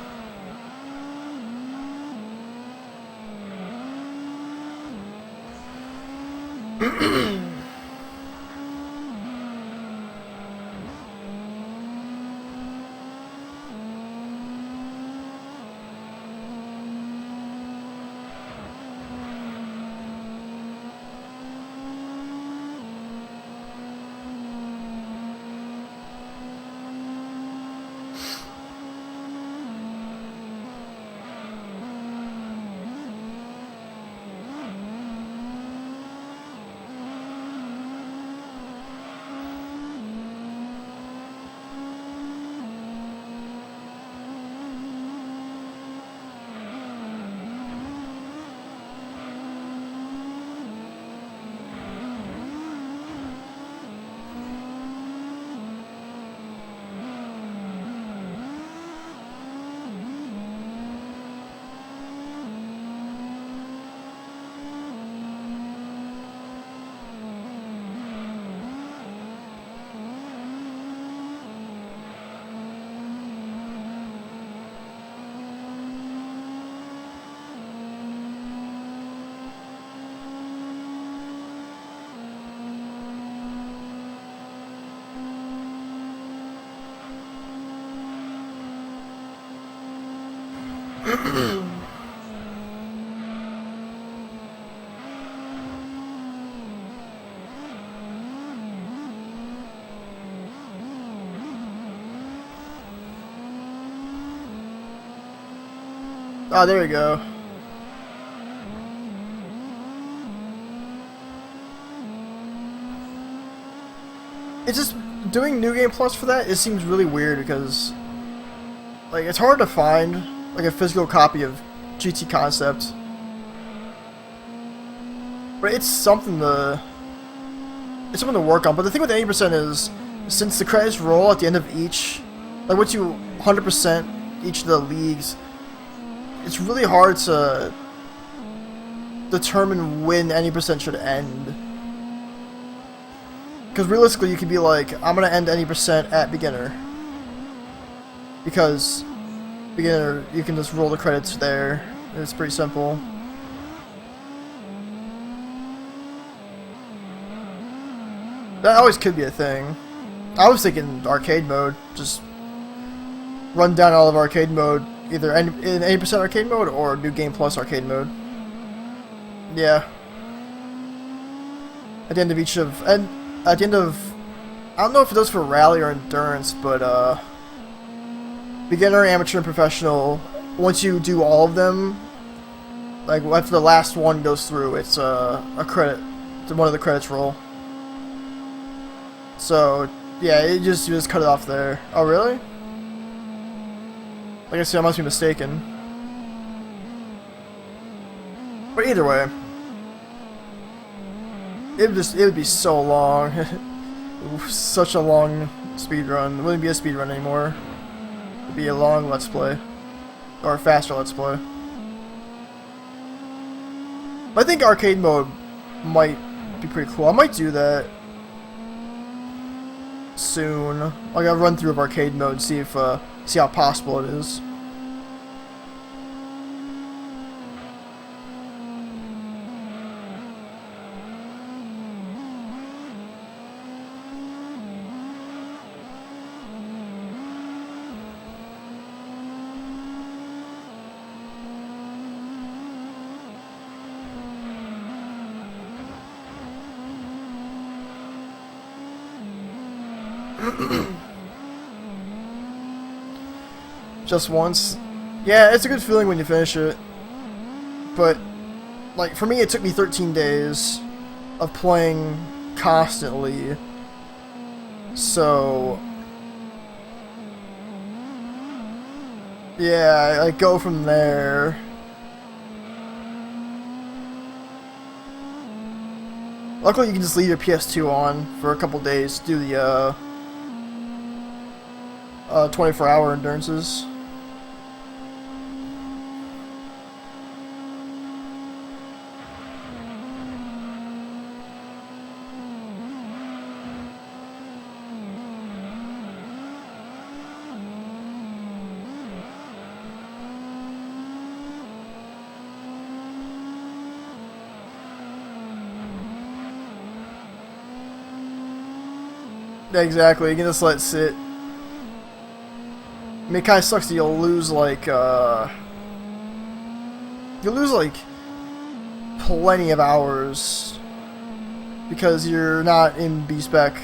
Oh, there we go. It's just doing New Game Plus for that. It seems really weird because, like, it's hard to find like a physical copy of GT Concept, but it's something to work on. But the thing with 80% is, since the credits roll at the end of each, like once you 100% each of the leagues, it's really hard to determine when any percent should end. Because realistically, you could be like, I'm gonna end any percent at beginner, because beginner, you can just roll the credits there. It's pretty simple. That always could be a thing. I was thinking arcade mode, just run down all of arcade mode, either in 80% arcade mode or New Game Plus arcade mode. Yeah. At the end of each of, and at the end of, I don't know if it does for rally or endurance, but beginner, amateur, and professional, once you do all of them, like after the last one goes through, it's a credit, one of the credits roll. So yeah, you just cut it off there. Oh really? Like I said, I must be mistaken. But either way, it would be so long. Such a long speed run. It wouldn't be a speed run anymore. It'd be a long Let's Play. Or a faster Let's Play. But I think arcade mode might be pretty cool. I might do that soon. Like I'll run through of arcade mode, see if see how possible it is. Just once. Yeah, it's a good feeling when you finish it. But, like, for me it took me 13 days of playing constantly. So, yeah, I go from there. Luckily you can just leave your PS2 on for a couple days to do the 24-hour endurances. Yeah, exactly, you can just let it sit. I mean, it kinda sucks that you'll lose, like, you'll lose, like, plenty of hours because you're not in B-Spec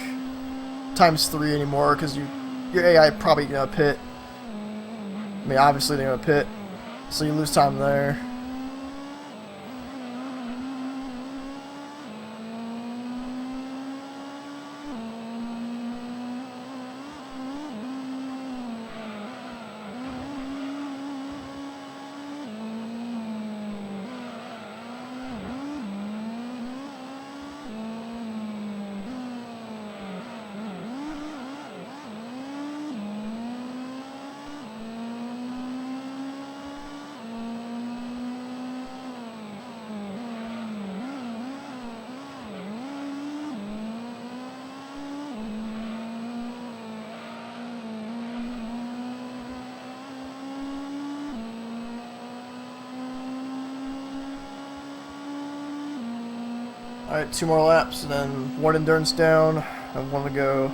×3 anymore, because your AI probably gonna pit. I mean, obviously they're gonna pit, so you lose time there. Alright, 2 more laps, and then 1 endurance down, and 1 to go.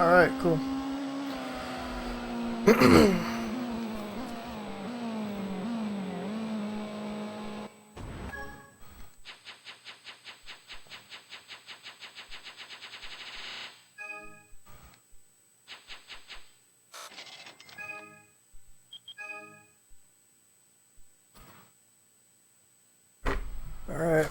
Alright, cool. Alright.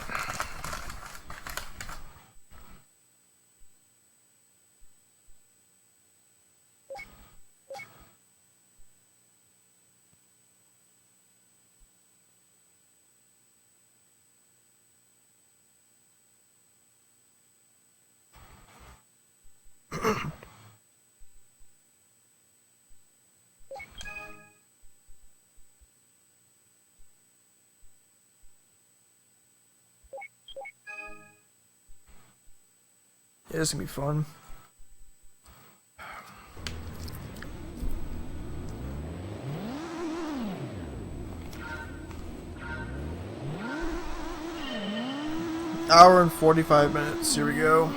Yeah, this is gonna be fun. Hour and 45 minutes. Here we go.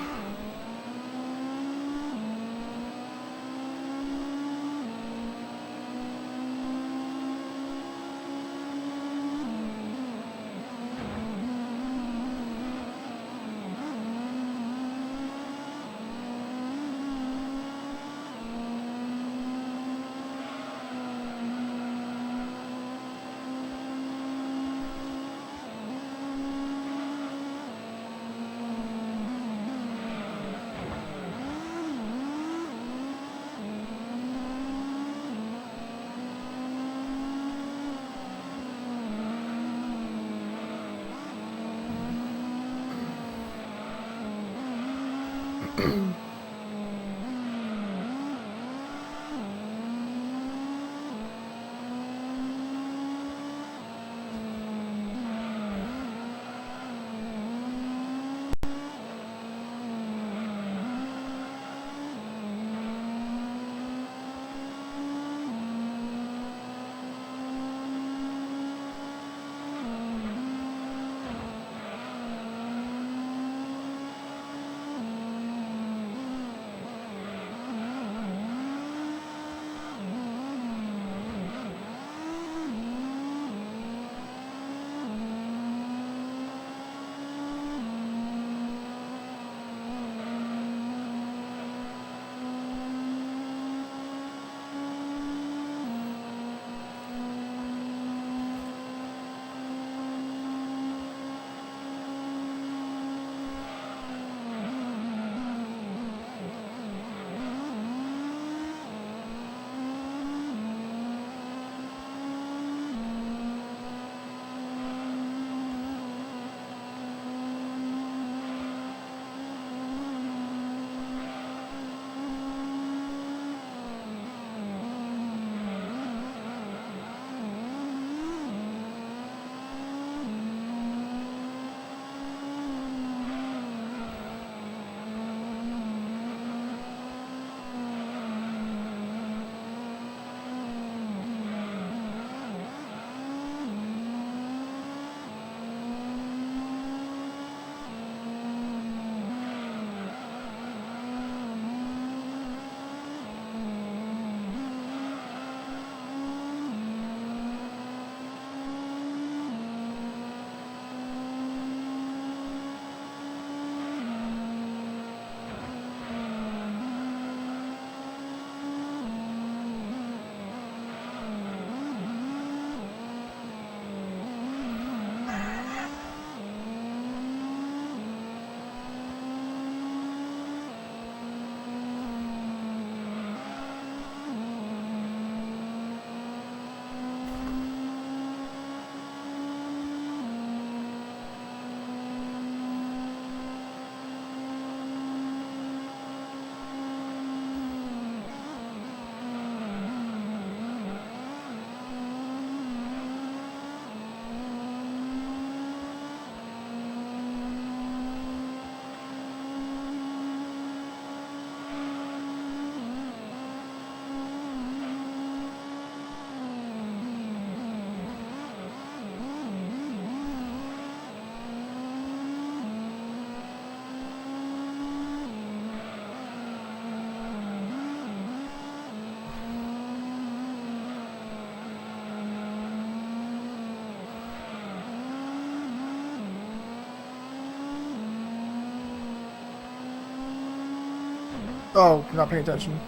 Oh, not paying attention.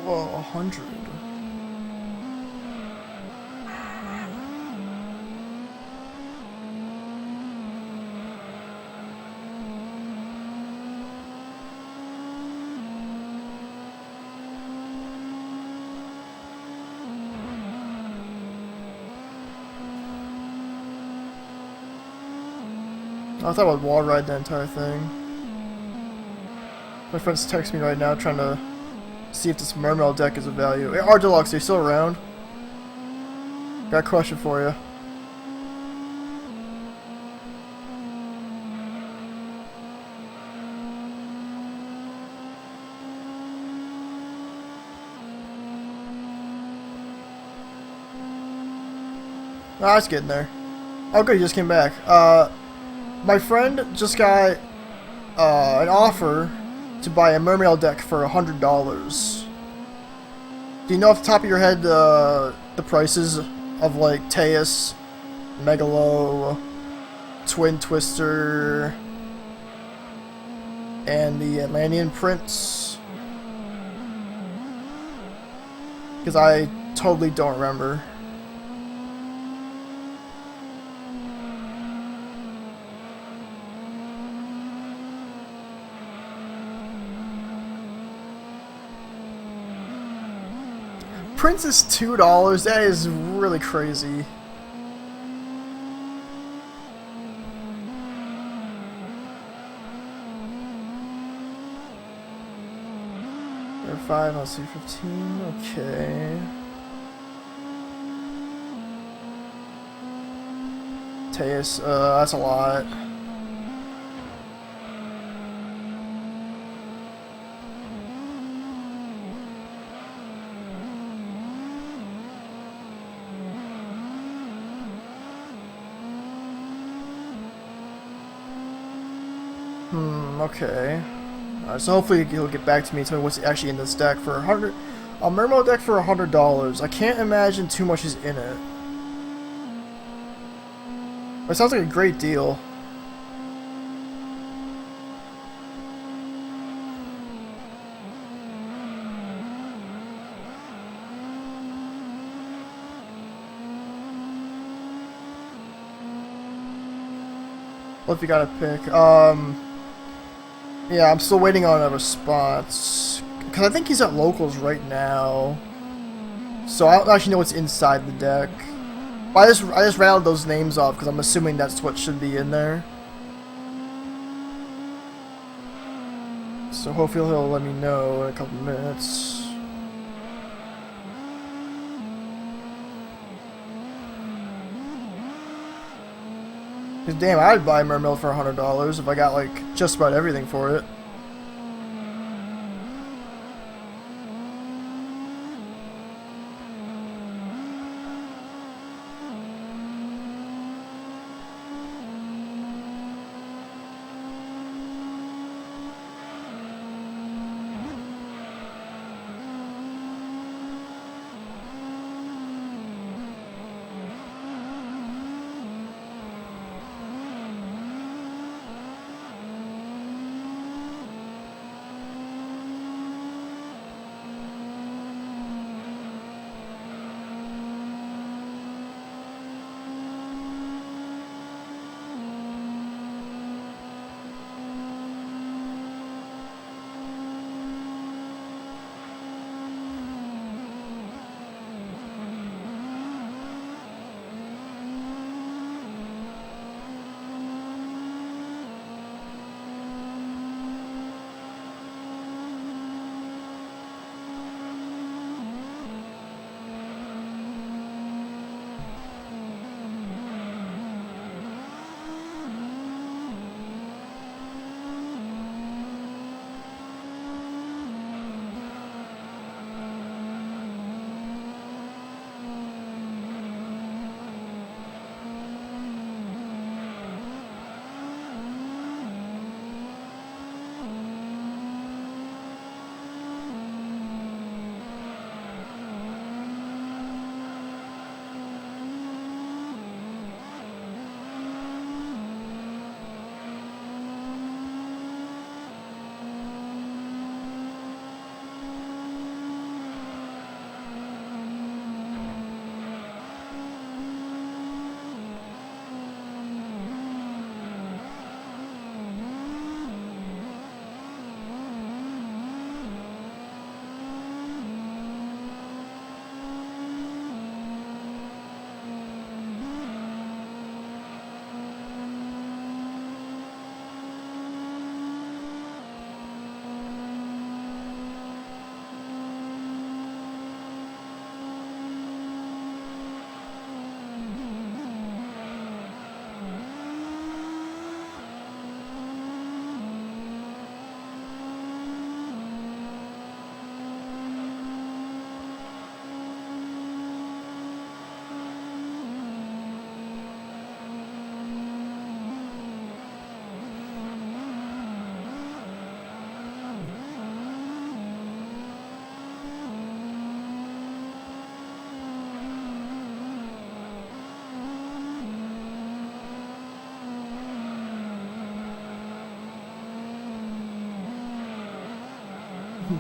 Whoa, 100. I thought I would wall ride the entire thing. My friend's texting me right now trying to see if this Mermail deck is of value. Hey, R Deluxe, are you still around? Got a question for you. Ah, it's getting there. Oh good, you just came back. My friend just got an offer to buy a Mermail deck for $100. Do you know off the top of your head the prices of like Teus, Megalo, Twin Twister, and the Atlantean Prince? Because I totally don't remember. Prince is $2. That is really crazy. There 5, I'll see 15. Okay. Teus, that's a lot. Okay. So hopefully he'll get back to me and tell me what's actually in this deck for $100. A Mermail deck for $100. I can't imagine too much is in it. It sounds like a great deal. What if you got a pick? Yeah, I'm still waiting on a response. Because I think he's at locals right now. So I don't actually know what's inside the deck. But I just rattled those names off because I'm assuming that's what should be in there. So hopefully he'll let me know in a couple minutes. Cause damn, I'd buy Mermail for $100 if I got like just about everything for it.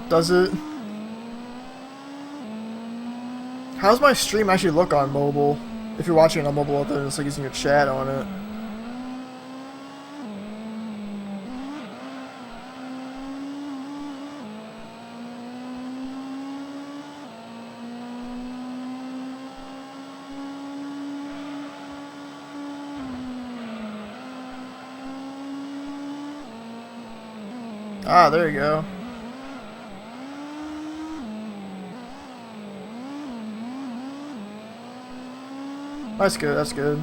Does it? How's my stream actually look on mobile? If you're watching it on mobile, other than it's like using your chat on it. Ah, there you go. That's good, that's good.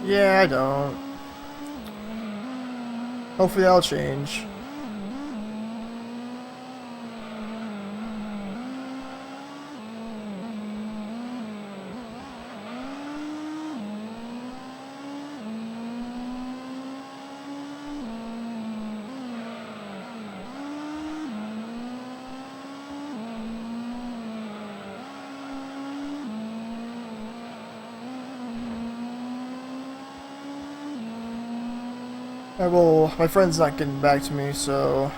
Yeah, I don't. Hopefully that'll change. Well, my friend's not getting back to me, so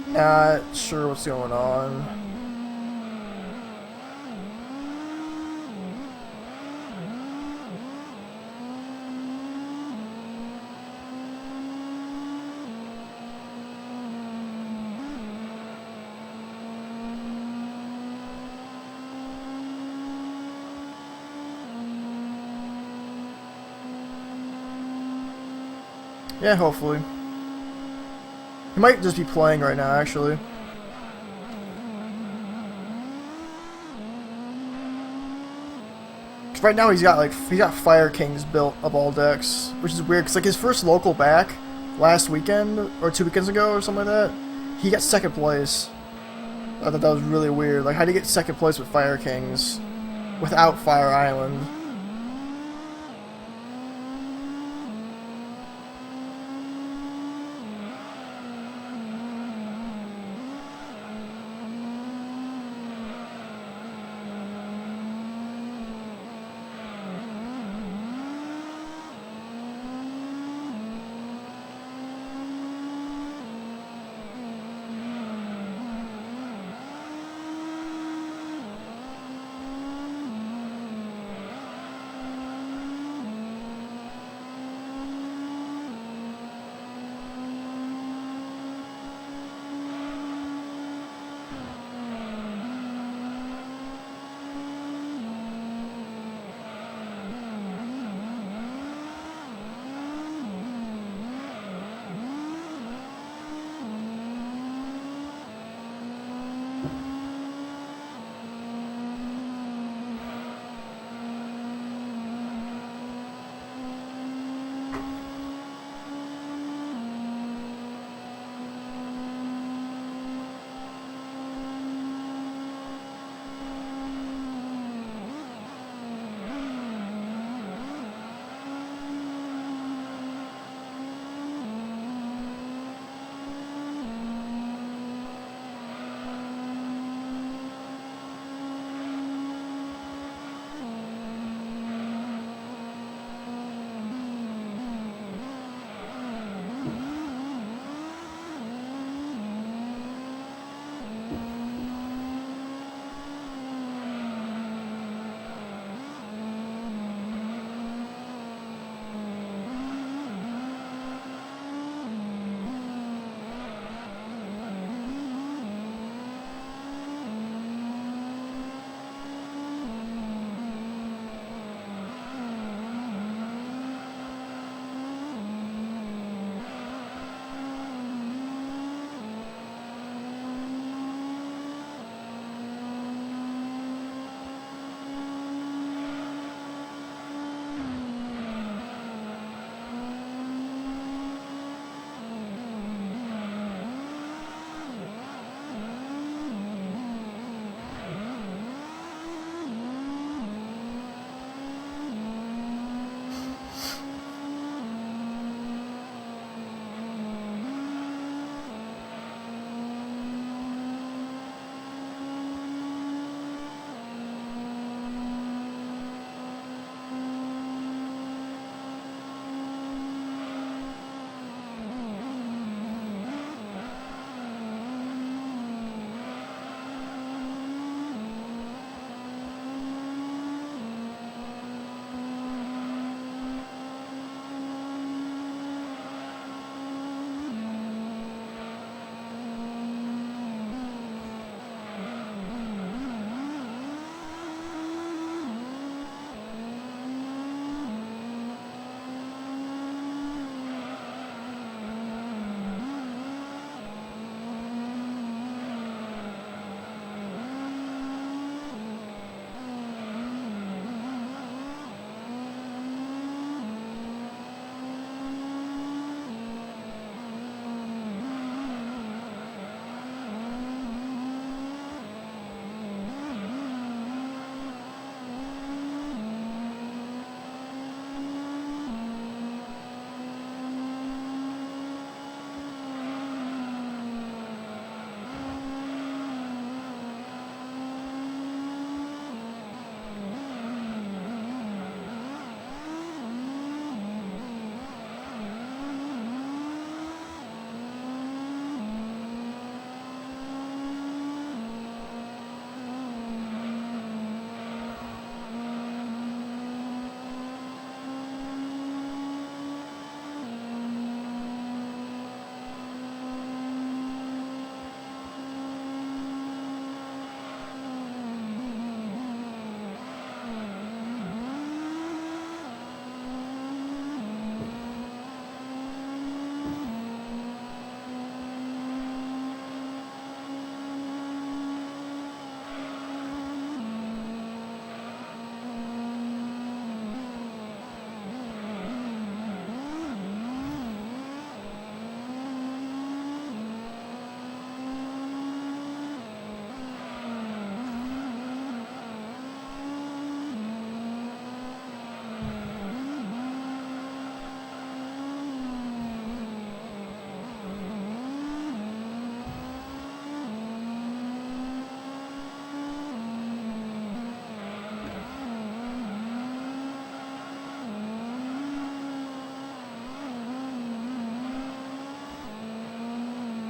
not sure what's going on. Yeah, hopefully. He might just be playing right now, actually. Right now he's got Fire Kings built of all decks, which is weird. Cause like his first local back last weekend or 2 weekends ago or something like that, he got second place. I thought that was really weird. Like, how do you get second place with Fire Kings without Fire Island?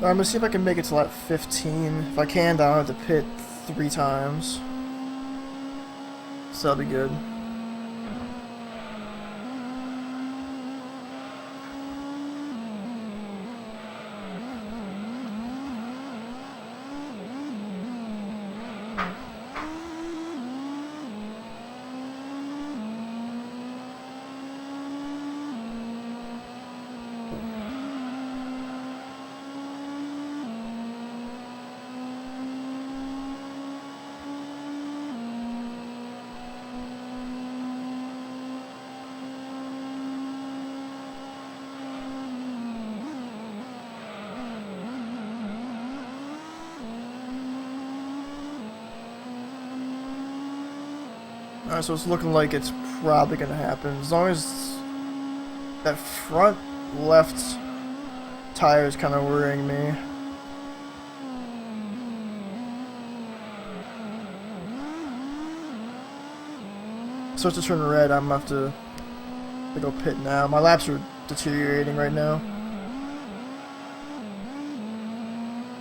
I'm gonna see if I can make it to lap 15. If I can, then I'll have to pit 3 times. So that'll be good. Alright, so it's looking like it's probably gonna happen. As long as that front left tire is kind of worrying me. Starts to turn red, I'm gonna have to go pit now. My laps are deteriorating right now.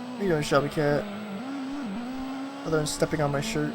What are you doing, Shelby Cat? Other than stepping on my shirt.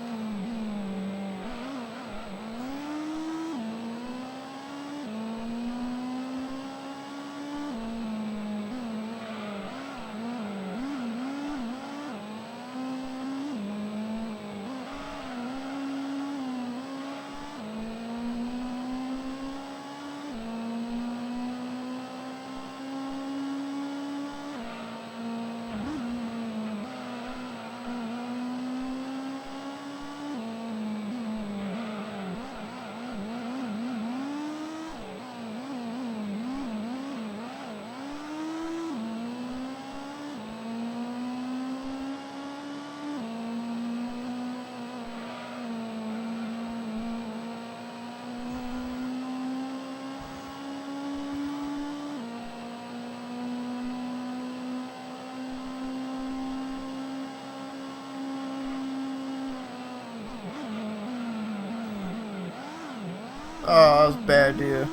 Oh, that was a bad idea.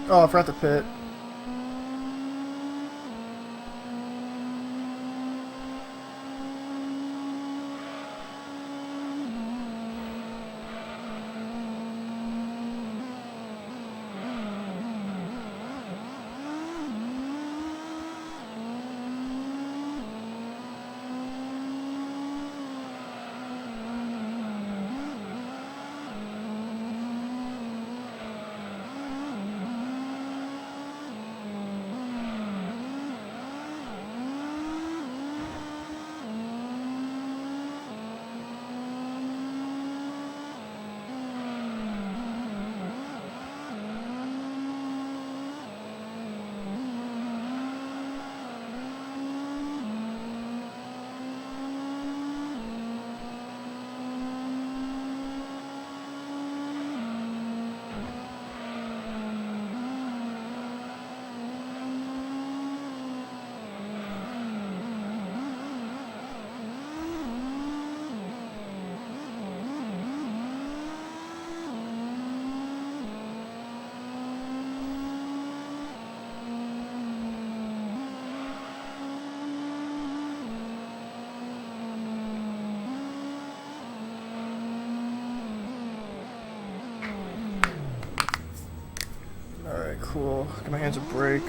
Oh, I forgot to pit. cool. Get my hands a break.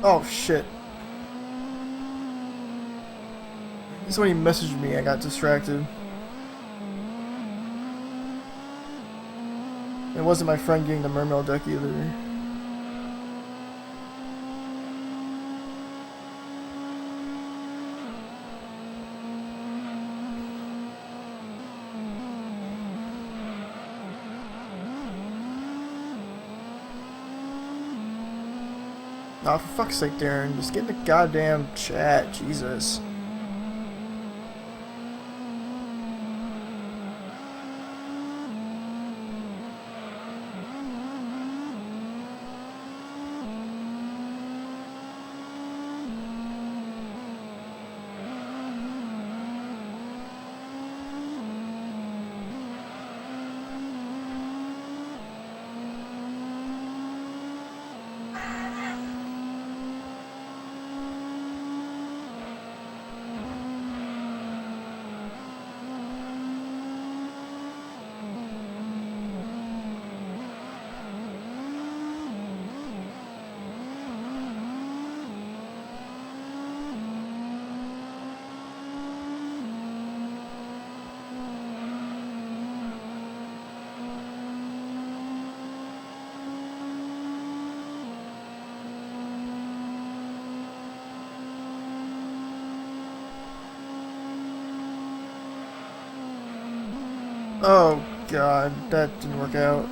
Oh shit. Somebody messaged me, I got distracted. It wasn't my friend getting the mermail deck either. Oh, for fuck's sake, Darren. Just get in the goddamn chat. Jesus. Oh god, that didn't work out.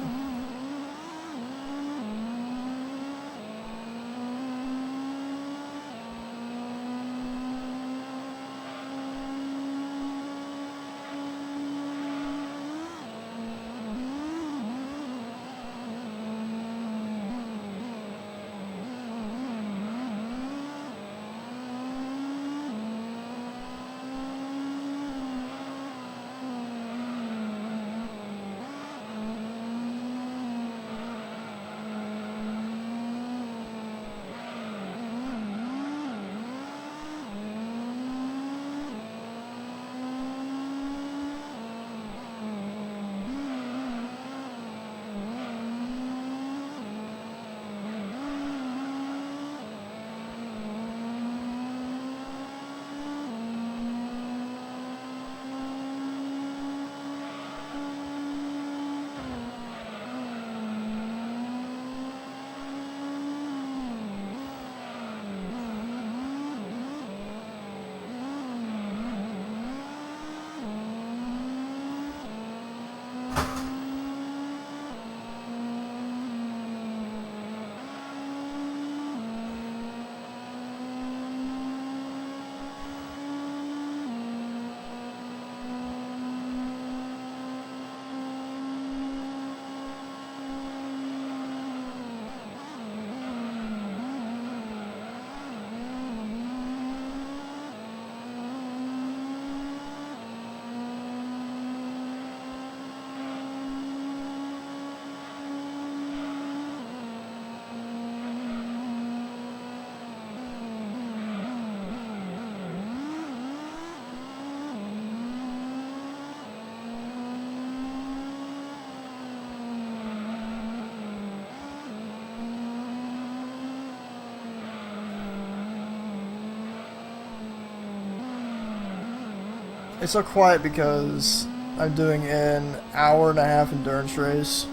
It's so quiet because I'm doing an hour-and-a-half endurance race.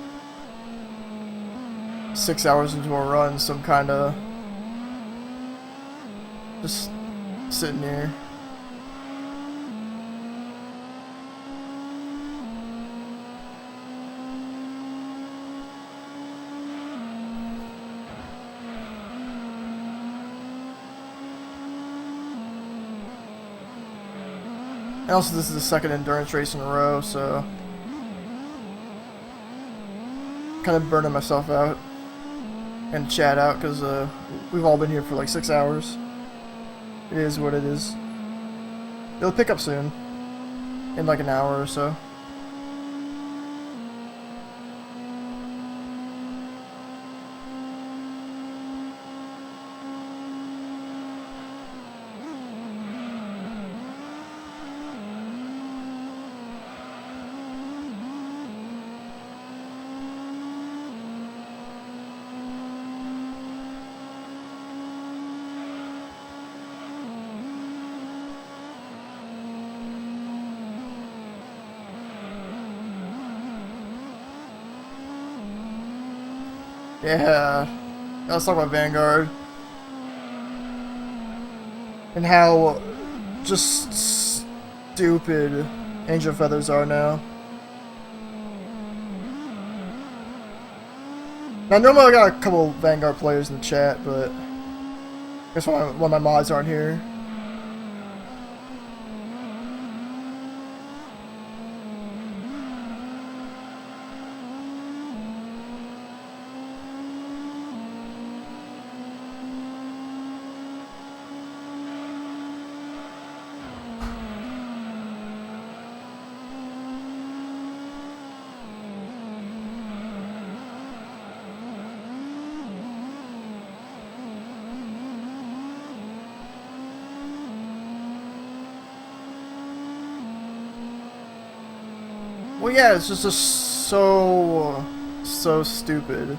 6 hours into a run, so I'm kinda just sitting here. And also, this is the second endurance race in a row, so kind of burning myself out and chat out because we've all been here for like 6 hours. It is what it is. It'll pick up soon, in like an hour or so. Yeah. Now let's talk about Vanguard. And how just stupid Angel Feathers are now. Now, normally I got a couple Vanguard players in the chat, but I guess one of my mods aren't here. Well, yeah, it's just so stupid.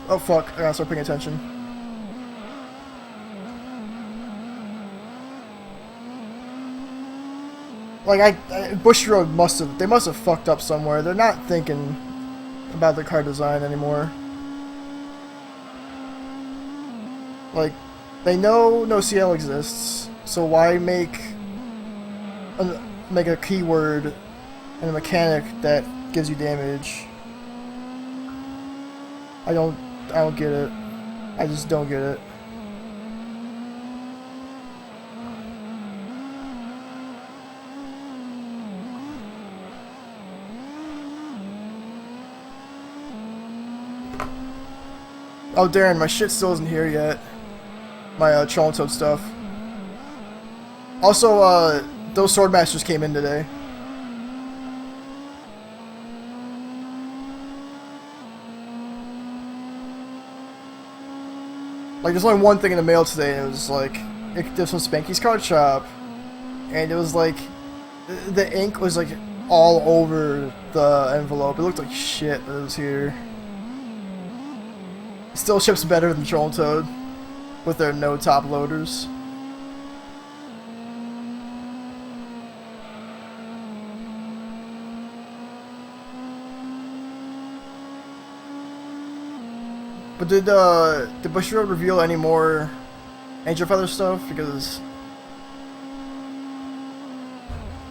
Oh fuck, I gotta start paying attention. Like, Bush Road they must have fucked up somewhere. They're not thinking about the car design anymore. Like, they know no CL exists, so why make a keyword and a mechanic that gives you damage? I don't get it. I just don't get it. Oh, Darren, my shit still isn't here yet. My Troll and Toad stuff. Also, those Swordmasters came in today. Like, there's only one thing in the mail today, and it was like, there's from Spanky's Card Shop, and it was like, the ink was like all over the envelope. It looked like shit, but it was here. It still ships better than Troll and Toad, with their no top loaders. But did Bushiroad reveal any more Angel Feather stuff? Because,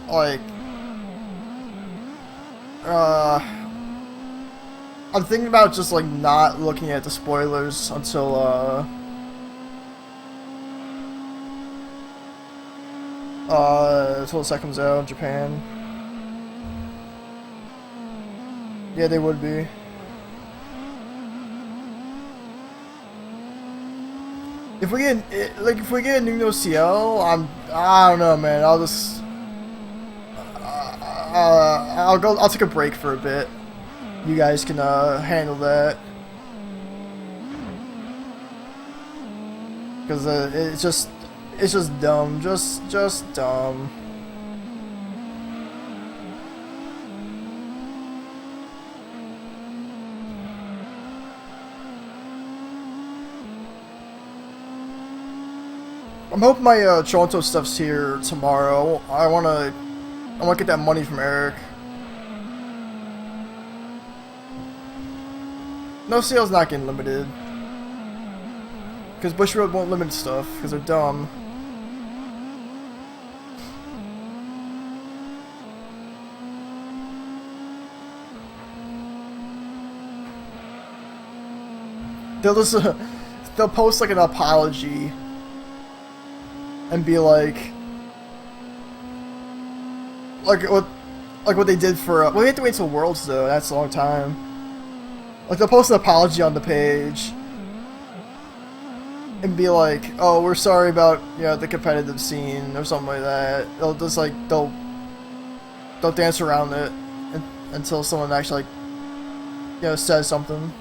like, I'm thinking about just like not looking at the spoilers until the set comes out in Japan. Yeah, they would be. If we get a new no CL, I don't know, man. I'll just I'll take a break for a bit. You guys can handle that, because it's just dumb, just dumb. I'm hoping my Toronto stuff's here tomorrow. I wanna get that money from Eric. No sales not getting limited, because Bushiroad won't limit stuff because they're dumb. They'll just they'll post like an apology and be like what they did for well, we have to wait till Worlds though. That's a long time. Like, they'll post an apology on the page and be like, "Oh, we're sorry about, you know, the competitive scene," or something like that. They'll just like they'll dance around it until someone actually, like, you know, says something.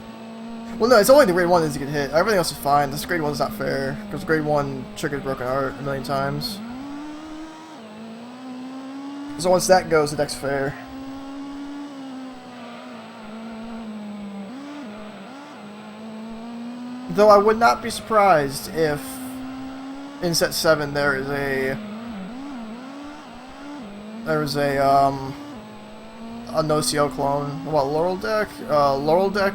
Well, no, it's only the grade 1 that get hit. Everything else is fine. This grade 1 is not fair because grade 1 triggered Broken Heart a million times. So once that goes, the deck's fair. Though I would not be surprised if in set 7 there is a There was a no-CL clone. What, Laurel Deck? Laurel Deck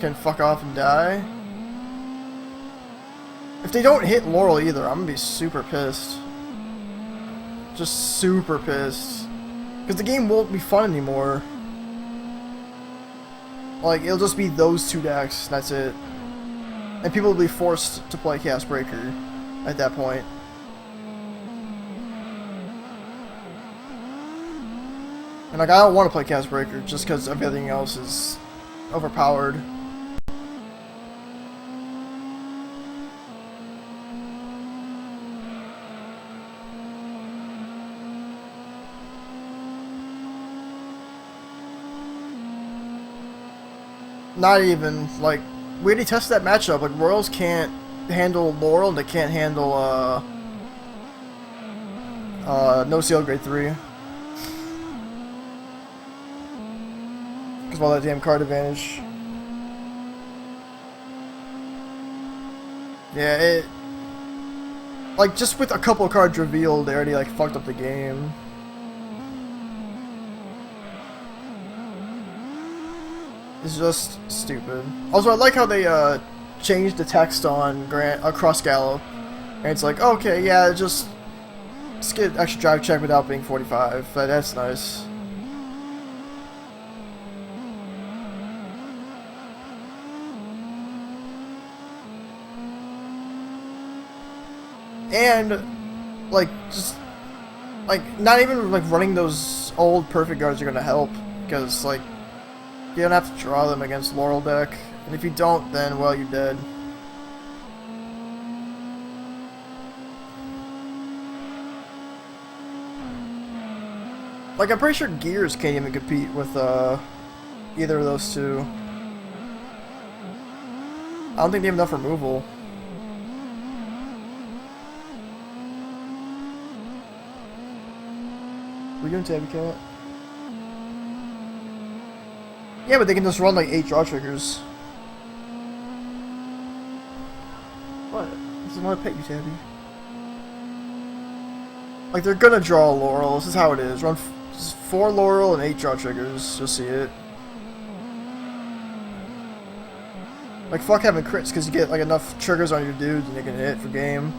can fuck off and die. If they don't hit Laurel either, I'm gonna be super pissed. Just super pissed. Because the game won't be fun anymore. Like, it'll just be those two decks, that's it. And people will be forced to play Chaos Breaker at that point. And like, I don't want to play Chaos Breaker just because everything else is overpowered. Not even, like, we already tested that matchup. Like, Royals can't handle Laurel, and they can't handle, no-CL grade 3. Because of all that damn card advantage. Yeah, it... Like, just with a couple of cards revealed, they already, like, fucked up the game. It's just stupid. Also, I like how they changed the text on Cross Gallop, and it's like, okay, yeah, just get extra drive check without being 45. That's nice. And like, just like not even like running those old perfect guards are gonna help, because like, you don't have to draw them against Laurel deck, and if you don't, then, well, you're dead. Like, I'm pretty sure Gears can't even compete with, either of those two. I don't think they have enough removal. We're doing Tabby Cat? Yeah, but they can just run like 8 draw triggers. What? This is not a pet you, Tabby. Like, they're gonna draw a Laurel. This is how it is. Run 4 Laurel and 8 draw triggers. You'll see it. Like, fuck having crits, because you get like enough triggers on your dudes and they can hit for game.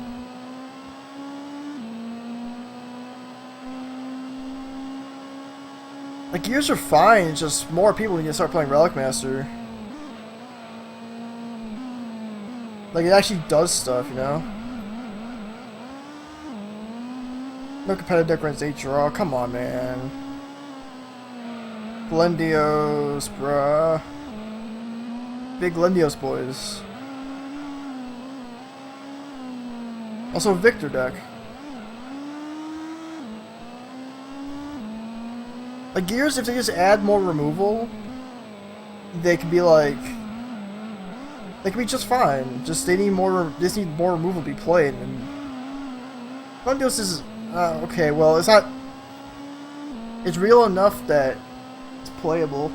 Like, Gears are fine, it's just more people need to start playing Relic Master. Like, it actually does stuff, you know? No competitive deck runs 8 draw, come on, man. Glendios, bruh. Big Glendios boys. Also, Victor deck. Like, Gears, if they just add more removal, they could be like... They could be just fine. Just, they need more removal to be played, and... Glendios is... okay, well, it's not... It's real enough that it's playable.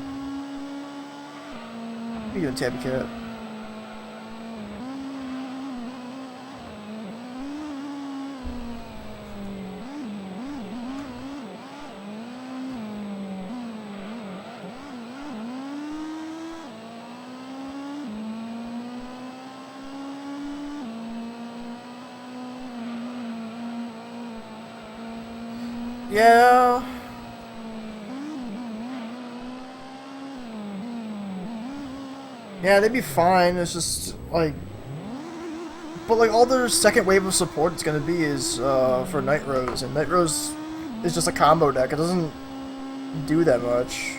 What are you doing, Tabby Cat? Yeah. Yeah, they'd be fine. It's just like, but like all their second wave of support it's gonna be is for Night Rose, and Night Rose is just a combo deck. It doesn't do that much.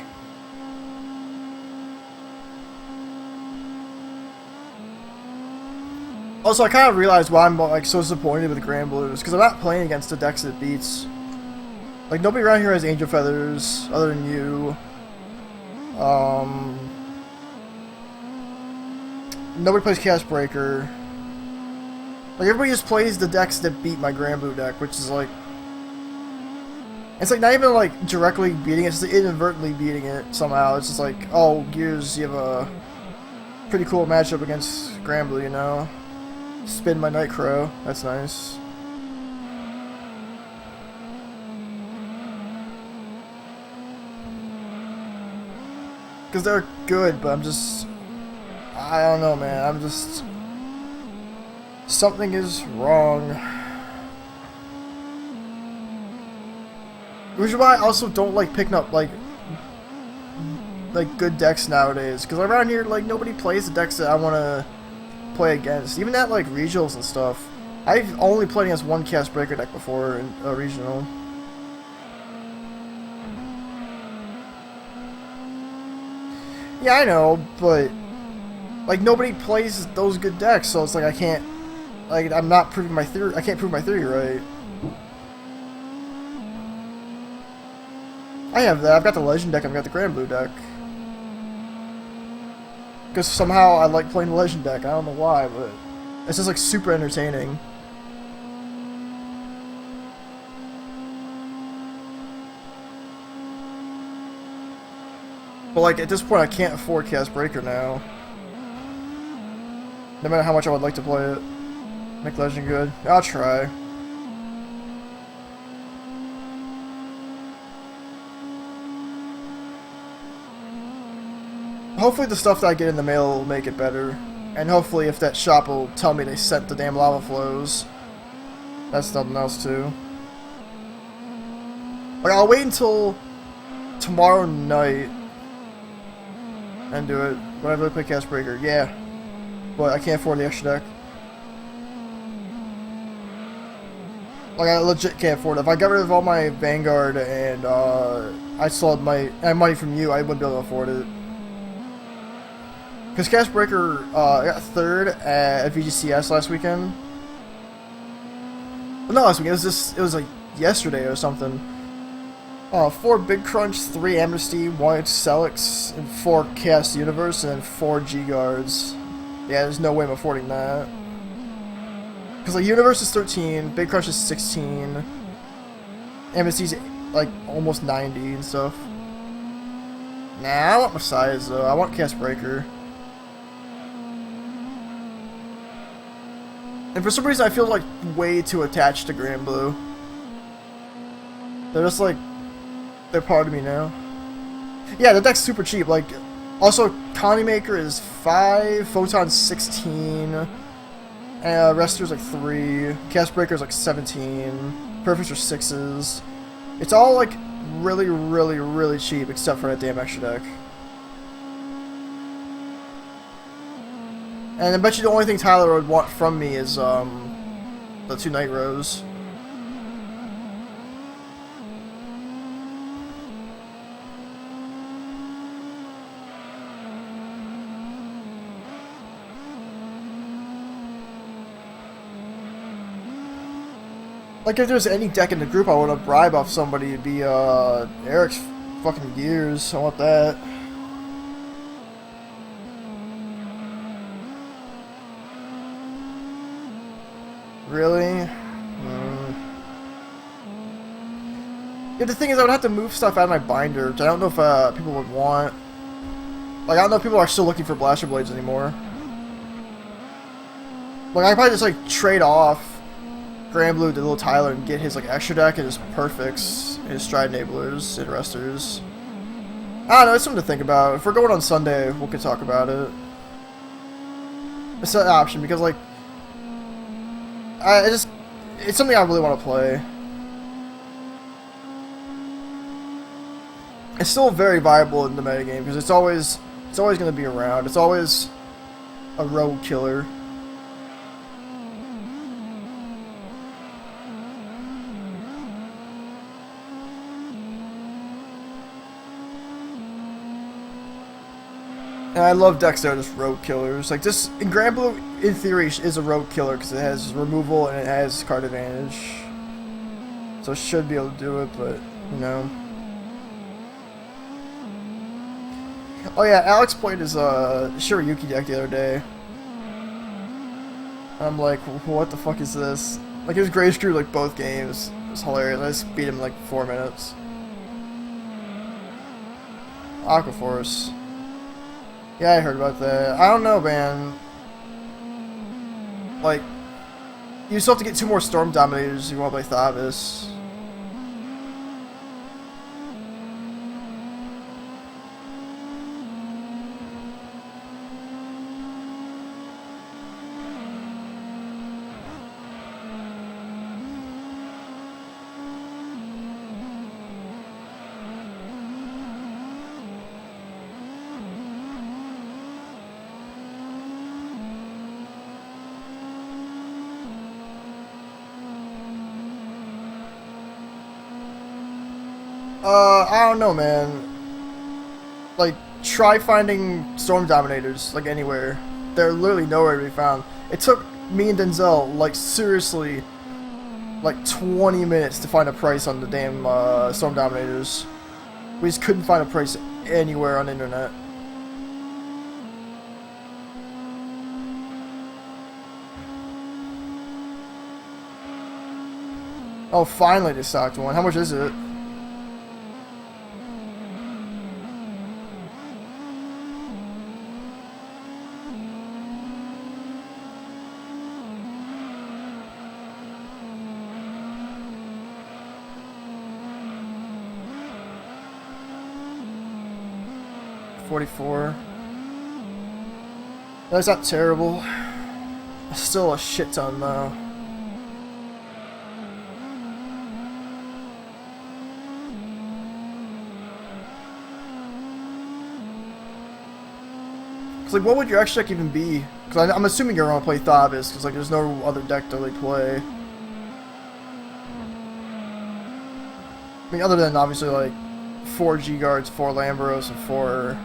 Also, I kind of realized why I'm like so disappointed with Grand Blues, because I'm not playing against the decks it beats. Like, nobody around here has Angel Feathers other than you. Nobody plays Chaos Breaker. Like, everybody just plays the decks that beat my Grand Blue deck, which is like... It's like not even like directly beating it, it's just inadvertently beating it somehow. It's just like, oh, Gears, you have a pretty cool matchup against Grand Blue, you know? Spin my Nightcrow, that's nice. Because they're good, but I'm just... I don't know, man. I'm just... Something is wrong. Which is why I also don't like picking up, like good decks nowadays. Because around here, like, nobody plays the decks that I want to play against. Even at, like, regionals and stuff. I've only played against one Cast Breaker deck before in a regional. Yeah, I know, but like nobody plays those good decks, so it's like I can't, like I'm not proving my theory. I can't prove my theory right. I have that. I've got the Legend deck. I've got the Grand Blue deck. Because somehow I like playing the Legend deck. I don't know why, but it's just like super entertaining. But like at this point, I can't afford Cast Breaker now. No matter how much I would like to play it. Make Legend good. I'll try. Hopefully the stuff that I get in the mail will make it better. And hopefully if that shop will tell me they sent the damn lava flows. That's something else too. Like I'll wait until tomorrow night and do it. When I really play Cast Breaker, yeah. But I can't afford the extra deck. Like I legit can't afford it. If I got rid of all my Vanguard and I still had money from you, I wouldn't be able to afford it. Because Cast Breaker got third at VGCS last weekend. Well, not last weekend. It was like yesterday or something. 4 Big Crunch, 3 Amnesty, 1 Celix, and 4 Chaos Universe, and then 4 G Guards. Yeah, there's no way I'm affording that. Because like Universe is 13, Big Crunch is 16, Amnesty's like almost 90 and stuff. Nah, I want Messiahs though. I want Cast Breaker. And for some reason, I feel like way too attached to Grand Blue. They're just like, they're part of me now. Yeah, the deck's super cheap. Like, also, Connie Maker is 5, Photon's 16, Rester's like 3, Cast Breaker's like 17, Perfects are 6s. It's all like really, really, really cheap, except for that damn extra deck. And I bet you the only thing Tyler would want from me is, the 2 Night Rows. Like, if there's any deck in the group I want to bribe off somebody, it'd be, Eric's fucking Gears. I want that. Really? Yeah, the thing is, I would have to move stuff out of my binder, which I don't know if people would want. Like, I don't know if people are still looking for Blaster Blades anymore. Like, I'd probably just, like, trade off Grand Blue to Little Tyler and get his, like, extra deck and his Perfects, and his Stride Enablers, and Resters. I don't know, it's something to think about. If we're going on Sunday, we could talk about it. It's an option, because, like, it's something I really want to play. It's still very viable in the metagame because it's always going to be around. It's always a rogue killer. And I love decks that are just rogue killers. Like this, in Grand Blue, in theory, is a rogue killer because it has removal and it has card advantage. So it should be able to do it, but, you know. Oh yeah, Alex played his Shiryuki deck the other day. I'm like, what the fuck is this? Like, he was Grave Screw like both games. It was hilarious. I just beat him in like 4 minutes. Aqua Force. Yeah, I heard about that. I don't know, man. Like, you still have to get 2 more Storm Dominators if you want to play Thavis. I don't know, man. Like, try finding Storm Dominators, like, anywhere. They're literally nowhere to be found. It took me and Denzel, like, seriously, like, 20 minutes to find a price on the damn, Storm Dominators. We just couldn't find a price anywhere on the internet. Oh, finally they stocked one. How much is it? $44. That's not terrible. Still a shit ton though. Like, what would your X deck even be? Because I'm assuming you're gonna play Thabis, because like there's no other deck to really play. I mean, other than obviously like 4 G guards, 4 Lambros, and 4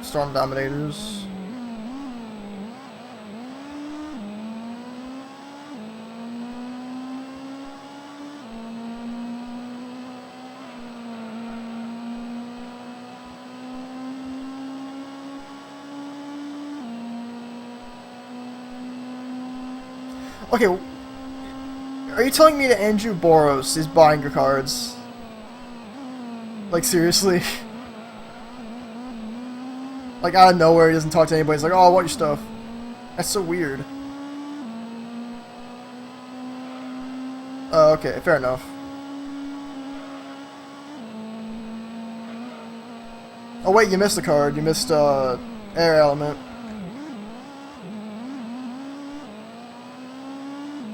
Storm Dominators. Okay, are you telling me that Andrew Boros is buying your cards? Like, seriously? Like, out of nowhere, he doesn't talk to anybody. He's like, oh, I want your stuff. That's so weird. Oh, okay, fair enough. Oh, wait, you missed a card. You missed, Air Element.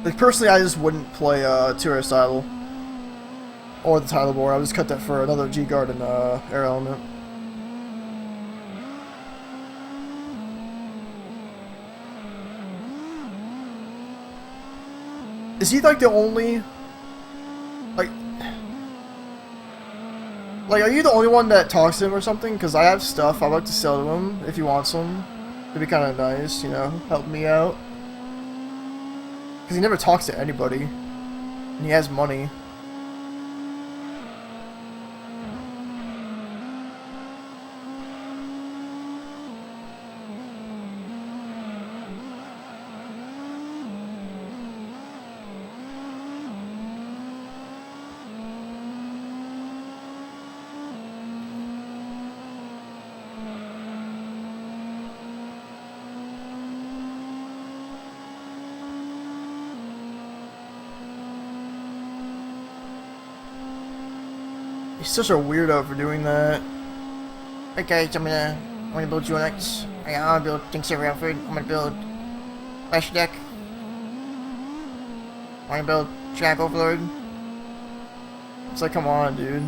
Like, personally, I just wouldn't play, Tourist Title. Or the title board. I would just cut that for another G-Guard and, Air Element. Is he, like, the only... Like, are you the only one that talks to him or something? Because I have stuff I'd like to sell to him if he wants them. It'd be kind of nice, you know, help me out. Because he never talks to anybody. And he has money. He's such a weirdo for doing that. Hey guys, I'm gonna build UNX. I'm gonna build Things Every Outfit. I'm gonna build Flash Deck. I'm gonna build Trap Overload. It's like, come on, dude.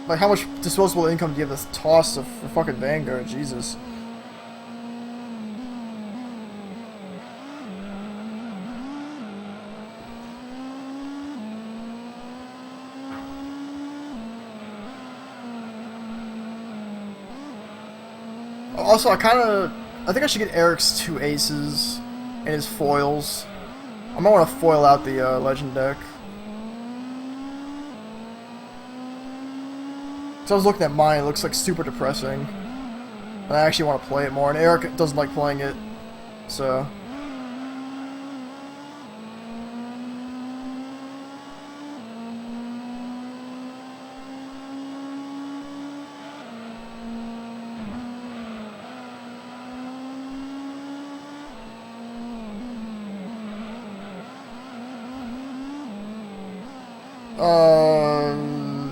Like, how much disposable income do you have to toss for fucking Vanguard? Jesus. Also, I think I should get Eric's 2 aces and his foils. I might want to foil out the legend deck. So I was looking at mine, it looks like super depressing. And I actually want to play it more, and Eric doesn't like playing it, so...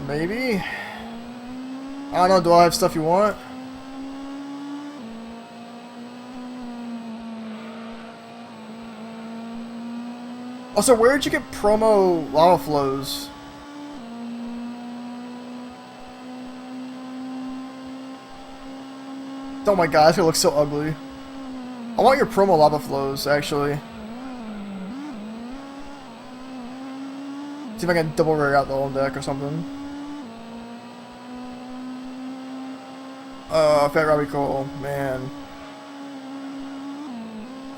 Maybe? I don't know, do I have stuff you want? Also, where'd you get promo lava flows? Oh my god, this gonna look so ugly. I want your promo lava flows, actually. See if I can double rare out the whole deck or something. Fat Robbie Cole, man.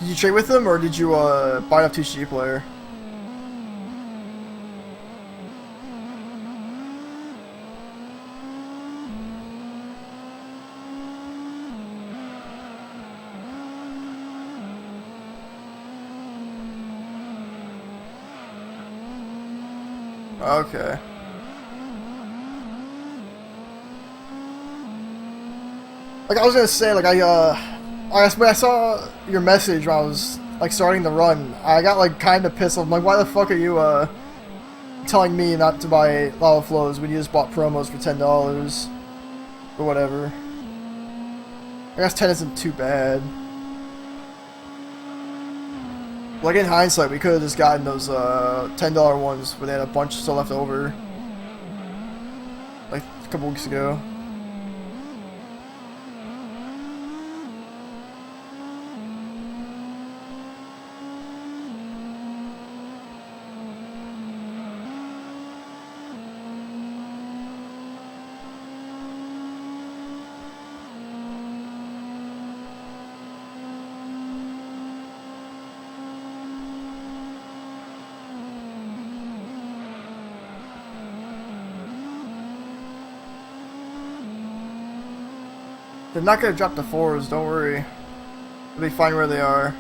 Did you trade with him, or did you, buy up TCG player? Okay. Like, I was gonna say, like, when I saw your message when I was, like, starting the run, I got, like, kinda pissed off. I'm like, why the fuck are you, telling me not to buy Lava Flows when you just bought promos for $10? Or whatever. I guess 10 isn't too bad. Like, in hindsight, we could have just gotten those, $10 ones where they had a bunch still left over. Like, a couple weeks ago. They're not gonna drop the 4s, don't worry. They'll be fine where they are.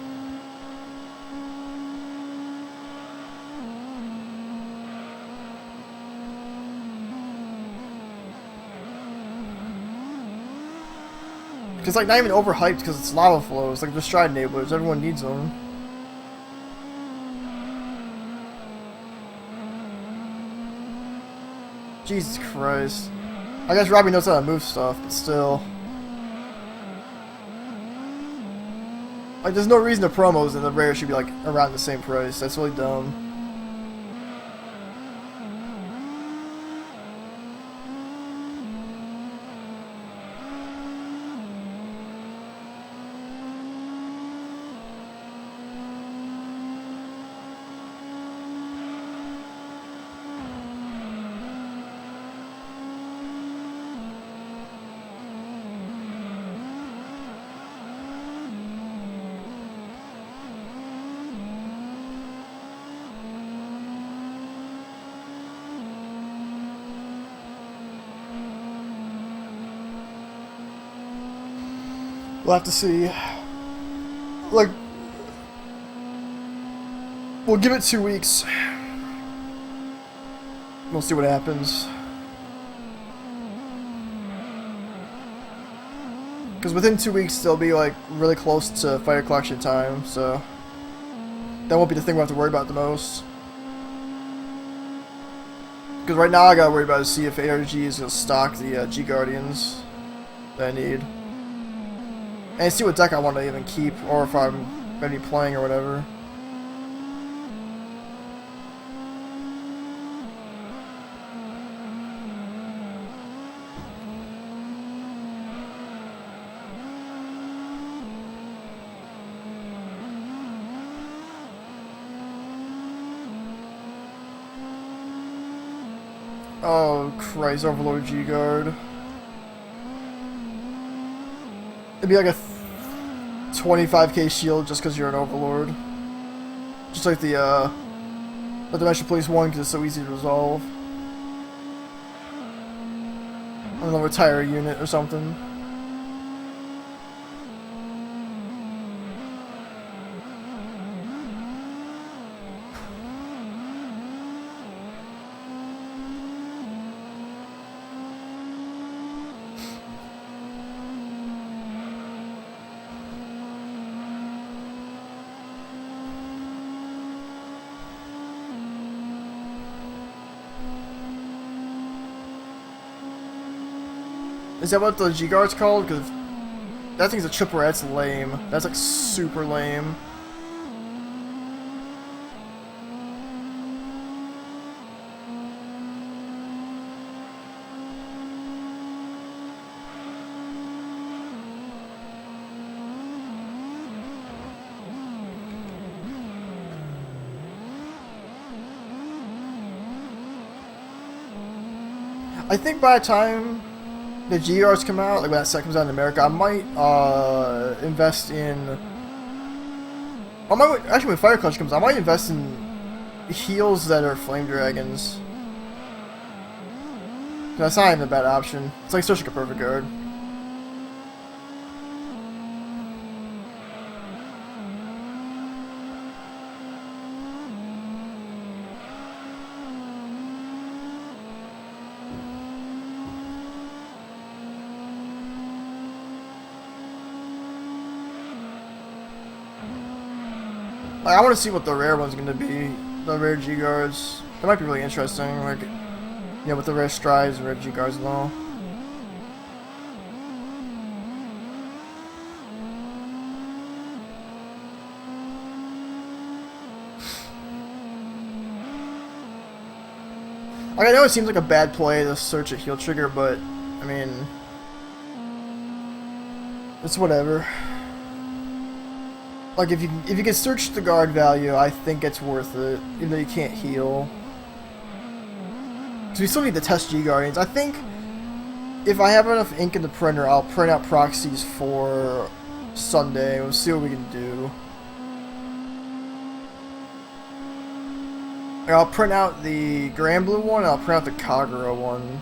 It's like not even overhyped because it's Lava Flows, like the Stride Enablers, everyone needs them. Jesus Christ. I guess Robbie knows how to move stuff, but still. Like, there's no reason the promos and the rare should be, like, around the same price. That's really dumb. We'll have to see. Like, we'll give it 2 weeks. We'll see what happens. Because within 2 weeks, they'll be, like, really close to fire collection time, so that won't be the thing we'll have to worry about the most. Because right now, I gotta worry about to see if ARG is gonna stock the G Guardians that I need. And see what deck I want to even keep, or if I'm going to be playing or whatever. Oh Christ, Overlord G-Guard. It'd be like a 25k shield just because you're an Overlord. Just like the Dimension Police 1 because it's so easy to resolve. And they'll retire a unit or something. Is that what the G-Guard's called? Because that thing's a chipper, that's lame. That's like super lame. I think by the time the GRs come out, like when that set comes out in America, I might invest in. I might actually when Fire Clutch comes, I might invest in heals that are Flame Dragons. That's not even a bad option. It's like such like a perfect guard. Like, I want to see what the rare one's going to be. The rare G-Guards. That might be really interesting. Like, yeah, with the rare Strides and rare G-Guards and all. Like, I know it seems like a bad play to search a heal trigger, but, I mean, it's whatever. Like, if you can search the guard value, I think it's worth it, even though you can't heal. Because we still need to test G-Guardians. I think if I have enough ink in the printer, I'll print out proxies for Sunday. We'll see what we can do. I'll print out the Grand Blue one, and I'll print out the Kagura one.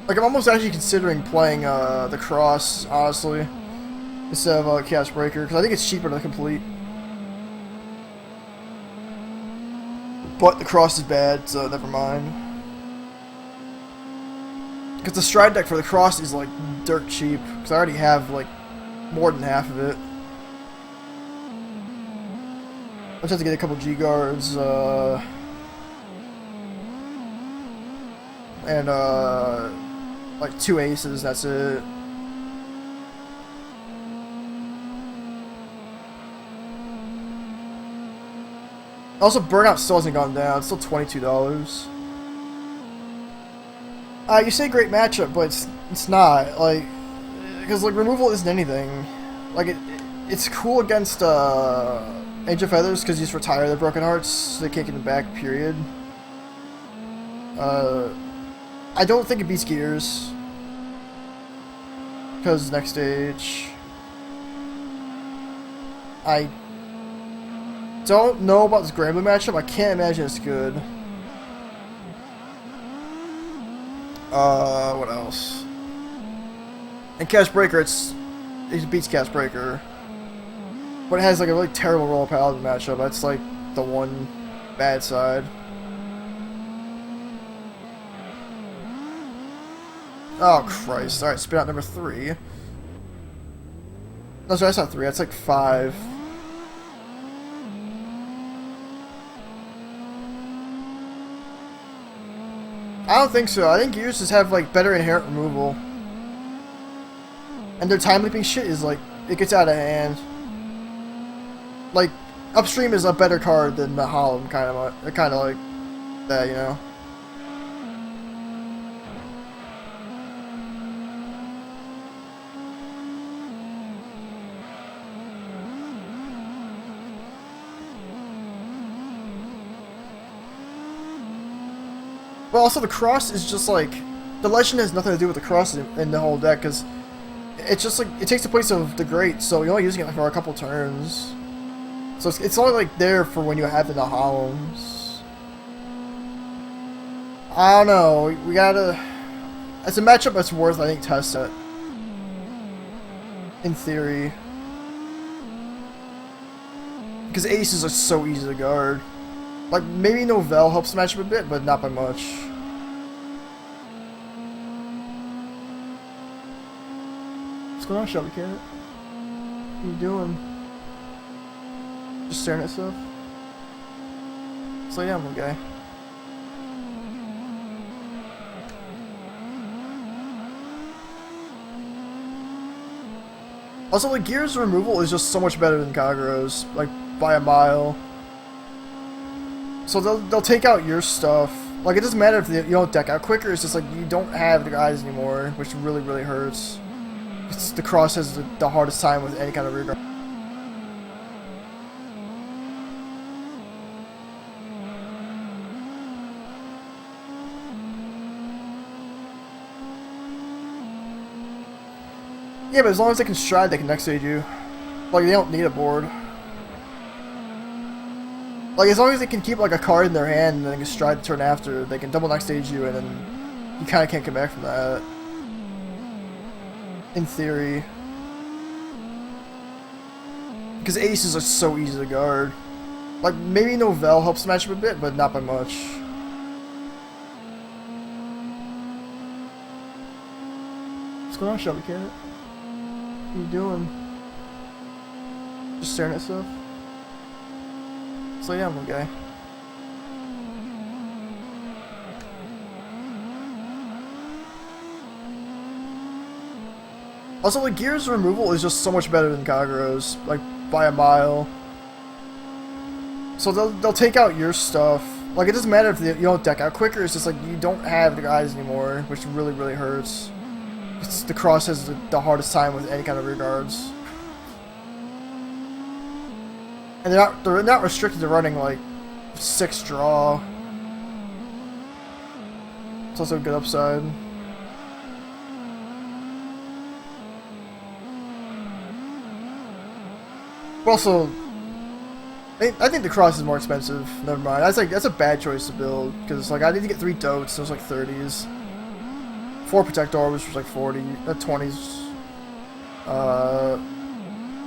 Like, I'm almost actually considering playing the Cross, honestly, instead of Chaos Breaker, because I think it's cheaper to complete. But the Cross is bad, so never mind. Because the Stride deck for the Cross is, like, dirt cheap, because I already have, like, more than half of it. I just have to get a couple G-Guards, and, like 2 aces, that's it. Also, Burnout still hasn't gone down. It's still $22. You say great matchup, but it's not. Like, because like removal isn't anything. Like it's cool against Age of Feathers because you just retire the Broken Hearts, so they can't get them back. Period. I don't think it beats Gears. Because next stage... I don't know about this Grand Blue matchup. I can't imagine it's good. What else? And Chaos Breaker, it beats Chaos Breaker. But it has like a really terrible Royal Paladin matchup. That's like the one bad side. Oh, Christ. Alright, spin out number 3. No, sorry, that's not 3. That's like 5. I don't think so. I think Gears just have, like, better inherent removal. And their time leaping shit is, like, it gets out of hand. Like, Upstream is a better card than the Hollow, kind of like that, you know? But also the Cross is just like, the Legend has nothing to do with the Cross in the whole deck, because it's just like, it takes the place of the Great, so you're only using it for a couple turns. So it's only like there for when you have the Nahalums. I don't know, we gotta, it's a matchup that's worth, I think, test it. In theory. Because aces are so easy to guard. Like, maybe Novell helps the matchup a bit, but not by much. What's going on, Shelby Cat? What are you doing? Just staring at stuff? Slow down, little guy. Also, the gears removal is just so much better than Kagero's, like, by a mile. So they'll take out your stuff. Like, it doesn't matter if you don't deck out quicker, it's just like you don't have the guys anymore, which really, really hurts. The Cross has the hardest time with any kind of rear guard. Yeah, but as long as they can stride, they can next stage you. Like, they don't need a board. Like, as long as they can keep, like, a card in their hand and then they can stride the turn after, they can double next stage you, and then you kind of can't come back from that. In theory. Because aces are so easy to guard. Like, maybe Novell helps the matchup a bit, but not by much. What's going on, Shelby Cat? What are you doing? Just staring at stuff? Slow down, little guy. Also, the gears removal is just so much better than Kagero's, like, by a mile. So they'll take out your stuff. Like, it doesn't matter if you don't deck out quicker, it's just like you don't have the guys anymore, which really, really hurts. The Cross has the hardest time with any kind of rear guards. And they're not restricted to running, like, 6 draw. It's also a good upside. But also, I think the Cross is more expensive. Never mind. That's a bad choice to build because like I need to get 3 dotes. Those like 30s, 4 Protect Orbs, which was like 40, 20s.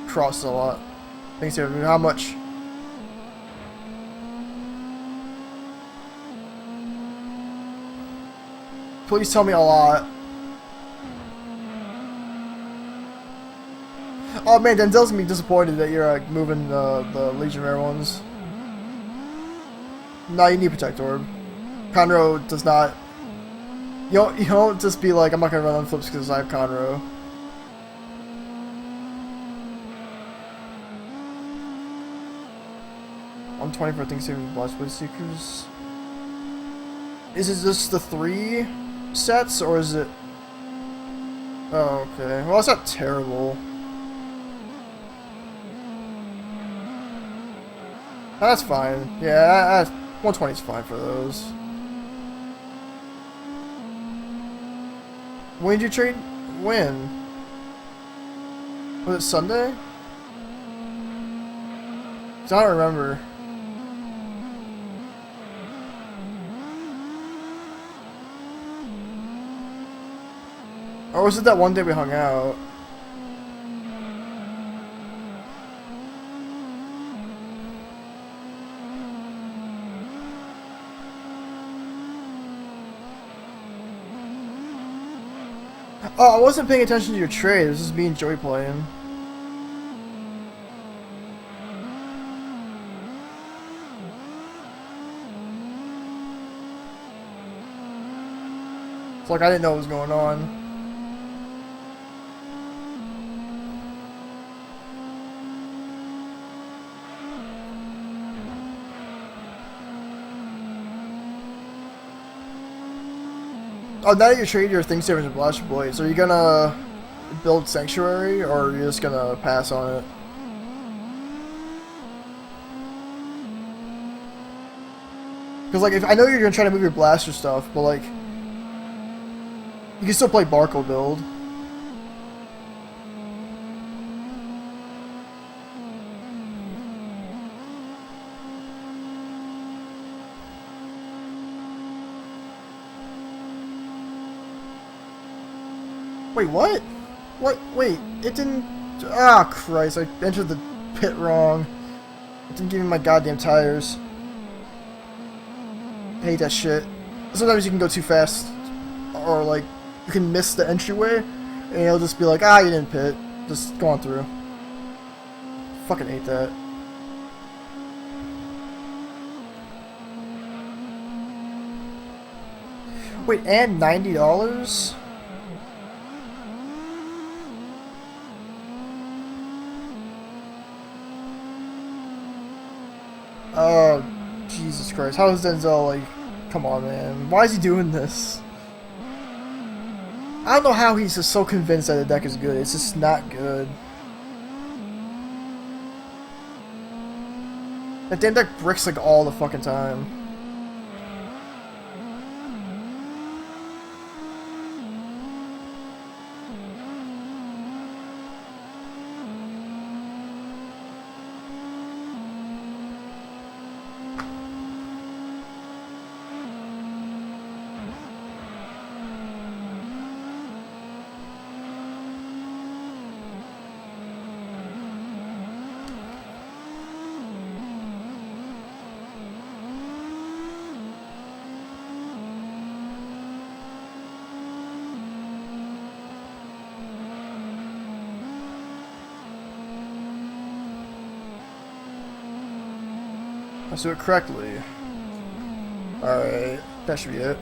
Cross is a lot. Thanks here. How much? Please tell me a lot. Oh man, Denzel's gonna be disappointed that you're moving the Legionnaire ones. No, you need Protect Orb. Conroe does not. You don't just be like, I'm not gonna run on flips because I have Conroe. I'm 20 for Thanksgiving Blast Blade Seekers. Is it just the 3 sets or is it? Oh, okay. Well, it's not terrible. That's fine. Yeah, 120 is fine for those. When did you trade? When? Was it Sunday? I don't remember. Or was it that one day we hung out? Oh, I wasn't paying attention to your trade. This is me and Joey playing. It's like I didn't know what was going on. Oh, now that you trade your Thing Savers and Blaster Blades, are you gonna build Sanctuary, or are you just gonna pass on it? Because, like, if I know you're gonna try to move your Blaster stuff, but, like, you can still play Barco build. Wait, what? What? Wait, it didn't... Ah, Christ, I entered the pit wrong. It didn't give me my goddamn tires. I hate that shit. Sometimes you can go too fast, or, like, you can miss the entryway, and it'll just be like, ah, you didn't pit. Just go on through. Fucking hate that. Wait, and $90? Oh, Jesus Christ. How is Denzel, like... Come on, man. Why is he doing this? I don't know how he's just so convinced that the deck is good. It's just not good. That damn deck bricks, like, all the fucking time. Let's do it correctly. Alright, that should be it.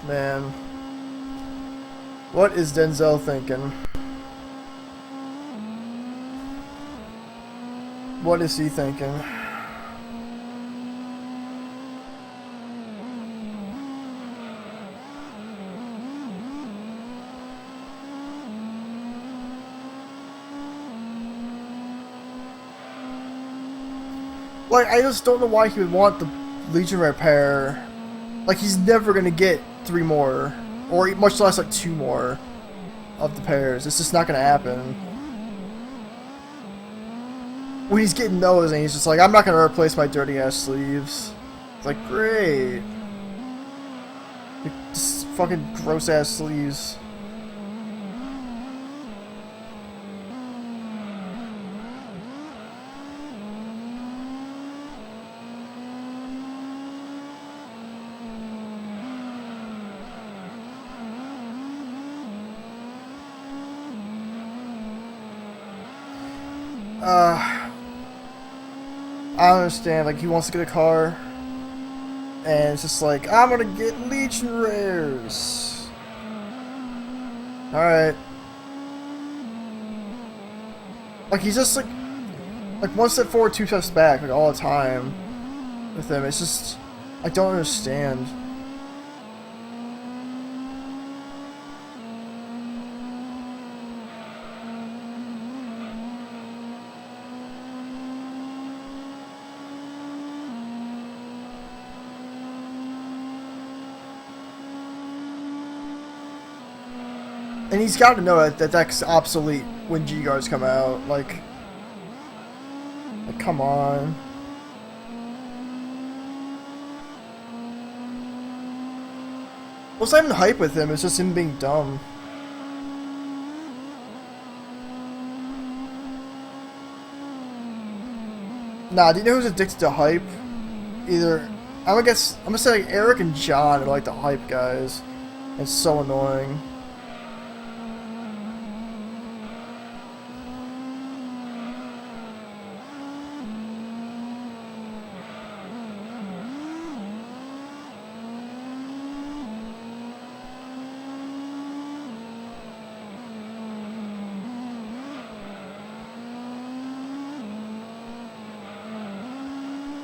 Man. What is Denzel thinking? What is he thinking? Like, I just don't know why he would want the Legion repair. Like, he's never gonna get 3 more. Or much less, like, 2 more of the pairs. It's just not gonna happen. When he's getting those, and he's just like, I'm not gonna replace my dirty-ass sleeves. It's like, great. Like, just fucking gross-ass sleeves. I don't understand, like, he wants to get a car, and it's just like, I'm gonna get Legion rares. Alright. Like, he's just like 1 step forward, 2 steps back, like, all the time with him. It's just, I don't understand. And he's got to know that deck's obsolete when G-Guards come out. Like, come on. Well, it's not even hype with him, it's just him being dumb. Nah, do you know who's addicted to hype? Either, I'm gonna say like Eric and John are like the hype guys. It's so annoying.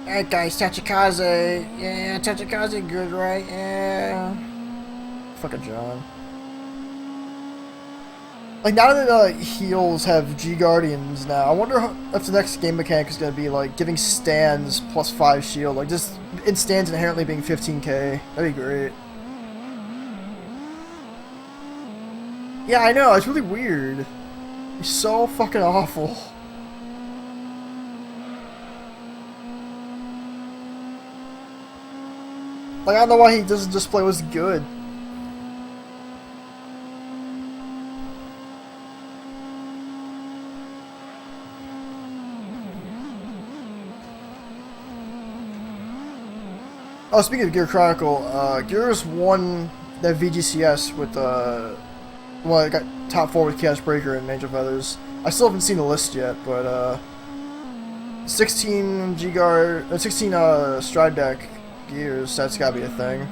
Alright guys, Tachikaze. Yeah, Tachikaze good, right? Yeah. Fucking John. Like, now that heals have G-Guardians now, I wonder if the next game mechanic is going to be, like, giving stands plus 5 shield. Like, just in stands inherently being 15k. That'd be great. Yeah, I know, it's really weird. It's so fucking awful. Like, I don't know why he doesn't just play what's good. Oh, speaking of Gear Chronicle, Gears won that VGCS with, well, I got top 4 with Chaos Breaker and Angel Feathers. I still haven't seen the list yet, but, 16 G-Guard, 16, Stride Deck Gears, that's gotta be a thing.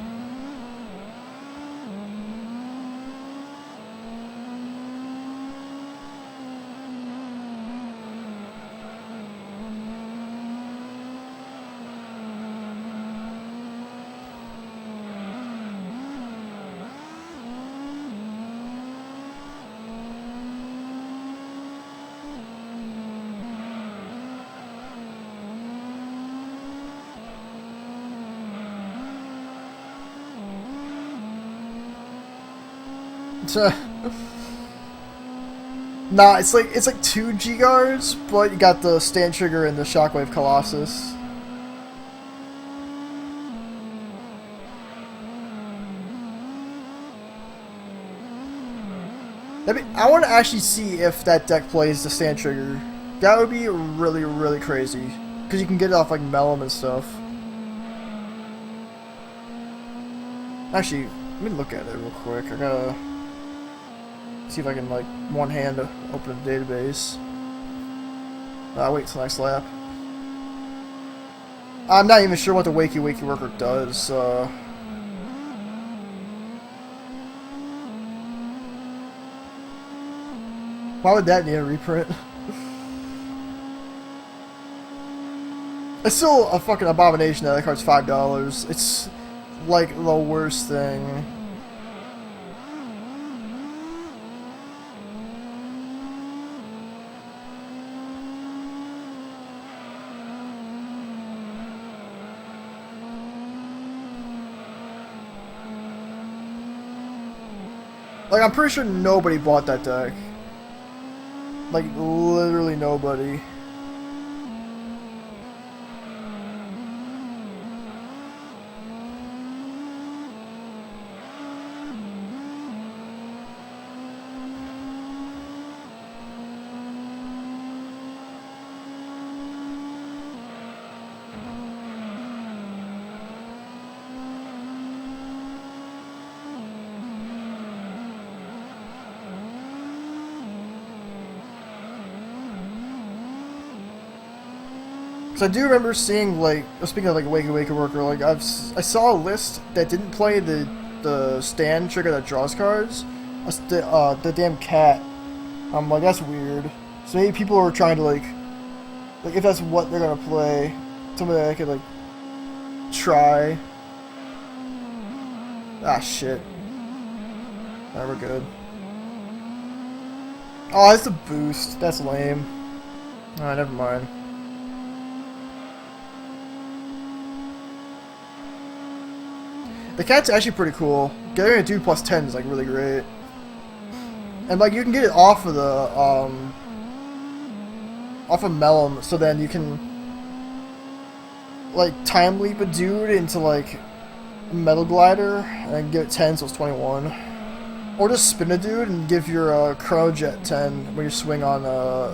Nah, it's like 2 G guards, but you got the stand trigger and the shockwave Colossus. I want to actually see if that deck plays the stand trigger. That would be really, really crazy. Because you can get it off like Mellum and stuff. Actually, let me look at it real quick. I gotta see if I can like one hand open the database. Wait till next lap. I'm not even sure what the Wakey Wakey Worker does. Why would that need a reprint? It's still a fucking abomination that card's $5. It's like the worst thing. Like, I'm pretty sure nobody bought that deck. Like, literally nobody. So I do remember seeing, like, speaking of like Wakey Wakey Worker, like I saw a list that didn't play the stand trigger that draws cards. The damn cat. I'm like, that's weird. So maybe people are trying to like if that's what they're gonna play, something that I could like try. Ah shit. Alright, we're good. Oh, that's a boost. That's lame. Alright, never mind. The cat's actually pretty cool. Getting a dude plus 10 is like really great. And like you can get it off of the off of Mellum, so then you can like time leap a dude into like Metal Glider and give it 10 so it's 21. Or just spin a dude and give your Chrono Jet 10 when you swing on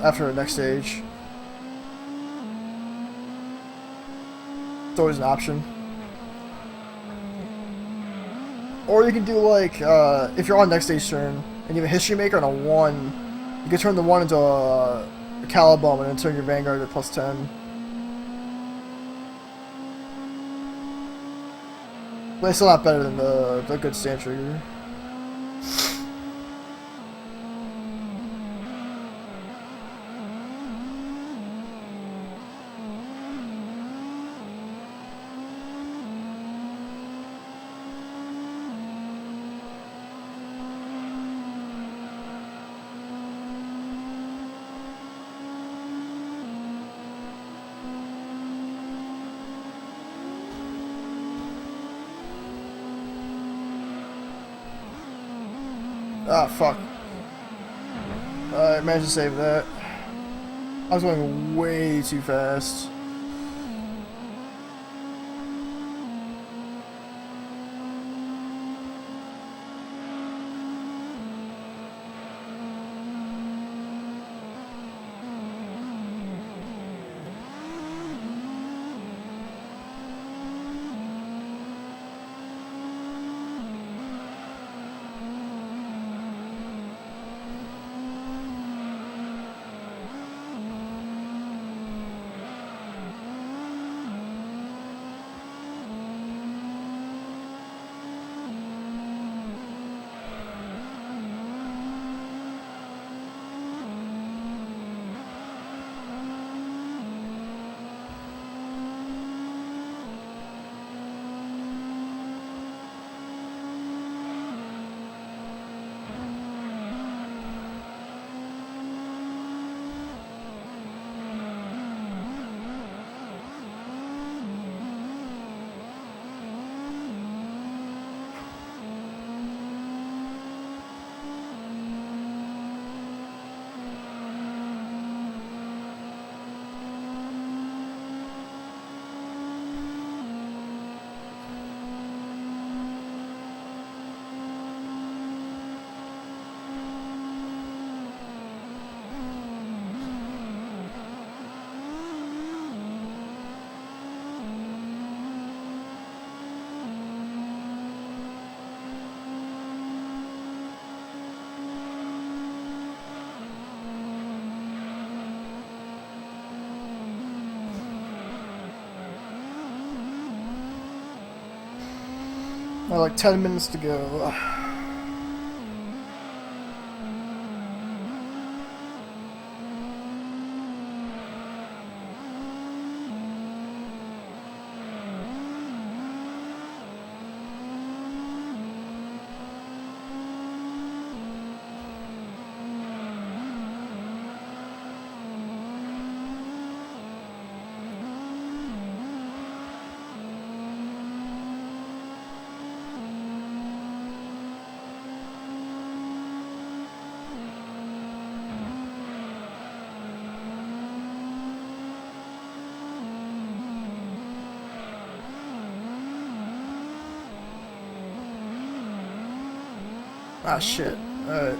after the next stage. It's always an option. Or you can do like, if you're on next stage turn, and you have a History Maker and a 1, you can turn the 1 into a Calibum and then turn your Vanguard to plus 10. But it's still not better than the good stand trigger. Ah, fuck. I managed to save that. I was going way too fast. Like 10 minutes to go. Ah, shit. Alright.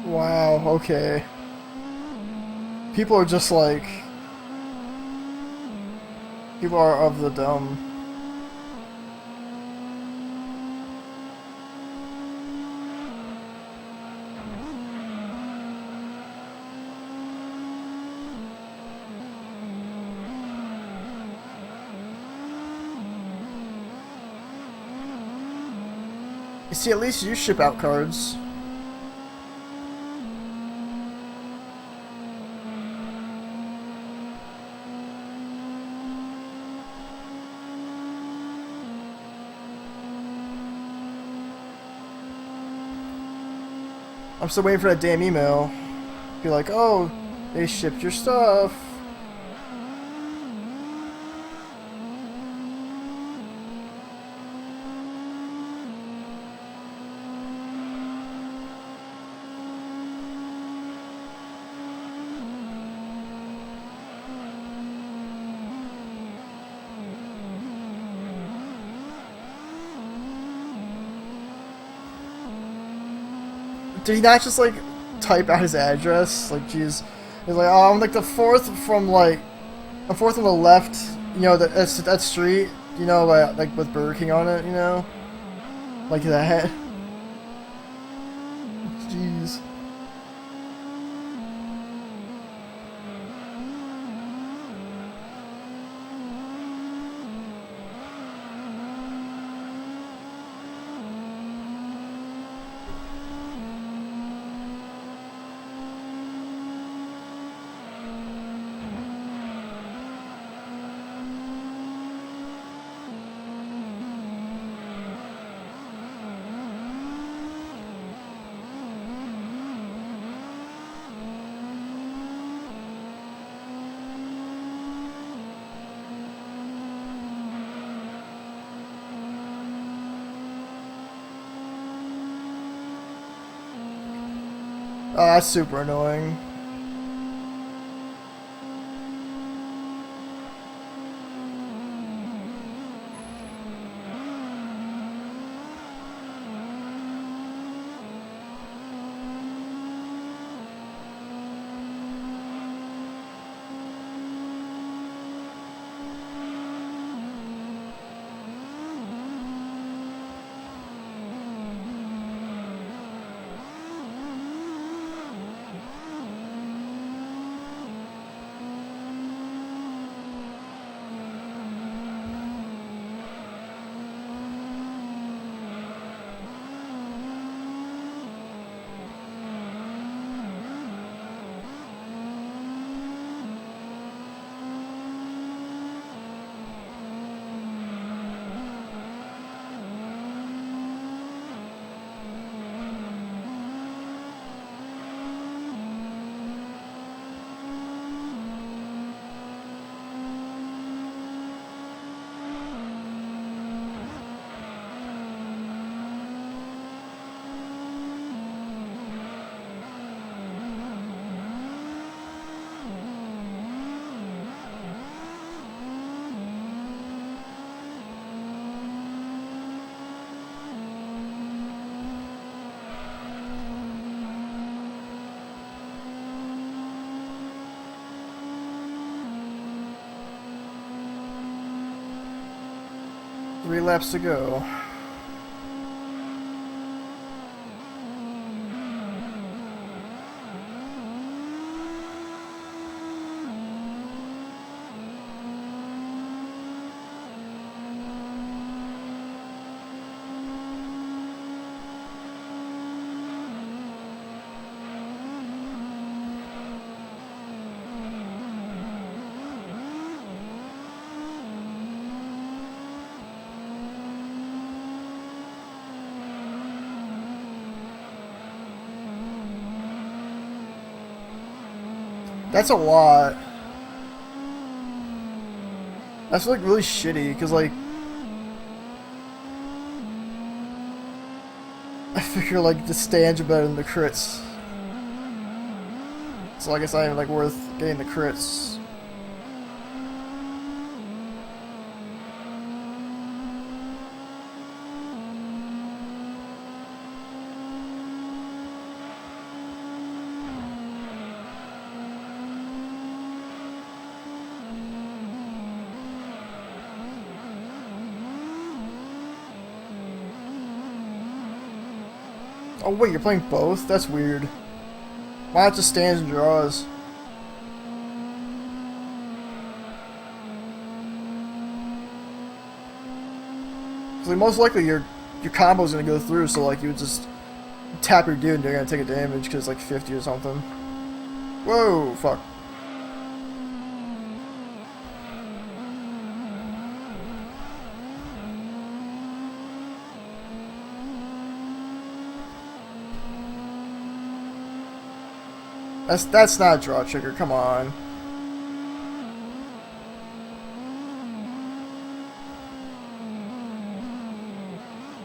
Wow, okay. People are just like... People are of the dumb. You see, at least you ship out cards. I'm still waiting for that damn email. Be like, oh, they shipped your stuff. Did he not just, like, type out his address? Like, jeez. He's like, oh, I'm, like, the fourth from, like... The fourth on the left, you know, that street, you know, like, with Burger King on it, you know? Like that. Jeez. Oh, that's super annoying. 3 laps to go. That's a lot. That's like really shitty, cause like I figure like the stands are better than the crits. So I guess not even like worth getting the crits. Oh wait, you're playing both? That's weird. Why not just stands and draws? Cause like, most likely your combo's gonna go through, so like you would just tap your dude and they're gonna take a damage because it's like 50 or something. Whoa, fuck. That's not a draw trigger, come on.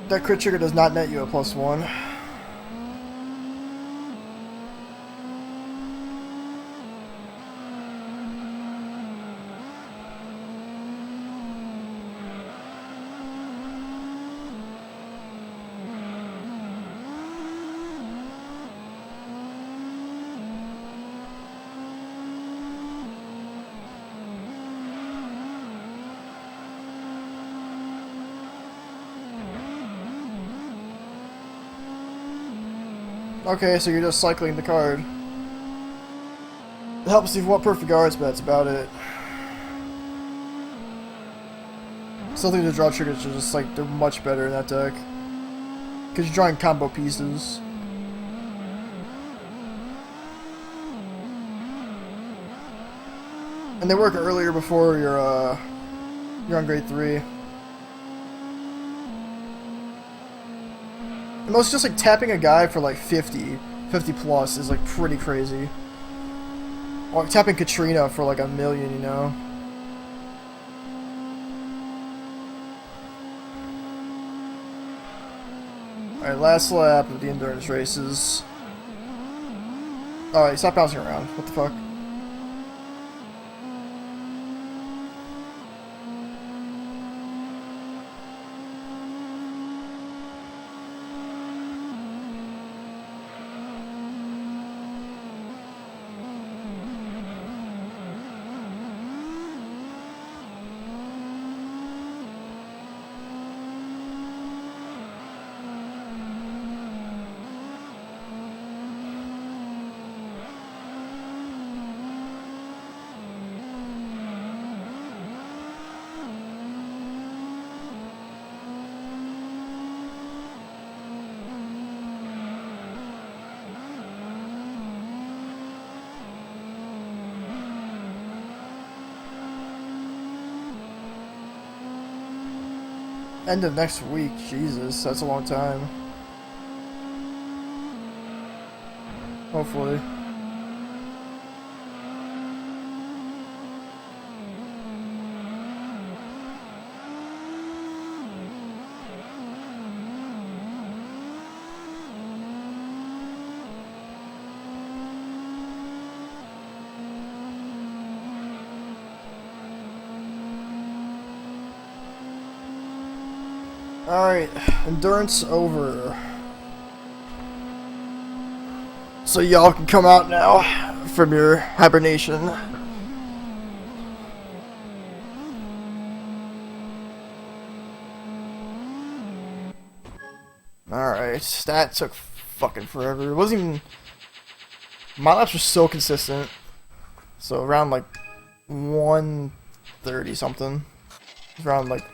That crit trigger does not net you a +1. Okay, so you're just cycling the card. It helps if you want perfect guards, but that's about it. Still think the draw triggers are just like, they're much better in that deck. Because you're drawing combo pieces. And they work earlier before you're on grade 3. And most just like tapping a guy for like 50 plus is like pretty crazy. Or like tapping Katrina for like 1,000,000, you know? Alright, last lap of the endurance races. Alright, stop bouncing around. What the fuck? End of next week, Jesus, that's a long time. Hopefully. Alright, endurance over. So y'all can come out now from your hibernation. Alright, that took fucking forever. It wasn't even... My laps were so consistent. So around like 130 something. Around like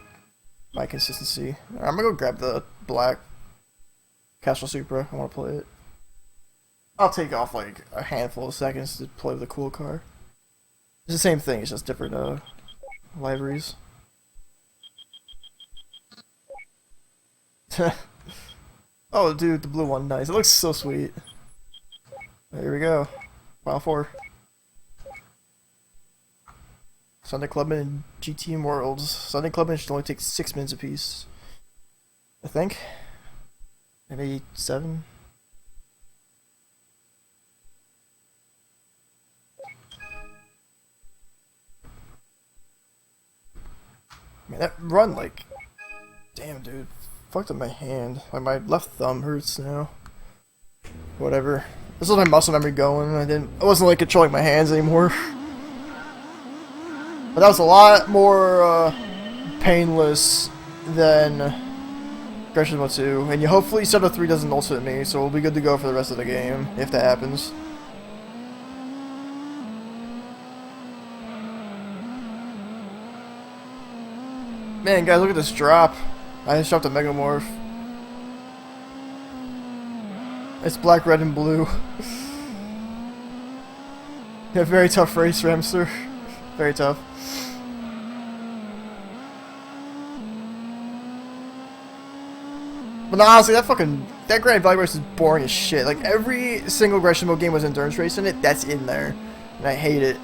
my consistency. I'm gonna go grab the black Castrol Supra. I want to play it. I'll take off like a handful of seconds to play with a cool car. It's the same thing, it's just different liveries. Oh, dude, the blue one, nice. It looks so sweet. There we go. File 4. Sunday Clubman and GT Worlds. Sunday Clubman should only take 6 minutes apiece. I think. Maybe 7. Man, that run, like... Damn, dude. Fucked up my hand. Like, my left thumb hurts now. Whatever. This was my muscle memory going. I wasn't, like, controlling my hands anymore. But that was a lot more, painless than Gran Turismo 2. And hopefully Shadow 3 doesn't ultimate me, so we'll be good to go for the rest of the game, if that happens. Man, guys, look at this drop. I just dropped a Megamorph. It's black, red, and blue. Yeah, very tough race, Ramster. Very tough. But no, honestly, that Grand Valley race is boring as shit. Like, every single Gran Turismo game with endurance race in it, that's in there. And I hate it.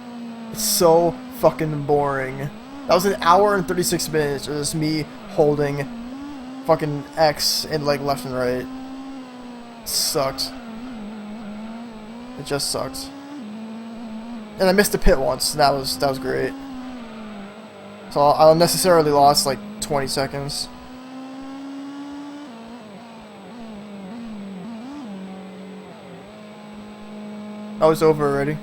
It's so fucking boring. That was an hour and 36 minutes of just me holding fucking X in like left and right. It sucked. It just sucked. And I missed the pit once. That was great. So I unnecessarily lost like 20 seconds. Oh, it's over already.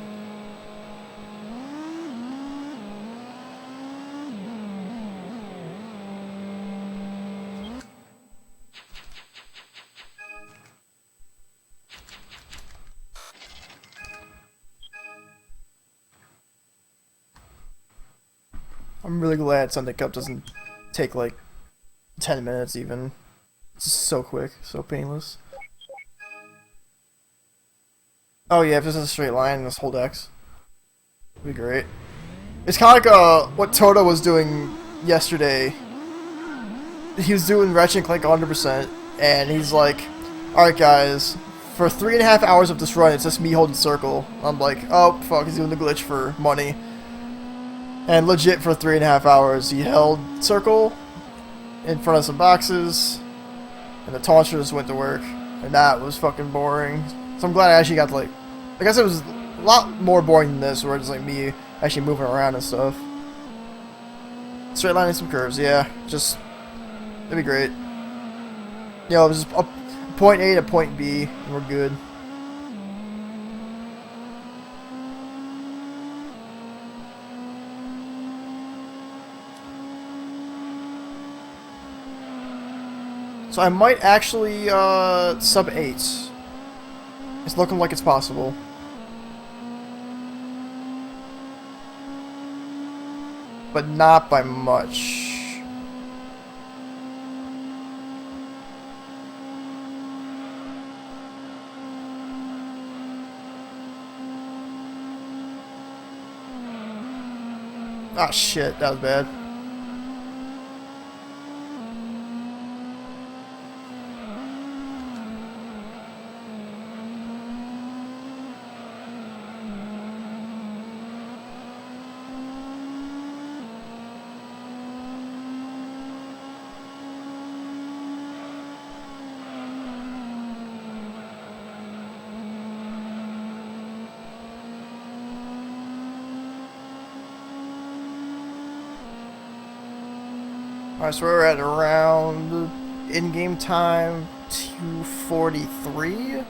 I'm really glad Sunday Cup doesn't take like 10 minutes even. It's just so quick, so painless. Oh yeah, if this is a straight line, let's hold X. It'd be great. It's kind of like what Toto was doing yesterday. He was doing Ratchet and Clank 100%, and he's like, alright guys, for 3.5 hours of this run, it's just me holding circle. I'm like, oh fuck, he's doing the glitch for money. And legit for 3.5 hours, he held circle in front of some boxes, and the taunter just went to work, and that was fucking boring. So I'm glad I actually got to, like I guess it was a lot more boring than this, where it's like me actually moving around and stuff. Straight line and some curves, yeah, just, it'd be great. You know, it was just up point A to point B, and we're good. So I might actually sub 8. It's looking like it's possible. But not by much. Ah shit, that was bad. Alright, so we're at around in-game time 2:43.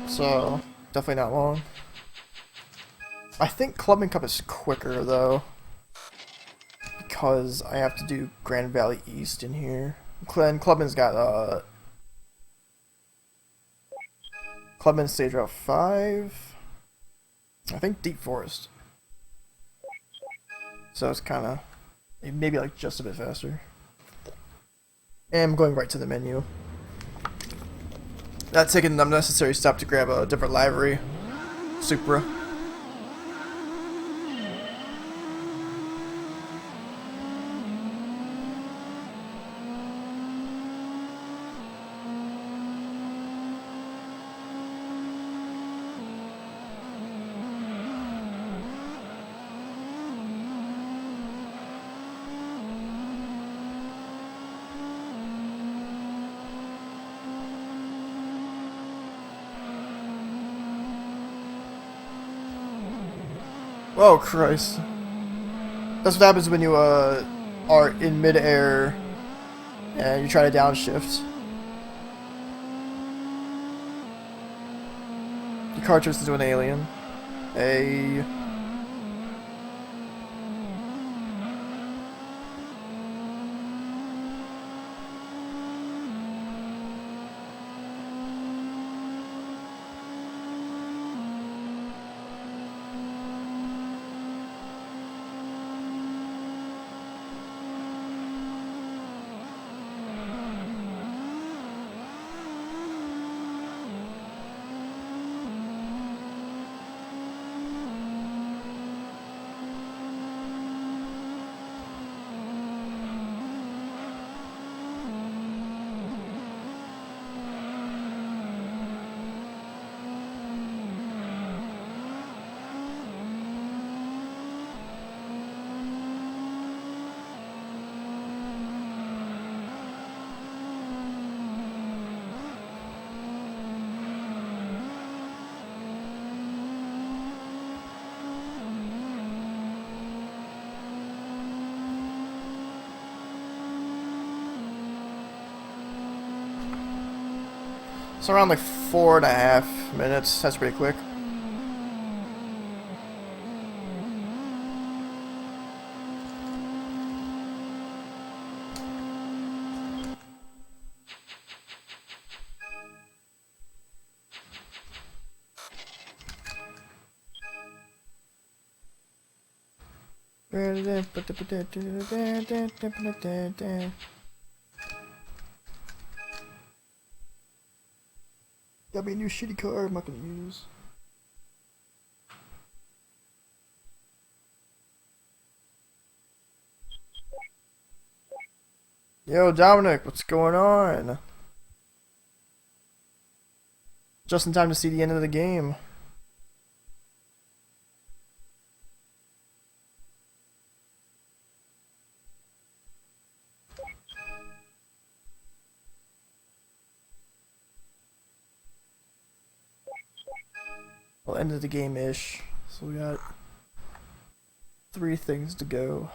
So, definitely not long. I think Club and Cup is quicker, though. because I have to do Grand Valley East in here. Clubman's got Clubman Stage Route 5. I think Deep Forest. So it's kind of maybe like just a bit faster. And I'm going right to the menu. Not taking an unnecessary stop to grab a different livery. Supra. Oh Christ. That's what happens when you are in mid-air and you try to downshift. Your car turns into an alien. So around like 4.5 minutes. That's pretty quick. Got me a new shitty car I'm not gonna use. Yo, Dominic, what's going on? Just in time to see the end of the game. Well, end of the game-ish. So we got 3 things to go.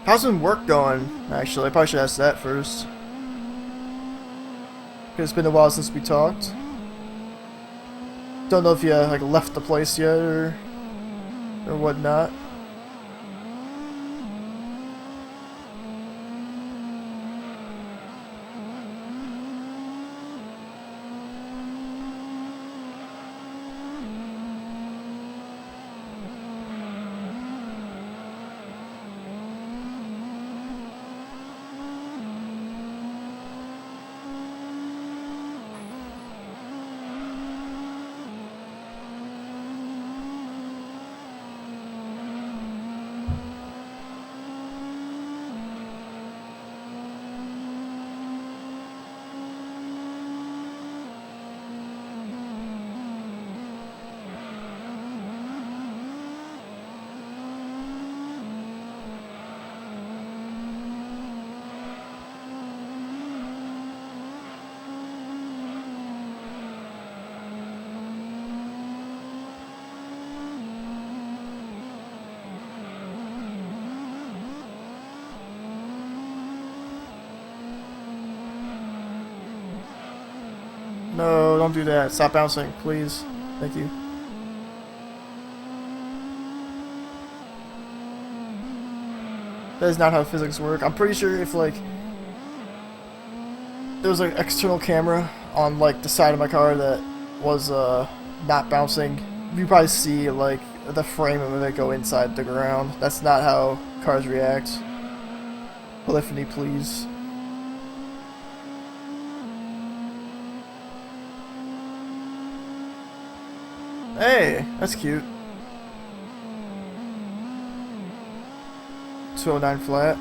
How's some work going, actually? I probably should ask that first. Because it's been a while since we talked. Don't know if you like left the place yet or whatnot. No, don't do that. Stop bouncing, please. Thank you. That is not how physics work. I'm pretty sure if, like, there was an external camera on, like, the side of my car that was, not bouncing, you probably see, like, the frame of it go inside the ground. That's not how cars react. Polyphony, please. Hey, that's cute. 209 flat.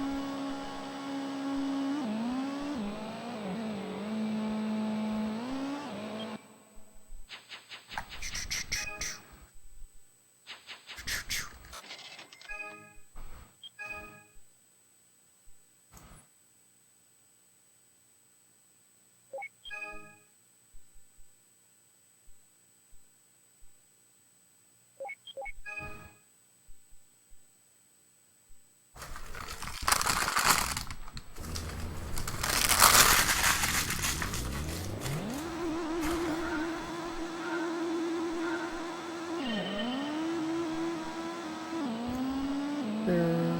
There.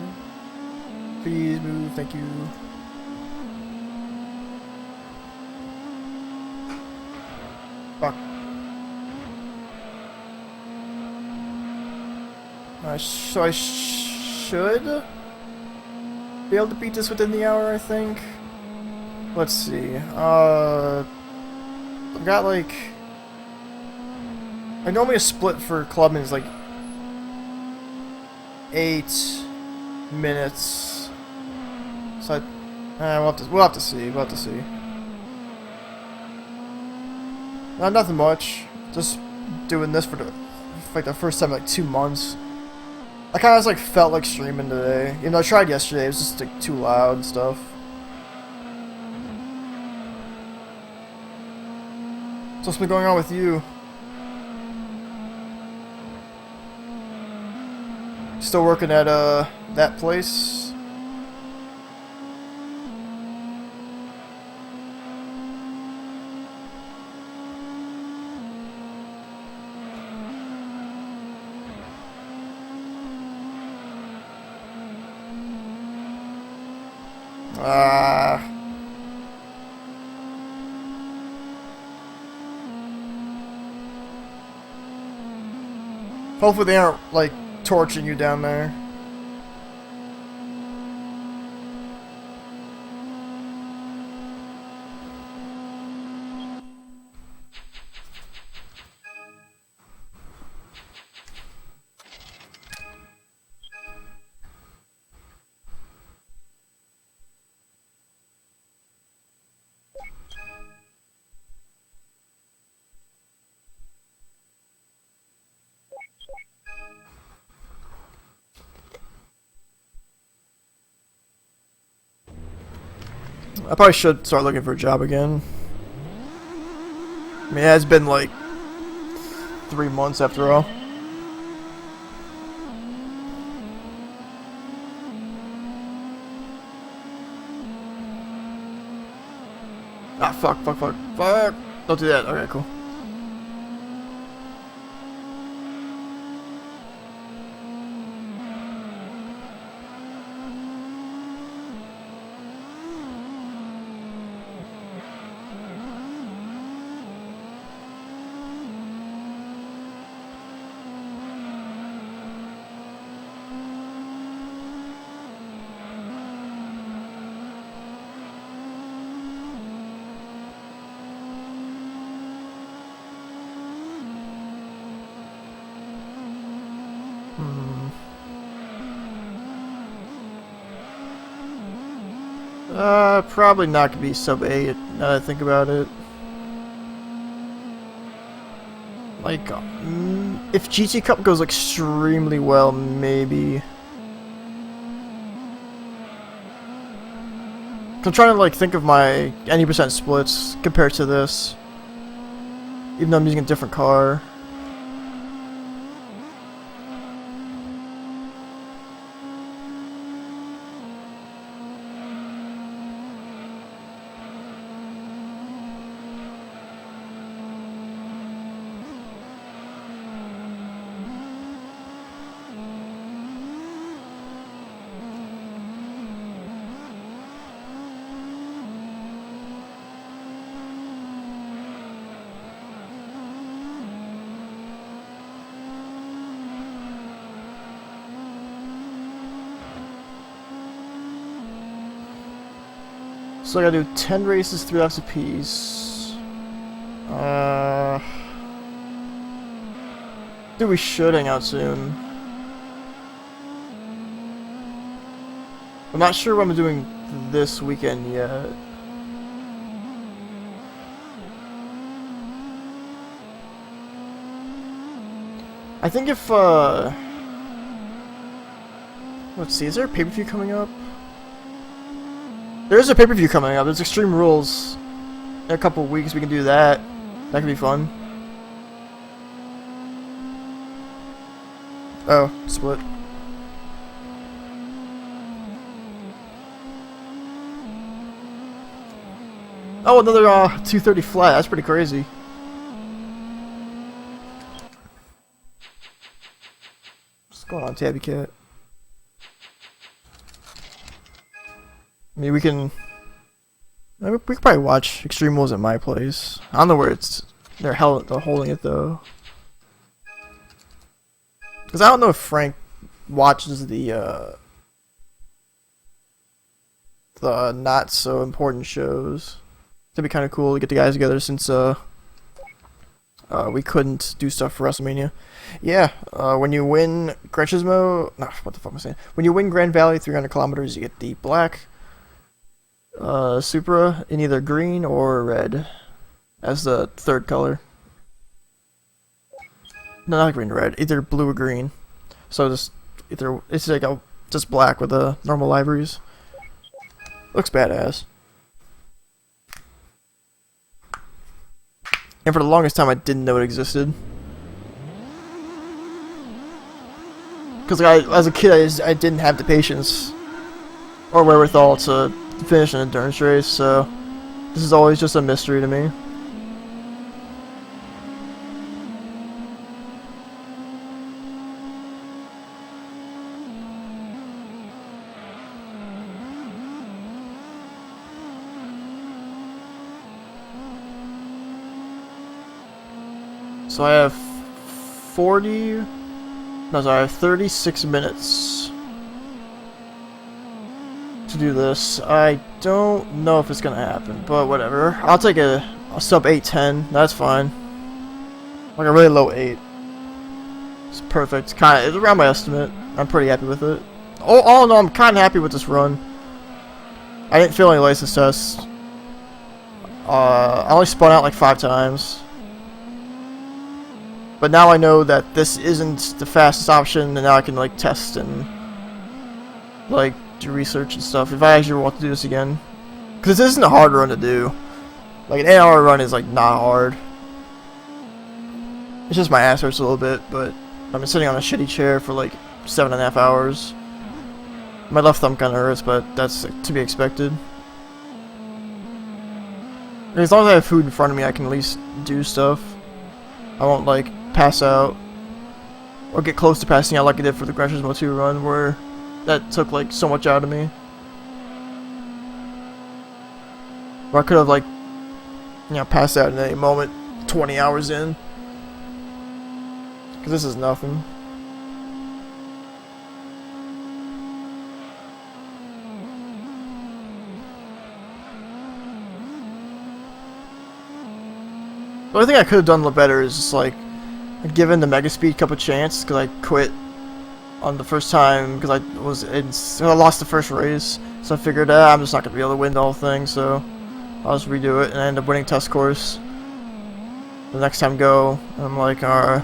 Please move, thank you. Fuck. So I should be able to beat this within the hour, I think. Let's see. I've got like. I normally a split for Clubman is like 8 minutes. So we'll have to see. We'll have to see. Nothing much. Just doing this for the first time in like 2 months. I kind of just like felt like streaming today. You know, I tried yesterday. It was just like too loud and stuff. So what's been going on with you? Still working at that place? Hopefully they aren't like torching you down there. I probably should start looking for a job again. I mean, it has been like 3 months after all. Ah, fuck. Don't do that. Okay, cool. Probably not gonna be sub 8, now that I think about it. Like, if GT Cup goes extremely well, maybe. I'm trying to, like, think of my 90% splits compared to this. Even though I'm using a different car. So I gotta do 10 races, 3 laps apiece. Dude, we should hang out soon. I'm not sure what I'm doing this weekend yet. I think if, let's see, is there a pay-per-view coming up? There is a pay-per-view coming up. There's Extreme Rules. In a couple weeks we can do that. That could be fun. Oh, split. Oh, another 230 flat. That's pretty crazy. What's going on, Tabby Cat? I mean, we can probably watch Extreme Rules at my place. I don't know where they're holding it though. Because I don't know if Frank watches the not so important shows. It'd be kind of cool to get the guys together since we couldn't do stuff for WrestleMania. Yeah, when you win Gran Turismo, what the fuck am I saying? When you win Grand Valley 300 kilometers, you get the black Supra in either green or red as the third color. No, not green or red, either blue or green. So it's like just black with the normal liveries. Looks badass. And for the longest time, I didn't know it existed. Because as a kid, I didn't have the patience or wherewithal to finish an endurance race, so this is always just a mystery to me. So I have 36 minutes to do this. I don't know if it's gonna happen, but whatever. I'll take a sub 8:10. That's fine. Like a really low 8. It's perfect. It's around my estimate. I'm pretty happy with it. All in all, I'm kind of happy with this run. I didn't fail any license tests. I only spun out like 5 times. But now I know that this isn't the fastest option, and now I can like test and like do research and stuff if I actually want to do this again. Because this isn't a hard run to do. Like an 8-hour run is like not hard. It's just my ass hurts a little bit, but I've been sitting on a shitty chair for like 7.5 hours. My left thumb kind of hurts, but that's to be expected. As long as I have food in front of me, I can at least do stuff. I won't like pass out or get close to passing out like I did for the Gran Turismo 2 run, where that took like so much out of me. Where I could have like, you know, passed out at any moment 20 hours in. Because this is nothing. The only thing I could have done a little better is just like given the Mega Speed Cup a chance, because I quit on the first time because I lost the first race, so I figured I'm just not gonna be able to win the whole thing, so I'll just redo it, and I end up winning test course. The next time go, I'm like, alright.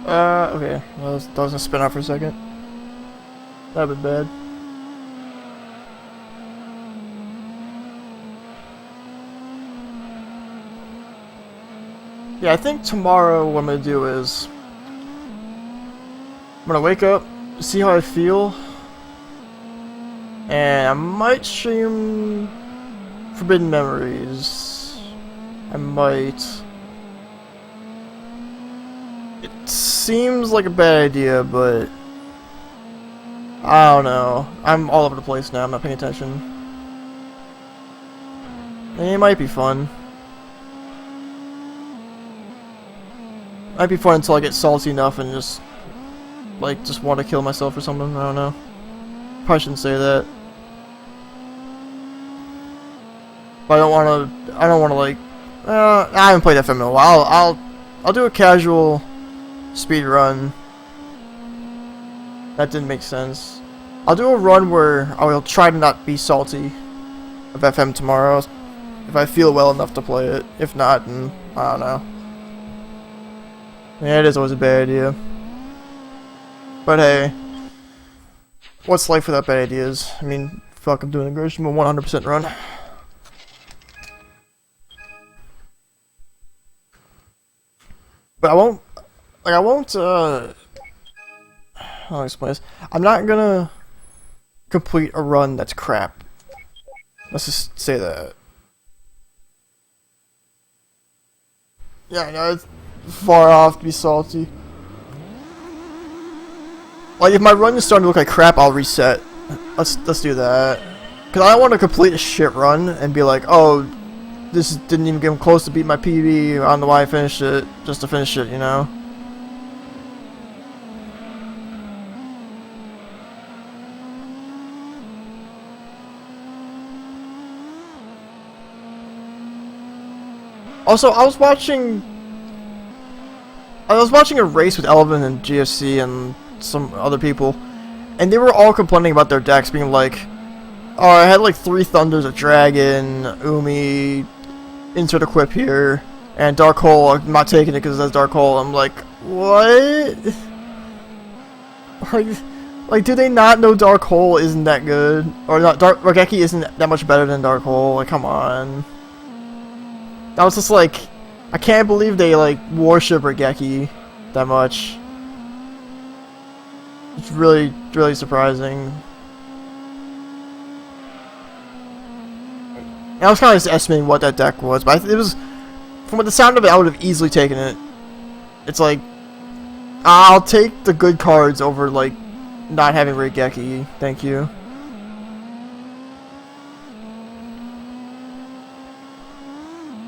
Okay. That was gonna spin out for a second. That'd be bad. Yeah, I think tomorrow what I'm gonna do is I'm gonna wake up, see how I feel, and I might stream Forbidden Memories. I might. It seems like a bad idea, but I don't know. I'm all over the place now. I'm not paying attention. It might be fun. Might be fun until I get salty enough and just want to kill myself or something. I don't know. Probably shouldn't say that. But I don't want to. I don't want to like. I haven't played FM in a while. I'll do a casual speed run. That didn't make sense. I'll do a run where I will try to not be salty of FM tomorrow if I feel well enough to play it. If not, then I don't know. Yeah, it is always a bad idea. But hey, what's life without bad ideas? I mean, fuck, I'm doing a Gran Turismo 100% run. But I won't, how do I explain this? I'm not gonna complete a run that's crap. Let's just say that. Yeah, I know it's far off to be salty. Like, if my run is starting to look like crap, I'll reset. Let's do that. Cause I don't want to complete a shit run and be like, oh, this didn't even get close to beat my PB. I don't know why I finished it, just to finish it, you know? Also, I was watching a race with Elvin and GFC and some other people, and they were all complaining about their decks, being like, oh, I had like 3 Thunders, a Dragon, Umi, insert equip here, and Dark Hole. I'm not taking it because it says Dark Hole. I'm like, what? Like, do they not know Dark Hole isn't that good? Or not, Regeki isn't that much better than Dark Hole? Like, come on. That was just like, I can't believe they like worship Regeki that much. It's really, really surprising. And I was kind of just estimating what that deck was, but it was, from what the sound of it, I would have easily taken it. It's like, I'll take the good cards over like not having Regeki. Thank you.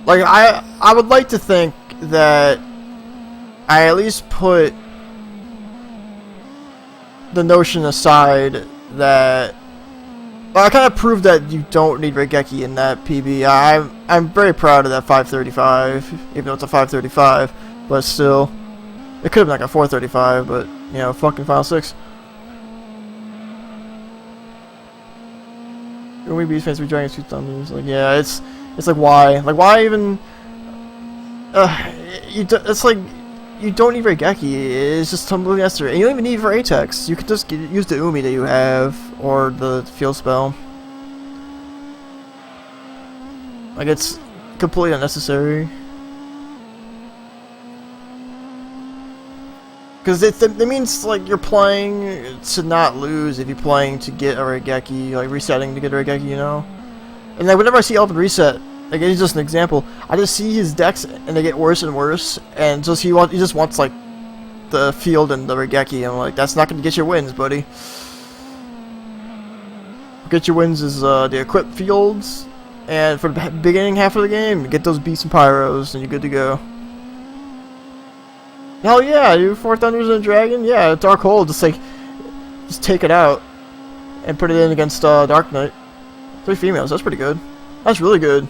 Like, I would like to think that I at least put the notion aside that, well, I kind of proved that you don't need Regeki in that PB. I'm very proud of that 535, even though it's a 535, but still, it could have been like a 435, but, you know, fucking Final 6. We beat fans, we Dragons, 2 Thunders. Like, yeah, it's like, why even, it's like, you don't need Regeki, it's just totally necessary. And you don't even need it for Atex. You could just use the Umi that you have, or the field spell. Like, it's completely unnecessary. Because it means, like, you're playing to not lose if you're playing to get a Regeki, like, resetting to get a Regeki, you know? And like, whenever I see Elvin reset, like, it's just an example, I just see his decks and they get worse and worse, and just he just wants like the field and the Regeki, and I'm like, that's not gonna get your wins, buddy. Get your wins is the equip fields, and for the beginning half of the game, get those beasts and pyros, and you're good to go. Hell yeah, dude, 4 Thunders and a Dragon, yeah, Dark Hole, just take it out and put it in against Dark Knight. 3 females, that's pretty good. That's really good.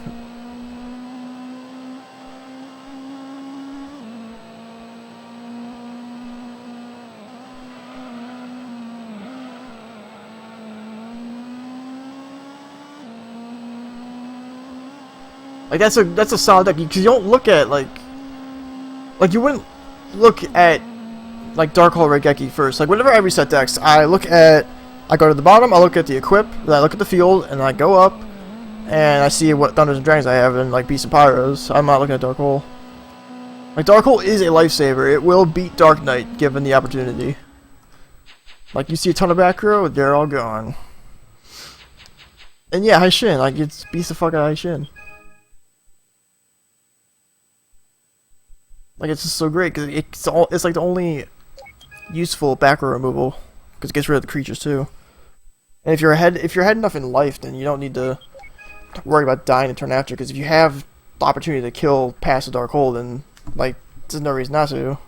Like, that's a solid deck, because you don't look at, like you wouldn't look at like Dark Hole Regeki first. Like whenever I reset decks, I go to the bottom, I look at the equip, then I look at the field, and I go up, and I see what Thunders and Dragons I have, and like Beasts and Pyros. I'm not looking at Dark Hole. Like Dark Hole is a lifesaver. It will beat Dark Knight given the opportunity. Like you see a ton of back row, they're all gone. And yeah, Haishin, like it's beats the fuck out of Haishin. Like it's just so great because it's like the only useful back row removal because it gets rid of the creatures too. And if you're ahead enough in life, then you don't need to worry about dying to turn after. Because if you have the opportunity to kill past the Dark Hole, then like there's no reason not to.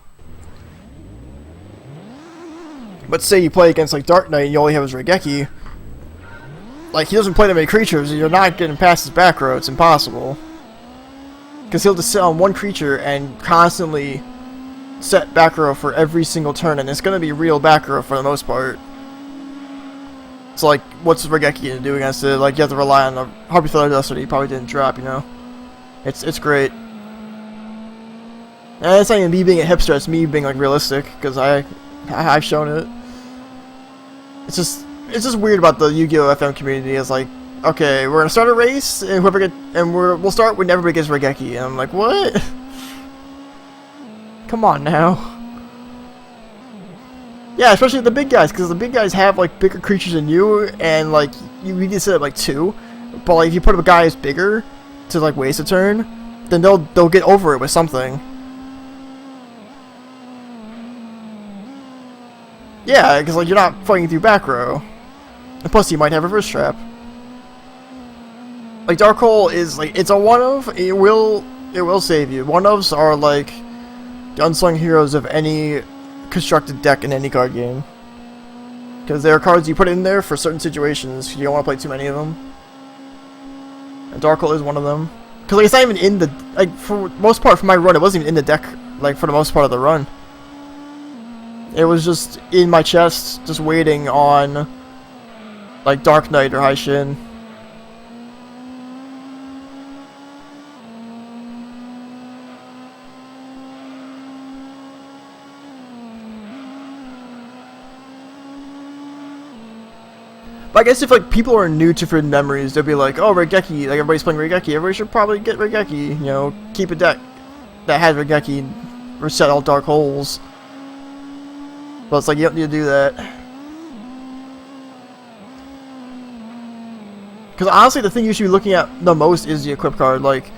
But say you play against like Dark Knight and you only have his Regeki, like he doesn't play that many creatures, and you're not getting past his back row. It's impossible. Because he'll just sit on one creature and constantly set back row for every single turn, and it's going to be real back row for the most part. So like, what's Regeki going to do against it? Like, you have to rely on the Harpy Feather Duster that he probably didn't drop, you know? It's great. And it's not even me being a hipster, it's me being like realistic, because I've shown it. It's just weird about the Yu-Gi-Oh! FM community. It's like, okay, we're gonna start a race, and we'll start when everybody gets Regeki. And I'm like, what? Come on now. Yeah, especially the big guys, because the big guys have like bigger creatures than you, and like you need to set up like 2. But like if you put up a guy who's bigger to like waste a turn, then they'll get over it with something. Yeah, because like you're not fighting through back row, and plus you might have reverse trap. Like Dark Hole is like, it's a one-of. It will save you. One-ofs are like the unsung heroes of any constructed deck in any card game, because there are cards you put in there for certain situations. You don't want to play too many of them, and Dark Hole is one of them. Because like it's not even in the, like for most part for my run, it wasn't even in the deck. Like for the most part of the run, it was just in my chest, just waiting on like Dark Knight or Haishin. But I guess if like people are new to Forbidden Memories, they'll be like, oh, Regeki, like everybody's playing Regeki, everybody should probably get Regeki, you know, keep a deck that has Regeki, reset all Dark Holes. But it's like, you don't need to do that. Because honestly, the thing you should be looking at the most is the equip card. Like,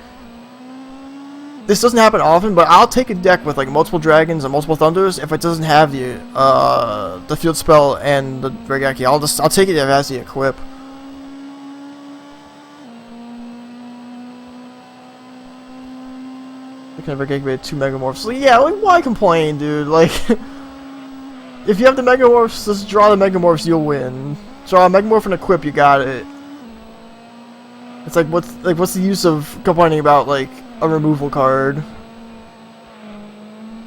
this doesn't happen often, but I'll take a deck with like multiple dragons and multiple thunders if it doesn't have the field spell and the Regeki. I'll take it if it has the equip. You can have Regeki with 2 Megamorphs. So yeah, like why complain, dude? Like, if you have the Megamorphs, just draw the Megamorphs, you'll win. Draw a Megamorph and equip, you got it. It's like what's the use of complaining about like a removal card?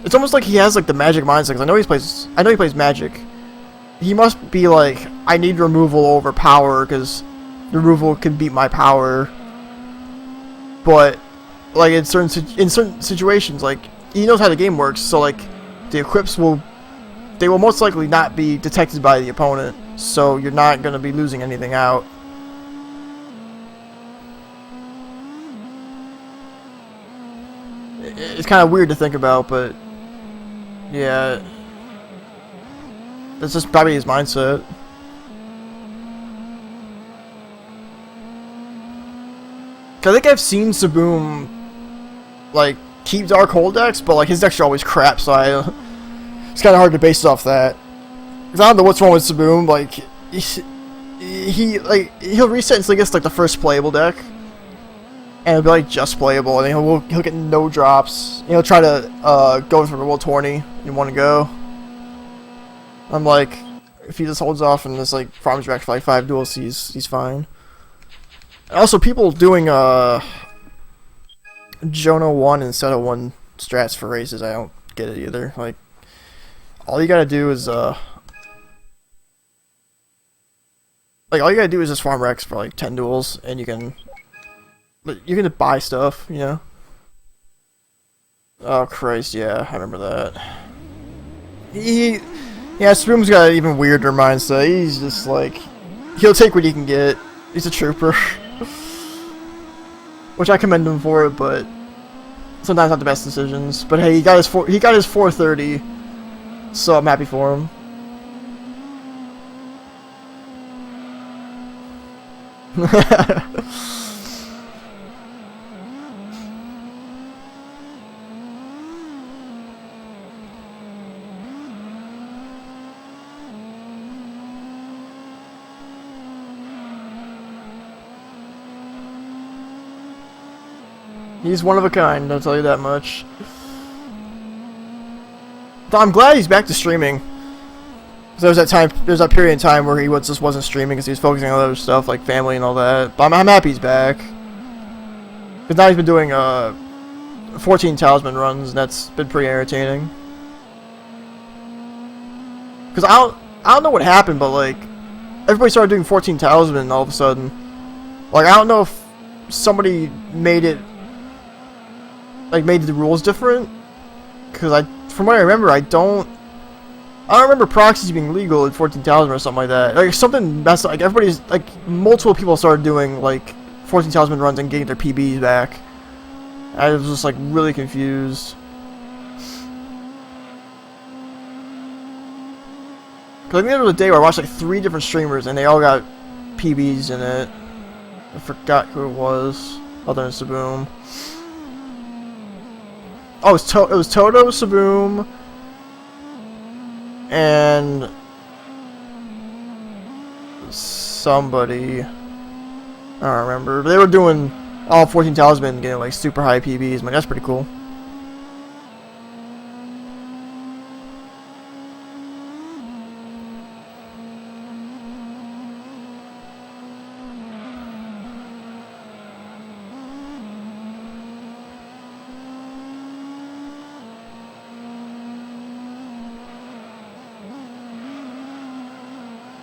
It's almost like he has like the magic mindset, because I know he plays magic. He must be like, I need removal over power because removal can beat my power. But like in certain situations, like he knows how the game works, so like the equips will most likely not be detected by the opponent, so you're not gonna be losing anything out. It's kind of weird to think about, but yeah, that's just probably his mindset. Cause I think I've seen Saboom like keep Dark Hole decks, but like his decks are always crap, so it's kind of hard to base it off that. Cause I don't know what's wrong with Saboom. Like he'll reset until he gets like the first playable deck. And it'll be like just playable, and he'll get no drops. And he'll try to go for the World Tourney in one go. I'm like, if he just holds off and just like farms back for like 5 duels, he's fine. And also, people doing Jono 1 instead of 1 strats for races, I don't get it either. Like, all you gotta do is just farm Rex for like 10 duels, and you can. But you're gonna buy stuff, you know? Oh Christ, yeah, I remember that. Yeah, Spoom's got an even weirder mindset. He's just like, he'll take what he can get. He's a trooper. Which I commend him for it, but sometimes not the best decisions. But hey, he got his 430, so I'm happy for him. He's one of a kind, I'll tell you that much. I'm glad he's back to streaming. There was that period in time where he just wasn't streaming because he was focusing on other stuff like family and all that. But I'm happy he's back. Because now he's been doing 14 talisman runs, and that's been pretty entertaining. Because I don't know what happened, but like everybody started doing 14 talisman all of a sudden. Like I don't know if somebody made the rules different. Because from what I remember, I don't remember proxies being legal at 14 talisman or something like that. Like something messed up. Like everybody's like multiple people started doing like 14 talisman runs and getting their PBs back. I was just like really confused. Cause at the end of the day, I watched like 3 different streamers and they all got PBs in it. I forgot who it was, other than Saboom. Oh, it was Toto, Saboom, and somebody. I don't remember. But they were doing all 14 talisman, getting like super high PBs. Man, that's pretty cool.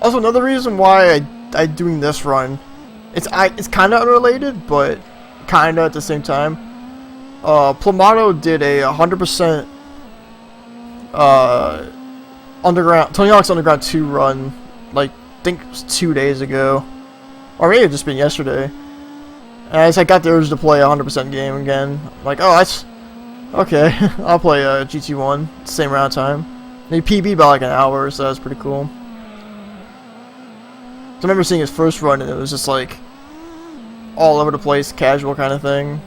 Also, another reason why I doing this run, it's kind of unrelated, but kind of at the same time. Plamato did a 100% underground Tony Hawk's Underground 2 run, like I think it was 2 days ago, or maybe it just been yesterday. And I got the urge to play a 100% game again. I'm like, oh, that's okay. I'll play GT1, same amount of time. And he PB'd by like an hour, so that's pretty cool. I remember seeing his first run and it was just like all over the place, casual kind of thing.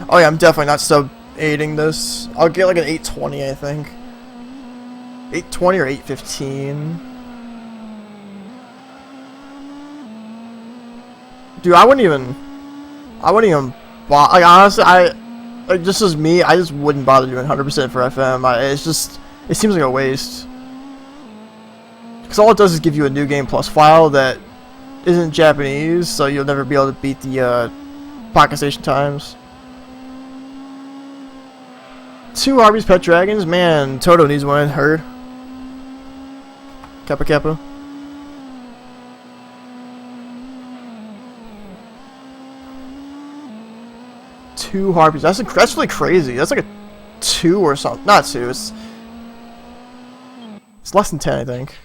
Oh yeah, I'm definitely not sub-8ing this. I'll get like an 820, I think. 820 or 815. Dude, I wouldn't even like honestly, like just as me, I just wouldn't bother doing 100% for FM. It seems like a waste. Because all it does is give you a new game plus file that isn't Japanese, so you'll never be able to beat the pocket station times. 2 Arby's Pet Dragons? Man, Toto needs one, heard. Kappa Kappa. Two Harpies. That's really crazy. That's like a 2 or something. Not 2. It's less than 10, I think.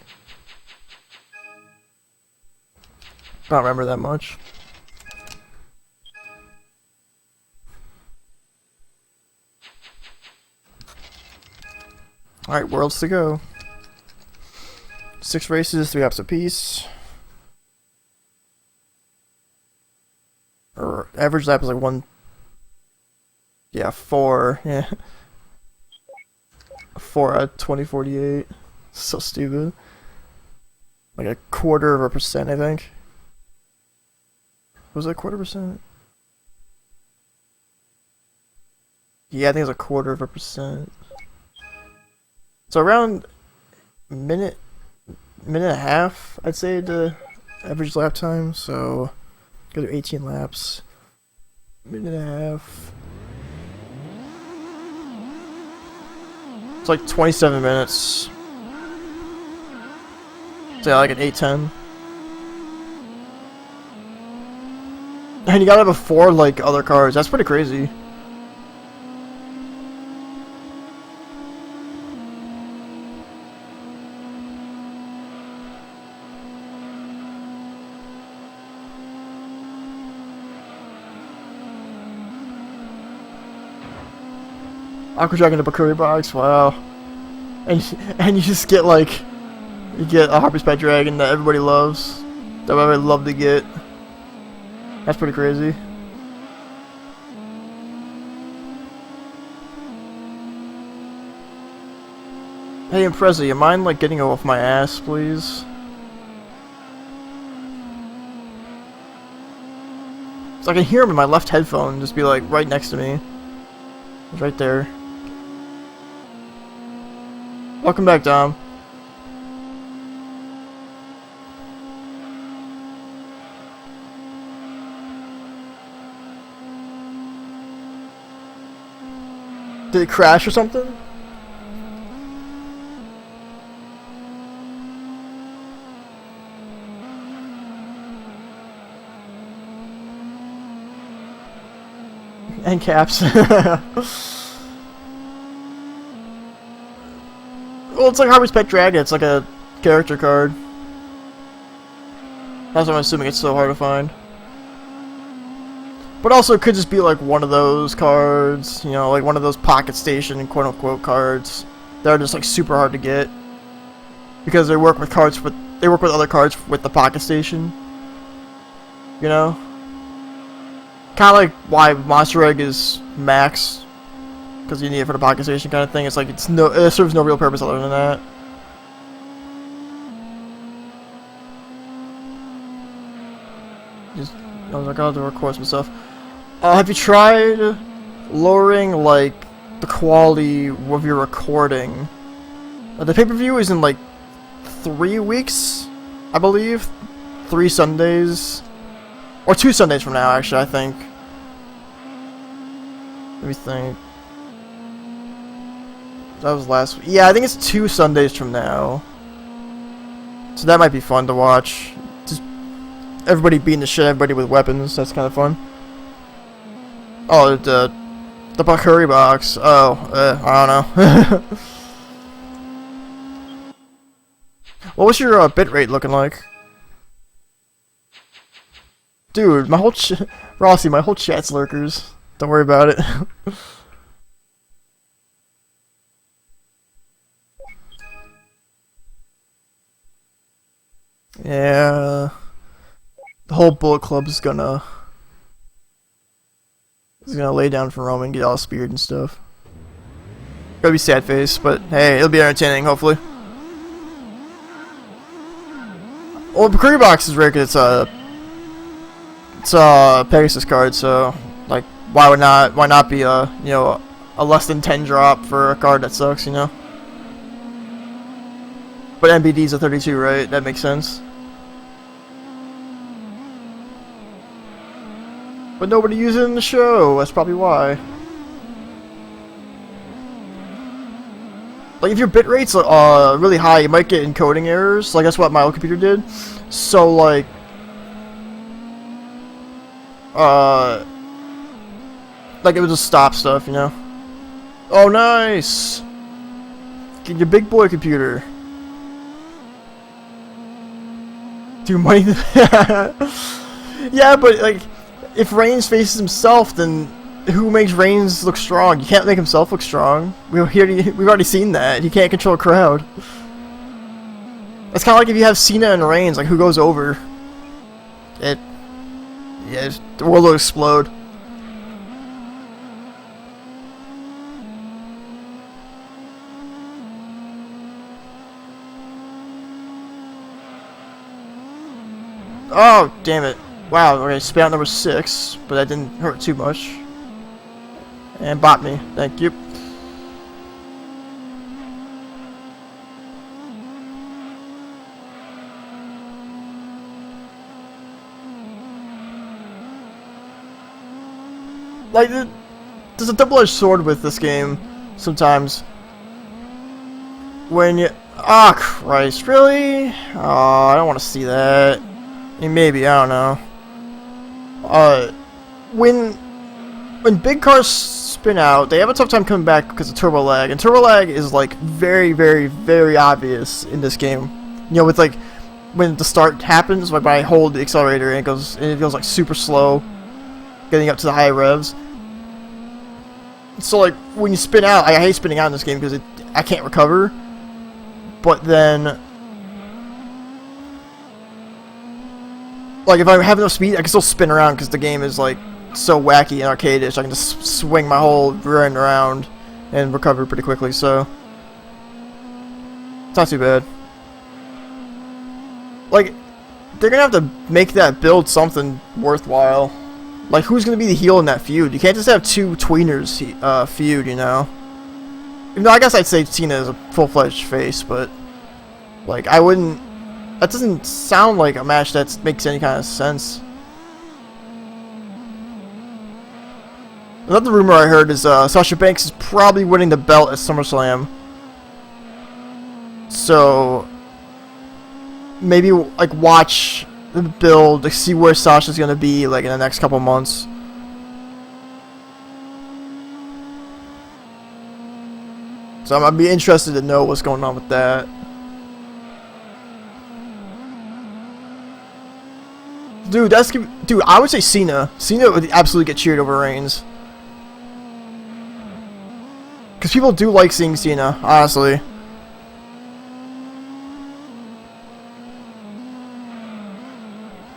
I don't remember that much. Alright, worlds to go. 6 races, 3 laps apiece. Or average lap is like 1. Yeah, 4. Yeah. 4 out of 2048. So stupid. Like a 1/4%, I think. Was it a 1/4%? Yeah, I think it was a 1/4%. So around minute and a half, I'd say, the average lap time. So go to 18 laps. Minute and a half. It's like 27 minutes. Say like an 8:10. And you gotta have a 4 like other cars. That's pretty crazy. Aquadragon and Bakuri box, wow. And you just get like, you get a Harpy's Pet Dragon that everybody loves. That everybody love to get. That's pretty crazy. Hey Impreza, you mind like getting off my ass, please? So I can hear him in my left headphone, just be like right next to me. He's right there. Welcome back, Dom. Did it crash or something? And caps. Well, it's like Harvey's Pet Dragon. It's like a character card. That's why I'm assuming it's so hard to find. But also, it could just be like one of those cards, you know, like one of those Pocket Station quote-unquote cards that are just like super hard to get because they work with cards with other cards with the Pocket Station. You know, kind of like why Monster Egg is max. Because you need it for the Pocket Station kind of thing. It's like it serves no real purpose other than that. I was like, I'll have to record some stuff. Have you tried lowering like the quality of your recording? The pay-per-view is in like 3 weeks, I believe. 3 Sundays, or 2 Sundays from now, actually. I think. Let me think. That was last week. Yeah, I think it's 2 Sundays from now. So that might be fun to watch. Just everybody beating the shit out of everybody with weapons. That's kind of fun. Oh, the Bakuri box. Oh, I don't know. What was your bitrate looking like? Dude, my whole Rossi, my whole chat's lurkers. Don't worry about it. Yeah, the whole Bullet Club is gonna lay down for Roman, get all speared and stuff. Gotta be sad face, but hey, it'll be entertaining, hopefully. Well, the Bakuri box is rare because it's a Pegasus card, so like why not be a a less than 10 drop for a card that sucks, you know? But MBD's a 32, right? That makes sense. But nobody uses it in the show. That's probably why. Like if your bit rate's really high, you might get encoding errors. Like that's what my old computer did. So like, it would just stop stuff, you know. Oh, nice. Get your big boy computer. Do money. Yeah, but like, if Reigns faces himself, then who makes Reigns look strong? You can't make himself look strong. We've already seen that. He can't control a crowd. It's kind of like if you have Cena and Reigns, like who goes over? The world will explode. Oh, damn it. Wow, okay, spit out number 6, but that didn't hurt too much. And bot me, thank you. Like, there's a double-edged sword with this game, sometimes. when you... Ah, Christ, really? Oh, I don't want to see that. I mean, maybe, I don't know. When big cars spin out, they have a tough time coming back because of turbo lag, and turbo lag is like very, very, very obvious in this game. You know, with like when the start happens, like when I hold the accelerator and it goes like super slow, getting up to the high revs. So like when you spin out, I hate spinning out in this game because I can't recover. But then, like if I have enough speed, I can still spin around because the game is like so wacky and arcade-ish. I can just swing my whole rear end around and recover pretty quickly. So it's not too bad. Like they're gonna have to make that build something worthwhile. Like who's gonna be the heel in that feud? You can't just have two tweeners feud, you know. Even though I guess I'd say Cena is a full-fledged face, but like I wouldn't. That doesn't sound like a match that makes any kind of sense. Another rumor I heard is Sasha Banks is probably winning the belt at SummerSlam. So maybe like watch the build to see where Sasha's gonna be like in the next couple months. So I'd be interested to know what's going on with that. Dude, I would say Cena. Cena would absolutely get cheered over Reigns. Because people do like seeing Cena, honestly.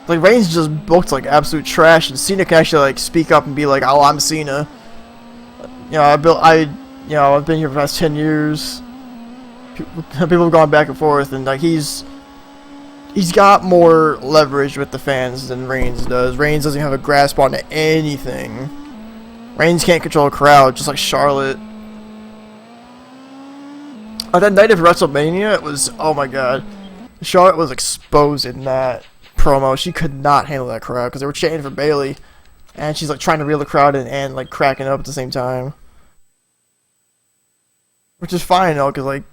Like Reigns just booked like absolute trash, and Cena can actually like speak up and be like, "Oh, I'm Cena." You know, I've been here for the past 10 years. People have gone back and forth, and like he's got more leverage with the fans than Reigns does. Reigns doesn't have a grasp on anything. Reigns can't control a crowd, just like Charlotte. On that night of WrestleMania, it was, oh my god. Charlotte was exposed in that promo. She could not handle that crowd because they were chanting for Bayley. And she's like trying to reel the crowd in and like cracking up at the same time. Which is fine though, because like,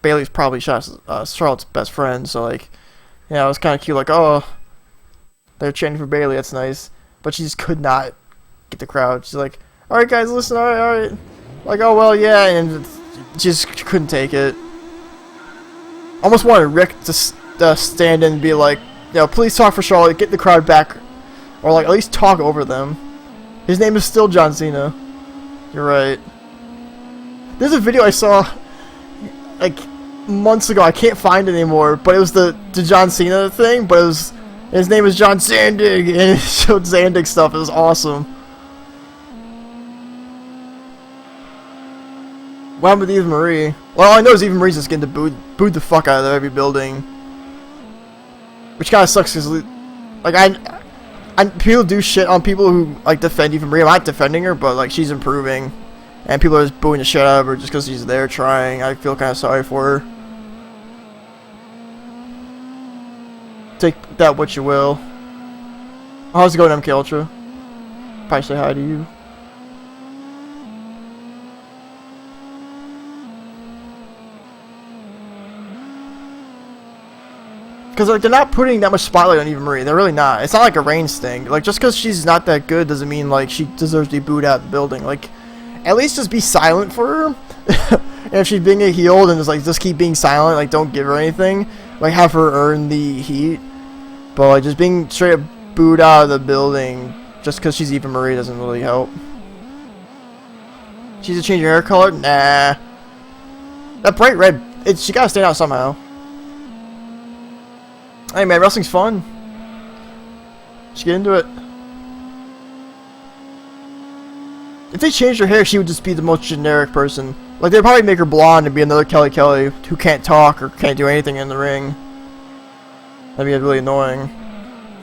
Bayley's probably Charlotte's best friend, so like, yeah, it was kind of cute, like, oh, they're chanting for Bayley, that's nice. But she just could not get the crowd. She's like, alright guys, listen, alright. Like, oh well, yeah, and just couldn't take it. Almost wanted Rick to stand in and be like, you know, please talk for Charlotte, get the crowd back, or like at least talk over them. His name is still John Cena. You're right. There's a video I saw like months ago. I can't find it anymore, but it was the John Cena thing. But his name is John Zandig, and it showed Zandig stuff. It was awesome. What happened with Eva Marie? Well, all I know is Eva Marie's just getting booed the fuck out of every building, which kind of sucks because like people do shit on people who like defend Eva Marie. I'm not defending her, but like she's improving, and people are just booing the shit out of her just because she's there trying. I feel kind of sorry for her. Take that what you will. How's it going, MK Ultra? Probably say hi to you. Because like they're not putting that much spotlight on Eva Marie. They're really not. It's not like a Reigns thing. Like just because she's not that good doesn't mean like she deserves to be booed out of the building. Like at least just be silent for her. And if she's being a heel, then just keep being silent. Like don't give her anything. Like have her earn the heat. But like just being straight up booed out of the building just because she's Eva Marie doesn't really help. She's to change her hair color? Nah. That bright red. She gotta stand out somehow. Hey man, wrestling's fun. Just get into it. If they changed her hair, she would just be the most generic person. Like they'd probably make her blonde and be another Kelly who can't talk or can't do anything in the ring. That'd be really annoying.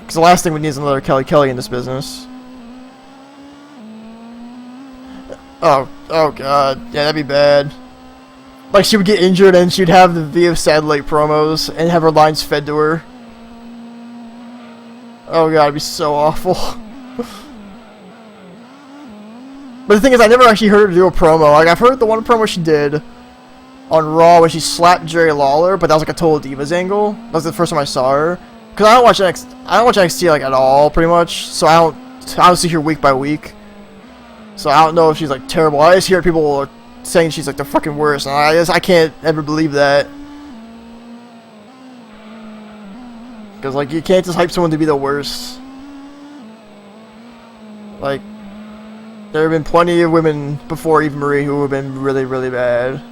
Because the last thing we need is another Kelly in this business. Oh god, yeah, that'd be bad. Like she would get injured and she'd have the VF satellite promos and have her lines fed to her. Oh god, it'd be so awful. But the thing is, I never actually heard her do a promo. Like, I've heard the one promo she did on Raw when she slapped Jerry Lawler, but that was like a Total Divas angle. That was the first time I saw her. Cause I don't watch NXT like at all, pretty much. So I don't see her week by week. So I don't know if she's like terrible. I just hear people saying she's like the fucking worst, and I can't ever believe that. Cause like you can't just hype someone to be the worst. Like, there have been plenty of women before Eva Marie who have been really, really bad.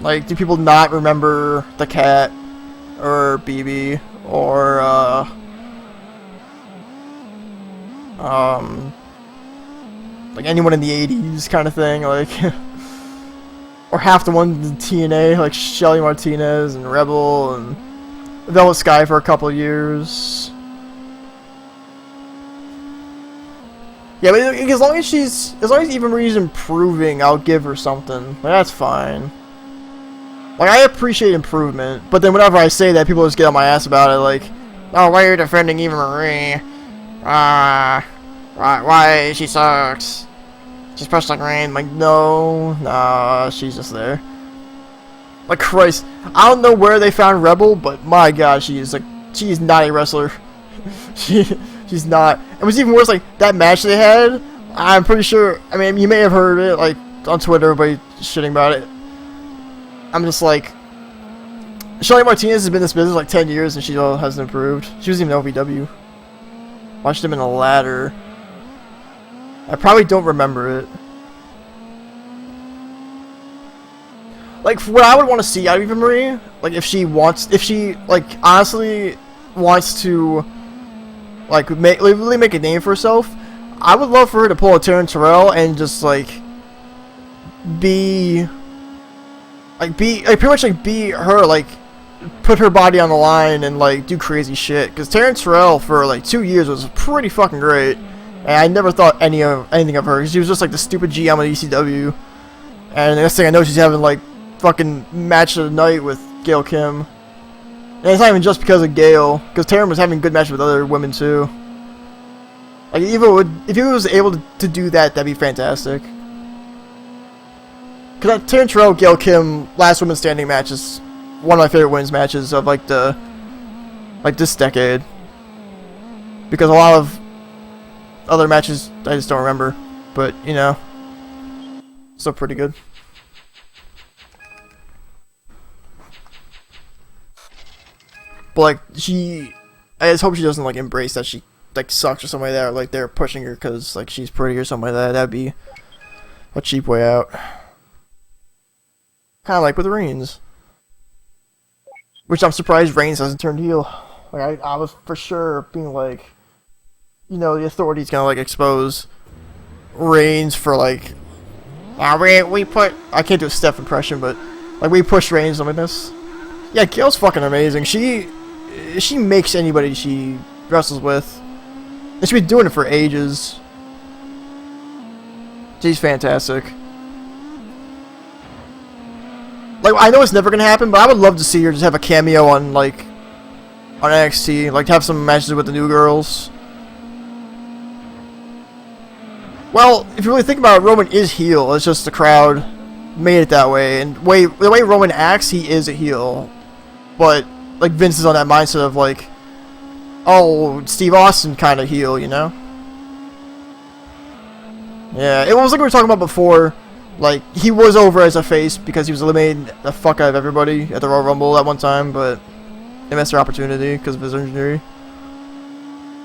Like, do people not remember the Cat or BB or like anyone in the 80s kind of thing, like or half the ones in TNA, like Shelly Martinez and Rebel and Velvet Sky for a couple of years. Yeah, but as long as Eva Marie's improving, I'll give her something. Like, that's fine. Like, I appreciate improvement, but then whenever I say that, people just get on my ass about it, like, oh, why are you defending Eva Marie? Why she sucks? She's pressed like rain. Like, no, nah, she's just there. Like, Christ, I don't know where they found Rebel, but my God, she is not a wrestler. She's not. It was even worse, like, that match they had, I'm pretty sure, I mean, you may have heard it, like, on Twitter, everybody shitting about it. I'm just like, Shelly Martinez has been in this business like 10 years and she still hasn't improved. She was even OVW. Watched him in a ladder. I probably don't remember it. Like, what I would want to see out of Eva Marie, like, if she like, honestly wants to, like, really make a name for herself, I would love for her to pull a Taryn Terrell and just, like, be pretty much, like, be her, like, put her body on the line and, like, do crazy shit. Because Taryn Terrell, for, like, 2 years was pretty fucking great. And I never thought anything of her. She was just, like, the stupid GM of ECW. And the next thing I know, she's having, like, fucking match of the night with Gail Kim. And it's not even just because of Gail. Because Taryn was having good matches with other women, too. Like, if he was able to do that, that'd be fantastic. Because that Taryn Terrell, Gail Kim, last woman standing match is one of my favorite women's matches of, like, this decade. Because a lot of other matches I just don't remember. But, you know, still pretty good. But, like, I just hope she doesn't, like, embrace that she, like, sucks or something like that. Or, like, they're pushing her because, like, she's pretty or something like that. That'd be a cheap way out. Kind of like with Reigns. Which I'm surprised Reigns hasn't turned heel. Like, I was for sure being like, you know, the authority's gonna, like, expose Reigns for, like, we put, I can't do a Steph impression, but, like, we pushed Reigns on this. Yeah, Gail's fucking amazing. She makes anybody she wrestles with. And she's been doing it for ages. She's fantastic. Like, I know it's never gonna happen, but I would love to see her just have a cameo on, like, on NXT. Like, have some matches with the new girls. Well, if you really think about it, Roman is heel. It's just the crowd made it that way. And the way Roman acts, he is a heel. But, like, Vince is on that mindset of, like, oh, Steve Austin kind of heel, you know? Yeah, it was like we were talking about before. Like, he was over as a face because he was eliminating the fuck out of everybody at the Royal Rumble at one time, but they missed their opportunity because of his injury.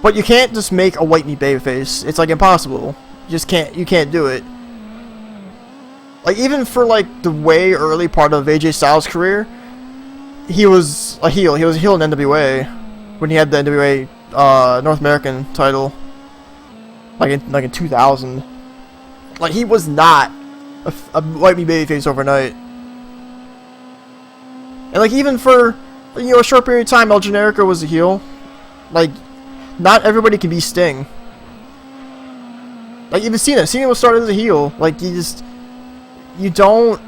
But you can't just make a white meat babyface. It's, like, impossible. You can't do it. Like, even for, like, the way early part of AJ Styles' career, he was a heel. He was a heel in NWA when he had the NWA North American title, like in 2000. Like, he was not a white meat babyface overnight. And, like, even for, you know, a short period of time, El Generico was a heel. Like, not everybody can be Sting. Like, even Cena was started as a heel. Like, you don't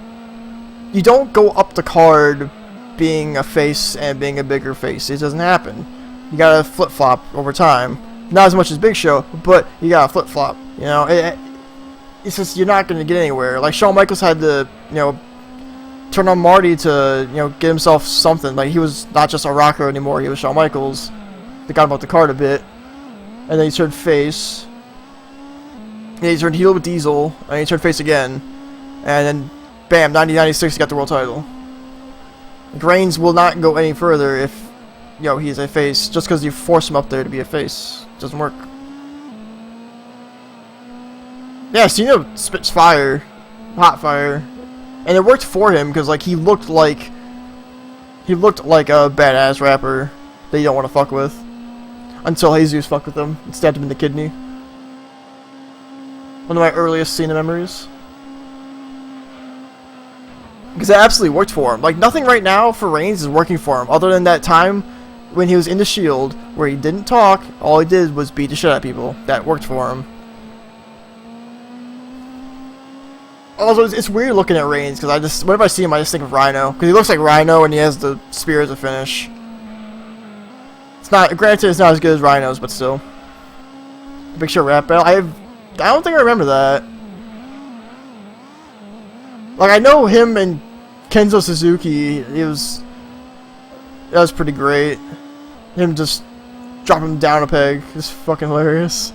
go up the card being a face and being a bigger face. It doesn't happen. You gotta flip flop over time. Not as much as Big Show, but you gotta flip flop. You know, it's just you're not gonna get anywhere. Like Shawn Michaels had to, you know, turn on Marty to, you know, get himself something. Like he was not just a rocker anymore. He was Shawn Michaels. They got him off the card a bit, and then he turned face. And he turned heel with Diesel, and he turned face again, and then bam, 1996 he got the world title. Reigns will not go any further if, you know, he's a face. Just because you force him up there to be a face doesn't work. Yeah, Cena spits fire, hot fire, and it worked for him because like he looked like a badass rapper that you don't want to fuck with until Jesus fucked with him and stabbed him in the kidney. One of my earliest Cena memories. Because it absolutely worked for him. Like, nothing right now for Reigns is working for him, other than that time when he was in the Shield, where he didn't talk, all he did was beat the shit out of people. That worked for him. Also, it's weird looking at Reigns, because whenever I see him, I just think of Rhino. Because he looks like Rhino, and he has the spear as a finish. It's not, granted, it's not as good as Rhino's, but still. Big Show rap battle, I don't think I remember that. Like, I know him and Kenzo Suzuki, that was pretty great. Him just dropping him down a peg is fucking hilarious.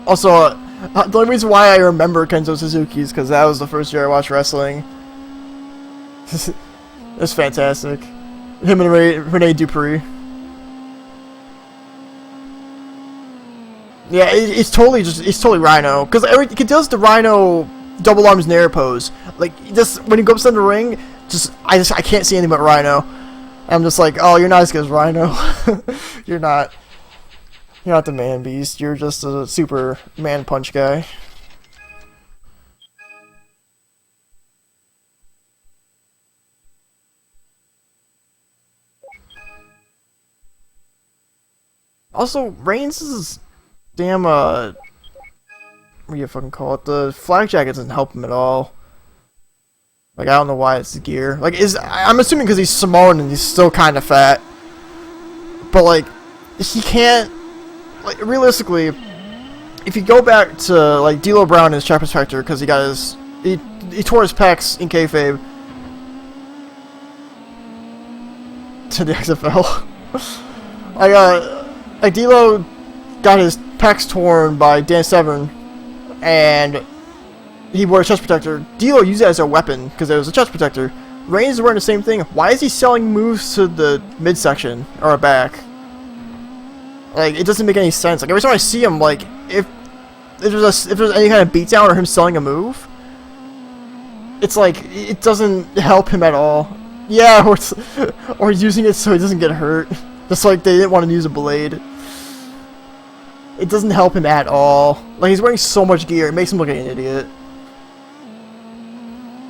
Also, the only reason why I remember Kenzo Suzuki is because that was the first year I watched wrestling. It's fantastic. Him and Rene Dupree. Yeah, it's totally Rhino. Because he does the Rhino double arms nair pose. Like, just when he goes in the ring, I can't see anything but Rhino. I'm just like, oh, you're not as good as Rhino. You're not the man beast. You're just a super man punch guy. Also, Reigns is damn, what do you fucking call it? The flak jacket doesn't help him at all. Like, I don't know why it's the gear. Like, I'm assuming because he's Samoan and he's still kind of fat. But, like, he can't, like, realistically, if you go back to, like, D'Lo Brown and his chest protector, because he tore his pecs in kayfabe to the XFL. Like D'Lo got his pecs torn by Dan Severn, and he wore a chest protector. D'Lo used it as a weapon because it was a chest protector. Reigns is wearing the same thing. Why is he selling moves to the midsection or back? Like, it doesn't make any sense. Like, every time I see him, like, if there's any kind of beatdown or him selling a move, it's like it doesn't help him at all. Yeah, or using it so he doesn't get hurt. Just like they didn't want to use a blade. It doesn't help him at all. Like, he's wearing so much gear, it makes him look like an idiot.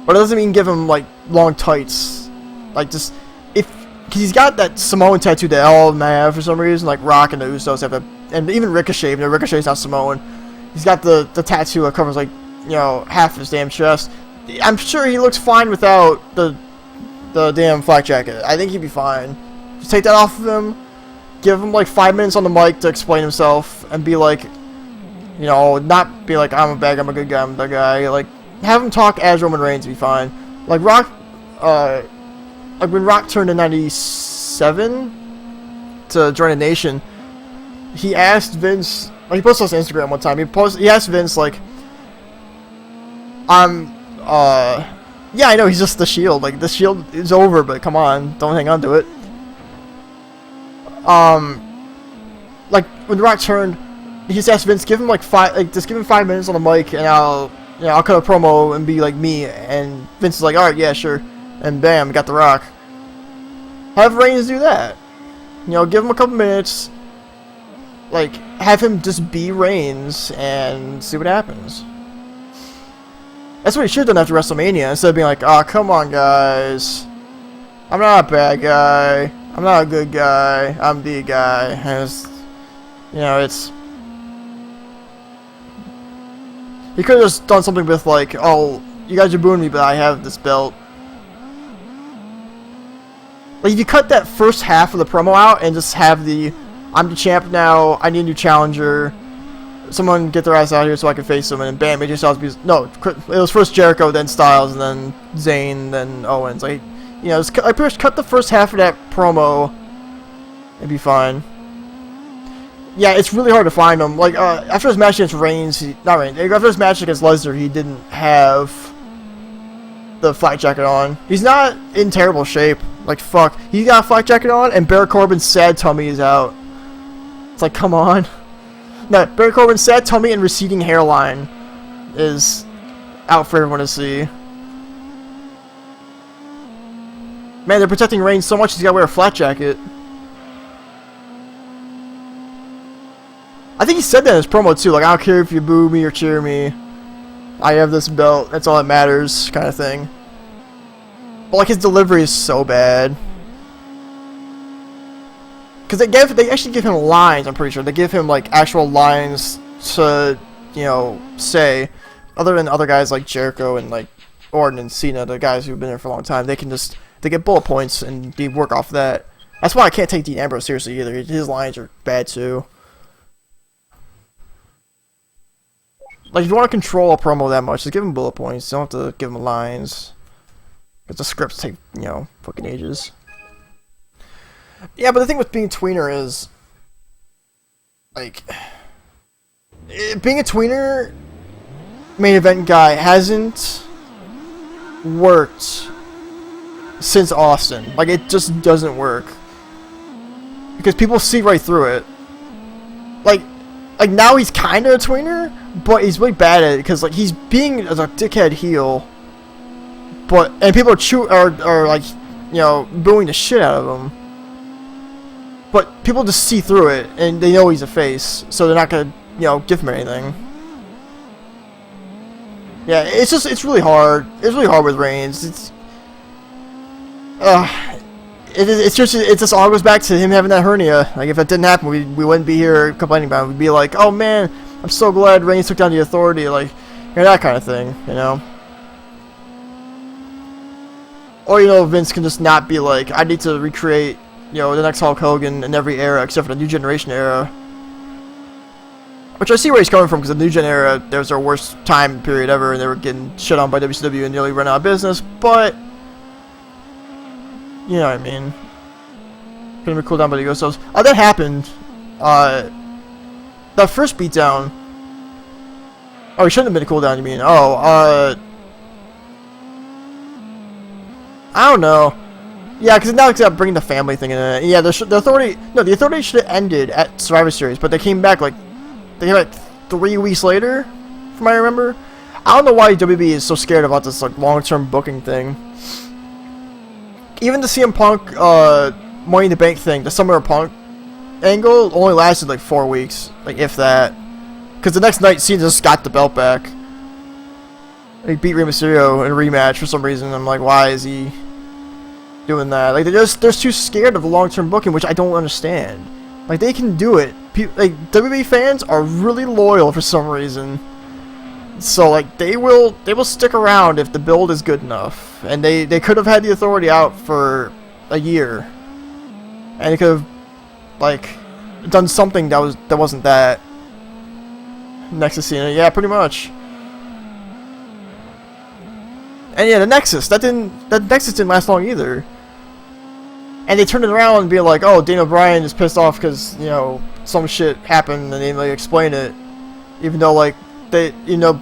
But it doesn't mean give him, like, long tights. Like, just, because he's got that Samoan tattoo that all of them have for some reason, like Rock and the Usos have that, and even Ricochet, even though Ricochet's not Samoan. He's got the tattoo that covers, like, you know, half his damn chest. I'm sure he looks fine without the damn flak jacket. I think he'd be fine. Just take that off of him, give him like 5 minutes on the mic to explain himself, and be like, you know, not be like, I'm a bad guy, I'm a good guy, I'm a bad guy. Like, have him talk as Roman Reigns, be fine. Like Rock, like when Rock turned in '97 to join a nation, he asked Vince, like, he posted on Instagram one time, he asked Vince, like, yeah, I know, he's just the Shield, like, the Shield is over, but come on, don't hang on to it. Like, when The Rock turned, he just asked Vince, give him just give him 5 minutes on the mic, and I'll cut a promo and be like me, and Vince is like, alright, yeah, sure, and bam, got The Rock. Have Reigns do that. You know, give him a couple minutes, like, have him just be Reigns, and see what happens. That's what he should have done after WrestleMania, instead of being like, oh, come on, guys. I'm not a bad guy. I'm not a good guy. I'm the guy. You know, it's... He could have just done something with like, oh, you guys are booing me, but I have this belt. Like, if you cut that first half of the promo out and just have the, I'm the champ now, I need a new challenger, someone get their ass out here so I can face them, and bam, AJ Styles no, it was first Jericho, then Styles, and then Zayn, then Owens. Like, you know, just cut the first half of that promo, it'd be fine. Yeah, it's really hard to find him. Like, after his match against Reigns, after his match against Lesnar, he didn't have the flak jacket on. He's not in terrible shape. Like, fuck. He got a flak jacket on, and Baron Corbin's sad tummy is out. It's like, come on. No, Baron Corbin's sad tummy and receding hairline is out for everyone to see. Man, they're protecting Reigns so much he's gotta wear a flak jacket. I think he said that in his promo too, like, I don't care if you boo me or cheer me, I have this belt, that's all that matters, kind of thing. But like, his delivery is so bad. Because they actually give him lines, I'm pretty sure. They give him like actual lines to, you know, say. Other than other guys like Jericho and like Orton and Cena, the guys who've been there for a long time, they get bullet points and they work off that. That's why I can't take Dean Ambrose seriously either. His lines are bad too. Like, if you want to control a promo that much, just give him bullet points. You don't have to give him lines. Because the scripts take, you know, fucking ages. Yeah, but the thing with being a tweener is, like, being a tweener main event guy hasn't worked since Austin. Like, it just doesn't work. Because people see right through it. Like now he's kind of a tweener, but he's really bad at it because like he's being as a dickhead heel, and people are like, you know, booing the shit out of him. But people just see through it and they know he's a face, so they're not gonna, you know, give him anything. Yeah, it's really hard. It's really hard with Reigns. It just all goes back to him having that hernia. Like, if that didn't happen, we wouldn't be here complaining about it. We'd be like, oh man, I'm so glad Reigns took down the Authority. Like, you know, that kind of thing, you know? Or, you know, Vince can just not be like, I need to recreate, you know, the next Hulk Hogan in every era except for the New Generation era. Which I see where he's coming from, because the New Gen era, that was their worst time period ever, and they were getting shit on by WCW and nearly run out of business, but you know what I mean. Gonna be cooled down by the Usos. Oh, that happened. That first beatdown. Oh, it shouldn't have been a cooldown, you mean? Oh, I don't know. Yeah, because now it's got bringing the family thing in it. Yeah, the Authority should have ended at Survivor Series, but they came back like 3 weeks later, from what I remember. I don't know why WB is so scared about this like long-term booking thing. Even the CM Punk Money in the Bank thing, the Summer of Punk angle only lasted like 4 weeks, like if that. Because the next night, Cena just got the belt back. He beat Rey Mysterio in a rematch for some reason. I'm like, why is he doing that? Like, they're too scared of the long-term booking, which I don't understand. Like, they can do it. Like, WWE fans are really loyal for some reason. So, like, they will stick around if the build is good enough. And they could have had the Authority out for a year. And they could have, like, done something that wasn't that. Next to Cena. Yeah, pretty much. And yeah, the Nexus. That Nexus didn't last long either. And they turned it around and be like, oh, Daniel Bryan is pissed off because, you know, some shit happened and they didn't really explain it. Even though, like, Daniel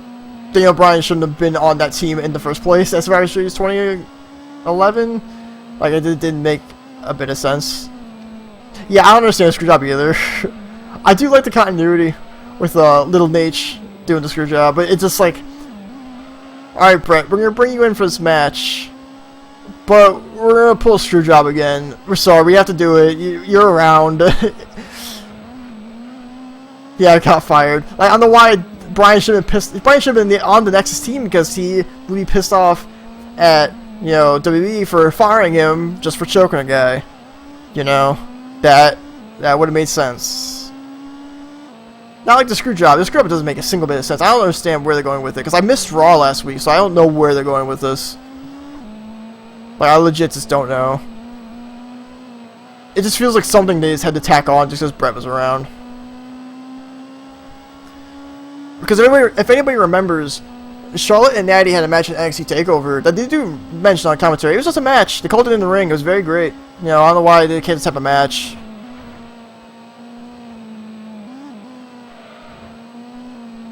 Bryan shouldn't have been on that team in the first place. That's Survivor Series 2011. Like, it didn't make a bit of sense. Yeah, I don't understand the Screwjob either. I do like the continuity with Little Nate doing the Screwjob, but it's just like, alright, Brett, we're gonna bring you in for this match, but we're gonna pull a Screwjob again. We're sorry, we have to do it. You're around. Yeah, I got fired. Like, I don't know why Brian should have been pissed. Brian should have been on the Nexus team because he would be pissed off at, you know, WWE for firing him just for choking a guy. You know, that would have made sense. Not like the screw job. The screw job doesn't make a single bit of sense. I don't understand where they're going with it, because I missed Raw last week, so I don't know where they're going with this. Like, I legit just don't know. It just feels like something they just had to tack on just because Brett was around. Because if anybody remembers, Charlotte and Natty had a match in NXT TakeOver that they do mention on commentary. It was just a match. They called it in the ring. It was very great. You know, I don't know why they can't just have a match.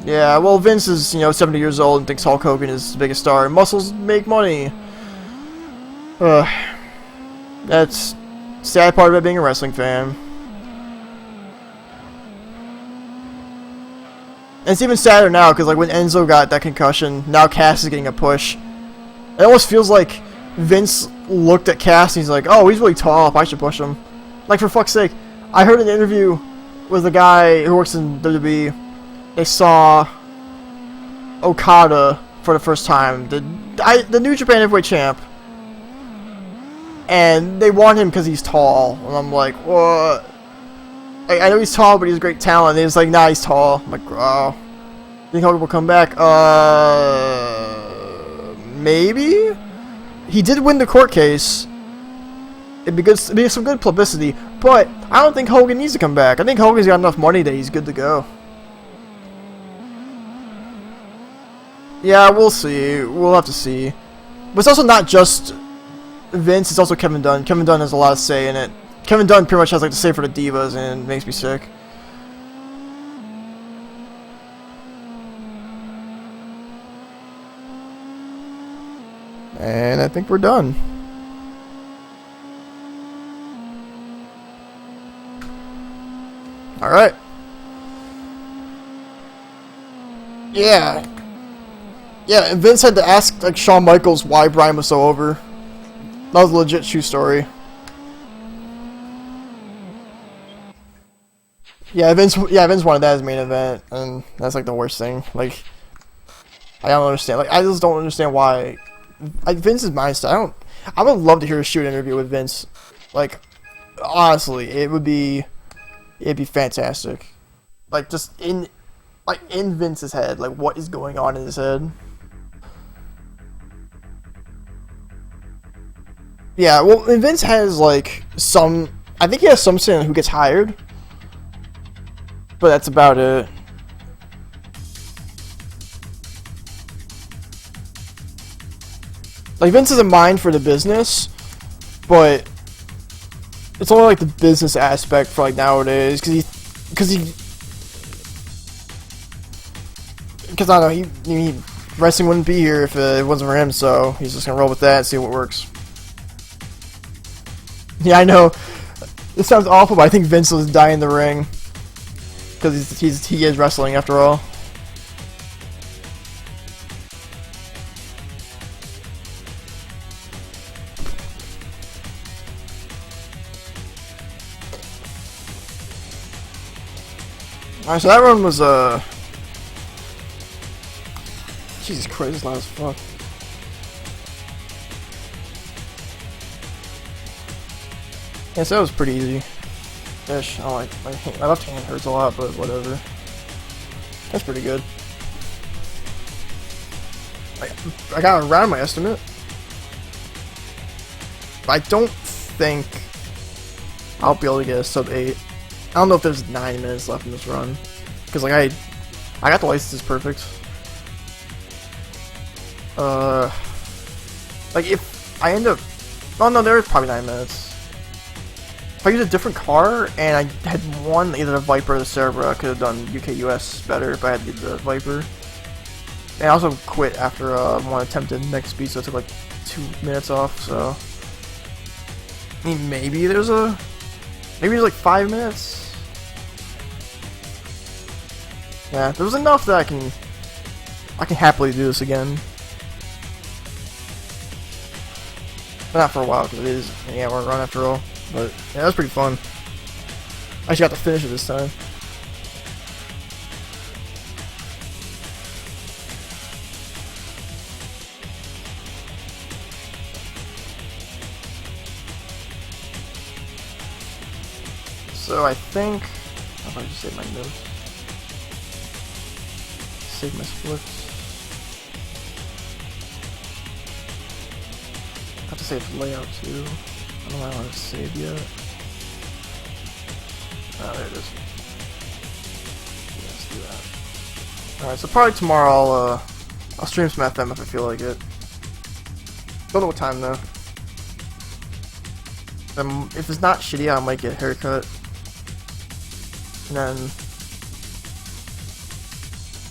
Yeah, well, Vince is, 70 years old and thinks Hulk Hogan is the biggest star. Muscles make money. That's the sad part about being a wrestling fan. And it's even sadder now, because, like, when Enzo got that concussion, now Cass is getting a push. It almost feels like Vince looked at Cass and he's like, oh, he's really tall, I should push him. Like, for fuck's sake, I heard an interview with a guy who works in WWE. They saw Okada for the first time, the New Japan Heavyweight Champ, and they want him because he's tall. And I'm like, what? I know he's tall, but he's a great talent. And he's like, nah, he's tall. I'm like, oh, think Hogan will come back? Maybe. He did win the court case. It'd be some good publicity, but I don't think Hogan needs to come back. I think Hogan's got enough money that he's good to go. Yeah, we'll see. We'll have to see. But it's also not just Vince, it's also Kevin Dunn. Kevin Dunn has a lot of say in it. Kevin Dunn pretty much has like the say for the divas, and it makes me sick. And I think we're done. Alright. Yeah. Yeah, and Vince had to ask, like, Shawn Michaels why Bryan was so over. That was a legit true story. Yeah, Vince wanted that as main event, and that's, like, the worst thing. Like, I don't understand. Like, I just don't understand why. Vince's mindset, I would love to hear a shoot interview with Vince. Like, honestly, it'd be fantastic. Like, just in Vince's head, like, what is going on in his head? Yeah, well, and Vince has, like, I think he has some say on who gets hired. But that's about it. Like, Vince has a mind for the business, but it's only, like, the business aspect for, like, nowadays, because I don't know, wrestling wouldn't be here if it wasn't for him, so he's just gonna roll with that and see what works. Yeah, I know. This sounds awful, but I think Vince will die in the ring. Because he is wrestling after all. Alright, so that run was Jesus Christ, this loud as fuck. Yeah, so that was pretty easy. Ish. Oh, my left hand hurts a lot, but whatever. That's pretty good. I got around my estimate. I don't think I'll be able to get a sub 8. I don't know if there's 9 minutes left in this run. Because, like, I got the licenses perfect. Like, if I end up... Oh, no, there's probably 9 minutes. If I used a different car, and I had won either the Viper or the Cerebra, I could have done UK-US better if I had the Viper. And I also quit after one attempt at next speed, so it took like 2 minutes off, so... I mean, maybe there's like 5 minutes? Yeah, there was enough that I can happily do this again. But not for a while, because it is an 8-hour run after all. But yeah, that was pretty fun. I actually got to finish it this time. So I think, if I just save my notes. save my splits. I have to save the layout too. I don't know how to save yet. Oh, there it is. Yeah, let's do that. Alright, so probably tomorrow I'll stream some FM if I feel like it. Don't know what time though. If it's not shitty, I might get a haircut. And then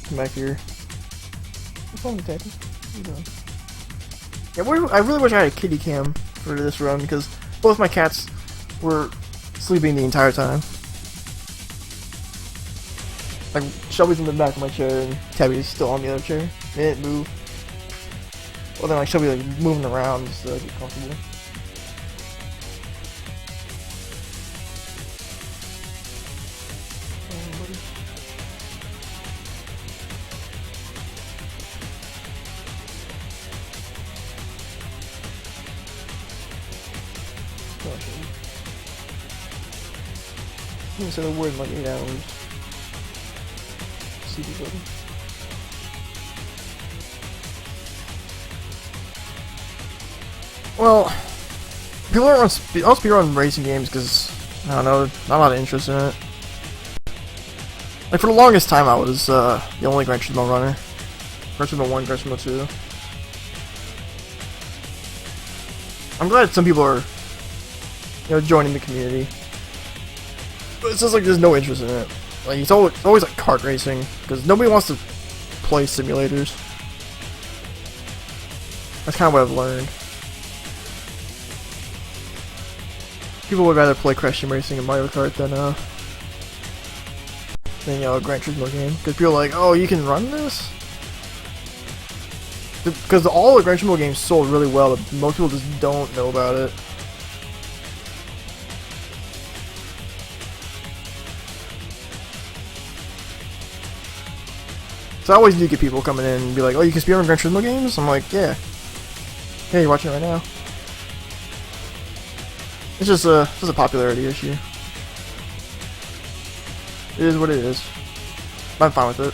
come back here. What's wrong with the tapping? What are you doing? Yeah, I really wish I had a kitty cam for this run because both my cats were sleeping the entire time. Like Shelby's in the back of my chair and Tabby's still on the other chair. They didn't move. Well, then like she'll be like moving around just to get comfortable. I said a word in like 8 hours. CD button. Well, people don't speedrun racing games because I don't know, not a lot of interest in it. Like for the longest time, I was the only Gran Turismo runner. Gran Turismo 1, Gran Turismo 2. I'm glad some people are, joining the community. But it's just like there's no interest in it. Like it's always like kart racing because nobody wants to play simulators. That's kind of what I've learned. People would rather play Crash Team Racing and Mario Kart than a Gran Turismo game because people are like, oh, you can run this? Because all the Gran Turismo games sold really well, but most people just don't know about it. So I always do get people coming in and be like, oh, you can speedrun Gran Turismo games? I'm like, yeah. Yeah, you're watching it right now. It's just a popularity issue. It is what it is. I'm fine with it.